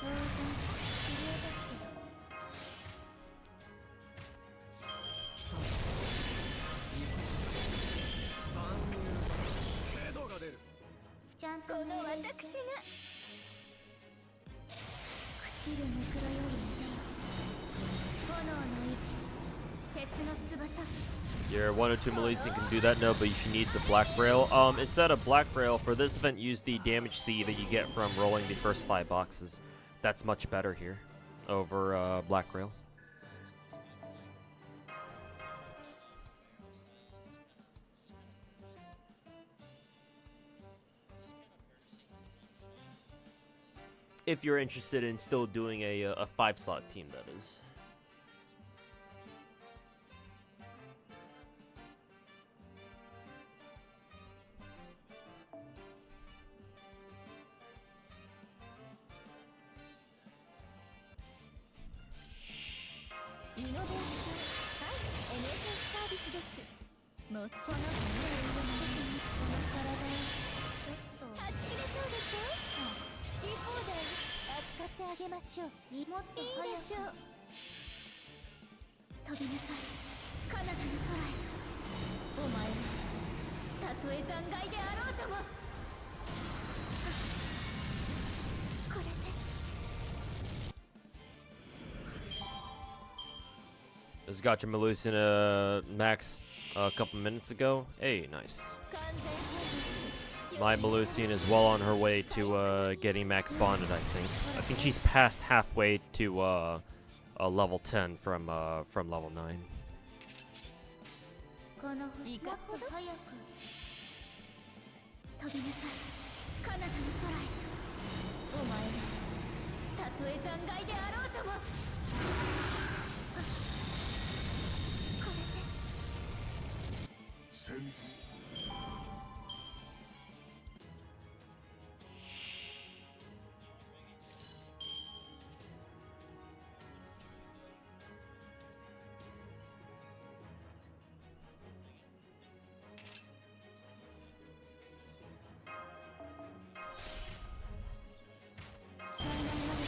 当然知り落とすけどさあ万有目処が出る。ちゃんとこの命令して私が朽ちるぬくろより痛い炎の息鉄の翼 Your 102 Melusian can do that, no, but she needs a Black Rail. Instead of Black Rail, for this event, use the damage C that you get from rolling the first 5 boxes. That's much better here over Black Rail. If you're interested in still doing a 5-slot team, that is. イノベーションはい NSS サービスですもちろんこの体ちょっとはち切れそうでしょ好き放題扱ってあげましょうもっといい早でしょうく飛びなさい彼方の空へお前はたとえ残骸であろうともこれで Just got your Melusian max a couple minutes ago. Hey, nice. 完全配 My Melusian is well on her way to getting max bonded, I think. I think she's past halfway to a level 10 from level 9. この星いかほどもっと早く飛びなさい彼方の空へお前はたとえ残骸であろうともこれで戦闘 最大まで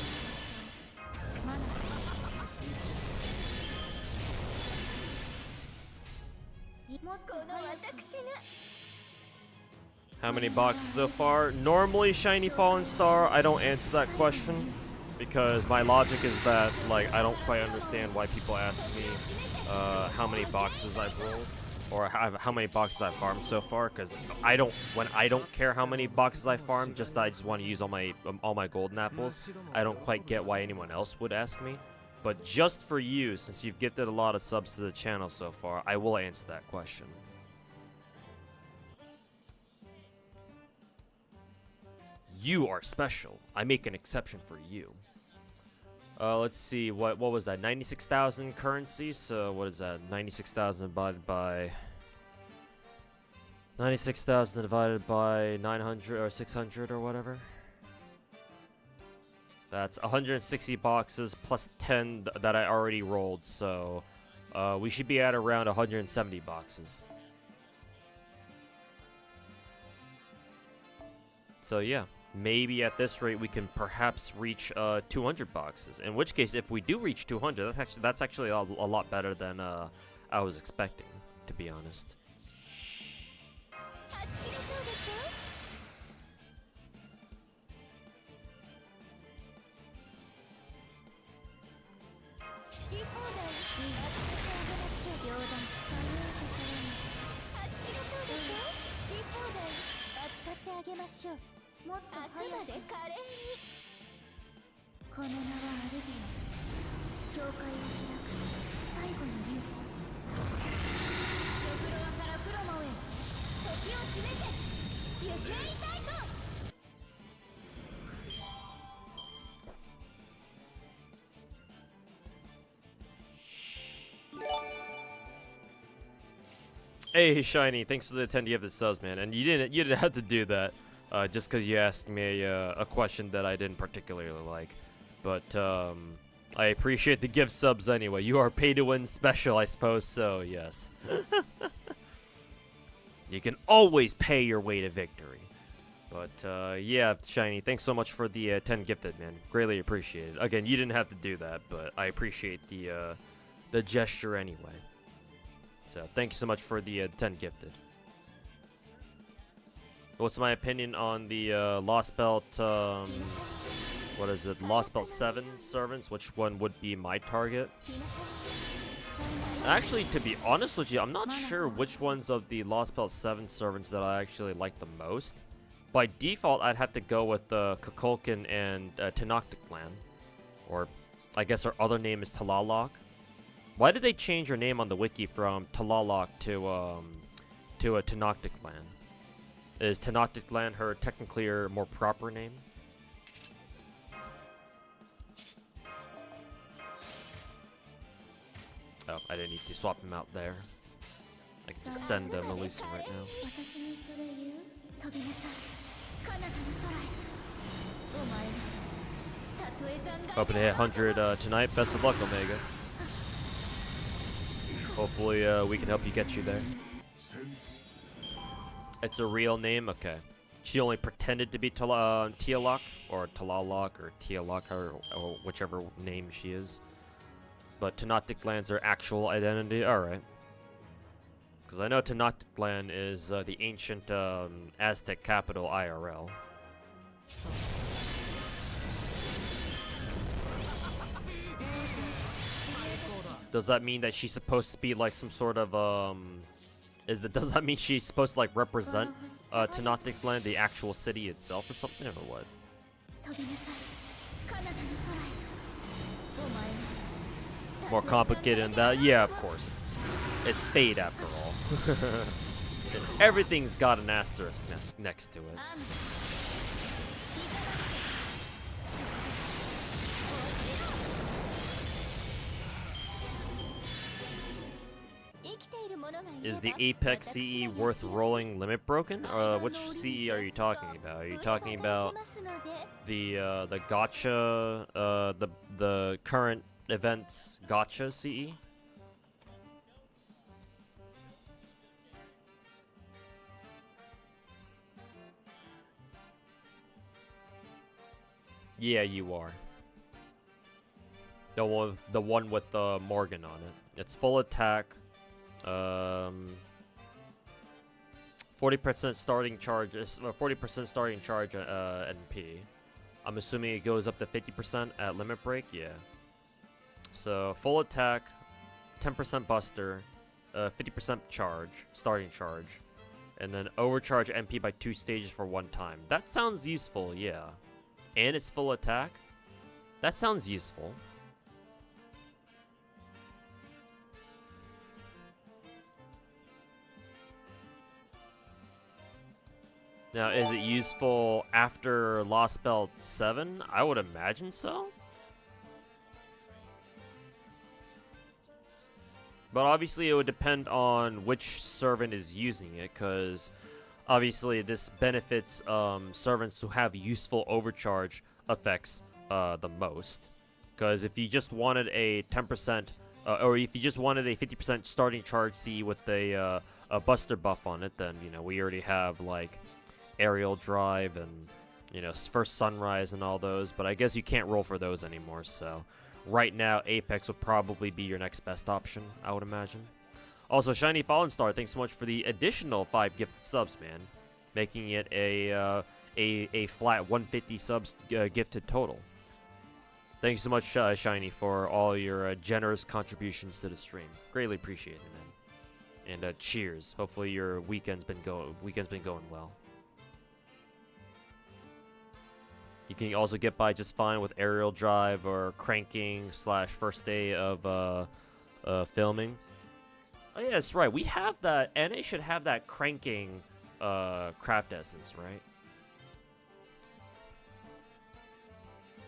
マナスもっとこの早く私が How many boxes so far? Normally, Shiny Fallen Star, I don't answer that question. Because my logic is that, like, I don't quite understand why people ask me how many boxes I've rolled. Or how many boxes I've farmed so far. Because I don't care how many boxes I farmed, just that I just want to use all my golden apples. I don't quite get why anyone else would ask me. But just for you, since you've gifted a lot of subs to the channel so far, I will answer that question. You are special. I make an exception for you. Let's see, what was that? 96,000 currency. So what is that? 96,000 divided by 96,000 divided by 900 or 600 or whatever. That's 160 boxes plus 10 that I already rolled. So we should be at around 170 boxes. So yeah. Maybe at this rate we can perhaps reach 200 boxes. In which case, if we do reach 200, that's actually a lot better than I was expecting, to be honest. はち切れそうでしょ好き放題扱ってあげましょう両断左右とからにはち切れそうでしょ好き放題扱ってあげましょうもっとあく早くまで華麗にこの名はアルビオ教会を開く最後の竜デフロアからプロモへ時を示せ行けい太鼓 I Hey, Shiny, thanks for the 10 gifted subs, man. And you didn't have to do that, just because you asked me a question that I didn't particularly like. But I appreciate the gift subs anyway. You are pay to win special, I suppose. So yes, you can always pay your way to victory. But yeah, Shiny, thanks so much for the 10 gifted, man. Greatly appreciated. Again, you didn't have to do that, but I appreciate the gesture anyway. So thank you so much for the 10 gifted. What's my opinion on the Lost Belt, what is it, Lost Belt 7 servants? Which one would be my target? Actually, to be honest with you, I'm not sure which ones of the Lost Belt 7 servants that I actually like the most. By default, I'd have to go with Kukulkan and Tenoctic Clan. Or, I guess our other name is Talalok. Why did they change her name on the wiki from Talalok to a Tenoctic Clan? Is Tenoctic Clan her technically her more proper name? Oh, I didn't need to swap him out there. I can just send Melissa right now. 私にそれ言う飛びなさい彼方の空へお前がたとえ残骸 Hoping to hit 100 tonight. Best of luck, Omega. Hopefully, we can help you get you there. It's a real name? Okay. She only pretended to be Tialok, or Talalok, or Tialok, or whichever name she is. But Tenoctic Land's her actual identity? Alright. Because I know Tenoctic Land is the ancient Aztec capital IRL. Does that mean that she's supposed to be like some sort of does that mean she's supposed to like represent Tenoctic Land, the actual city itself, or something, or what? 飛びなさい彼方の空へお前が More complicated than that? Yeah, of course. It's fate after all. Everything's got an asterisk next to it. Is the Apex CE worth rolling limit broken? Which CE are you talking about? Are you talking about the gacha, the current events gacha CE? Yeah, you are. The one with Morgan on it. It's full attack. 40% starting charge, 40% starting charge NP. I'm assuming it goes up to 50% at limit break. Yeah. So full attack, 10% buster, 50% charge, starting charge, and then overcharge NP by 2 stages for 1 time. That sounds useful. Yeah. And it's full attack. That sounds useful. Now, is it useful after Lost Belt 7? I would imagine so. But obviously it would depend on which servant is using it, because obviously this benefits servants who have useful overcharge effects the most. Because if you just wanted a 10%, or if you just wanted a 50% starting charge C with a buster buff on it, then, you know, we already have, like, aerial drive and, you know, first sunrise and all those, but I guess you can't roll for those anymore. So right now Apex would probably be your next best option, I would imagine. Also, Shiny Fallen Star, thanks so much for the additional 5 gifted subs, man, making it a flat 150 subs gifted total. Thanks so much, Shiny, for all your generous contributions to the stream. Greatly appreciate it, man. And cheers. Hopefully your weekend's been going well. You can also get by just fine with aerial drive or cranking / first day of filming. Oh yeah, that's right. We have that, and it should have that cranking craft essence, right?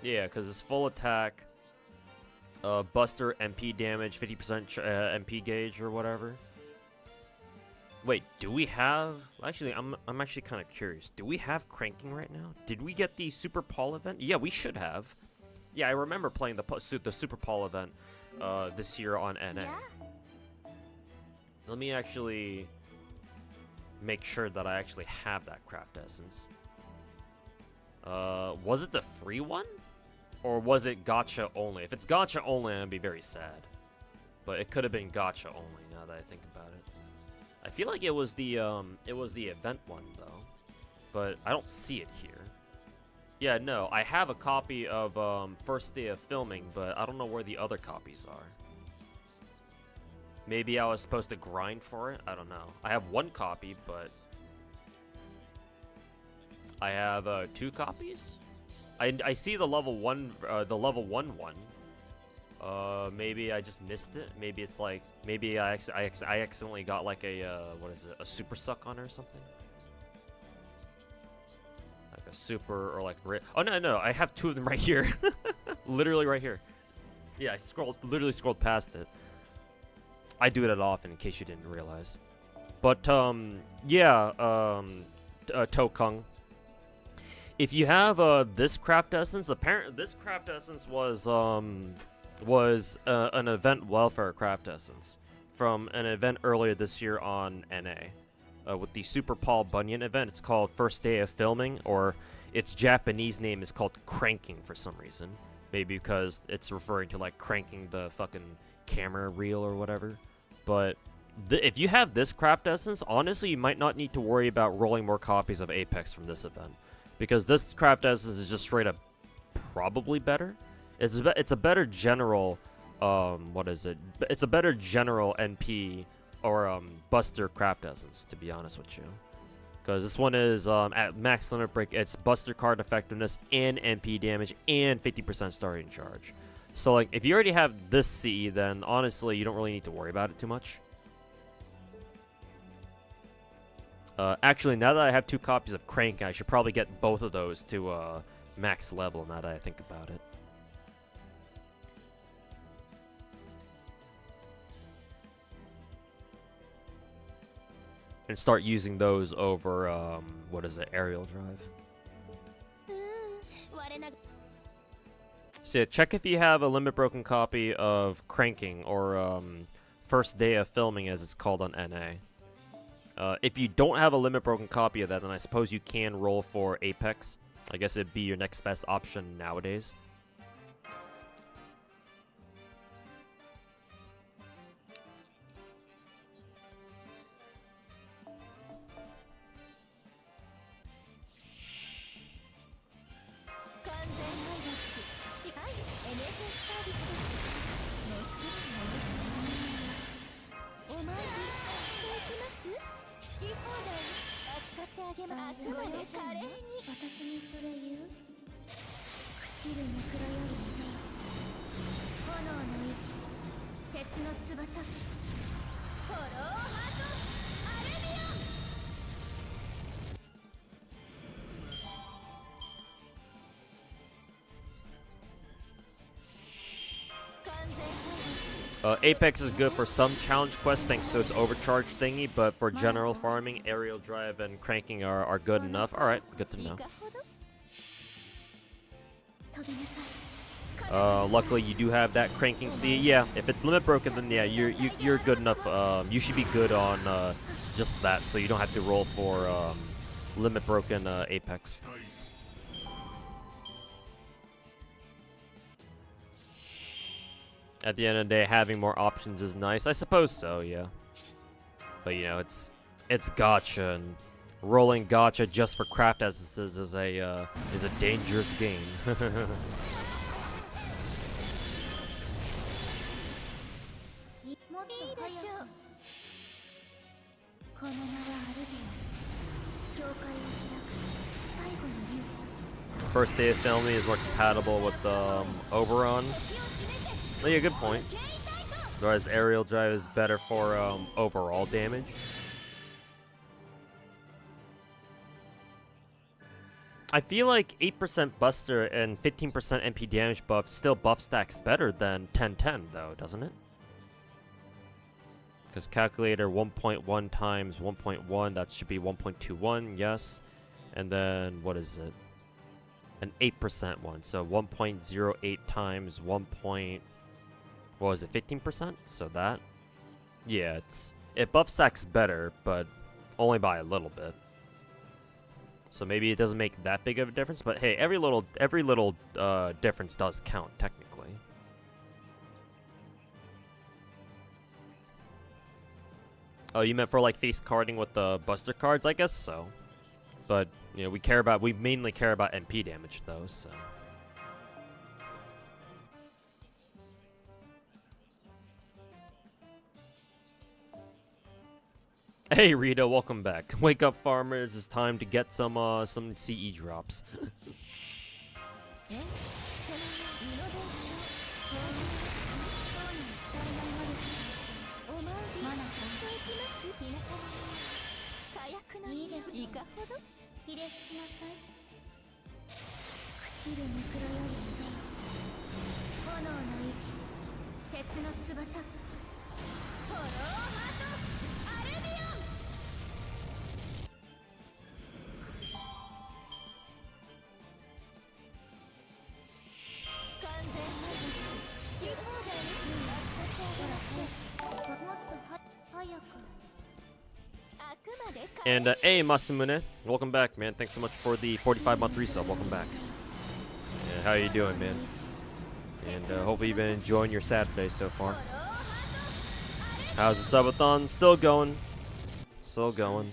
Yeah, because it's full attack, buster MP damage, 50% MP gauge or whatever. Wait, do we have... Actually, I'm actually kind of curious. Do we have cranking right now? Did we get the Super Paul event? Yeah, we should have. Yeah, I remember playing the Super Paul event this year on NA. Yeah. Let me actually make sure that I actually have that craft essence. Was it the free one? Or was it gacha only? If it's gacha only, I'd be very sad. But it could have been gacha only, now that I think about it. I feel like it was the event one, though. But I don't see it here. Yeah, no, I have a copy of first day of filming, but I don't know where the other copies are. Maybe I was supposed to grind for it? I don't know. I have one copy, but... I have 2 copies? I see the level 1 one. Maybe I just missed it. Maybe it's like... Maybe I accidentally got like a, what is it? A super suck on it or something? Like a super or like... Oh, no, I have 2 of them right here. Literally right here. Yeah, I literally scrolled past it. I do it often, in case you didn't realize. But, yeah, Tokung. If you have, this craft essence, apparently this craft essence was an event welfare craft essence from an event earlier this year on NA. With the Super Paul Bunyan event, it's called First Day of Filming, or its Japanese name is called Cranking for some reason. Maybe because it's referring to, like, cranking the fucking camera reel or whatever. But if you have this craft essence, honestly, you might not need to worry about rolling more copies of Apex from this event. Because this craft essence is just straight up probably better. It's a better general, what is it? It's a better general NP or Buster craft essence, to be honest with you. Because this one is at max limit break. It's Buster card effectiveness and NP damage and 50% starting charge. So like, if you already have this CE, then honestly, you don't really need to worry about it too much. Actually, now that I have 2 copies of Crank, I should probably get both of those to max level now that I think about it. And start using those over, what is it, aerial drive. So yeah, check if you have a limit broken copy of Cranking, or First Day of Filming as it's called on NA. If you don't have a limit broken copy of that, then I suppose you can roll for Apex. I guess it'd be your next best option nowadays. Apex is good for some challenge quests thanks to its overcharge thingy, but for general farming, aerial drive and cranking are good enough. Alright, good to know. Luckily you do have that cranking C. Yeah, if it's limit broken, then yeah, you're good enough. You should be good on just that, so you don't have to roll for limit broken Apex. At the end of the day, having more options is nice. I suppose so, yeah. But you know, it's gacha, and rolling gacha just for craft essences is a dangerous game. First Day of Filming is more compatible with Oberon. Oh, yeah, good point. Whereas aerial drive is better for overall damage. I feel like 8% Buster and 15% MP damage buff still buff stacks better than 10-10 though, doesn't it? Because calculator 1.1 times 1.1, that should be 1.21, yes. And then, what is it? An 8% one. So 1.08 times 1. What was it, 15%? So that. Yeah, it buff stacks better, but only by a little bit. So maybe it doesn't make that big of a difference, but hey, every little difference does count technically. Oh, you meant for like face carding with the buster cards? I guess so. But, you know, we mainly care about MP damage though, so. Hey Rita, welcome back. Wake up farmers, it's time to get some CE drops. And hey Masamune, welcome back, man. Thanks so much for the 45-month resub. Welcome back. Yeah, how you doing, man? And hopefully you've been enjoying your Saturday so far. How's the subathon? Still going. Still going.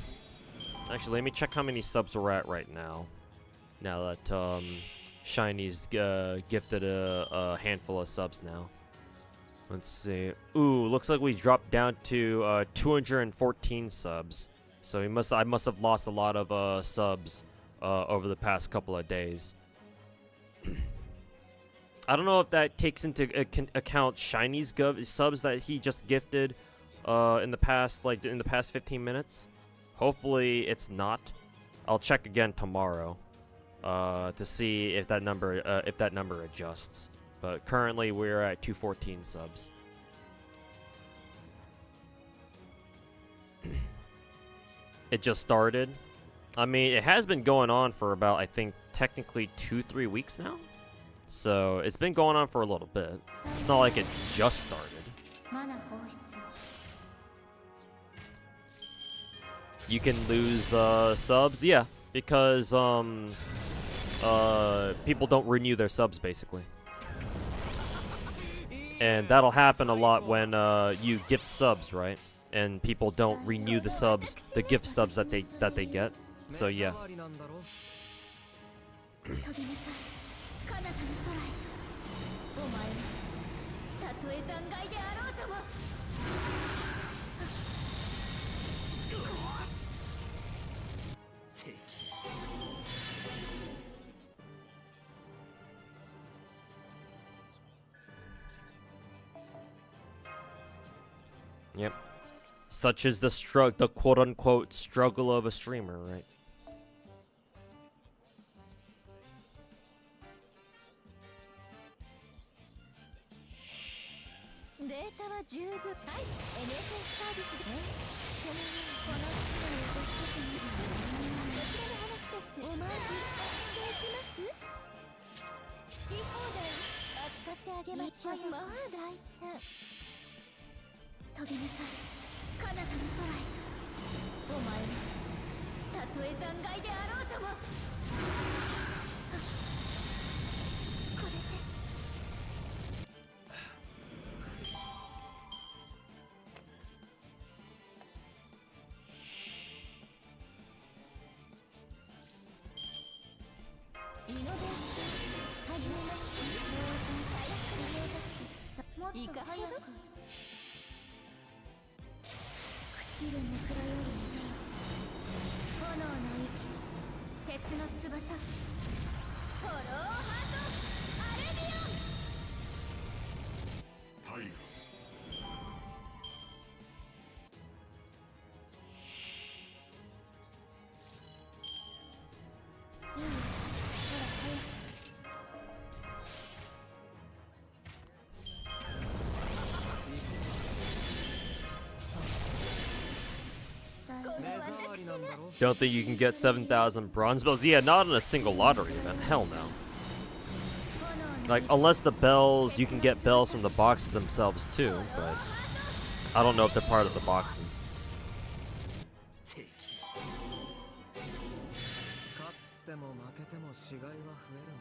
Actually, let me check how many subs we're at right now. Now that Shiny's gifted a handful of subs now. Let's see. Ooh, looks like we dropped down to 214 subs. So I must have lost a lot of subs over the past couple of days. I don't know if that takes into account Shiny's subs that he just gifted in the past 15 minutes. Hopefully it's not. I'll check again tomorrow to see if that number adjusts. But currently we're at 214 subs. It just started. I mean, it has been going on for about, I think, technically 2-3 weeks now. So it's been going on for a little bit. It's not like it just started. You can lose subs, yeah, because people don't renew their subs basically. And that'll happen a lot when you gift subs, right? And people don't renew the subs, the gift subs that they get. So yeah. Yep. Such is the quote-unquote struggle of a streamer, right? Don't think you can get 7,000 bronze bells? Yeah, not in a single lottery event. Hell no. Like, unless the bells, you can get bells from the boxes themselves too, but I don't know if they're part of the boxes. 勝っても負けても死骸は増える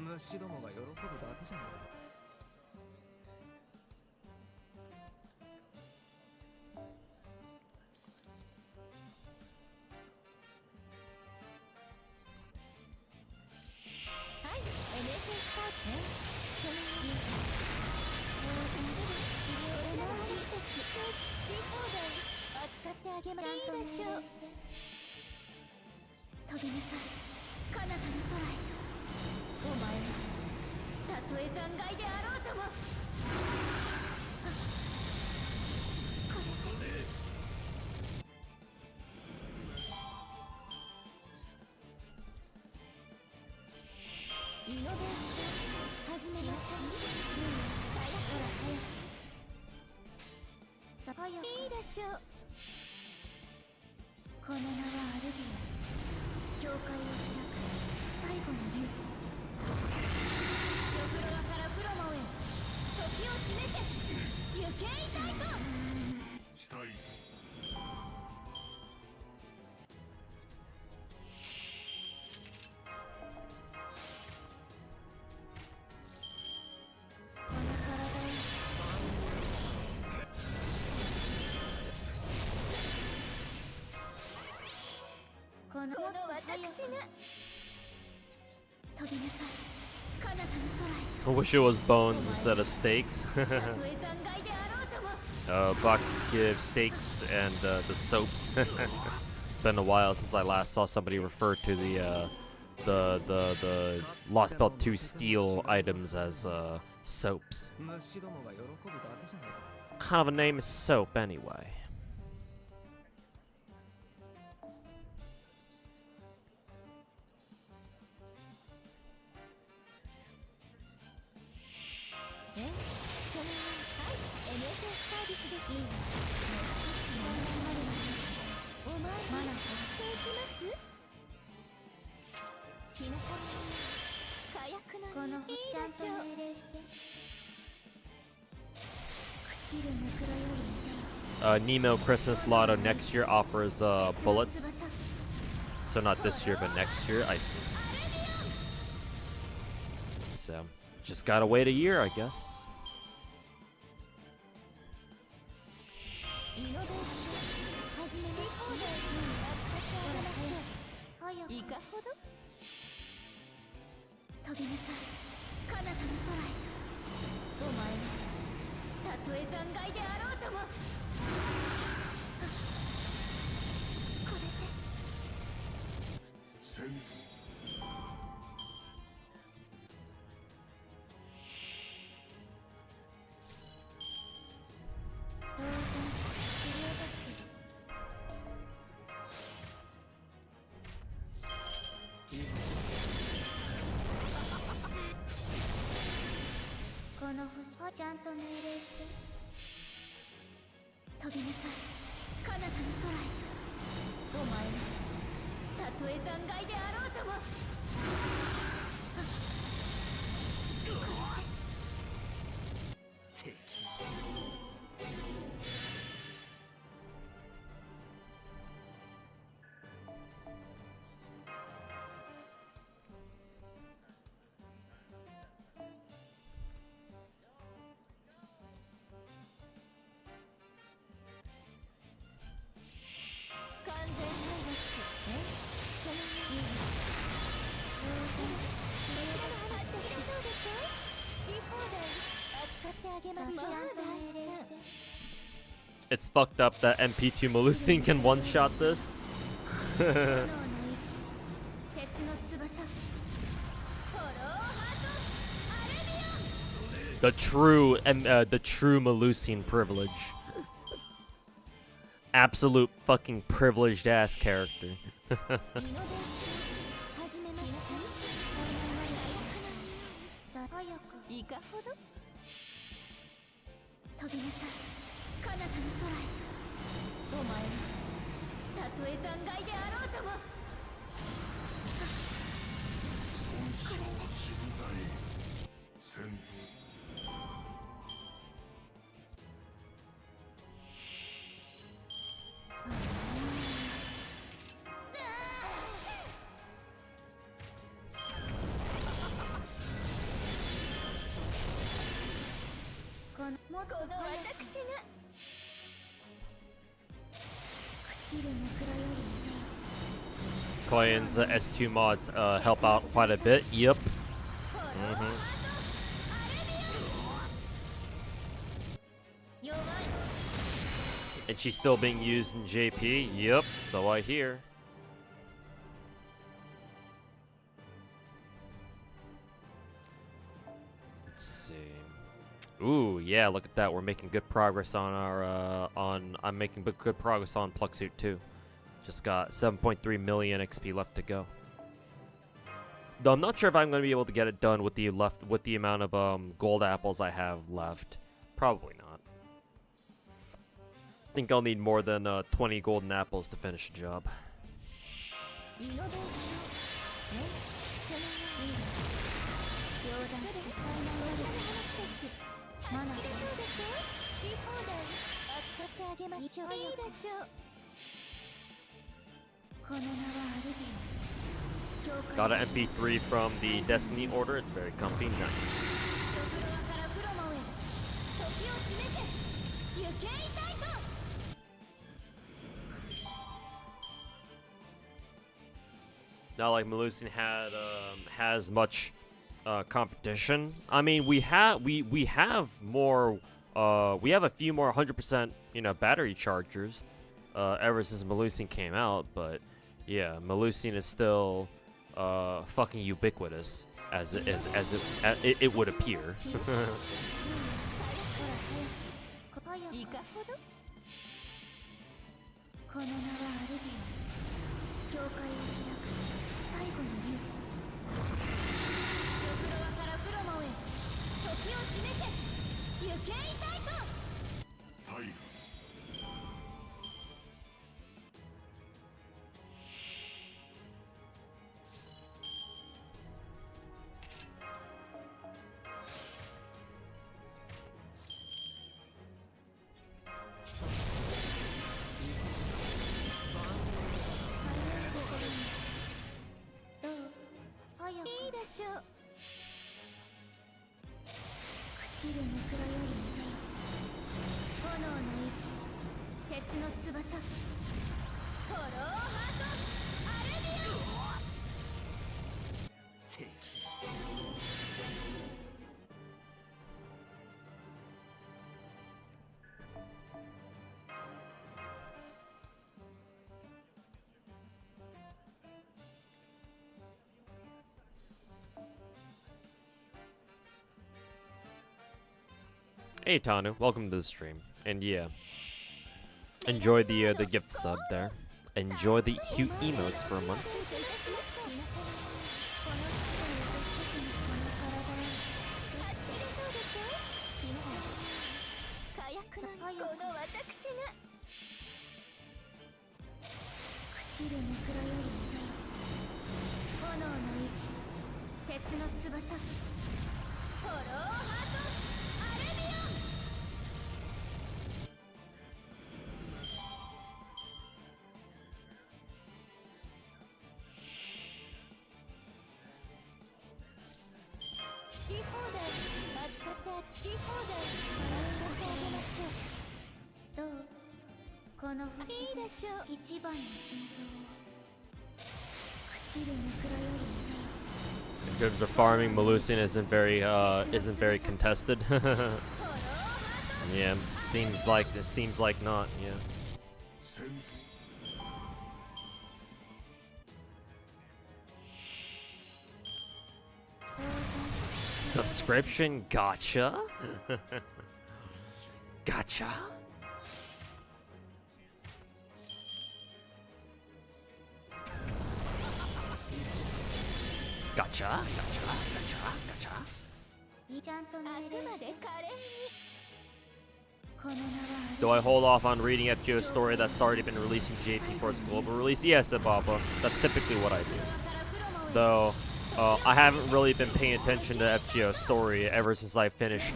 んだ。虫どもが喜ぶだけじゃないか。はい、NSS サーチね。その扱ってあげましょう。いいでしょう。飛びなさい彼方の空へお前はたとえ残骸であろうとも。これでイノベーション始めません。最初からさばやかいいでしょう。この名はアルビア教会を開く最後の竜玉露からプロモへ時を示せ。行けいたいと。したいぞ。この体をこのこの私が飛びなさい彼方の空へ I wish it was bones instead of steaks. たとえ残骸であろうとも。Boxes give steaks and the soaps. Been a while since I last saw somebody refer to the Lost Belt 2 steel items as soaps. 虫どもが喜ぶだけじゃないか。 Kind of a name is soap anyway. そのはい、NSS サービスです。いいわ。お前にしていきます。皆様火薬なこののにいいちゃんとでしょう。命令して朽ちるムクロより Nemo Christmas Lotto next year offers bullets. 翼 So not this year, but next year. I see. So just gotta wait a year, I guess. イノベーション始めます。早くいかほど。飛びなさい彼方の空へお前はたとえ残骸であろうとも。これで戦闘当然必要だけどこの星をちゃんと命令して飛びなさい彼方の空へお前はたとえ残骸であろうとも。敵 完全敗北。そのいいわ。話してそうでしょ。好き放題扱ってあげましょう。ちゃんと命令して It's fucked up that MP2 Malusin can one-shot this. 炎の息鉄の翼 フォローハートアレビアン。 The true Malusian privilege. Absolute fucking privileged ass character. イノベーション始めます。さ早くいかほど。飛びなさい彼方の空へお前はたとえ残骸であろうとも損傷しぶたい戦闘このもっとこの早く私が朽ちる枕より Koyan's S2 mods help out quite a bit. Yep. Mm-hmm. 弱い And she's still being used in JP. Yep. So I hear. Let's see. Ooh, yeah. Look at that. We're making good progress on our I'm making good progress on Plucksuit too. Just got 7.3 million XP left to go. Though I'm not sure if I'm going to be able to get it done with the amount of gold apples I have left. Probably not. I think I'll need more than 20 golden apples to finish the job. イノベーションえそのいいわ両断使い回りマナーそうでしょ好き放題扱ってあげましょういいでしょう この名はアルビオン Got an MP3 from the Destiny order. It's very comfy. Nice. ドフロアからプロモへ時を締めて行けいたいと Not like Melusian has much competition. I mean, we have more. We have a few more 100% battery chargers ever since Melusian came out, but yeah, Melusian is still fucking ubiquitous as it would appear. 早くいかほどこの名はアルビオン教会を開く最後の竜ドフロアからプロモへ時を締めて行けいたいと大河 どう早くいいでしょう朽ちる枕より炎の息鉄の翼フォローハートアルビオン Hey Tanu, welcome to the stream. And yeah, enjoy the gift sub there. Enjoy the cute emotes for a month. 火薬のこの私が朽ちる枕より炎の息鉄の翼フォローハートアルビオン 好き放題扱って好き放題渡してあげましょうどうこの星いいでしょう一番の心臓を朽ちる枕より In terms of farming, Melusian isn't very contested. Yeah, seems like not. Yeah. 戦闘 Subscription gotcha. Gotcha. Gotcha. Gotcha. Gotcha. Gotcha. ちゃんとあく命令してまで華麗にこ Do I hold off on reading FGO's story that's already been released in JP for its global release? Yes, Ababa. That's typically what I do. Though, I haven't really been paying attention to FGO's story ever since I finished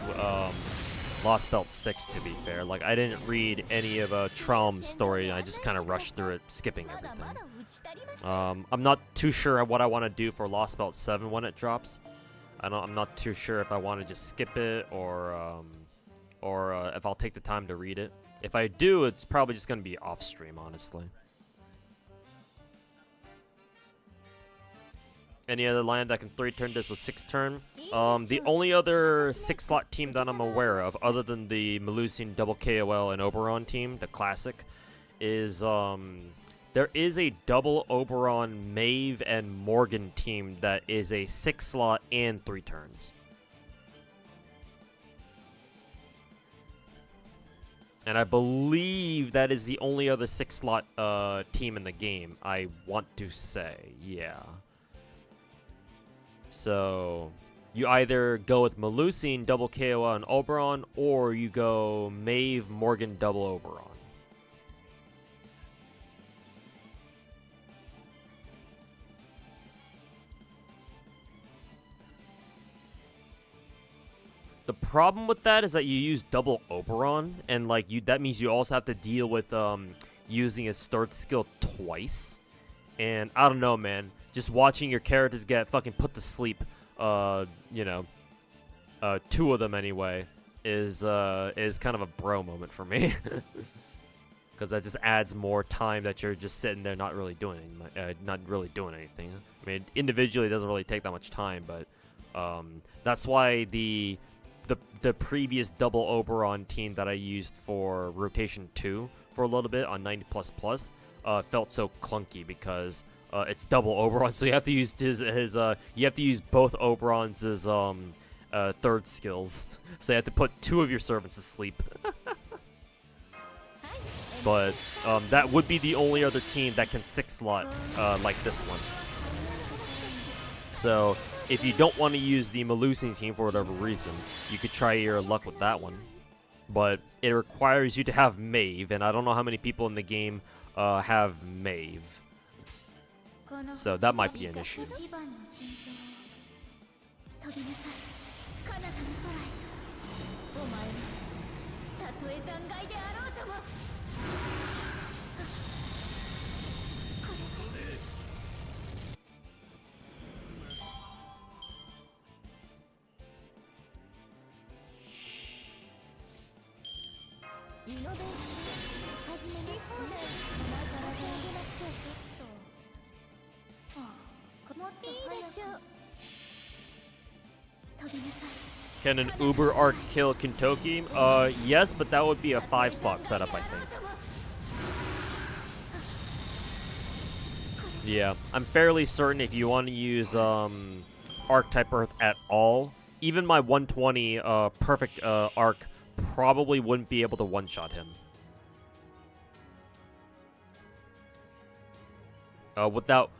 Lost Belt 6, to be fair. Like, I didn't read any of Traum's story, and I just kind of rushed through it, skipping everything. I'm not too sure what I want to do for Lost Belt 7 when it drops. I'm not too sure if I want to just skip it, or if I'll take the time to read it. If I do, it's probably just going to be off-stream, honestly. Any other land that can 3-turn this with 6-turn? The only other 6-slot team that I'm aware of, other than the Melusian double KOL and Oberon team, the classic, is there is a double Oberon, Maeve, and Morgan team that is a 6-slot and 3 turns. And I believe that is the only other 6-slot team in the game, I want to say, yeah. So, you either go with Melusian, double KOL, and Oberon, or you go Maeve, Morgan, double Oberon. The problem with that is that you use double Oberon, and like that means you also have to deal with using its third skill twice. And I don't know, man. Just watching your characters get fucking put to sleep, you know, 2 of them anyway, is kind of a bro moment for me. Because that just adds more time that you're just sitting there not really doing anything. I mean, individually it doesn't really take that much time, but that's why the previous double Oberon team that I used for Rotation 2 for a little bit on 90++, felt so clunky because it's double Oberon, so you have to use you have to use both Oberons as third skills. So you have to put 2 of your servants to sleep. But that would be the only other team that can 6-slot like this one. So if you don't want to use the Melusian team for whatever reason, you could try your luck with that one. But it requires you to have Maeve, and I don't know how many people in the game have Maeve. So that might be an issue. Can an Uber arc kill Kintoki? Yes, but that would be a 5-slot setup, I think. Yeah, I'm fairly certain if you want to use Archetype Earth at all, even my 120 perfect arc probably wouldn't be able to one-shot him. Without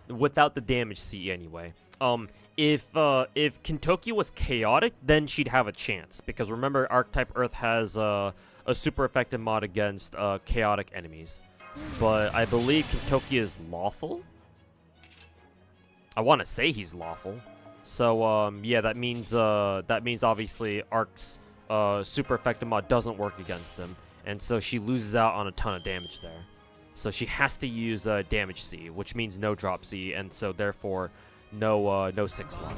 the damage C anyway. If Kintoki was chaotic, then she'd have a chance, because remember Archetype Earth has a super effective mod against chaotic enemies. But I believe Kintoki is lawful. I want to say he's lawful. So yeah, that means obviously Arc's super effective mod doesn't work against him, and so she loses out on a ton of damage there. So she has to use damage C, which means no drop C, and so therefore no 6-slot.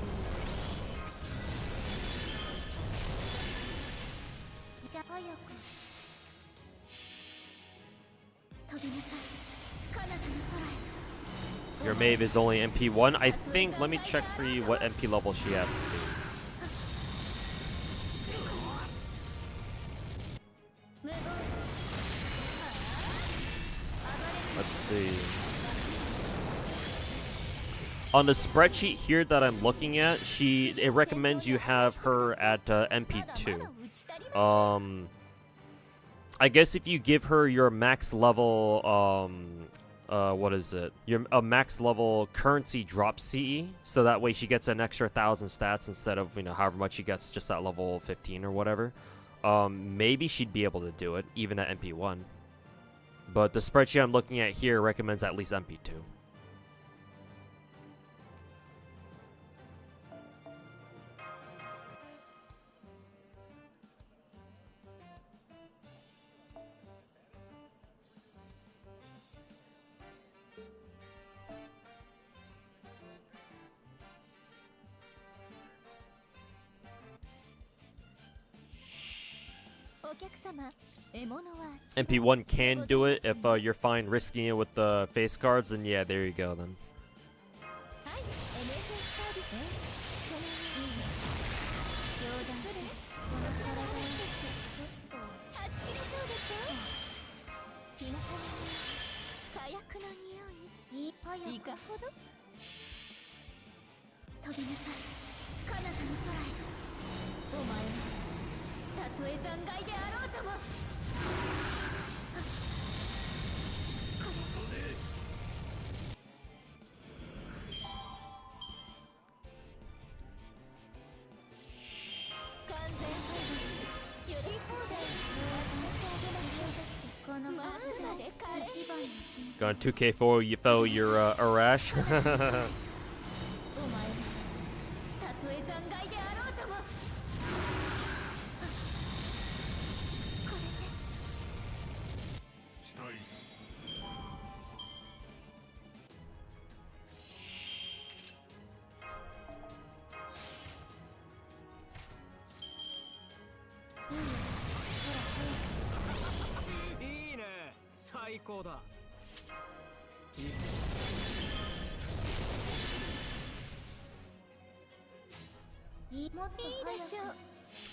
Your Maeve is only MP 1. I think, let me check for you what MP level she has to be. Let's see. On the spreadsheet here that I'm looking at, it recommends you have her at MP 2. I guess if you give her your max level, what is it? Your max level currency drop CE, so that way she gets an extra 1,000 stats instead of, you know, however much she gets just at level 15 or whatever. maybe she'd be able to do it, even at MP1. But the spreadsheet I'm looking at here recommends at least MP2. MP1 can do it if you're fine risking it with the face cards, and yeah, there you go then. Gone 2K4, you fell your Arash.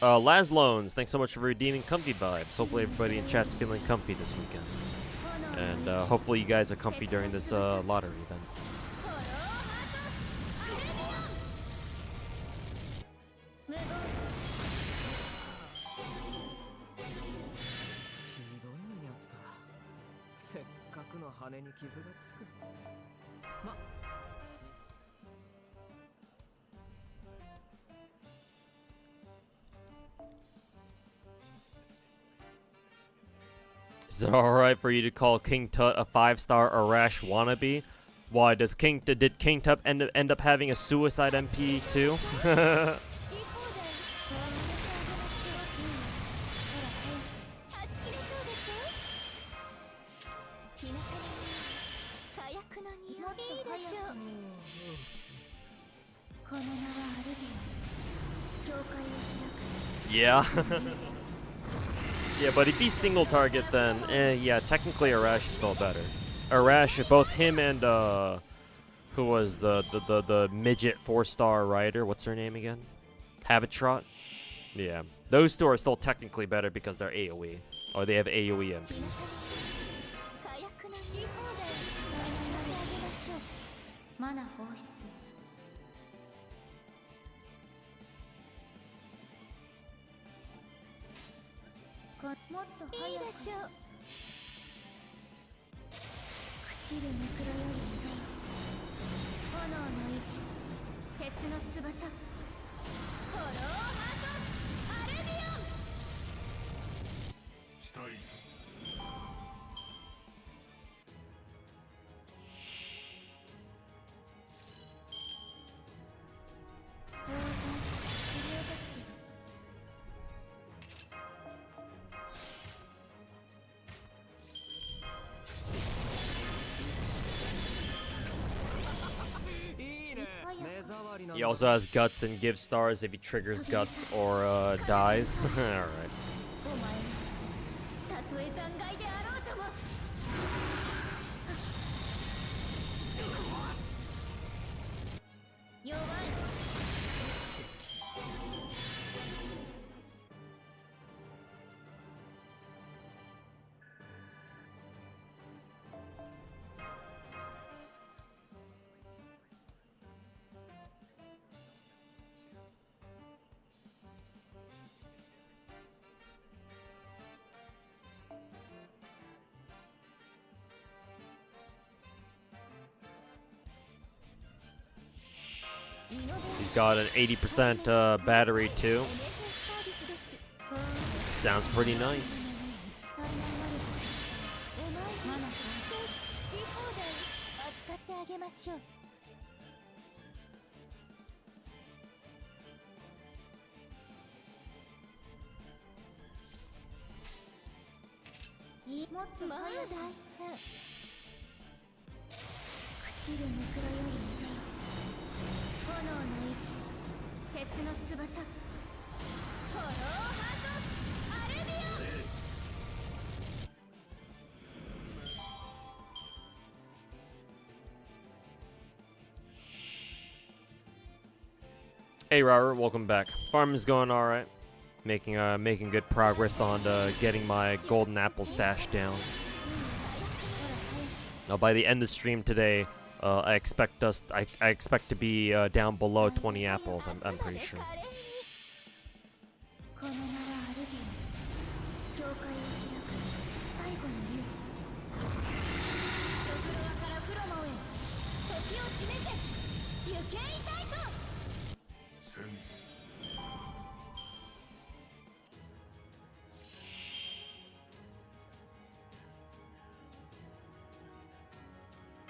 Laslones, thanks so much for redeeming comfy vibes. Hopefully everybody in chat's feeling comfy this weekend. And hopefully you guys are comfy during this lottery event. Is it alright for you to call King Tut a 5-star Arash wannabe? Why, did King Tut end up having a suicide MP too? Yeah. Yeah, but if he's single target, then yeah, technically Arash is still better. Arash, both him and who was the midget 4-star rider? What's her name again? Habittrot. Yeah, those two are still technically better because they're AOE, or they have AOE MPs. He also has guts and gives stars if he triggers guts or dies. Alright. He's got an 80% battery too. Sounds pretty nice. マナ好き放題扱ってあげましょう。もっとまあ早く大変。朽ちるムクロより見てよ。炎の息、鉄の翼、フォローハートアルビオン。 Hey Robert, welcome back. Farm is going all right. Making good progress on getting my golden apple stash down. By the end of the stream today, I expect to be down below 20 apples. I'm pretty sure. この名はアルビオン。教会を開く最後の竜。ドクロワからフロモへ時を示せ。行けいたいと。戦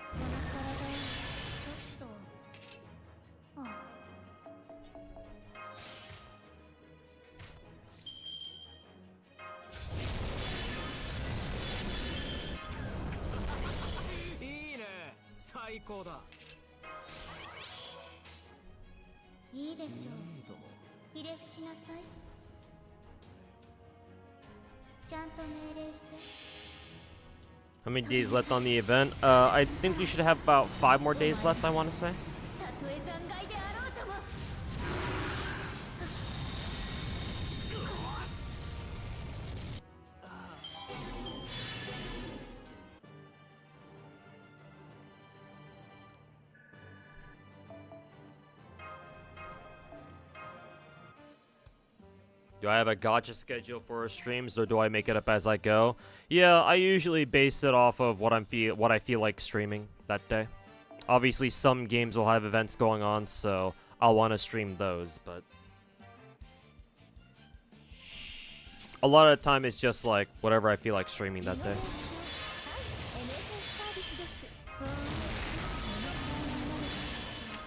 この体をちょっと。ああ。いいね、最高だ。いいでしょう。いいとも。ひれ伏しなさい。ちゃんと命令して。 How many days left on the event? I think we should have about 5 more days left, I want to say. たとえ残骸であろうとも。Do I have a gotcha schedule for streams, or do I make it up as I go? Yeah, I usually base it off of what I feel like streaming that day. Obviously, some games will have events going on, so I'll want to stream those, but a lot of the time it's just like whatever I feel like streaming that day.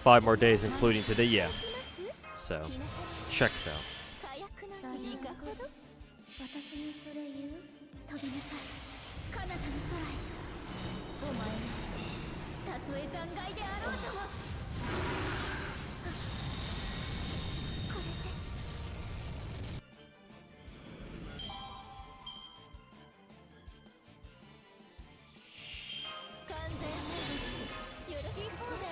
5 more days, including today, yeah. So, checks out. いかほど。私にそれ言う？飛びなさい。彼方の空へ。お前たとえ残骸であろうとも。これで。完全放出。よろしい放題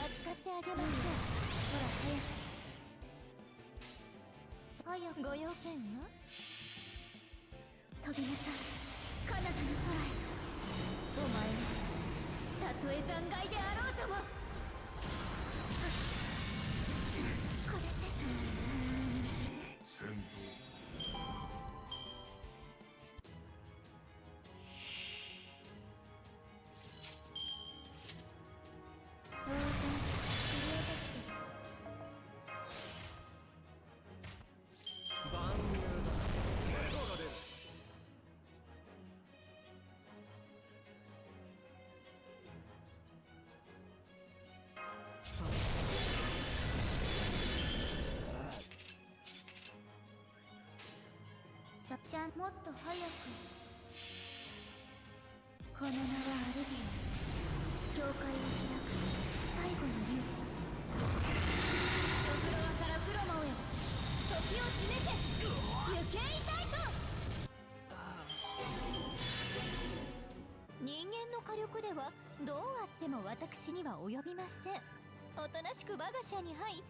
扱ってあげましょう。ほら早く。ご用件は？飛びなさい。彼方の空へ。お前たとえ残骸であろうとも。これで。戦当然切り落として。万有だ。結構が出る。ささっちゃんもっと早く。この名はアルビオン。教会を開く最後の竜。ドクロワからフロモへ時を示せ。行けいたいと。人間の火力ではどうあっても私には及びません。おとなしく我が社に入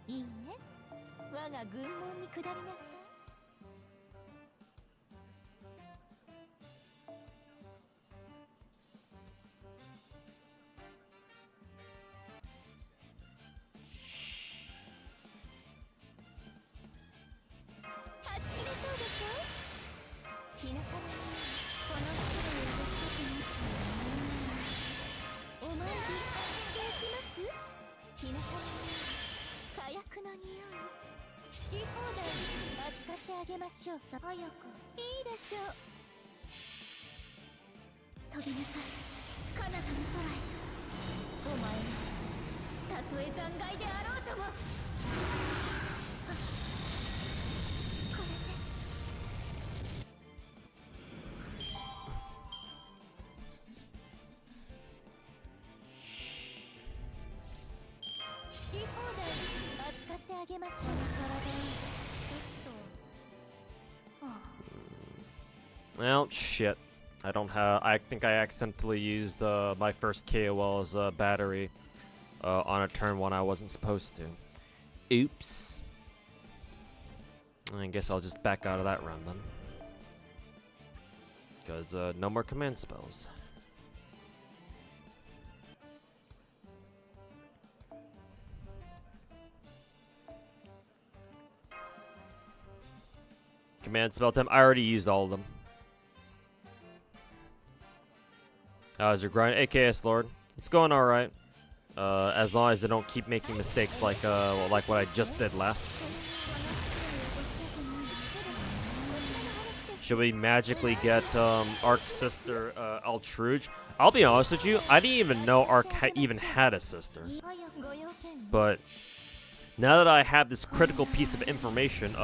いいね。我が軍門に下りなさい。はち切れそうでしょ。日向のこの袋を落としたくなっちゃうな。お参りしていきます。日向の火薬の匂い好き放題あげましょう。早くいいでしょう。飛びなさい彼方の空へお前はたとえ残骸であろうとも。これで好き放題扱ってあげましょう。体をちょっと。ああ Well, shit. I don't have. I think I accidentally used my first KOL as a battery on a turn when I wasn't supposed to. Oops. I guess I'll just back out of that run then. Because no more command spells. Command spell time. I already used all of them. How's your grind? AKS Lord. It's going alright. As long as they don't keep making mistakes like what I just did last. Should we magically get Ark's sister Altruge? I'll be honest with you, I didn't even know Ark even had a sister. 早く ご用件。 But now that I have this critical piece of information,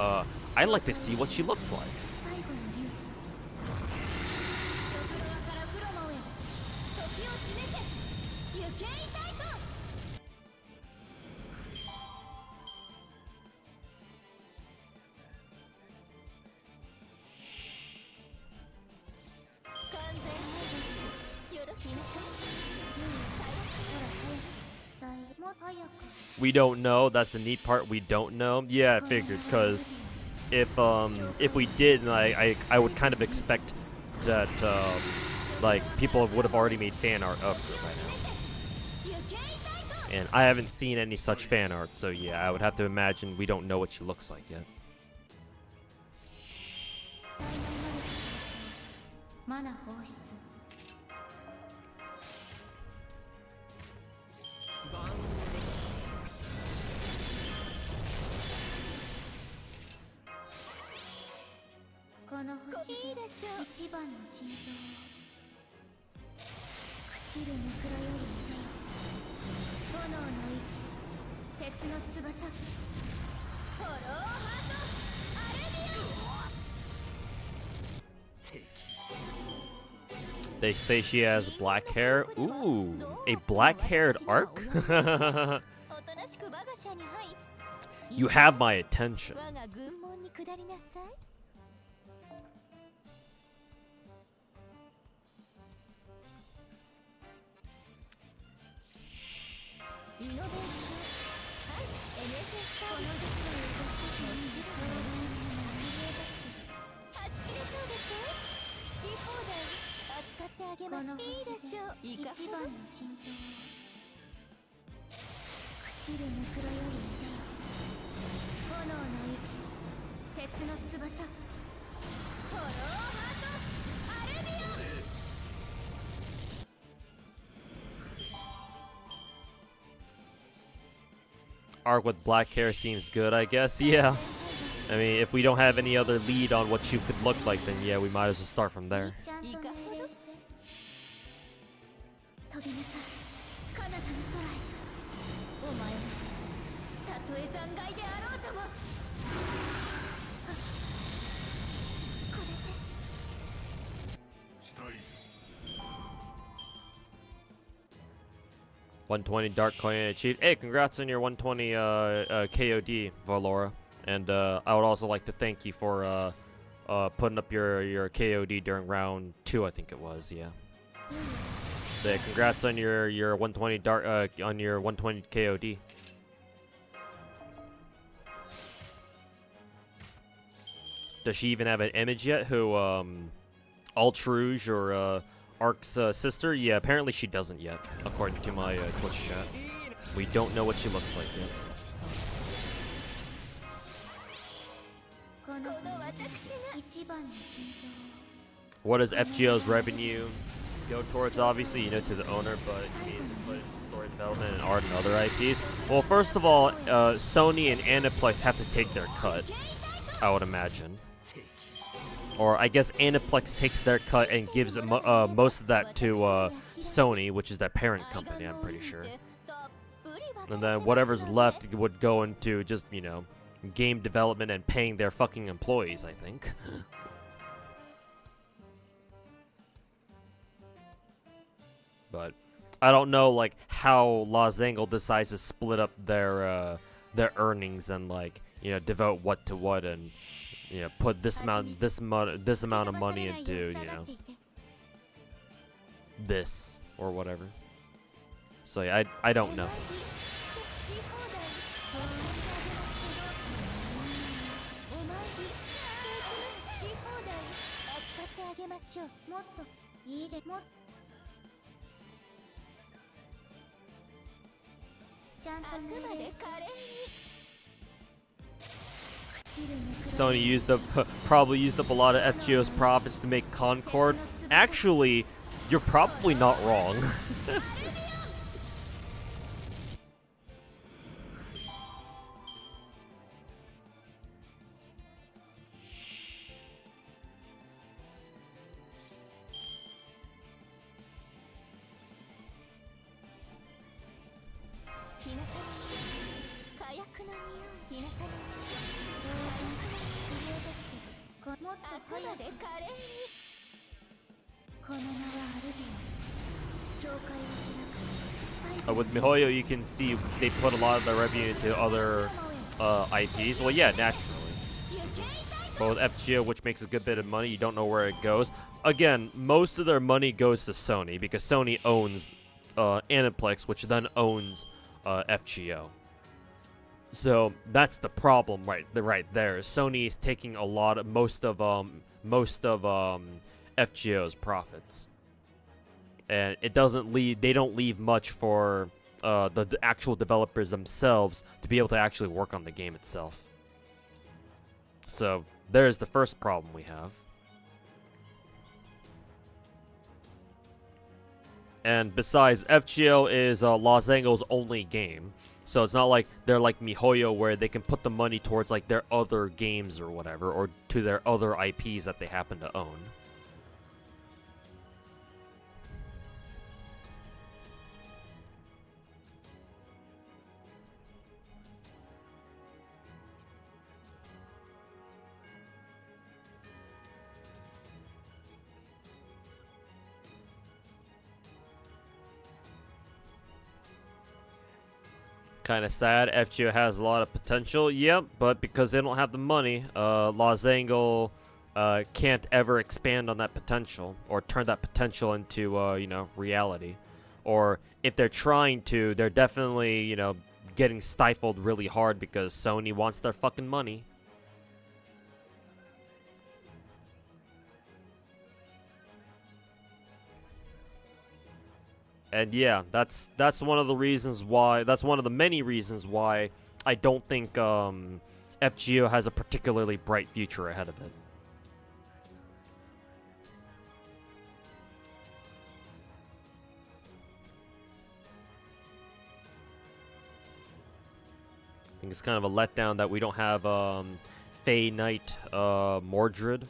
I'd like to see what she looks like. 最後の竜玉露からプロモへ。時を決めて。行けいたいと。完全によろしいですか。最後も早く We don't know. That's the neat part. We don't know. Yeah, I figured, cause if we did, I would kind of expect that like people would have already made fan art of her by now. 行けいたいと。 And I haven't seen any such fan art, so yeah, I would have to imagine we don't know what she looks like yet. マナ放出この星いいででしょう。一番の心臓朽ちるぬくらより出よ炎の息鉄の翼フォローハートアレビア。 They say she has black hair. Ooh, a black-haired Ark? おとなしく我が社に入。 You have my attention. 我が軍門に下りなさい。イノベーション。はい、NSS サービス。はち切れそうでしょ。好き放題扱ってあげこのましょう。いいで星しょう。いでかほど。一番の心臓朽ちるぬくらより出よ炎の息鉄の翼フォローハートアレビア。 Ark with black hair seems good, I guess. Yeah. I mean, if we don't have any other lead on what you could look like, then yeah, we might as well start from there. ちゃんと命令して飛びなさい彼方の空へお前はたとえ残骸であろうとも。これで期待 120 Dark Coin achieved. Hey, congrats on your 120 KOD, Valora. And I would also like to thank you for putting up your KOD during round 2, I think it was. Yeah. Yeah, congrats on your 120 dark on your 120 KOD. Does she even have an image yet? Who Altruge or Ark's sister? Yeah, apparently she doesn't yet, according to my Twitch chat. We don't know what she looks like yet. このこの私が一番の心臓 What does FGO's revenue go towards? Obviously, you know, to the owner, but you need to put in story development and art and other IPs. Well, first of all, Sony and Aniplex have to take their cut, I would imagine. Or I guess Aniplex takes their cut and gives most of that to Sony, which is their parent company, I'm pretty sure. And then whatever's left would go into just, you know, game development and paying their fucking employees, I think. But I don't know, like, how Losangle decides to split up their earnings and, like, you know, devote what to what and, you know, put this amount of money into, you know, this or whatever. So yeah, I don't know. Sony probably used up a lot of FGO's profits to make Concord. Actually, you're probably not wrong. With MiHoYo, you can see they put a lot of their revenue into other IPs. Well, yeah, naturally. But with FGO, which makes a good bit of money, you don't know where it goes. Again, most of their money goes to Sony, because Sony owns Aniplex, which then owns FGO. So that's the problem right there. Sony is taking a lot of most of FGO's profits. And it doesn't leave. They don't leave much for the actual developers themselves to be able to actually work on the game itself. So there's the first problem we have. And besides, FGO is Losangle's only game, so it's not like they're like MiHoYo where they can put the money towards like their other games or whatever, or to their other IPs that they happen to own. Kind of sad. FGO has a lot of potential, yep, but because they don't have the money, Losangle can't ever expand on that potential or turn that potential into, you know, reality. Or if they're trying to, they're definitely, you know, getting stifled really hard because Sony wants their fucking money. And yeah, that's one of the reasons why. That's one of the many reasons why I don't think FGO has a particularly bright future ahead of it. I think it's kind of a letdown that we don't have Fey Knight Mordred.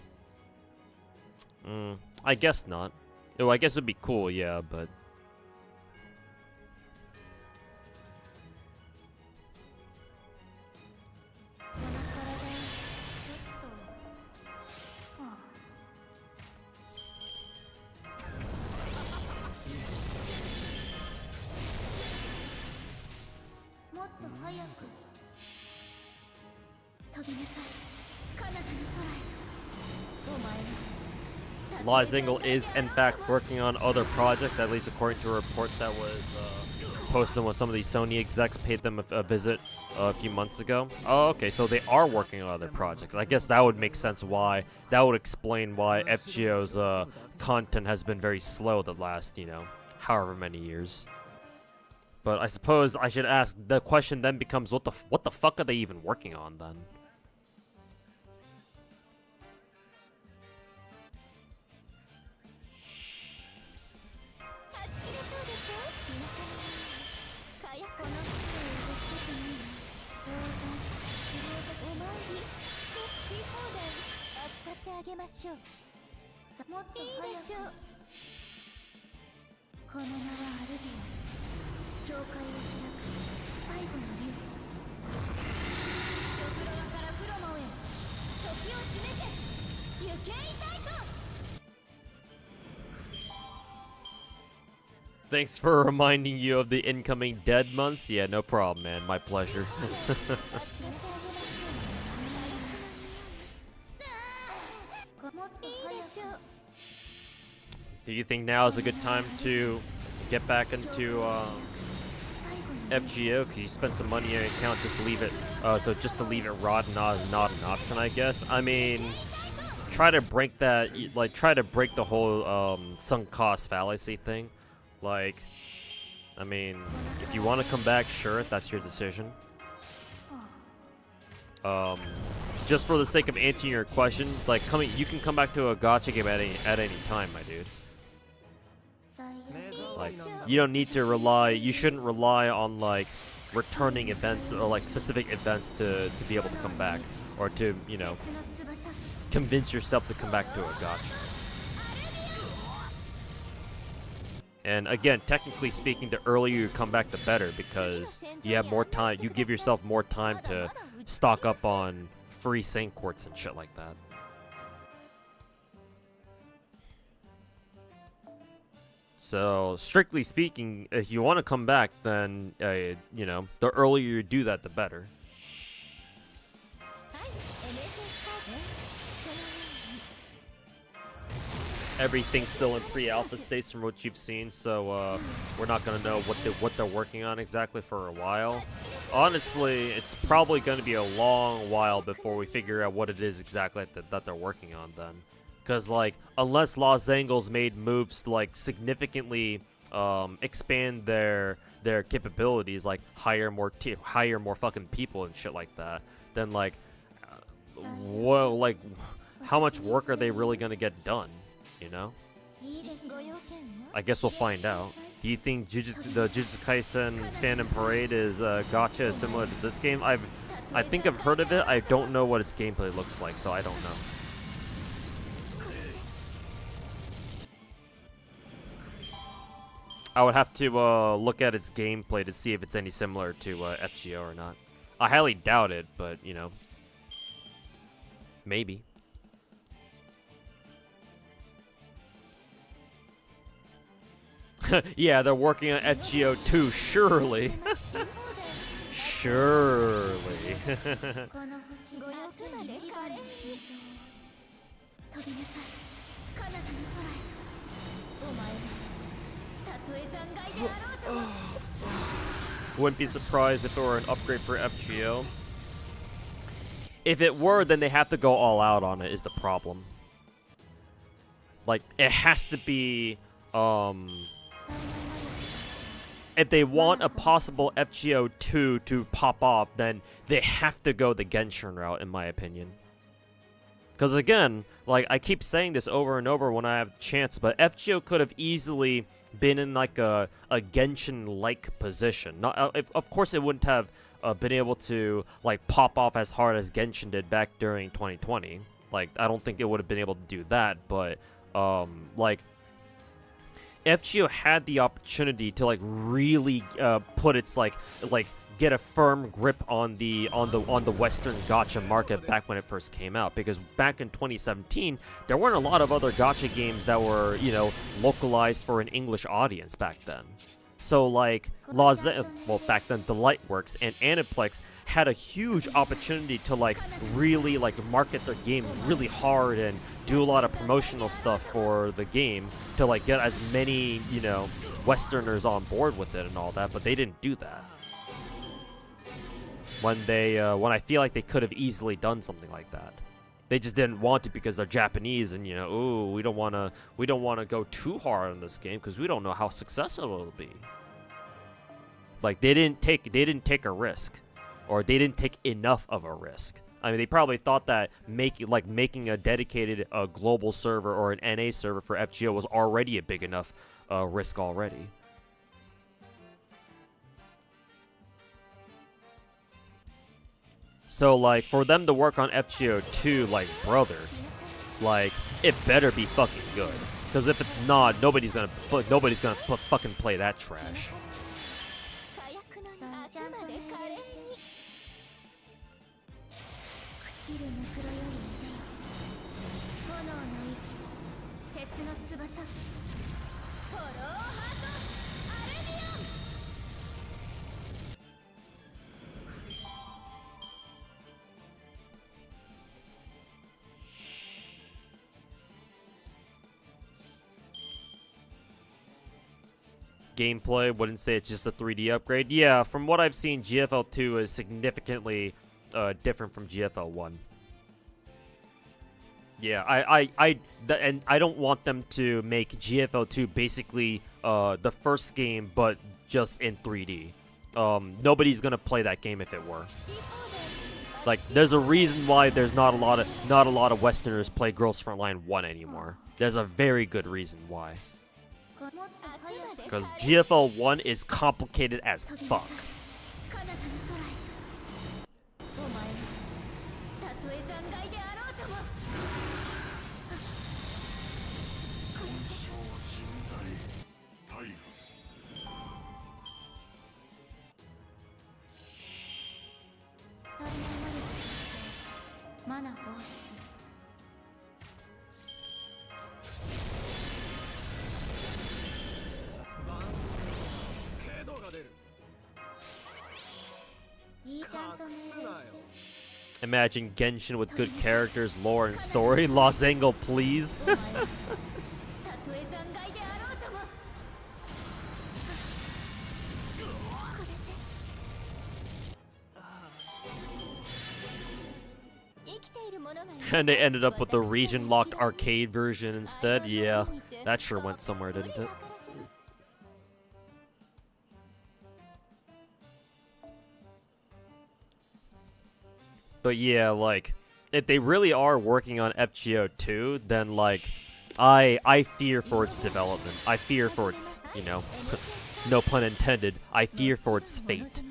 I guess not. Oh, I guess it'd be cool, yeah, but. Losangle is in fact working on other projects, at least according to a report that was posted when some of these Sony execs paid them a visit a few months ago. Oh, okay, so they are working on other projects. I guess that would make sense why. That would explain why FGO's content has been very slow the last, you know, however many years. But I suppose I should ask, the question then becomes, what the fuck are they even working on then? ましょう。さもっといいで早くしょう。この名はアルビオン。教会を開く最後の竜。ドクロワからフロモへ。時を締めて行けいたいと。 Thanks for reminding you of the incoming dead month. Yeah, no problem, man. My pleasure. もっといい早くでしょう。 Do you think now is a good time to get back into 最後の FGO? Because you spent some money on your account just to leave it. So just to leave it rot, not an option, I guess. I mean, try to break that. Like, try to break the whole sunk cost fallacy thing. Like, I mean, if you want to come back, sure, that's your decision. Just for the sake of answering your question, like you can come back to a gacha game at any time, my dude. 最悪 Like, you don't need to rely. You shouldn't rely on like returning events or like specific events to be able to come back or to, you know, 夏の翼 convince yourself to come back to a gacha. And again, technically speaking, the earlier you come back, the better, because you have more time. You give yourself more time to stock up on free saint quartz and shit like that. So, strictly speaking, if you want to come back, then, you know, the earlier you do that, the better. はい、NSS カード。そのように。 Everything's still in pre-alpha states from what you've seen, so we're not gonna know what they're working on exactly for a while. Honestly, it's probably gonna be a long while before we figure out what it is exactly that they're working on then. Because like, unless Los Angeles made moves to like significantly expand their capabilities, like hire more fucking people and shit like that, then like, well, like, how much work are they really gonna get done? You know? いいでしょ ご う 用件は I guess we'll find out. Do you think the Jujutsu Kaisen Phantom Parade is gacha is similar to this game? I think I've heard of it. I don't know what its gameplay looks like, so I don't know. I would have to look at its gameplay to see if it's any similar to FGO or not. I highly doubt it, but you know, maybe. Yeah, they're working on FGO 2, surely. Surely. この星ご用件まで一番の心臓を飛びなさい彼方の空へお前はたとえ残骸であろうとも Wouldn't be surprised if it were an upgrade for FGO. If it were, then they have to go all out on it, is the problem. Like, it has to be, if they want a possible FGO 2 to pop off, then they have to go the Genshin route, in my opinion. Because again, like, I keep saying this over and over when I have the chance, but FGO could have easily been in, like, a Genshin-like position. Not, of course, it wouldn't have been able to, like, pop off as hard as Genshin did back during 2020. Like, I don't think it would have been able to do that, but, like, FGO had the opportunity to like really put its like get a firm grip on the Western gacha market back when it first came out, because back in 2017 there weren't a lot of other gacha games that were, you know, localized for an English audience back then. So like well, back then the Lightworks and Aniplex had a huge opportunity to like really like market their game really hard and do a lot of promotional stuff for the game to like get as many, you know, Westerners on board with it and all that, but they didn't do that. When I feel like they could have easily done something like that. They just didn't want to because they're Japanese and, you know, ooh, we don't want to go too hard on this game because we don't know how successful it'll be. Like they didn't take a risk, or they didn't take enough of a risk. I mean, they probably thought that making a dedicated global server or an NA server for FGO was already a big enough risk already. So, like, for them to work on FGO 2, like, brother, like it better be fucking good. Because if it's not, nobody's gonna fucking play that trash. 火薬のそうあちゃんと命令くまで華麗してに朽ちるムクロより出よ炎の息鉄の翼フォローハートアルビオン Gameplay, wouldn't say it's just a 3D upgrade. Yeah, from what I've seen, GFL 2 is significantly different from GFL 1. Yeah, and I don't want them to make GFL 2 basically the first game, but just in 3D. Nobody's gonna play that game if it were. Like, there's a reason why there's not a lot of Westerners play Girls Frontline 1 anymore. There's a very good reason why. もっと早く Because GFL 1 is complicated as fuck. 彼方の空へお前はたとえ残骸であろうとも損傷人体大ファイナルマナ放出軽度が出る いいちゃんと命令して Imagine Genshin with good characters, lore, and story. Los Angeles, please. お前はたとえ残骸であろうともこれで生きているものがいる And they ended up with the region-locked arcade version instead. Yeah, that sure went somewhere, didn't it? But yeah, like, if they really are working on FGO 2, then, like, I fear for its development. I fear for its, you know, no pun intended, I fear for its fate.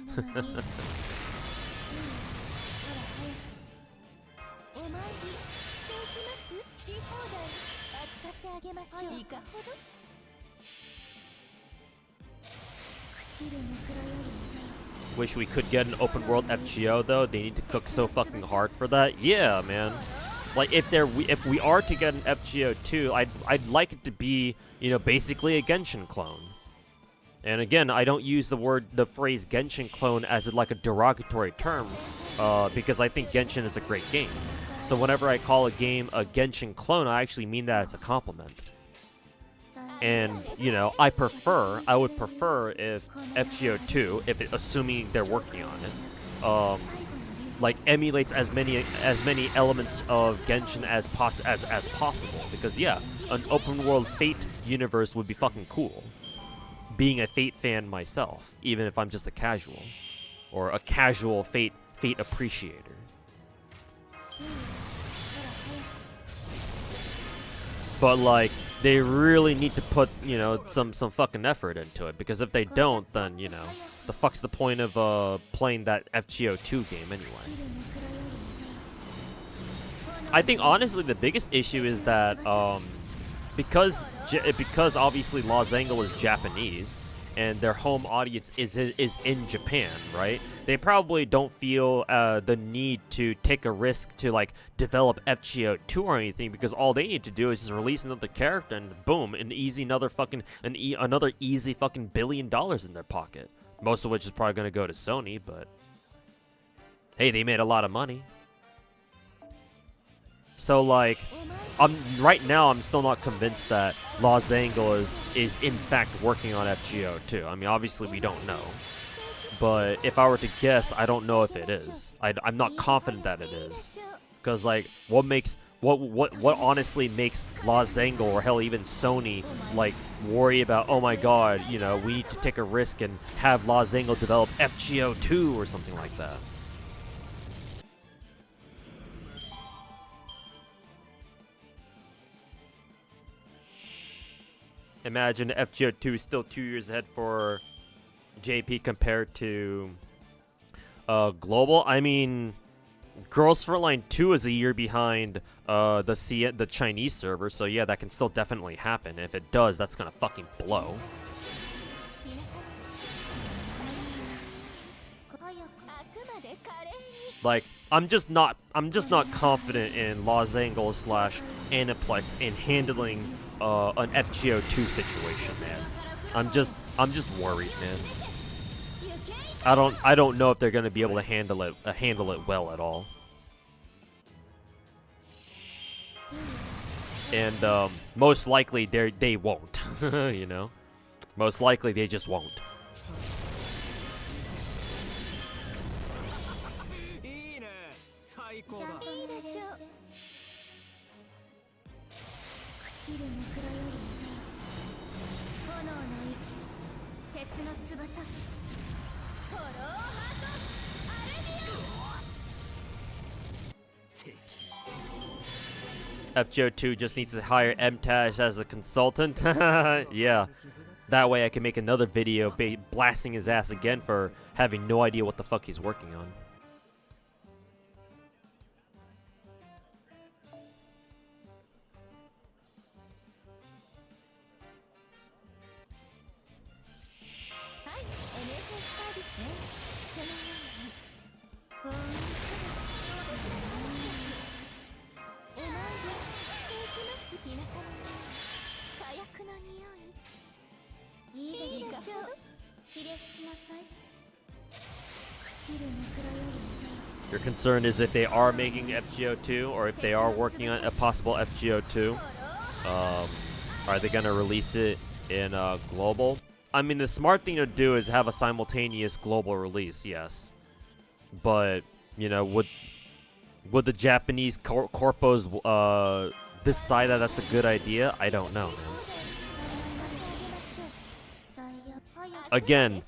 お参りしていきます好き放題扱ってあげましょういかほど 朽ちるムクロより出よ Wish we could get an open world FGO though. They need to cook so fucking hard for that. Yeah, man. Like if we are to get an FGO 2, I'd like it to be, you know, basically a Genshin clone. And again, I don't use the phrase Genshin clone as like a derogatory term, because I think Genshin is a great game. So whenever I call a game a Genshin clone, I actually mean that as a compliment. And, you know, I would prefer if FGO 2, assuming they're working on it, like emulates as many elements of Genshin as possible. Because yeah, an open world Fate universe would be fucking cool. Being a Fate fan myself, even if I'm just a casual, or a casual Fate appreciator. But like, they really need to put, you know, some fucking effort into it, because if they don't, then, you know, the fuck's the point of playing that FGO 2 game anyway? I think honestly the biggest issue is that because obviously Los Angeles is Japanese and their home audience is in Japan, right? They probably don't feel the need to take a risk to like develop FGO 2 or anything, because all they need to do is just release another character and boom, another easy fucking $1 billion in their pocket. Most of which is probably gonna go to Sony, but hey, they made a lot of money. So like, right now I'm still not convinced that Los Angeles is in fact working on FGO 2. I mean, obviously we don't know. But if I were to guess, I don't know if it is. I'm not confident that it is. Because like, what honestly makes Los Angeles, or hell even Sony, like worry about, oh my god, you know, we need to take a risk and have Los Angeles develop FGO 2 or something like that. Imagine FGO 2 is still 2 years ahead for JP compared to Global. I mean, Girls Frontline 2 is a year behind the Chinese server, so yeah, that can still definitely happen. If it does, that's gonna fucking blow. Like, I'm just not confident in Los Angeles slash Aniplex in handling an FGO2 situation, man. I'm just worried, man. I don't know if they're gonna be able to handle it well at all. And most likely they won't. You know, most likely they just won't. いいね最高だちゃんと命令して朽ちるぬくらより炎の息鉄の翼フォローハートアルビオン FGO2 just needs to hire MTash as a consultant. Yeah. That way I can make another video blasting his ass again for having no idea what the fuck he's working on. Your concern is if they are making FGO2 or if they are working on a possible FGO2, are they going to release it in global? I mean, the smart thing to do is have a simultaneous global release, yes. But, you know, would the Japanese corpos decide that that's a good idea? I don't know, man. Again,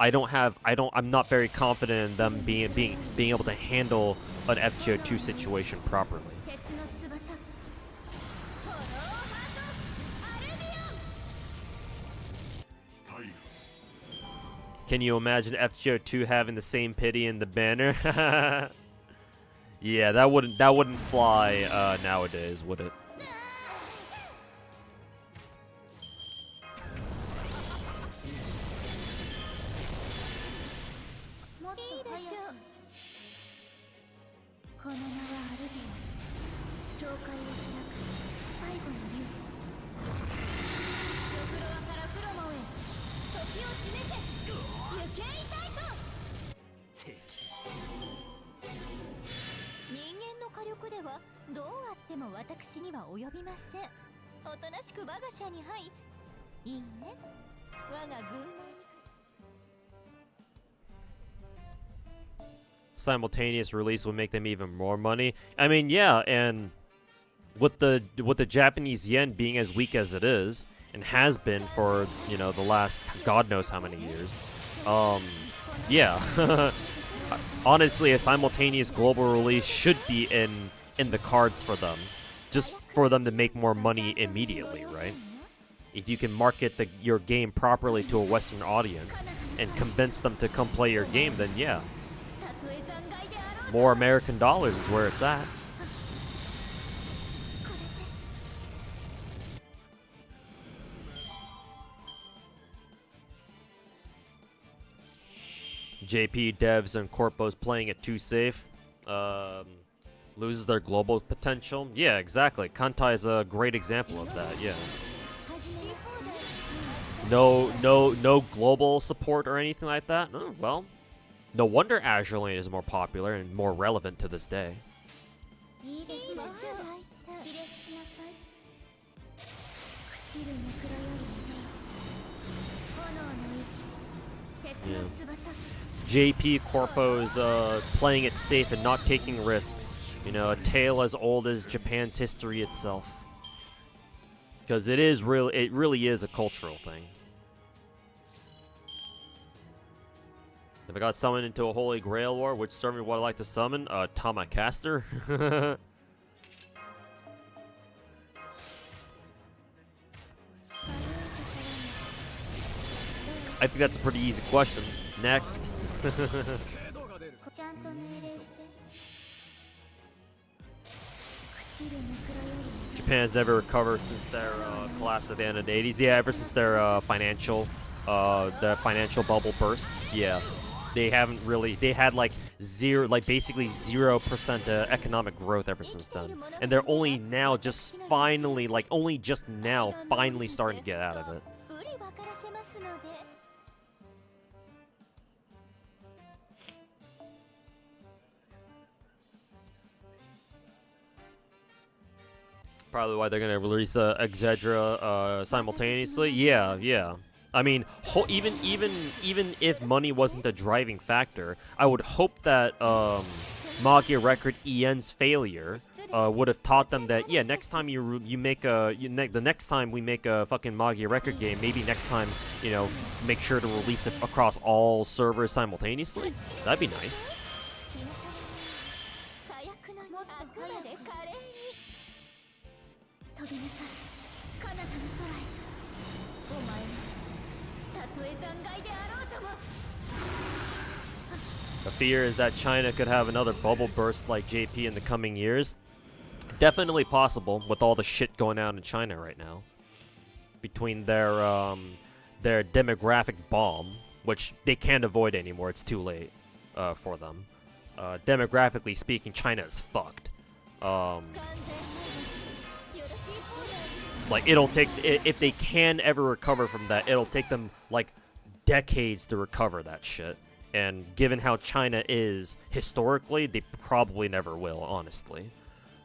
I'm not very confident in them being able to handle an FGO2 situation properly. Can you imagine FGO2 having the same pity in the banner? Yeah, that wouldn't fly nowadays, would it? Simultaneous release would make them even more money. I mean, yeah, and with the Japanese yen being as weak as it is and has been for, you know, the last God knows how many years, yeah. Honestly, a simultaneous global release should be in the cards for them, just for them to make more money immediately, right? If you can market your game properly to a Western audience and convince them to come play your game, then yeah. More American dollars is where it's at. JP devs and corpos playing it too safe loses their global potential. Yeah, exactly. Kantai is a great example of that. Yeah. No global support or anything like that. Oh, well, no wonder Azure Lane is more popular and more relevant to this day. Yeah. JP Corpo's playing it safe and not taking risks. You know, a tale as old as Japan's history itself. Because it really is a cultural thing. If I got summoned into a Holy Grail War, which server would I like to summon? Tamacaster? I think that's a pretty easy question. Next. Japan's never recovered since their collapse at the end of the 80s. Yeah, ever since their financial bubble burst. Yeah, they haven't really. They had like basically 0% economic growth ever since then, and they're only now just finally, only just now, finally starting to get out of it. Probably why they're gonna release Exedra simultaneously. Yeah, yeah. I mean, even if money wasn't a driving factor, I would hope that Magia Record EN's failure would have taught them that, yeah, next time the next time we make a fucking Magia Record game, maybe next time, you know, make sure to release it across all servers simultaneously. That'd be nice. The fear is that China could have another bubble burst like JP in the coming years. Definitely possible with all the shit going on in China right now. Between their demographic bomb, which they can't avoid anymore, it's too late for them. Demographically speaking, China is fucked. Like, it'll take, if they can ever recover from that, it'll take them, like, decades to recover that shit. And given how China is historically, they probably never will, honestly.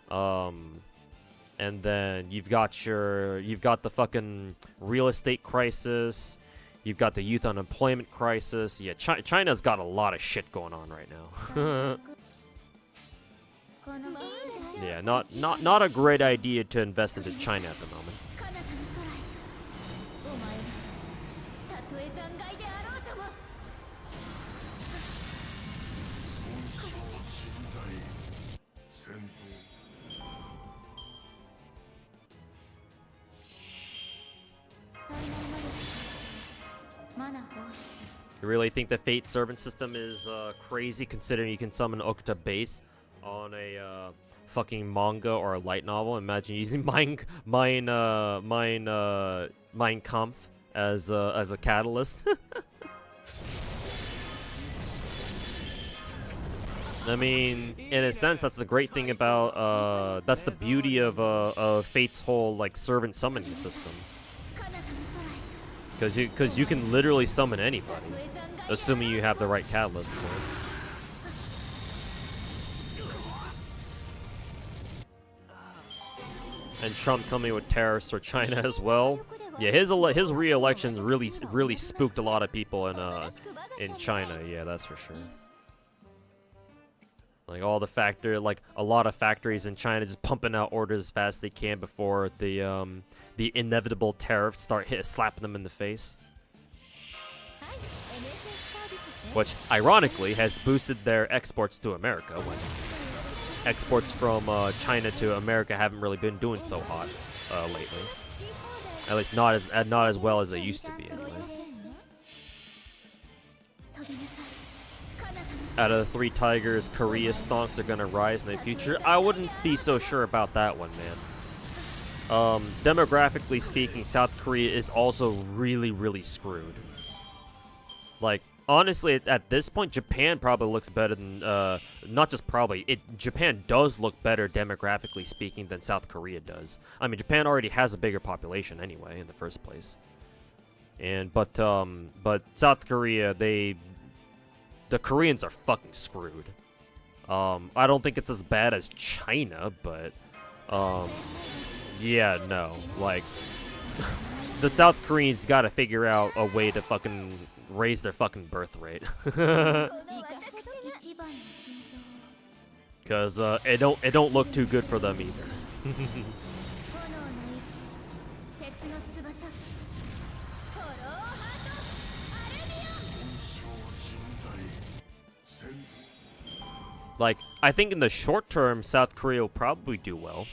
And then you've got the fucking real estate crisis. You've got the youth unemployment crisis. Yeah, China's got a lot of shit going on right now. Yeah, not a great idea to invest into China at the moment. You really think the Fate Servant system is crazy, considering you can summon Okuta base on a fucking manga or a light novel? Imagine using Mein Kampf as a catalyst. I mean, in a sense, that's the great thing about that's the beauty of Fate's whole like servant summoning system. Because you can literally summon anybody, assuming you have the right catalyst for it. And Trump coming with tariffs for China as well. Yeah, his re-election really spooked a lot of people in China. Yeah, that's for sure. Like a lot of factories in China just pumping out orders as fast as they can before the inevitable tariffs start slapping them in the face. Which, ironically, has boosted their exports to America, when exports from China to America haven't really been doing so hot lately. At least not as well as they used to be, anyway. Out of the three tigers, Korea's stonks are gonna rise in the future. I wouldn't be so sure about that one, man. Demographically speaking, South Korea is also really screwed. Like, honestly, at this point, Japan probably looks better than, not just probably, Japan does look better demographically speaking than South Korea does. I mean, Japan already has a bigger population anyway, in the first place. But South Korea, the Koreans are fucking screwed. I don't think it's as bad as China, but, yeah, no, like, the South Koreans gotta figure out a way to fucking raise their fucking birth rate. Cause it don't look too good for them either. Like, I think in the short term, South Korea will probably do well.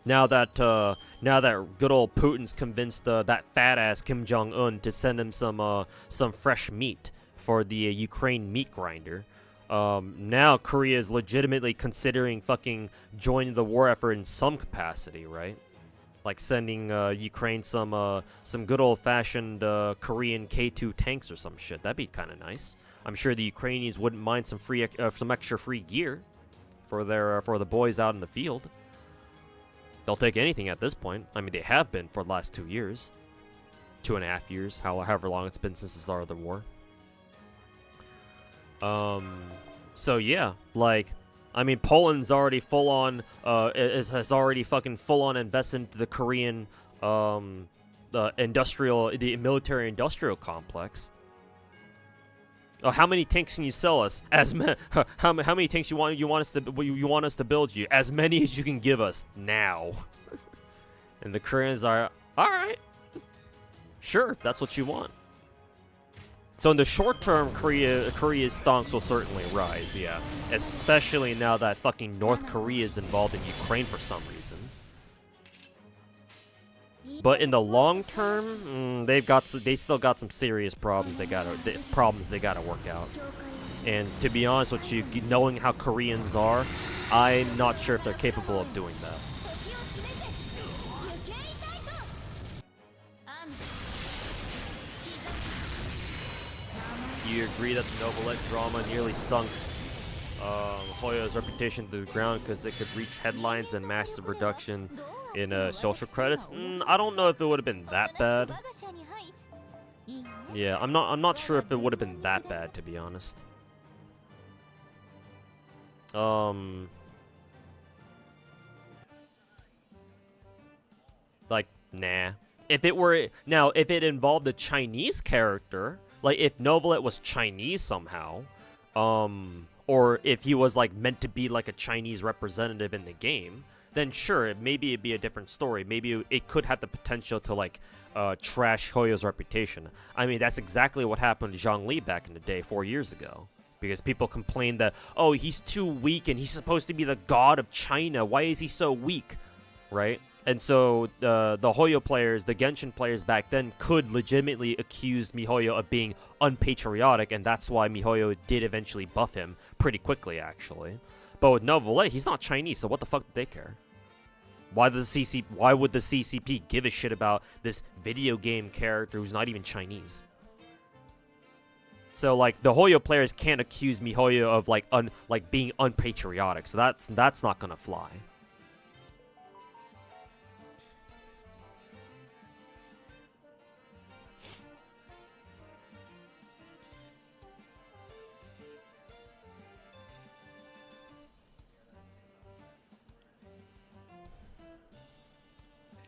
Now that good old Putin's convinced that fat ass Kim Jong-un to send him some fresh meat for the Ukraine meat grinder, Now Korea is legitimately considering fucking joining the war effort in some capacity, right? Like sending Ukraine some good old-fashioned Korean K2 tanks or some shit. That'd be kind of nice. I'm sure the Ukrainians wouldn't mind some extra free gear for the boys out in the field. They'll take anything at this point. I mean, they have been for the last 2 years, 2.5 years, however long it's been since the start of the war. So yeah, like, I mean, Poland's already full on, has already fucking full on invested into the Korean, the military industrial complex. Oh, how many tanks can you sell us? How many tanks you want us to build you? As many as you can give us now. And the Koreans are, all right, sure, if that's what you want. So in the short term, Korea's stonks will certainly rise, yeah. Especially now that fucking North Korea is involved in Ukraine for some reason. But in the long term, they still got some serious problems they gotta work out. And to be honest with you, knowing how Koreans are, I'm not sure if they're capable of doing that. Do you agree that the Novelette drama nearly sunk Hoyo's reputation to the ground because it could reach headlines and massive reduction in social credits? I don't know if it would have been that bad. Yeah, I'm not sure if it would have been that bad, to be honest. Like, nah. If it involved a Chinese character, like if Novelette was Chinese somehow, or if he was like meant to be like a Chinese representative in the game, then sure, maybe it'd be a different story. Maybe it could have the potential to like trash Hoyo's reputation. I mean, that's exactly what happened to Zhongli back in the day 4 years ago. Because people complained that, oh, he's too weak and he's supposed to be the god of China. Why is he so weak? Right? And so the Hoyo players, the Genshin players back then could legitimately accuse MiHoYo of being unpatriotic, and that's why MiHoYo did eventually buff him pretty quickly, actually. But with Novelette, he's not Chinese, so what the fuck do they care? Why would the CCP give a shit about this video game character who's not even Chinese? So like the Hoyo players can't accuse MiHoYo of like being unpatriotic, so that's not gonna fly.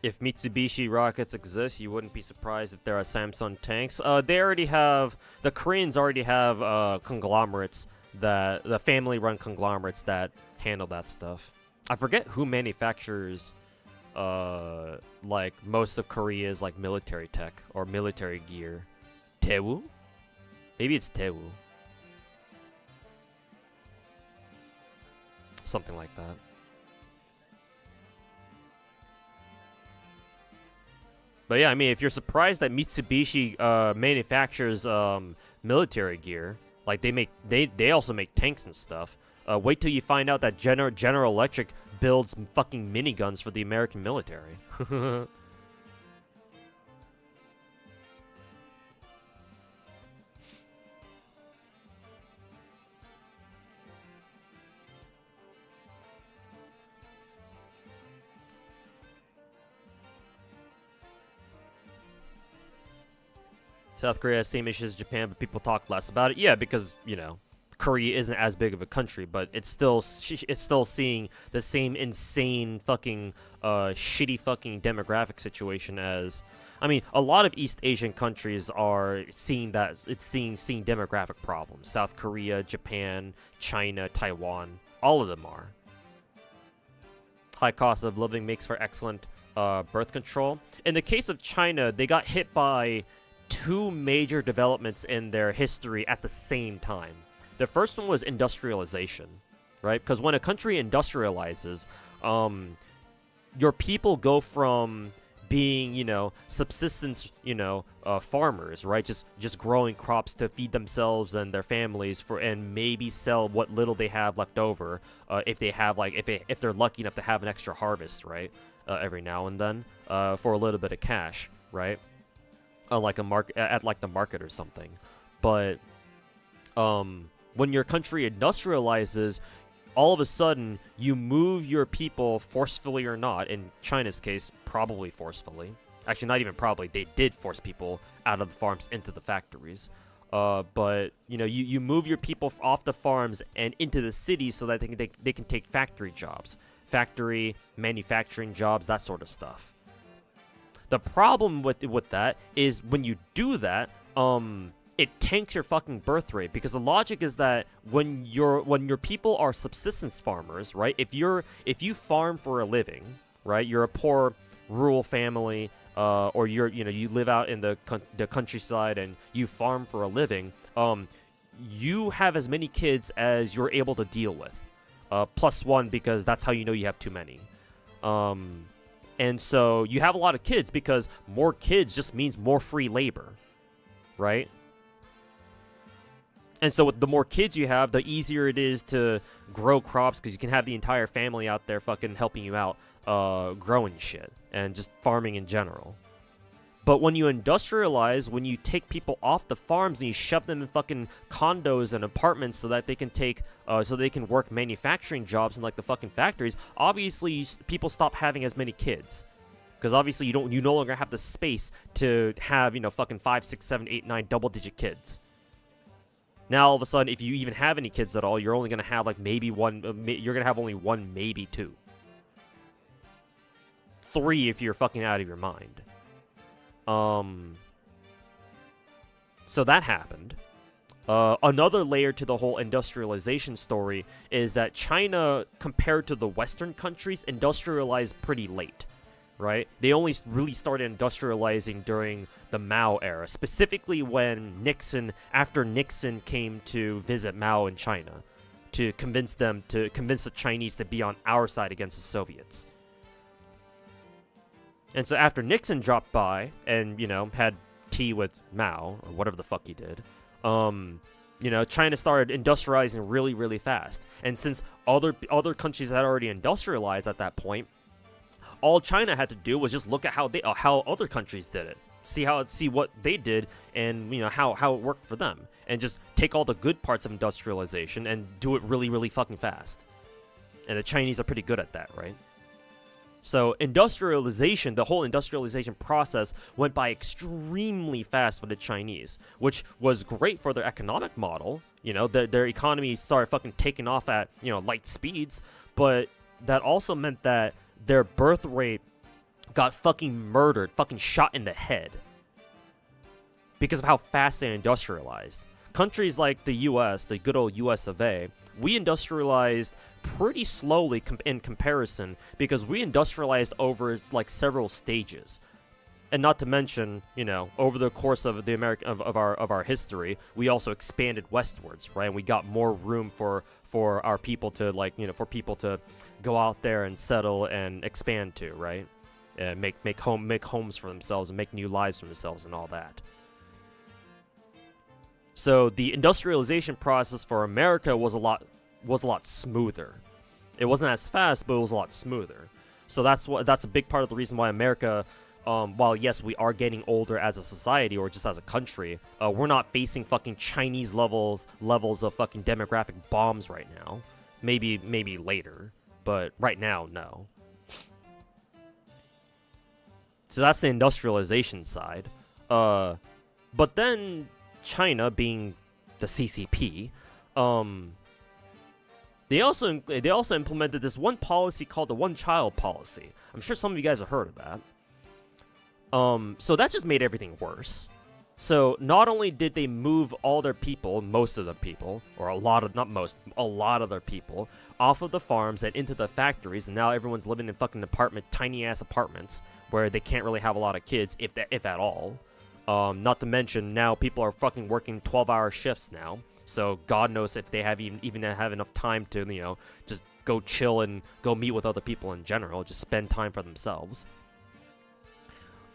If Mitsubishi rockets exist, you wouldn't be surprised if there are Samsung tanks. The Koreans already have conglomerates, the family-run conglomerates that handle that stuff. I forget who manufactures like most of Korea's like military tech or military gear. Daewoo? Maybe it's Daewoo. Something like that. But yeah, I mean, if you're surprised that Mitsubishi manufactures military gear, like they also make tanks and stuff. Wait till you find out that General Electric builds fucking miniguns for the American military. South Korea has same issues as Japan, but people talk less about it. Yeah, because, you know, Korea isn't as big of a country, but it's still seeing the same insane fucking shitty fucking demographic situation as, I mean, a lot of East Asian countries are seeing demographic problems. South Korea, Japan, China, Taiwan, all of them are. High cost of living makes for excellent birth control. In the case of China, they got hit by two major developments in their history at the same time. The first one was industrialization, right? Because when a country industrializes, your people go from being, you know, subsistence, you know, farmers, right? Just growing crops to feed themselves and their families and maybe sell what little they have left over, if they have like if they're lucky enough to have an extra harvest, right? Every now and then, for a little bit of cash, right? Like at like the market or something. But when your country industrializes, all of a sudden you move your people forcefully or not. In China's case, probably forcefully. Actually, not even probably. They did force people out of the farms into the factories. But you know, you move your people off the farms and into the cities so that they can take factory jobs, factory manufacturing jobs, that sort of stuff. The problem with that is when you do that, it tanks your fucking birth rate, because the logic is that when your people are subsistence farmers, right? If you farm for a living, right? You're a poor rural family, or you live out in the countryside and you farm for a living. You have as many kids as you're able to deal with, +1, because that's how you know you have too many. And so you have a lot of kids because more kids just means more free labor, right? And so with the more kids you have, the easier it is to grow crops, because you can have the entire family out there fucking helping you out, growing shit and just farming in general. But when you industrialize, when you take people off the farms and you shove them in fucking condos and apartments so that they can work manufacturing jobs in like the fucking factories, obviously people stop having as many kids. Because obviously you no longer have the space to have, you know, fucking 5, 6, 7, 8, 9 double-digit kids. Now all of a sudden, if you even have any kids at all, you're only gonna have like maybe one. You're gonna have only 1, maybe 2, 3 if you're fucking out of your mind. So that happened. Another layer to the whole industrialization story is that China, compared to the Western countries, industrialized pretty late, right? They only really started industrializing during the Mao era, specifically when after Nixon came to visit Mao in China to convince the Chinese to be on our side against the Soviets. And so after Nixon dropped by and, you know, had tea with Mao, or whatever the fuck he did, you know, China started industrializing really, really fast. And since other countries had already industrialized at that point, all China had to do was just look at how other countries did it, see what they did, and, you know, how it worked for them, and just take all the good parts of industrialization and do it really, really fucking fast. And the Chinese are pretty good at that, right? So industrialization, the whole industrialization process went by extremely fast for the Chinese, which was great for their economic model. You know, their economy started fucking taking off at, you know, light speeds, but that also meant that their birth rate got fucking murdered, fucking shot in the head, because of how fast they industrialized. Countries like the US, the good old US of A, we industrialized pretty slowly in comparison, because we industrialized over like several stages. And not to mention, you know, over the course of the of our history, we also expanded westwards, right? And we got more room for our people to, like, you know, for people to go out there and settle and expand to, right? And make homes for themselves and make new lives for themselves and all that. So the industrialization process for America was a lot smoother. It wasn't as fast, but it was a lot smoother. So that's a big part of the reason why America, while yes, we are getting older as a society or just as a country, we're not facing fucking Chinese levels of fucking demographic bombs right now. Maybe later, but right now, no. So that's the industrialization side. But then China, being the CCP, they also implemented this one policy called the one-child policy. I'm sure some of you guys have heard of that. So that just made everything worse. So not only did they move all their people, most of the people, or a lot of their people, off of the farms and into the factories, and now everyone's living in fucking tiny-ass apartments, where they can't really have a lot of kids, if at all. Not to mention, now people are fucking working 12-hour shifts now. So God knows if they have even have enough time to, you know, just go chill and go meet with other people in general, just spend time for themselves.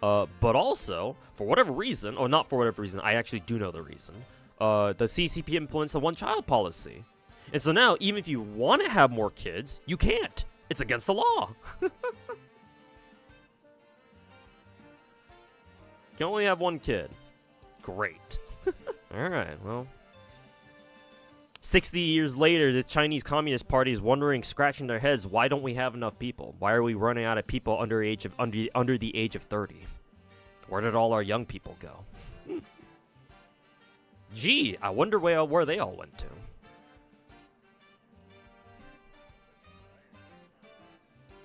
But also, for whatever reason, or not for whatever reason, I actually do know the reason, the CCP implements a one-child policy. And so now, even if you want to have more kids, you can't. It's against the law. You can only have one kid. Great. Alright, well. 60 years later, the Chinese Communist Party is wondering, scratching their heads, why don't we have enough people? Why are we running out of people under the age of 30? Where did all our young people go? Gee, I wonder where they all went to.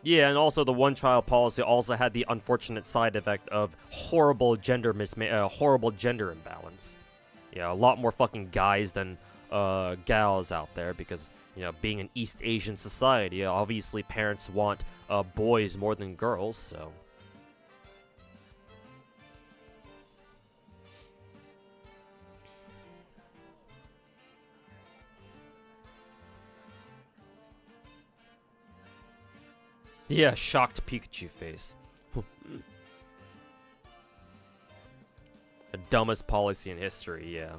Yeah, and also the one-child policy also had the unfortunate side effect of horrible gender imbalance. Yeah, a lot more fucking guys than gals out there because, you know, being an East Asian society, obviously parents want boys more than girls, so. Yeah, shocked Pikachu face. The dumbest policy in history, yeah.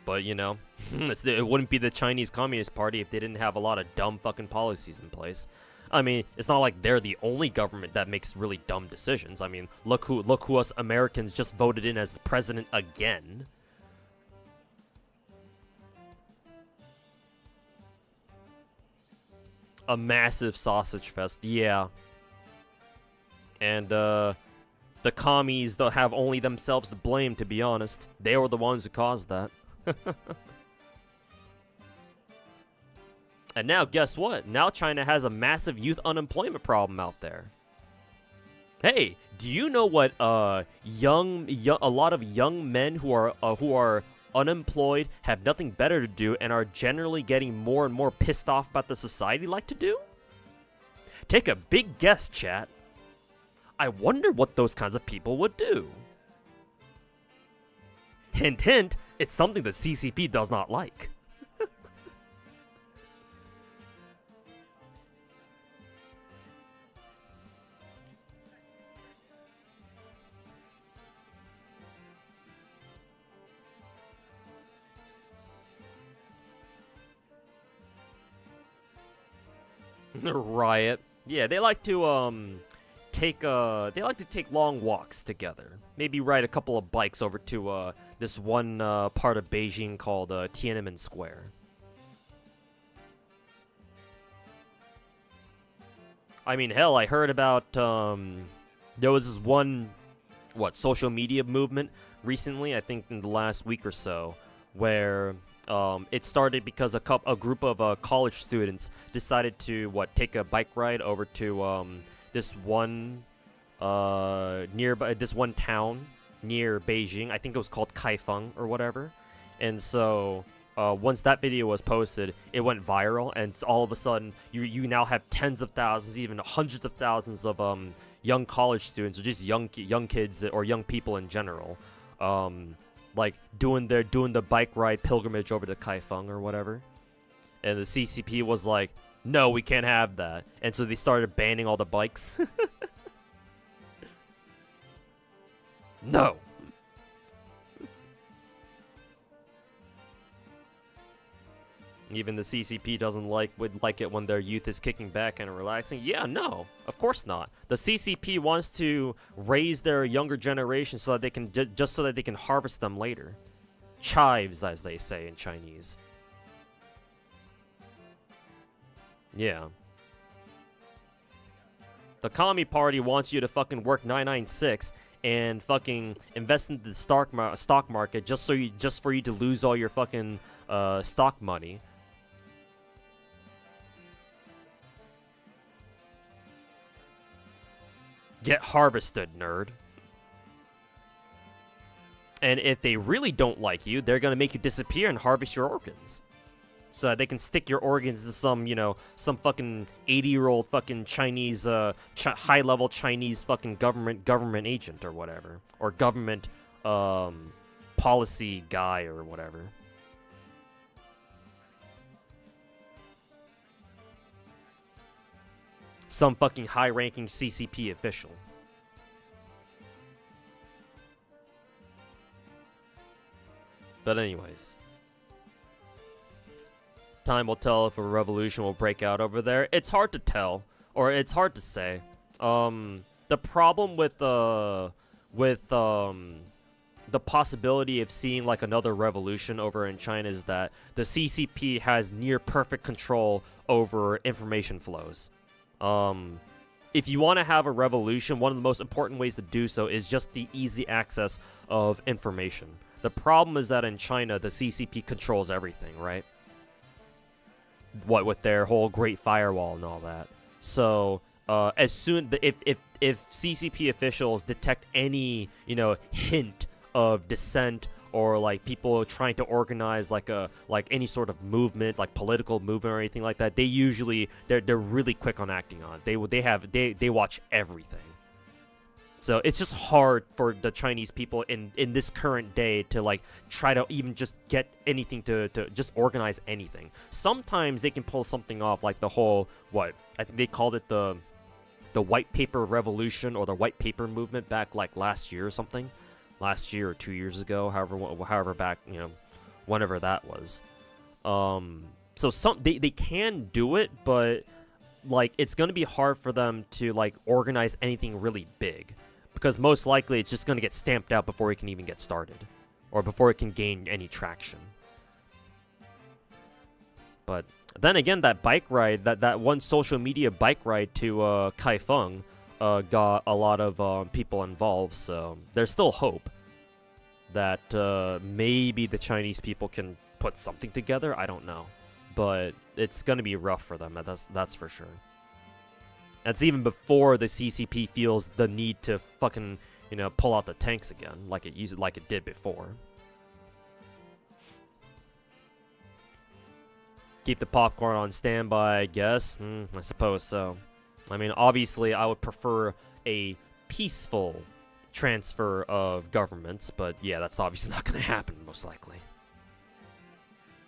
But, you know, it wouldn't be the Chinese Communist Party if they didn't have a lot of dumb fucking policies in place. I mean, it's not like they're the only government that makes really dumb decisions. I mean, look who us Americans just voted in as the president again. A massive sausage fest, yeah. And, the commies, they'll have only themselves to blame, to be honest. They were the ones who caused that. And now, guess what? Now China has a massive youth unemployment problem out there. Hey, do you know what, a lot of young men who are unemployed, have nothing better to do, and are generally getting more and more pissed off about the society like to do? Take a big guess, chat. I wonder what those kinds of people would do. Hint, hint, it's something the CCP does not like. Riot. Yeah, they like to take long walks together. Maybe ride a couple of bikes over to this one part of Beijing called Tiananmen Square. I mean, hell, I heard about there was this one social media movement recently, I think in the last week or so, where it started because a group of college students decided to take a bike ride over to this one nearby this one town near Beijing. I think it was called Kaifeng or whatever. And so once that video was posted, it went viral, and all of a sudden you now have tens of thousands, even hundreds of thousands of young college students, or just young kids or young people in general, like doing the bike ride pilgrimage over to Kaifeng or whatever. And the CCP was like, no, we can't have that. And so they started banning all the bikes. No. Even the CCP would like it when their youth is kicking back and relaxing. Yeah, no, of course not. The CCP wants to raise their younger generation so that they can just so that they can harvest them later. Chives, as they say in Chinese. Yeah. The Commie Party wants you to fucking work 996 and fucking invest in the stock market just for you to lose all your fucking stock money. Get harvested, nerd. And if they really don't like you, they're gonna make you disappear and harvest your organs. So they can stick your organs to some fucking 80-year-old fucking Chinese, high-level Chinese fucking government agent or whatever. Or government, policy guy or whatever. Some fucking high-ranking CCP official. But anyways, time will tell if a revolution will break out over there. It's hard to tell, or it's hard to say. The problem with the possibility of seeing like another revolution over in China is that the CCP has near perfect control over information flows. If you want to have a revolution, one of the most important ways to do so is just the easy access of information. The problem is that in China, the CCP controls everything, right? What with their whole Great Firewall and all that. So as soon if CCP officials detect any hint of dissent or like people trying to organize like any sort of movement, like political movement or anything like that, they're really quick on acting on it. They watch everything. So it's just hard for the Chinese people in this current day to like try to even just get anything to just organize anything. Sometimes they can pull something off, like the whole I think they called it the white paper revolution or the white paper movement back like last year or something. Last year or 2 years ago, however back, whenever that was. So they can do it, but like it's gonna be hard for them to like organize anything really big, because most likely it's just gonna get stamped out before it can even get started, or before it can gain any traction. But then again, that bike ride, that one social media bike ride to Kaifeng, got a lot of people involved, so there's still hope that maybe the Chinese people can put something together. I don't know, but it's gonna be rough for them. That's for sure. That's even before the CCP feels the need to fucking pull out the tanks again, like it did before. Keep the popcorn on standby, I guess. I suppose so. I mean, obviously, I would prefer a peaceful transfer of governments, but yeah, that's obviously not going to happen, most likely.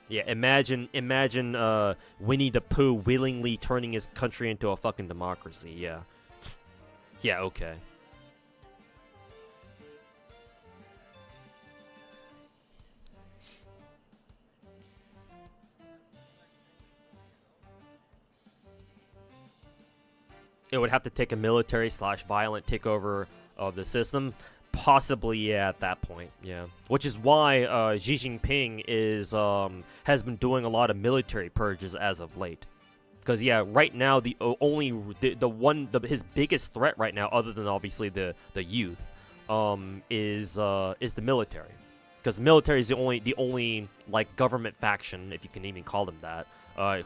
Yeah, imagine Winnie the Pooh willingly turning his country into a fucking democracy. Yeah. Yeah, okay. It would have to take a military/violent takeover of the system. Possibly, yeah, at that point, yeah. Which is why Xi Jinping has been doing a lot of military purges as of late. Because yeah, right now his biggest threat right now, other than obviously the youth, is the military. Because the military is the only like government faction, if you can even call them that, that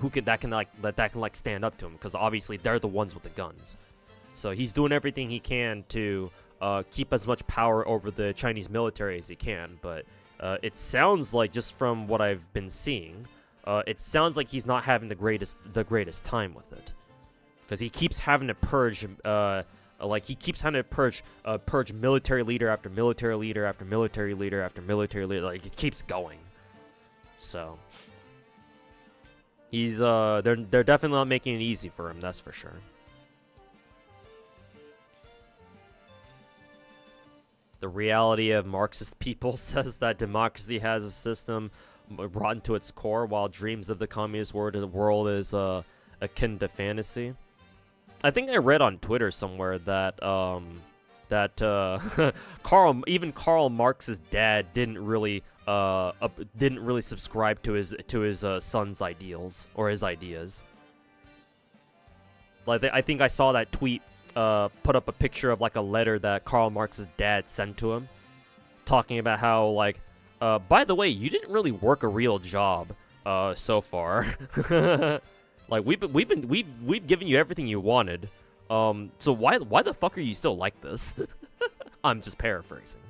can stand up to him, because obviously they're the ones with the guns. So he's doing everything he can to keep as much power over the Chinese military as he can. But it sounds like, just from what I've been seeing, it sounds like he's not having the greatest time with it, because he keeps having to purge. Purge military leader after military leader after military leader after military leader. Like, it keeps going. So he's they're definitely not making it easy for him, that's for sure. The reality of Marxist people says that democracy has a system rotten to its core, while dreams of the communist world is akin to fantasy. I think I read on Twitter somewhere that Karl Marx's dad didn't really subscribe to his son's ideals or his ideas. Like, I think I saw that tweet put up a picture of like a letter that Karl Marx's dad sent to him, talking about how, like, by the way, you didn't really work a real job so far. Like, we've given you everything you wanted. So why the fuck are you still like this? I'm just paraphrasing.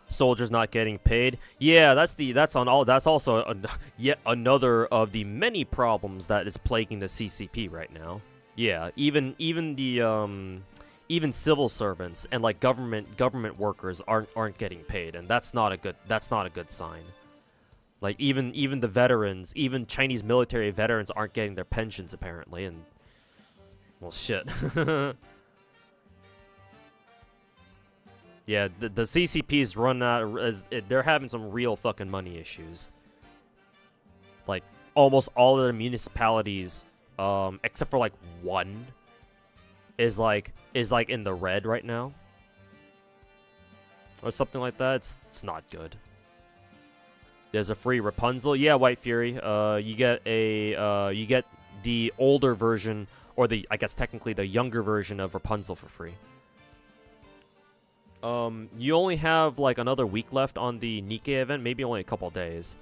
Soldiers not getting paid. Yeah, that's also yet another of the many problems that is plaguing the CCP right now. Yeah, even civil servants and like government workers aren't getting paid, and that's not a good sign. Like, even the veterans, even Chinese military veterans aren't getting their pensions apparently, and Well, shit. Yeah, the CCP's run out. They're having some real fucking money issues. Like, almost all of their municipalities, except for like one, is like in the red right now, or something like that. It's not good. There's a free Rapunzel. Yeah, White Fury. You get the older version, or I guess technically the younger version of Rapunzel for free. You only have like another week left on the Nikkei event, maybe only a couple days.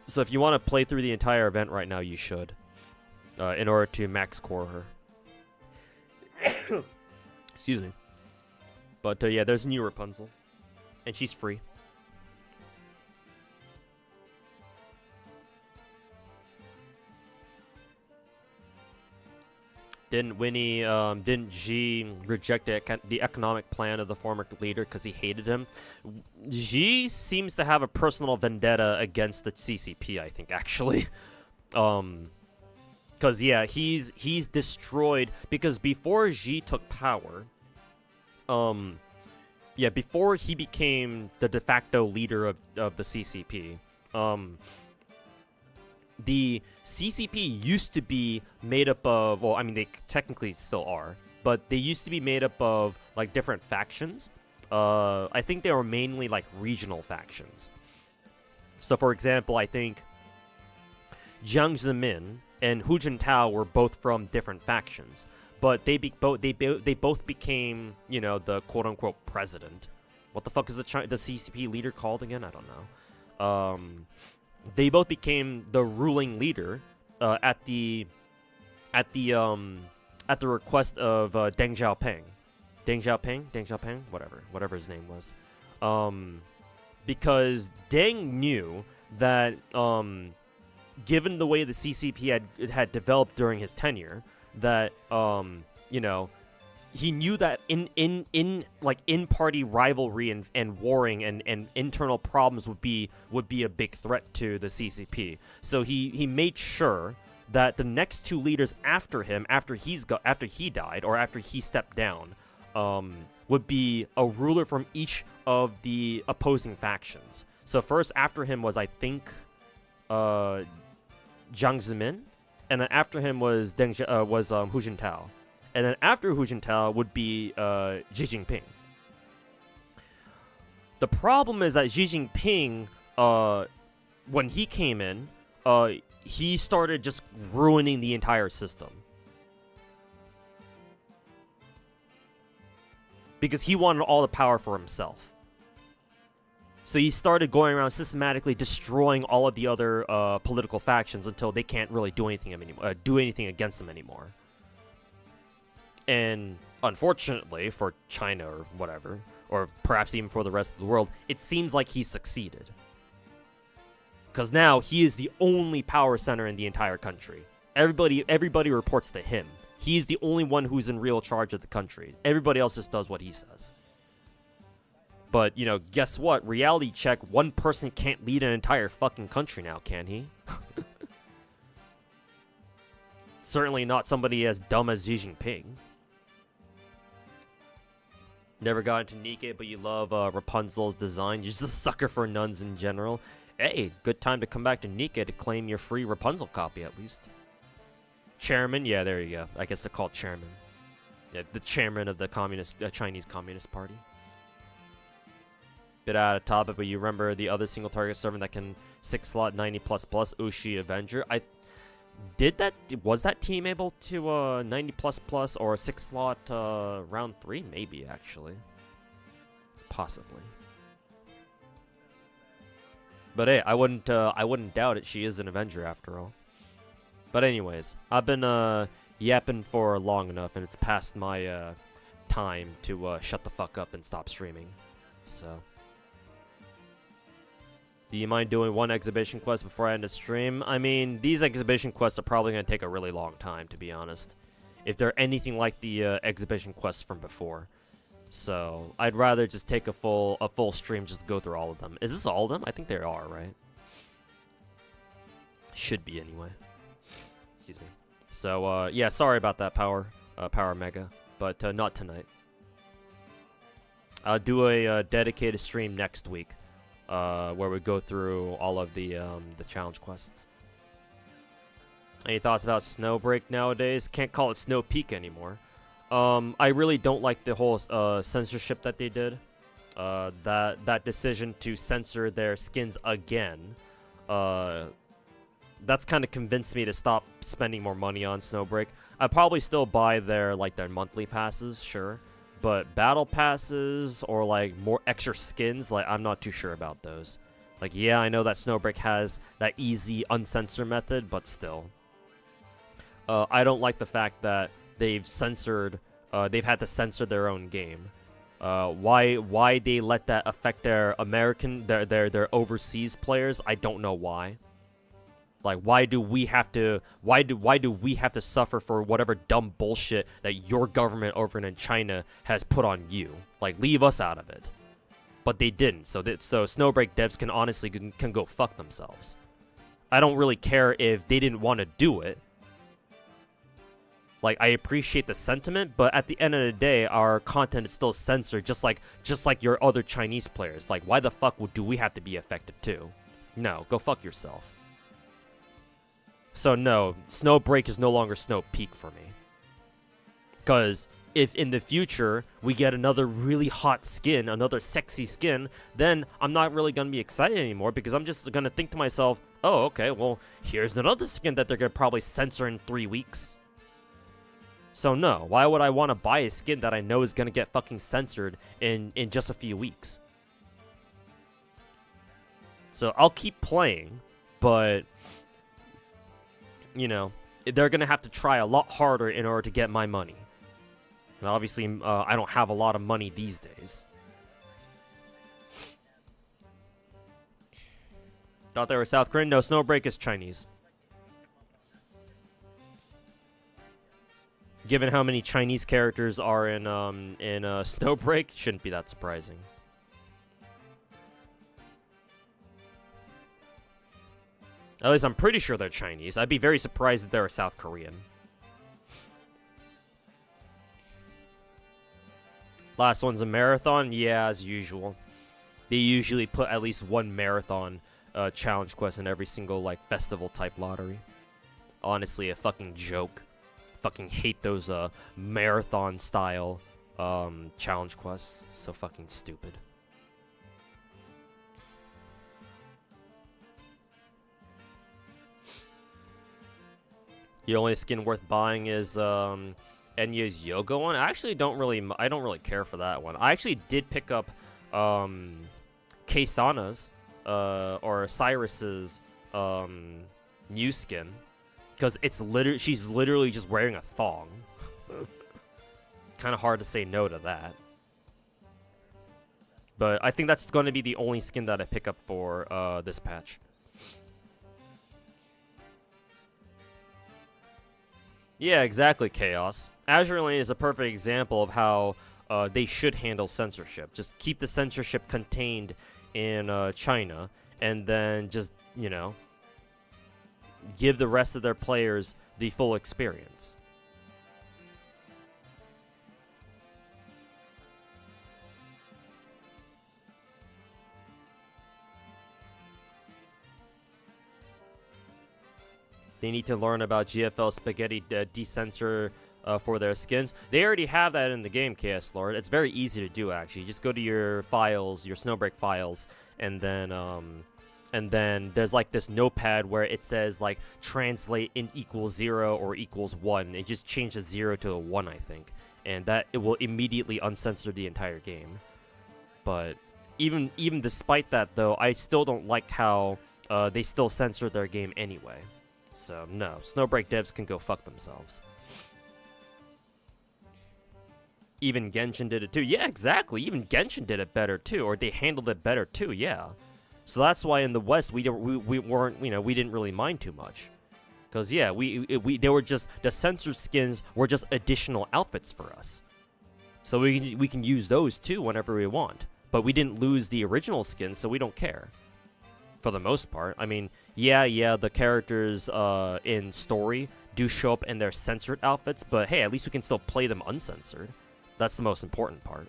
So if you want to play through the entire event right now, you should, in order to max core her. Excuse me. But yeah, there's a new Rapunzel, and she's free. Didn't Xi reject the economic plan of the former leader because he hated him? Xi seems to have a personal vendetta against the CCP, I think, actually. Because, yeah, he's destroyed, because before Xi took power, yeah, before he became the de facto leader of the CCP, the CCP used to be made up of, well, I mean, they technically still are, but they used to be made up of, like, different factions. I think they were mainly, like, regional factions. So, for example, I think Jiang Zemin and Hu Jintao were both from different factions, but they both became, you know, the quote-unquote president. What the fuck is the CCP leader called again? I don't know. They both became the ruling leader at the request of Deng Xiaoping, whatever his name was, because Deng knew that given the way the CCP had developed during his tenure, that you know, he knew that in party rivalry and warring and internal problems would be a big threat to the CCP. So he made sure that the next two leaders after him, after he died or after he stepped down, would be a ruler from each of the opposing factions. So first after him was, I think, Jiang Zemin, and then after him was Hu Jintao. And then after Hu Jintao would be Xi Jinping. The problem is that Xi Jinping, when he came in, he started just ruining the entire system. Because he wanted all the power for himself. So he started going around systematically destroying all of the other political factions until they can't really do anything against them anymore. And unfortunately for China or whatever, or perhaps even for the rest of the world, it seems like he succeeded. Because now he is the only power center in the entire country. Everybody reports to him. He's the only one who's in real charge of the country. Everybody else just does what he says. But, you know, guess what? Reality check, one person can't lead an entire fucking country now, can he? Certainly not somebody as dumb as Xi Jinping. Never got into Nikkei, but you love Rapunzel's design. You're just a sucker for nuns in general. Hey, good time to come back to Nikkei to claim your free Rapunzel copy, at least. Chairman? Yeah, there you go. I guess they're called chairman. Yeah, the chairman of the Chinese Communist Party. Bit out of topic, but you remember the other single target servant that can 6-slot 90++, Ushi Avenger? Was that team able to 90++ or 6-slot round 3? Maybe, actually. Possibly. But hey, I wouldn't doubt it. She is an Avenger after all. But anyways, I've been yapping for long enough, and it's past my time to shut the fuck up and stop streaming. So, do you mind doing one exhibition quest before I end the stream? I mean, these exhibition quests are probably going to take a really long time, to be honest. If they're anything like the exhibition quests from before. So, I'd rather just take a full stream just to go through all of them. Is this all of them? I think they are, right? Should be, anyway. Excuse me. So, yeah, sorry about that, Power. Power Mega, but not tonight. I'll do a dedicated stream next week, where we go through all of the challenge quests. Any thoughts about Snowbreak nowadays? Can't call it Snow Peak anymore. I really don't like the whole censorship that they did. That decision to censor their skins again. That's kind of convinced me to stop spending more money on Snowbreak. I'd probably still buy their monthly passes, sure. But battle passes or like more extra skins, like I'm not too sure about those. Like, yeah, I know that Snowbreak has that easy uncensor method, but still. I don't like the fact that they've censored, they've had to censor their own game. Why they let that affect their American, their overseas players? I don't know why. Like, why do we have to suffer for whatever dumb bullshit that your government over in China has put on you? Like, leave us out of it. But they didn't. So Snowbreak devs can honestly can go fuck themselves. I don't really care if they didn't want to do it. Like, I appreciate the sentiment, but at the end of the day, our content is still censored, just like your other Chinese players. Like, why the fuck do we have to be affected too? No, go fuck yourself. So no, Snowbreak is no longer Snow Peak for me. Because if in the future we get another really hot skin, another sexy skin, then I'm not really going to be excited anymore because I'm just going to think to myself, oh, okay, well, here's another skin that they're going to probably censor in 3 weeks. So no, why would I want to buy a skin that I know is going to get fucking censored in just a few weeks? So I'll keep playing, but... you know, they're going to have to try a lot harder in order to get my money. And obviously, I don't have a lot of money these days. Thought they were South Korean? No, Snowbreak is Chinese. Given how many Chinese characters are in Snowbreak, shouldn't be that surprising. At least I'm pretty sure they're Chinese. I'd be very surprised if they were South Korean. Last one's a marathon? Yeah, as usual. They usually put at least one marathon challenge quest in every single, like, festival-type lottery. Honestly, a fucking joke. Fucking hate those marathon-style challenge quests. So fucking stupid. The only skin worth buying is Enya's Yoga one. I actually don't really care for that one. I actually did pick up Keisana's or Cyrus's new skin because she's literally just wearing a thong. Kind of hard to say no to that. But I think that's going to be the only skin that I pick up for this patch. Yeah, exactly, Chaos. Azure Lane is a perfect example of how they should handle censorship. Just keep the censorship contained in China, and then just, you know, give the rest of their players the full experience. They need to learn about GFL Spaghetti decensor for their skins. They already have that in the game, KS Lord. It's very easy to do, actually. Just go to your files, your Snowbreak files, and then there's like this notepad where it says like translate in equals 0 or equals 1. It just changed the 0 to a 1, I think, and that it will immediately uncensor the entire game. But even despite that, though, I still don't like how they still censor their game anyway. So, no. Snowbreak devs can go fuck themselves. Even Genshin did it too. Yeah, exactly. Even Genshin did it better too. Or they handled it better too, yeah. So that's why in the West, we weren't, you know, we didn't really mind too much. Because, yeah, they were just, the censored skins were just additional outfits for us. So we can use those too whenever we want. But we didn't lose the original skins, so we don't care. For the most part. I mean, yeah, the characters in story do show up in their censored outfits, but hey, at least we can still play them uncensored. That's the most important part.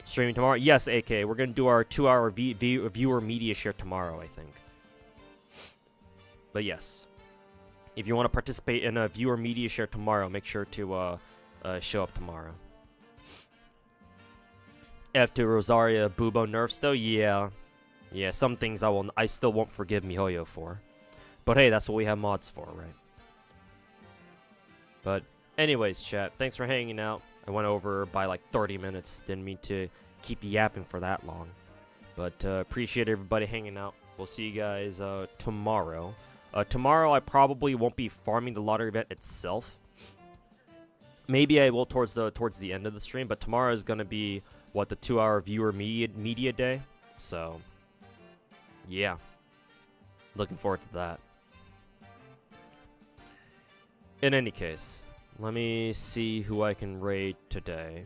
Streaming tomorrow? Yes, AK. We're going to do our 2-hour viewer media share tomorrow, I think. But yes. If you want to participate in a viewer media share tomorrow, make sure to show up tomorrow. After Rosaria Bubo nerfs though, yeah. Yeah, some things I still won't forgive MiHoYo for. But hey, that's what we have mods for, right? But anyways, chat, thanks for hanging out. I went over by like 30 minutes. Didn't mean to keep yapping for that long. But appreciate everybody hanging out. We'll see you guys tomorrow. Tomorrow I probably won't be farming the lottery event itself. Maybe I will towards the end of the stream, but tomorrow is gonna be what, the 2-hour viewer media day. So yeah, looking forward to that. In any case, let me see who I can raid today.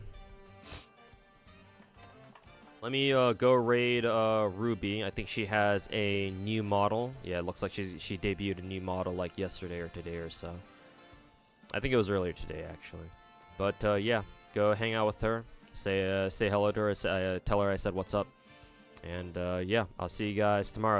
Let me go raid Ruby. I think she has a new model. Yeah, it looks like she debuted a new model like yesterday or today or so. I think it was earlier today actually. But yeah, go hang out with her. Say hello to her. Tell her I said what's up. And yeah, I'll see you guys tomorrow.